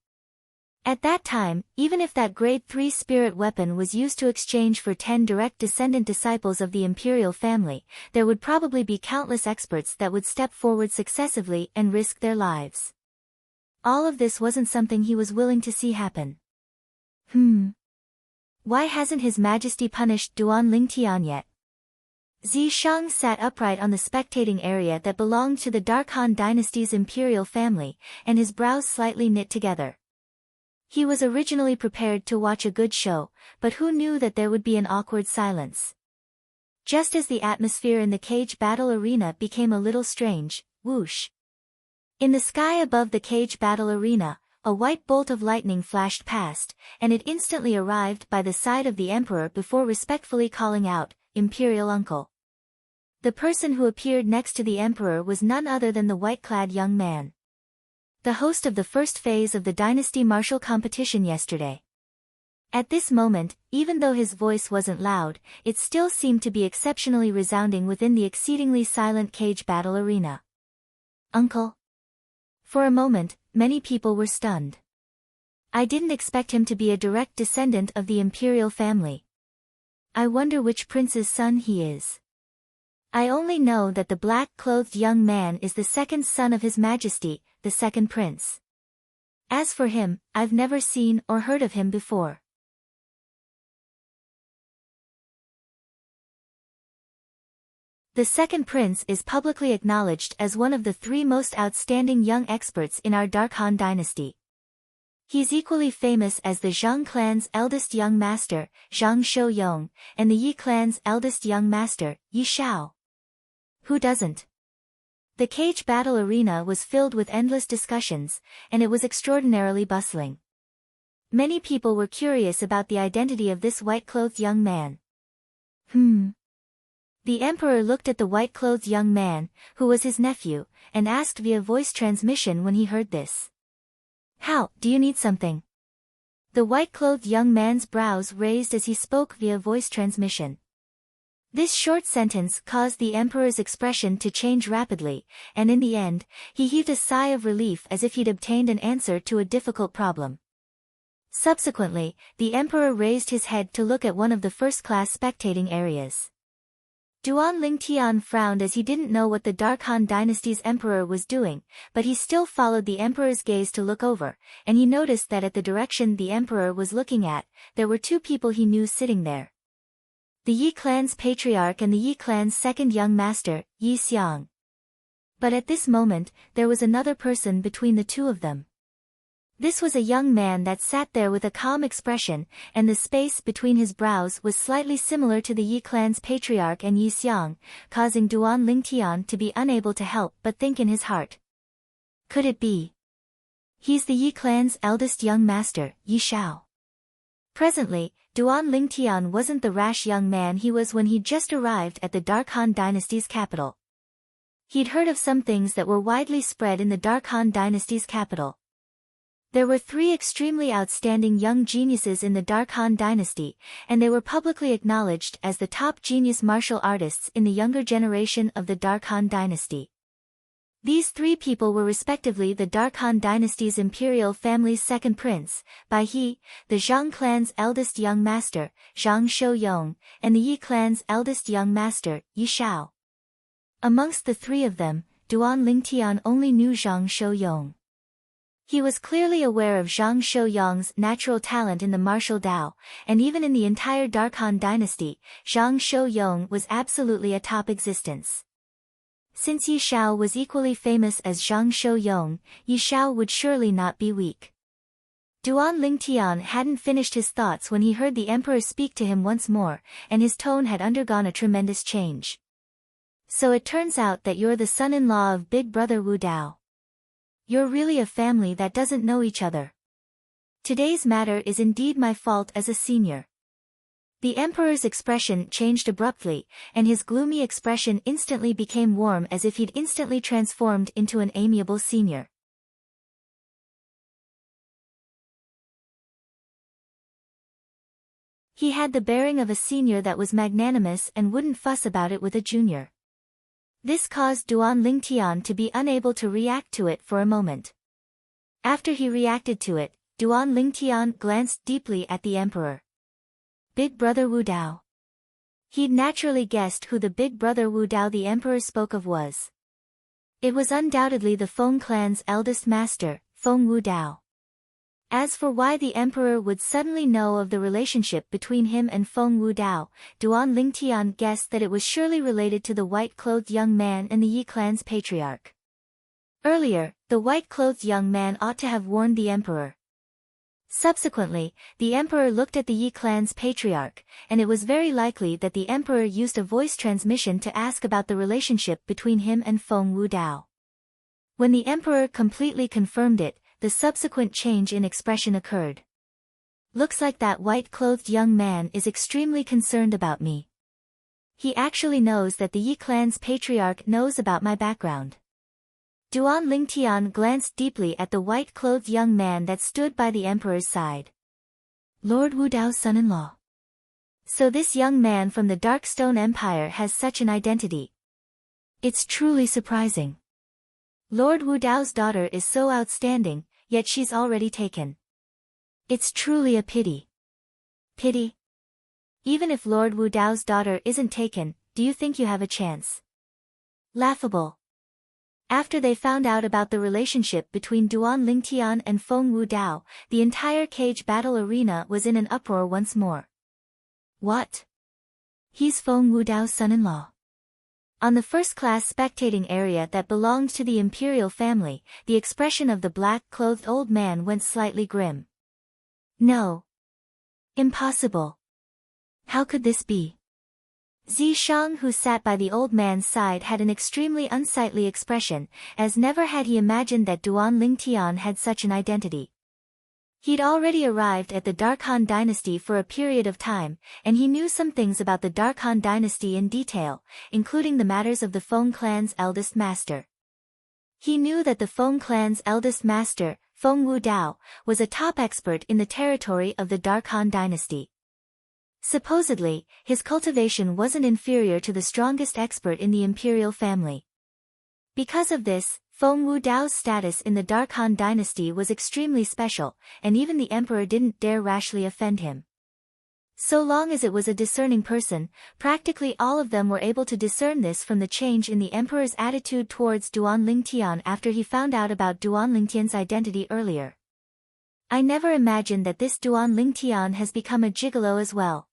At that time, even if that grade 3 spirit weapon was used to exchange for 10 direct descendant disciples of the imperial family, there would probably be countless experts that would step forward successively and risk their lives. All of this wasn't something he was willing to see happen. Why hasn't His Majesty punished Duan Lingtian yet? Zi Shang sat upright on the spectating area that belonged to the Dark Han dynasty's imperial family, and his brows slightly knit together. He was originally prepared to watch a good show, but who knew that there would be an awkward silence? Just as the atmosphere in the cage battle arena became a little strange, whoosh. In the sky above the cage battle arena, a white bolt of lightning flashed past, and it instantly arrived by the side of the emperor before respectfully calling out, "Imperial Uncle." The person who appeared next to the emperor was none other than the white-clad young man, the host of the first phase of the dynasty martial competition yesterday. At this moment, even though his voice wasn't loud, it still seemed to be exceptionally resounding within the exceedingly silent cage battle arena. "Uncle?" For a moment, many people were stunned. I didn't expect him to be a direct descendant of the imperial family. I wonder which prince's son he is. I only know that the black-clothed young man is the second son of His Majesty, the second prince. As for him, I've never seen or heard of him before. The second prince is publicly acknowledged as one of the 3 most outstanding young experts in our Dark Han dynasty. He's equally famous as the Zhang clan's eldest young master, Zhang Shouyong, and the Yi clan's eldest young master, Yi Shao. Who doesn't? The cage battle arena was filled with endless discussions, and it was extraordinarily bustling. Many people were curious about the identity of this white-clothed young man. The emperor looked at the white-clothed young man, who was his nephew, and asked via voice transmission when he heard this. How, do you need something? The white-clothed young man's brows raised as he spoke via voice transmission. This short sentence caused the emperor's expression to change rapidly, and in the end, he heaved a sigh of relief as if he'd obtained an answer to a difficult problem. Subsequently, the emperor raised his head to look at one of the first-class spectating areas. Duan Lingtian frowned as he didn't know what the Dark Han dynasty's emperor was doing, but he still followed the emperor's gaze to look over, and he noticed that at the direction the emperor was looking at, there were two people he knew sitting there. The Yi clan's patriarch and the Yi clan's second young master, Yi Xiang. But at this moment, there was another person between the two of them. This was a young man that sat there with a calm expression, and the space between his brows was slightly similar to the Yi clan's patriarch and Yi Xiang, causing Duan Lingtian to be unable to help but think in his heart. Could it be? He's the Yi clan's eldest young master, Yi Shao. Presently, Duan Lingtian wasn't the rash young man he was when he'd just arrived at the Dark Han dynasty's capital. He'd heard of some things that were widely spread in the Dark Han dynasty's capital. There were three extremely outstanding young geniuses in the Dark Han dynasty, and they were publicly acknowledged as the top genius martial artists in the younger generation of the Dark Han dynasty. These three people were respectively the Dark Han dynasty's imperial family's second prince, Bai He, the Zhang clan's eldest young master, Zhang Shouyong, and the Yi clan's eldest young master, Yi Shao. Amongst the three of them, Duan Lingtian only knew Zhang Shouyong. He was clearly aware of Zhang Shouyong's natural talent in the martial Dao, and even in the entire Dark Han dynasty, Zhang Shouyong was absolutely a top existence. Since Yi Shao was equally famous as Zhang Shouyong, Yi Shao would surely not be weak. Duan Lingtian hadn't finished his thoughts when he heard the emperor speak to him once more, and his tone had undergone a tremendous change. So it turns out that you're the son-in-law of Big Brother Wu Dao. You're really a family that doesn't know each other. Today's matter is indeed my fault as a senior. The emperor's expression changed abruptly, and his gloomy expression instantly became warm as if he'd instantly transformed into an amiable senior. He had the bearing of a senior that was magnanimous and wouldn't fuss about it with a junior. This caused Duan Lingtian to be unable to react to it for a moment. After he reacted to it, Duan Lingtian glanced deeply at the emperor. Big Brother Wu Dao. He'd naturally guessed who the Big Brother Wu Dao the emperor spoke of was. It was undoubtedly the Feng clan's eldest master, Feng Wu Dao. As for why the emperor would suddenly know of the relationship between him and Feng Wu Dao, Duan Lingtian guessed that it was surely related to the white-clothed young man and the Yi clan's patriarch. Earlier, the white-clothed young man ought to have warned the emperor. Subsequently, the emperor looked at the Yi clan's patriarch, and it was very likely that the emperor used a voice transmission to ask about the relationship between him and Feng Wu Dao. When the emperor completely confirmed it, the subsequent change in expression occurred. Looks like that white-clothed young man is extremely concerned about me. He actually knows that the Yi clan's patriarch knows about my background. Duan Lingtian glanced deeply at the white-clothed young man that stood by the emperor's side. Lord Wu Dao's son-in-law. So this young man from the Darkstone Empire has such an identity. It's truly surprising. Lord Wu Dao's daughter is so outstanding, yet she's already taken. It's truly a pity. Pity? Even if Lord Wu Dao's daughter isn't taken, do you think you have a chance? Laughable. After they found out about the relationship between Duan Lingtian and Feng Wu Dao, the entire cage battle arena was in an uproar once more. What? He's Feng Wu Dao's son-in-law. On the first-class spectating area that belonged to the imperial family, the expression of the black-clothed old man went slightly grim. No. Impossible. How could this be? Zishang, who sat by the old man's side, had an extremely unsightly expression, as never had he imagined that Duan Lingtian had such an identity. He'd already arrived at the Dark Han dynasty for a period of time, and he knew some things about the Dark Han dynasty in detail, including the matters of the Feng clan's eldest master. He knew that the Feng clan's eldest master, Feng Wudao, was a top expert in the territory of the Dark Han dynasty. Supposedly, his cultivation wasn't inferior to the strongest expert in the imperial family. Because of this, Feng Wudao's status in the Dark Han dynasty was extremely special, and even the emperor didn't dare rashly offend him. So long as it was a discerning person, practically all of them were able to discern this from the change in the emperor's attitude towards Duan Lingtian after he found out about Duan Lingtian's identity earlier. I never imagined that this Duan Lingtian has become a gigolo as well.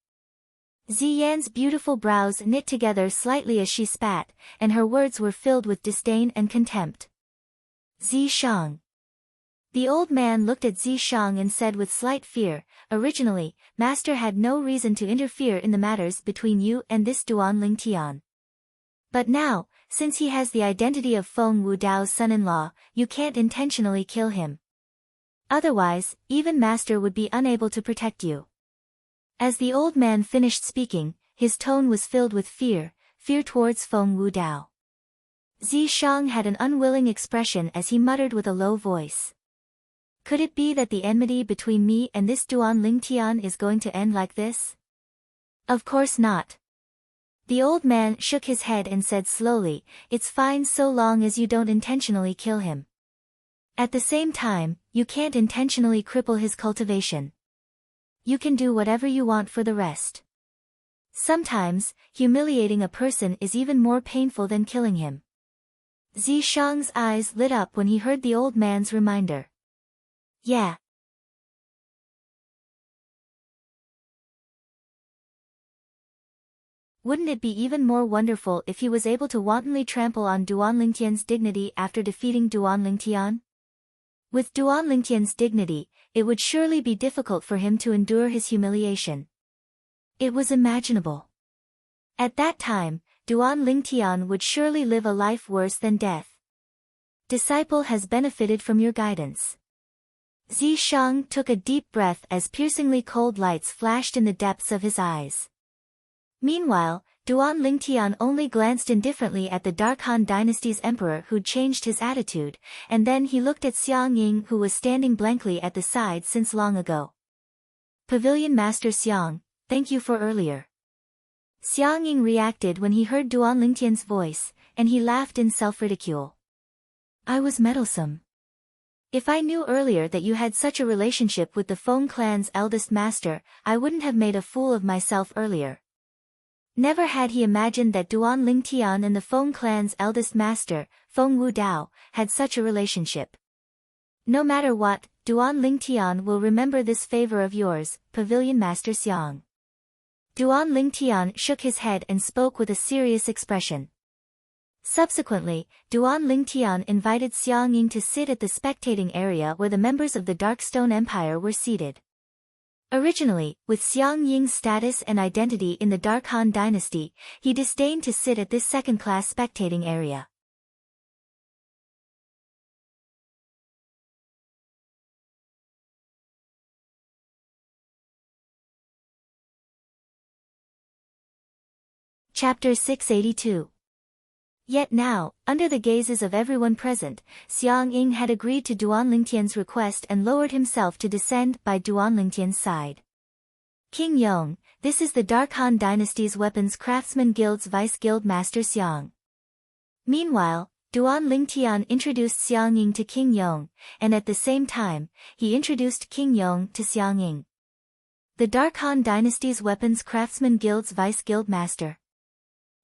Ziyan's beautiful brows knit together slightly as she spat, and her words were filled with disdain and contempt. Zishang. The old man looked at Zishang and said with slight fear, "Originally, Master had no reason to interfere in the matters between you and this Duan Lingtian. But now, since he has the identity of Feng Wudao's son-in-law, you can't intentionally kill him. Otherwise, even Master would be unable to protect you." As the old man finished speaking, his tone was filled with fear towards Feng Wudao. Zishang had an unwilling expression as he muttered with a low voice. "Could it be that the enmity between me and this Duan Lingtian is going to end like this?" "Of course not." The old man shook his head and said slowly, "It's fine so long as you don't intentionally kill him. At the same time, you can't intentionally cripple his cultivation. You can do whatever you want for the rest. Sometimes, humiliating a person is even more painful than killing him." Zishang's eyes lit up when he heard the old man's reminder. "Yeah. Wouldn't it be even more wonderful if he was able to wantonly trample on Duan Lingtian's dignity after defeating Duan Lingtian? With Duan Lingtian's dignity, it would surely be difficult for him to endure his humiliation. It was imaginable. At that time, Duan Lingtian would surely live a life worse than death. Disciple has benefited from your guidance. Zishang took a deep breath as piercingly cold lights flashed in the depths of his eyes. Meanwhile, Duan Lingtian only glanced indifferently at the Dark Han dynasty's emperor who'd changed his attitude, and then he looked at Xiang Ying who was standing blankly at the side since long ago. "Pavilion Master Xiang, thank you for earlier." Xiang Ying reacted when he heard Duan Lingtian's voice, and he laughed in self-ridicule. "I was meddlesome. If I knew earlier that you had such a relationship with the Feng clan's eldest master, I wouldn't have made a fool of myself earlier." Never had he imagined that Duan Lingtian and the Feng clan's eldest master, Feng Wudao, had such a relationship. "No matter what, Duan Lingtian will remember this favor of yours, Pavilion Master Xiang." Duan Lingtian shook his head and spoke with a serious expression. Subsequently, Duan Lingtian invited Xiang Ying to sit at the spectating area where the members of the Darkstone Empire were seated. Originally, with Xiang Ying's status and identity in the Dark Han dynasty, he disdained to sit at this second-class spectating area. Chapter 682. Yet now, under the gazes of everyone present, Xiang Ying had agreed to Duan Lingtian's request and lowered himself to descend by Duan Lingtian's side. "King Yong, this is the Dark Han dynasty's Weapons Craftsman Guild's Vice Guild Master Xiang." Meanwhile, Duan Lingtian introduced Xiang Ying to King Yong, and at the same time, he introduced King Yong to Xiang Ying. The Dark Han dynasty's Weapons Craftsman Guild's Vice Guild Master.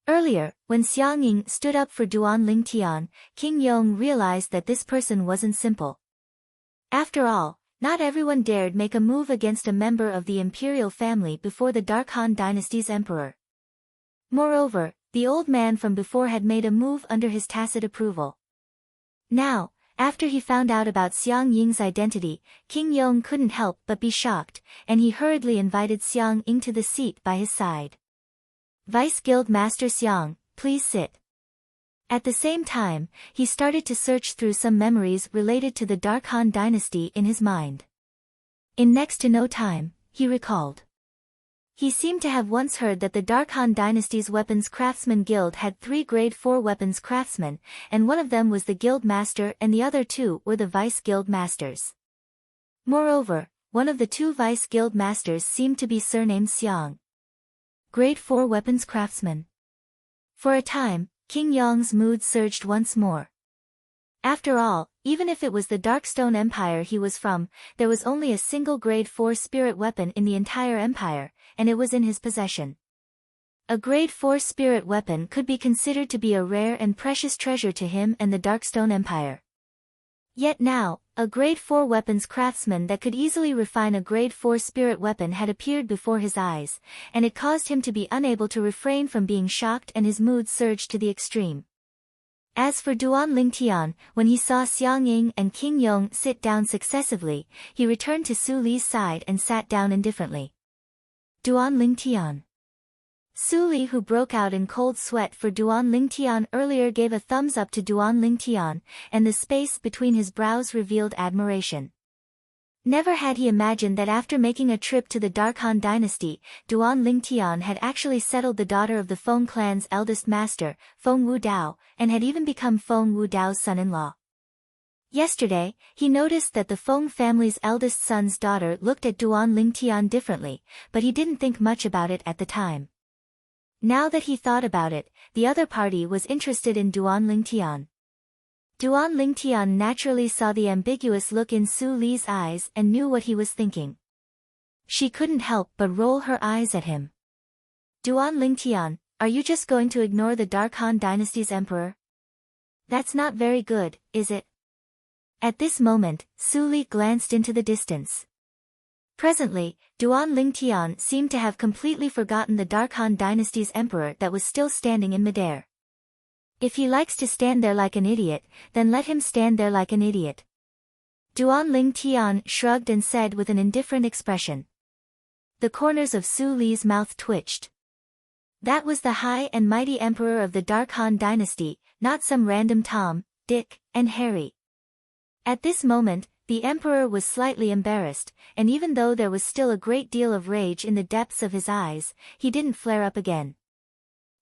Earlier, when Xiang Ying stood up for Duan Lingtian, King Yong realized that this person wasn't simple. After all, not everyone dared make a move against a member of the imperial family before the Dark Han dynasty's emperor. Moreover, the old man from before had made a move under his tacit approval. Now, after he found out about Xiang Ying's identity, King Yong couldn't help but be shocked, and he hurriedly invited Xiang Ying to the seat by his side. "Vice Guild Master Xiang, please sit." At the same time, he started to search through some memories related to the Dark Han dynasty in his mind. In next to no time, he recalled. He seemed to have once heard that the Dark Han Dynasty's Weapons Craftsman Guild had 3 Grade 4 weapons craftsmen, and one of them was the Guild Master and the other 2 were the Vice Guild Masters. Moreover, one of the 2 Vice Guild Masters seemed to be surnamed Xiang. Grade 4 weapons craftsman. For a time, King Yong's mood surged once more. After all, even if it was the Darkstone Empire he was from, there was only a single Grade 4 spirit weapon in the entire empire, and it was in his possession. A Grade 4 spirit weapon could be considered to be a rare and precious treasure to him and the Darkstone Empire. Yet now, a Grade 4 weapons craftsman that could easily refine a Grade 4 spirit weapon had appeared before his eyes, and it caused him to be unable to refrain from being shocked, and his mood surged to the extreme. As for Duan Lingtian, when he saw Xiang Ying and King Yong sit down successively, he returned to Su Li's side and sat down indifferently. Duan Lingtian. Su Li, who broke out in cold sweat for Duan Lingtian earlier, gave a thumbs up to Duan Lingtian, and the space between his brows revealed admiration. Never had he imagined that after making a trip to the Dark Han Dynasty, Duan Lingtian had actually settled the daughter of the Feng clan's eldest master, Feng Wudao, and had even become Feng Wudao's son-in-law. Yesterday, he noticed that the Feng family's eldest son's daughter looked at Duan Lingtian differently, but he didn't think much about it at the time. Now that he thought about it, the other party was interested in Duan Lingtian. Duan Lingtian naturally saw the ambiguous look in Su Li's eyes and knew what he was thinking. She couldn't help but roll her eyes at him. Duan Lingtian, are you just going to ignore the Dark Han Dynasty's emperor? That's not very good, is it? At this moment, Su Li glanced into the distance. Presently, Duan Lingtian seemed to have completely forgotten the Dark Han Dynasty's emperor that was still standing in midair. If he likes to stand there like an idiot, then let him stand there like an idiot. Duan Lingtian shrugged and said with an indifferent expression. The corners of Su Li's mouth twitched. That was the high and mighty emperor of the Dark Han Dynasty, not some random Tom, Dick, and Harry. At this moment, the emperor was slightly embarrassed, and even though there was still a great deal of rage in the depths of his eyes, he didn't flare up again.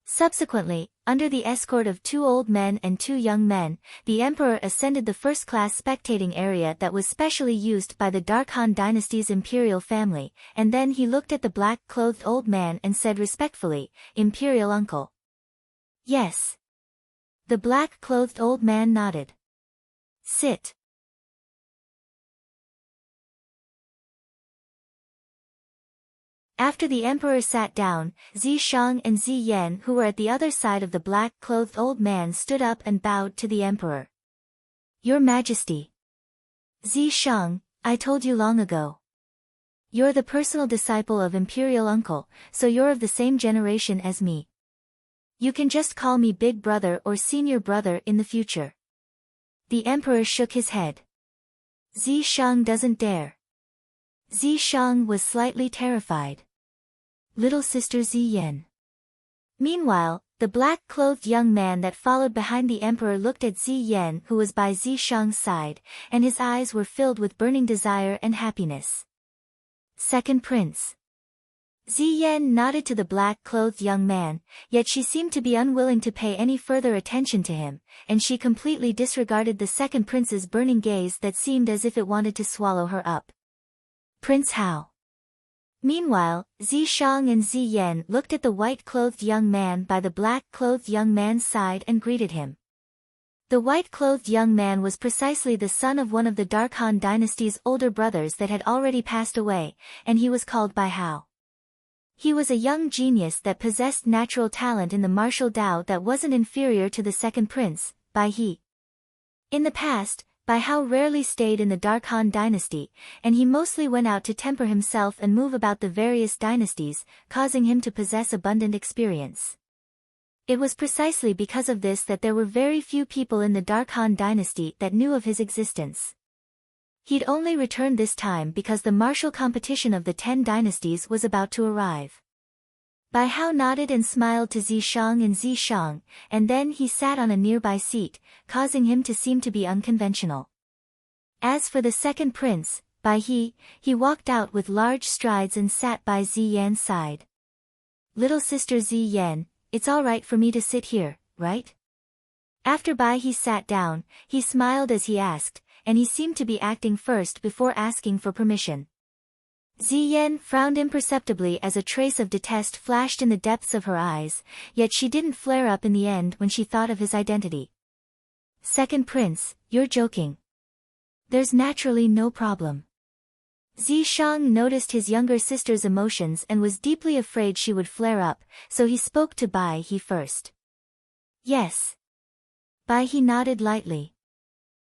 Subsequently, under the escort of 2 old men and 2 young men, the emperor ascended the first-class spectating area that was specially used by the Dark Han Dynasty's imperial family, and then he looked at the black-clothed old man and said respectfully, "Imperial uncle." "Yes." The black-clothed old man nodded. "Sit." After the emperor sat down, Zi Shang and Zi Yan, who were at the other side of the black-clothed old man, stood up and bowed to the emperor. "Your Majesty." "Zi Shang, I told you long ago. You're the personal disciple of Imperial Uncle, so you're of the same generation as me. You can just call me Big Brother or Senior Brother in the future." The emperor shook his head. "Zi Shang doesn't dare." Zi Shang was slightly terrified. "Little sister Zi Yan." Meanwhile, the black-clothed young man that followed behind the emperor looked at Zi Yan, who was by Zi Shang's side, and his eyes were filled with burning desire and happiness. "Second prince." Zi Yan nodded to the black-clothed young man, yet she seemed to be unwilling to pay any further attention to him, and she completely disregarded the second prince's burning gaze that seemed as if it wanted to swallow her up. "Prince Hao." Meanwhile, Zi Shang and Zi Yan looked at the white-clothed young man by the black-clothed young man's side and greeted him. The white-clothed young man was precisely the son of one of the Dark Han Dynasty's older brothers that had already passed away, and he was called Bai Hao. He was a young genius that possessed natural talent in the martial Tao that wasn't inferior to the second prince, Bai He. In the past, Bai Hao rarely stayed in the Dark Han Dynasty, and he mostly went out to temper himself and move about the various dynasties, causing him to possess abundant experience. It was precisely because of this that there were very few people in the Dark Han Dynasty that knew of his existence. He'd only returned this time because the martial competition of the 10 dynasties was about to arrive. Bai Hao nodded and smiled to Zi Shang and Zi Shang, and then he sat on a nearby seat, causing him to seem to be unconventional. As for the second prince, Bai he walked out with large strides and sat by Zi Yan's side. Little sister Zi Yan, it's all right for me to sit here, right? After Bai he sat down, he smiled as he asked, and he seemed to be acting first before asking for permission. Zi Yan frowned imperceptibly as a trace of detest flashed in the depths of her eyes, yet she didn't flare up in the end when she thought of his identity. Second prince, you're joking. There's naturally no problem. Zi Shang noticed his younger sister's emotions and was deeply afraid she would flare up, so he spoke to Bai he first. Yes. Bai he nodded lightly.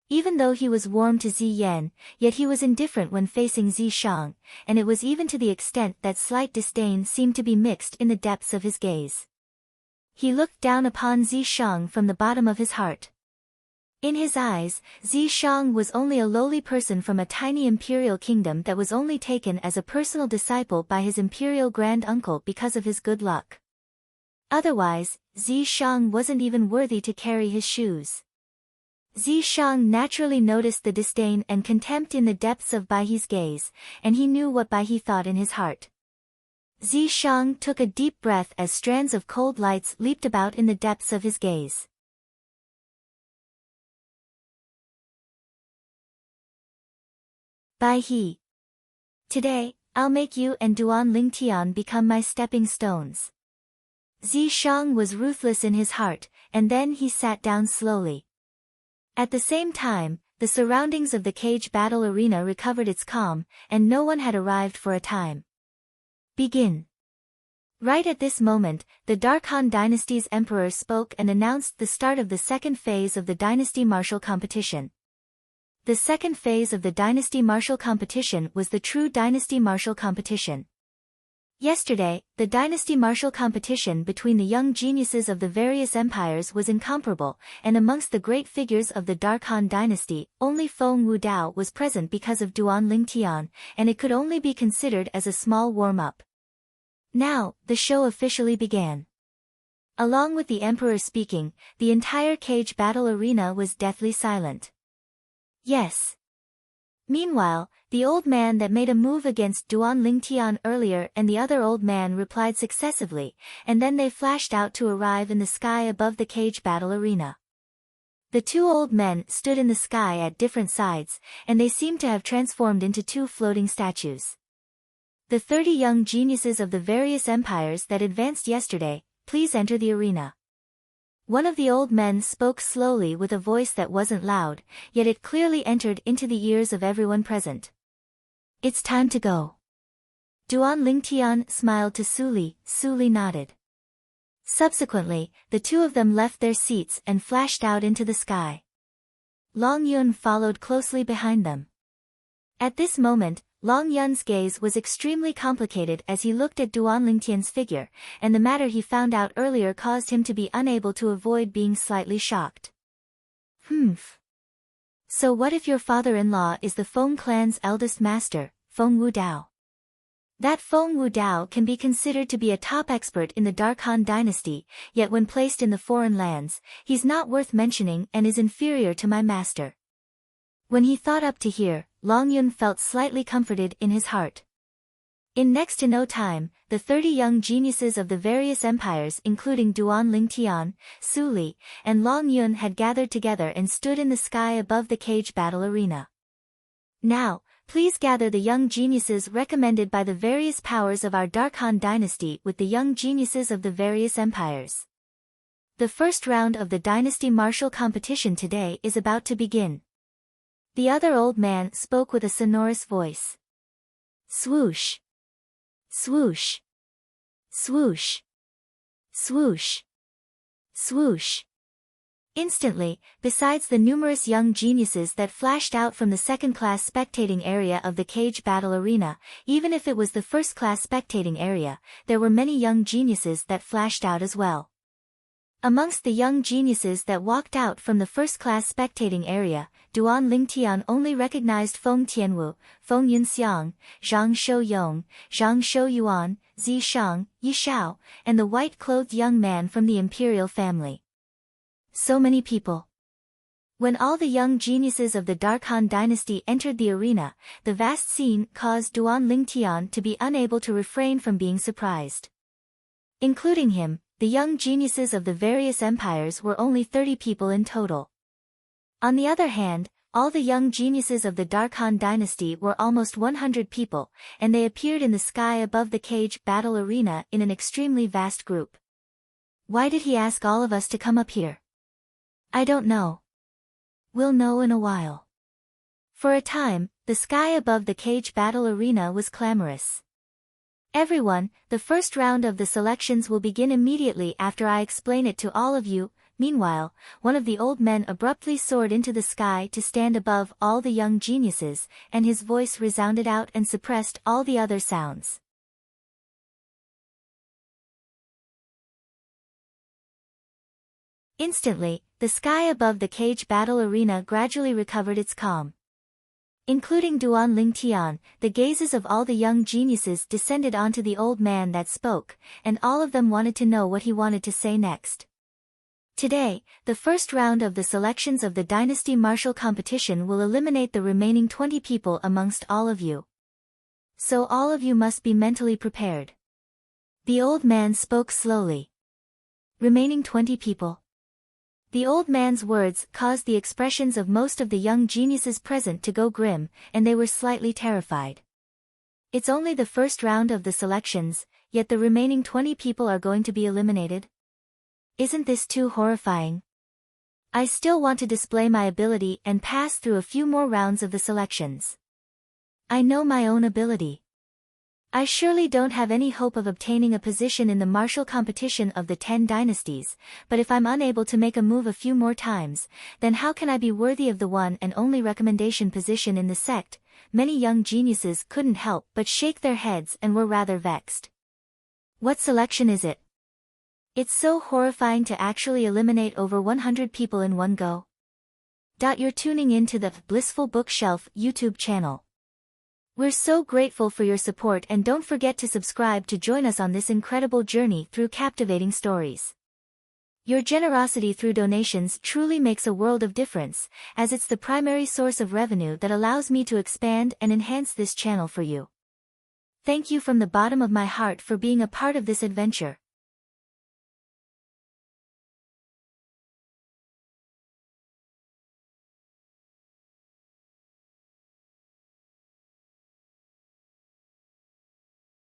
Even though he was warm to Zi Yan, yet he was indifferent when facing Zi Shang, and it was even to the extent that slight disdain seemed to be mixed in the depths of his gaze. He looked down upon Zi Shang from the bottom of his heart. In his eyes, Zi Shang was only a lowly person from a tiny imperial kingdom that was only taken as a personal disciple by his imperial grand uncle because of his good luck. Otherwise, Zi Shang wasn't even worthy to carry his shoes. Zi Shang naturally noticed the disdain and contempt in the depths of Bai He's gaze, and he knew what Bai He thought in his heart. Zi Shang took a deep breath as strands of cold lights leaped about in the depths of his gaze. Bai He. Today, I'll make you and Duan Lingtian become my stepping stones. Zi Shang was ruthless in his heart, and then he sat down slowly. At the same time, the surroundings of the cage battle arena recovered its calm, and no one had arrived for a time. Begin. Right at this moment, the Dark Han Dynasty's emperor spoke and announced the start of the second phase of the dynasty martial competition. The second phase of the dynasty martial competition was the true dynasty martial competition. Yesterday, the dynasty martial competition between the young geniuses of the various empires was incomparable, and amongst the great figures of the Dark Han dynasty, only Feng Wudao was present because of Duan Lingtian, and it could only be considered as a small warm-up. Now, the show officially began. Along with the emperor speaking, the entire cage battle arena was deathly silent. Yes. Meanwhile, the old man that made a move against Duan Lingtian earlier and the other old man replied successively, and then they flashed out to arrive in the sky above the cage battle arena. The two old men stood in the sky at different sides, and they seemed to have transformed into two floating statues. The 30 young geniuses of the various empires that advanced yesterday, please enter the arena. One of the old men spoke slowly with a voice that wasn't loud, yet it clearly entered into the ears of everyone present. It's time to go. Duan Lingtian smiled to Su Li. Su Li nodded. Subsequently, the two of them left their seats and flashed out into the sky. Long Yun followed closely behind them. At this moment, Long Yun's gaze was extremely complicated as he looked at Duan Lingtian's figure, and the matter he found out earlier caused him to be unable to avoid being slightly shocked. So what if your father-in-law is the Feng clan's eldest master, Feng Wudao? That Feng Wudao can be considered to be a top expert in the Dark Han dynasty, yet when placed in the foreign lands, he's not worth mentioning and is inferior to my master. When he thought up to here, Long Yun felt slightly comforted in his heart. In next to no time, the 30 young geniuses of the various empires including Duan Lingtian, Su Li, and Long Yun had gathered together and stood in the sky above the cage battle arena. Now, please gather the young geniuses recommended by the various powers of our Dark Han dynasty with the young geniuses of the various empires. The first round of the dynasty martial competition today is about to begin. The other old man spoke with a sonorous voice. Swoosh. Swoosh. Swoosh. Swoosh. Swoosh. Instantly, besides the numerous young geniuses that flashed out from the second-class spectating area of the cage battle arena, even if it was the first-class spectating area, there were many young geniuses that flashed out as well. Amongst the young geniuses that walked out from the first-class spectating area, Duan Lingtian only recognized Feng Tianwu, Feng Yunxiang, Zhang Shouyong, Zhang Shouyuan, Zi Shang, Yi Shao, and the white-clothed young man from the imperial family. So many people. When all the young geniuses of the Darkhan dynasty entered the arena, the vast scene caused Duan Lingtian to be unable to refrain from being surprised. Including him, the young geniuses of the various empires were only 30 people in total. On the other hand, all the young geniuses of the Darkhan dynasty were almost 100 people, and they appeared in the sky above the cage battle arena in an extremely vast group. Why did he ask all of us to come up here? I don't know. We'll know in a while. For a time, the sky above the cage battle arena was clamorous. Everyone, the first round of the selections will begin immediately after I explain it to all of you. Meanwhile, one of the old men abruptly soared into the sky to stand above all the young geniuses, and his voice resounded out and suppressed all the other sounds. Instantly, the sky above the cage battle arena gradually recovered its calm. Including Duan Lingtian, the gazes of all the young geniuses descended onto the old man that spoke, and all of them wanted to know what he wanted to say next. Today, the first round of the selections of the Dynasty Martial Competition will eliminate the remaining 20 people amongst all of you. So all of you must be mentally prepared. The old man spoke slowly. Remaining 20 people. The old man's words caused the expressions of most of the young geniuses present to go grim, and they were slightly terrified. It's only the first round of the selections, yet the remaining 20 people are going to be eliminated? Isn't this too horrifying? I still want to display my ability and pass through a few more rounds of the selections. I know my own ability. I surely don't have any hope of obtaining a position in the martial competition of the 10 dynasties, but if I'm unable to make a move a few more times, then how can I be worthy of the one and only recommendation position in the sect? Many young geniuses couldn't help but shake their heads and were rather vexed. What selection is it? It's so horrifying to actually eliminate over 100 people in one go. You're tuning in to the Blissful Bookshelf YouTube channel. We're so grateful for your support, and don't forget to subscribe to join us on this incredible journey through captivating stories. Your generosity through donations truly makes a world of difference, as it's the primary source of revenue that allows me to expand and enhance this channel for you. Thank you from the bottom of my heart for being a part of this adventure.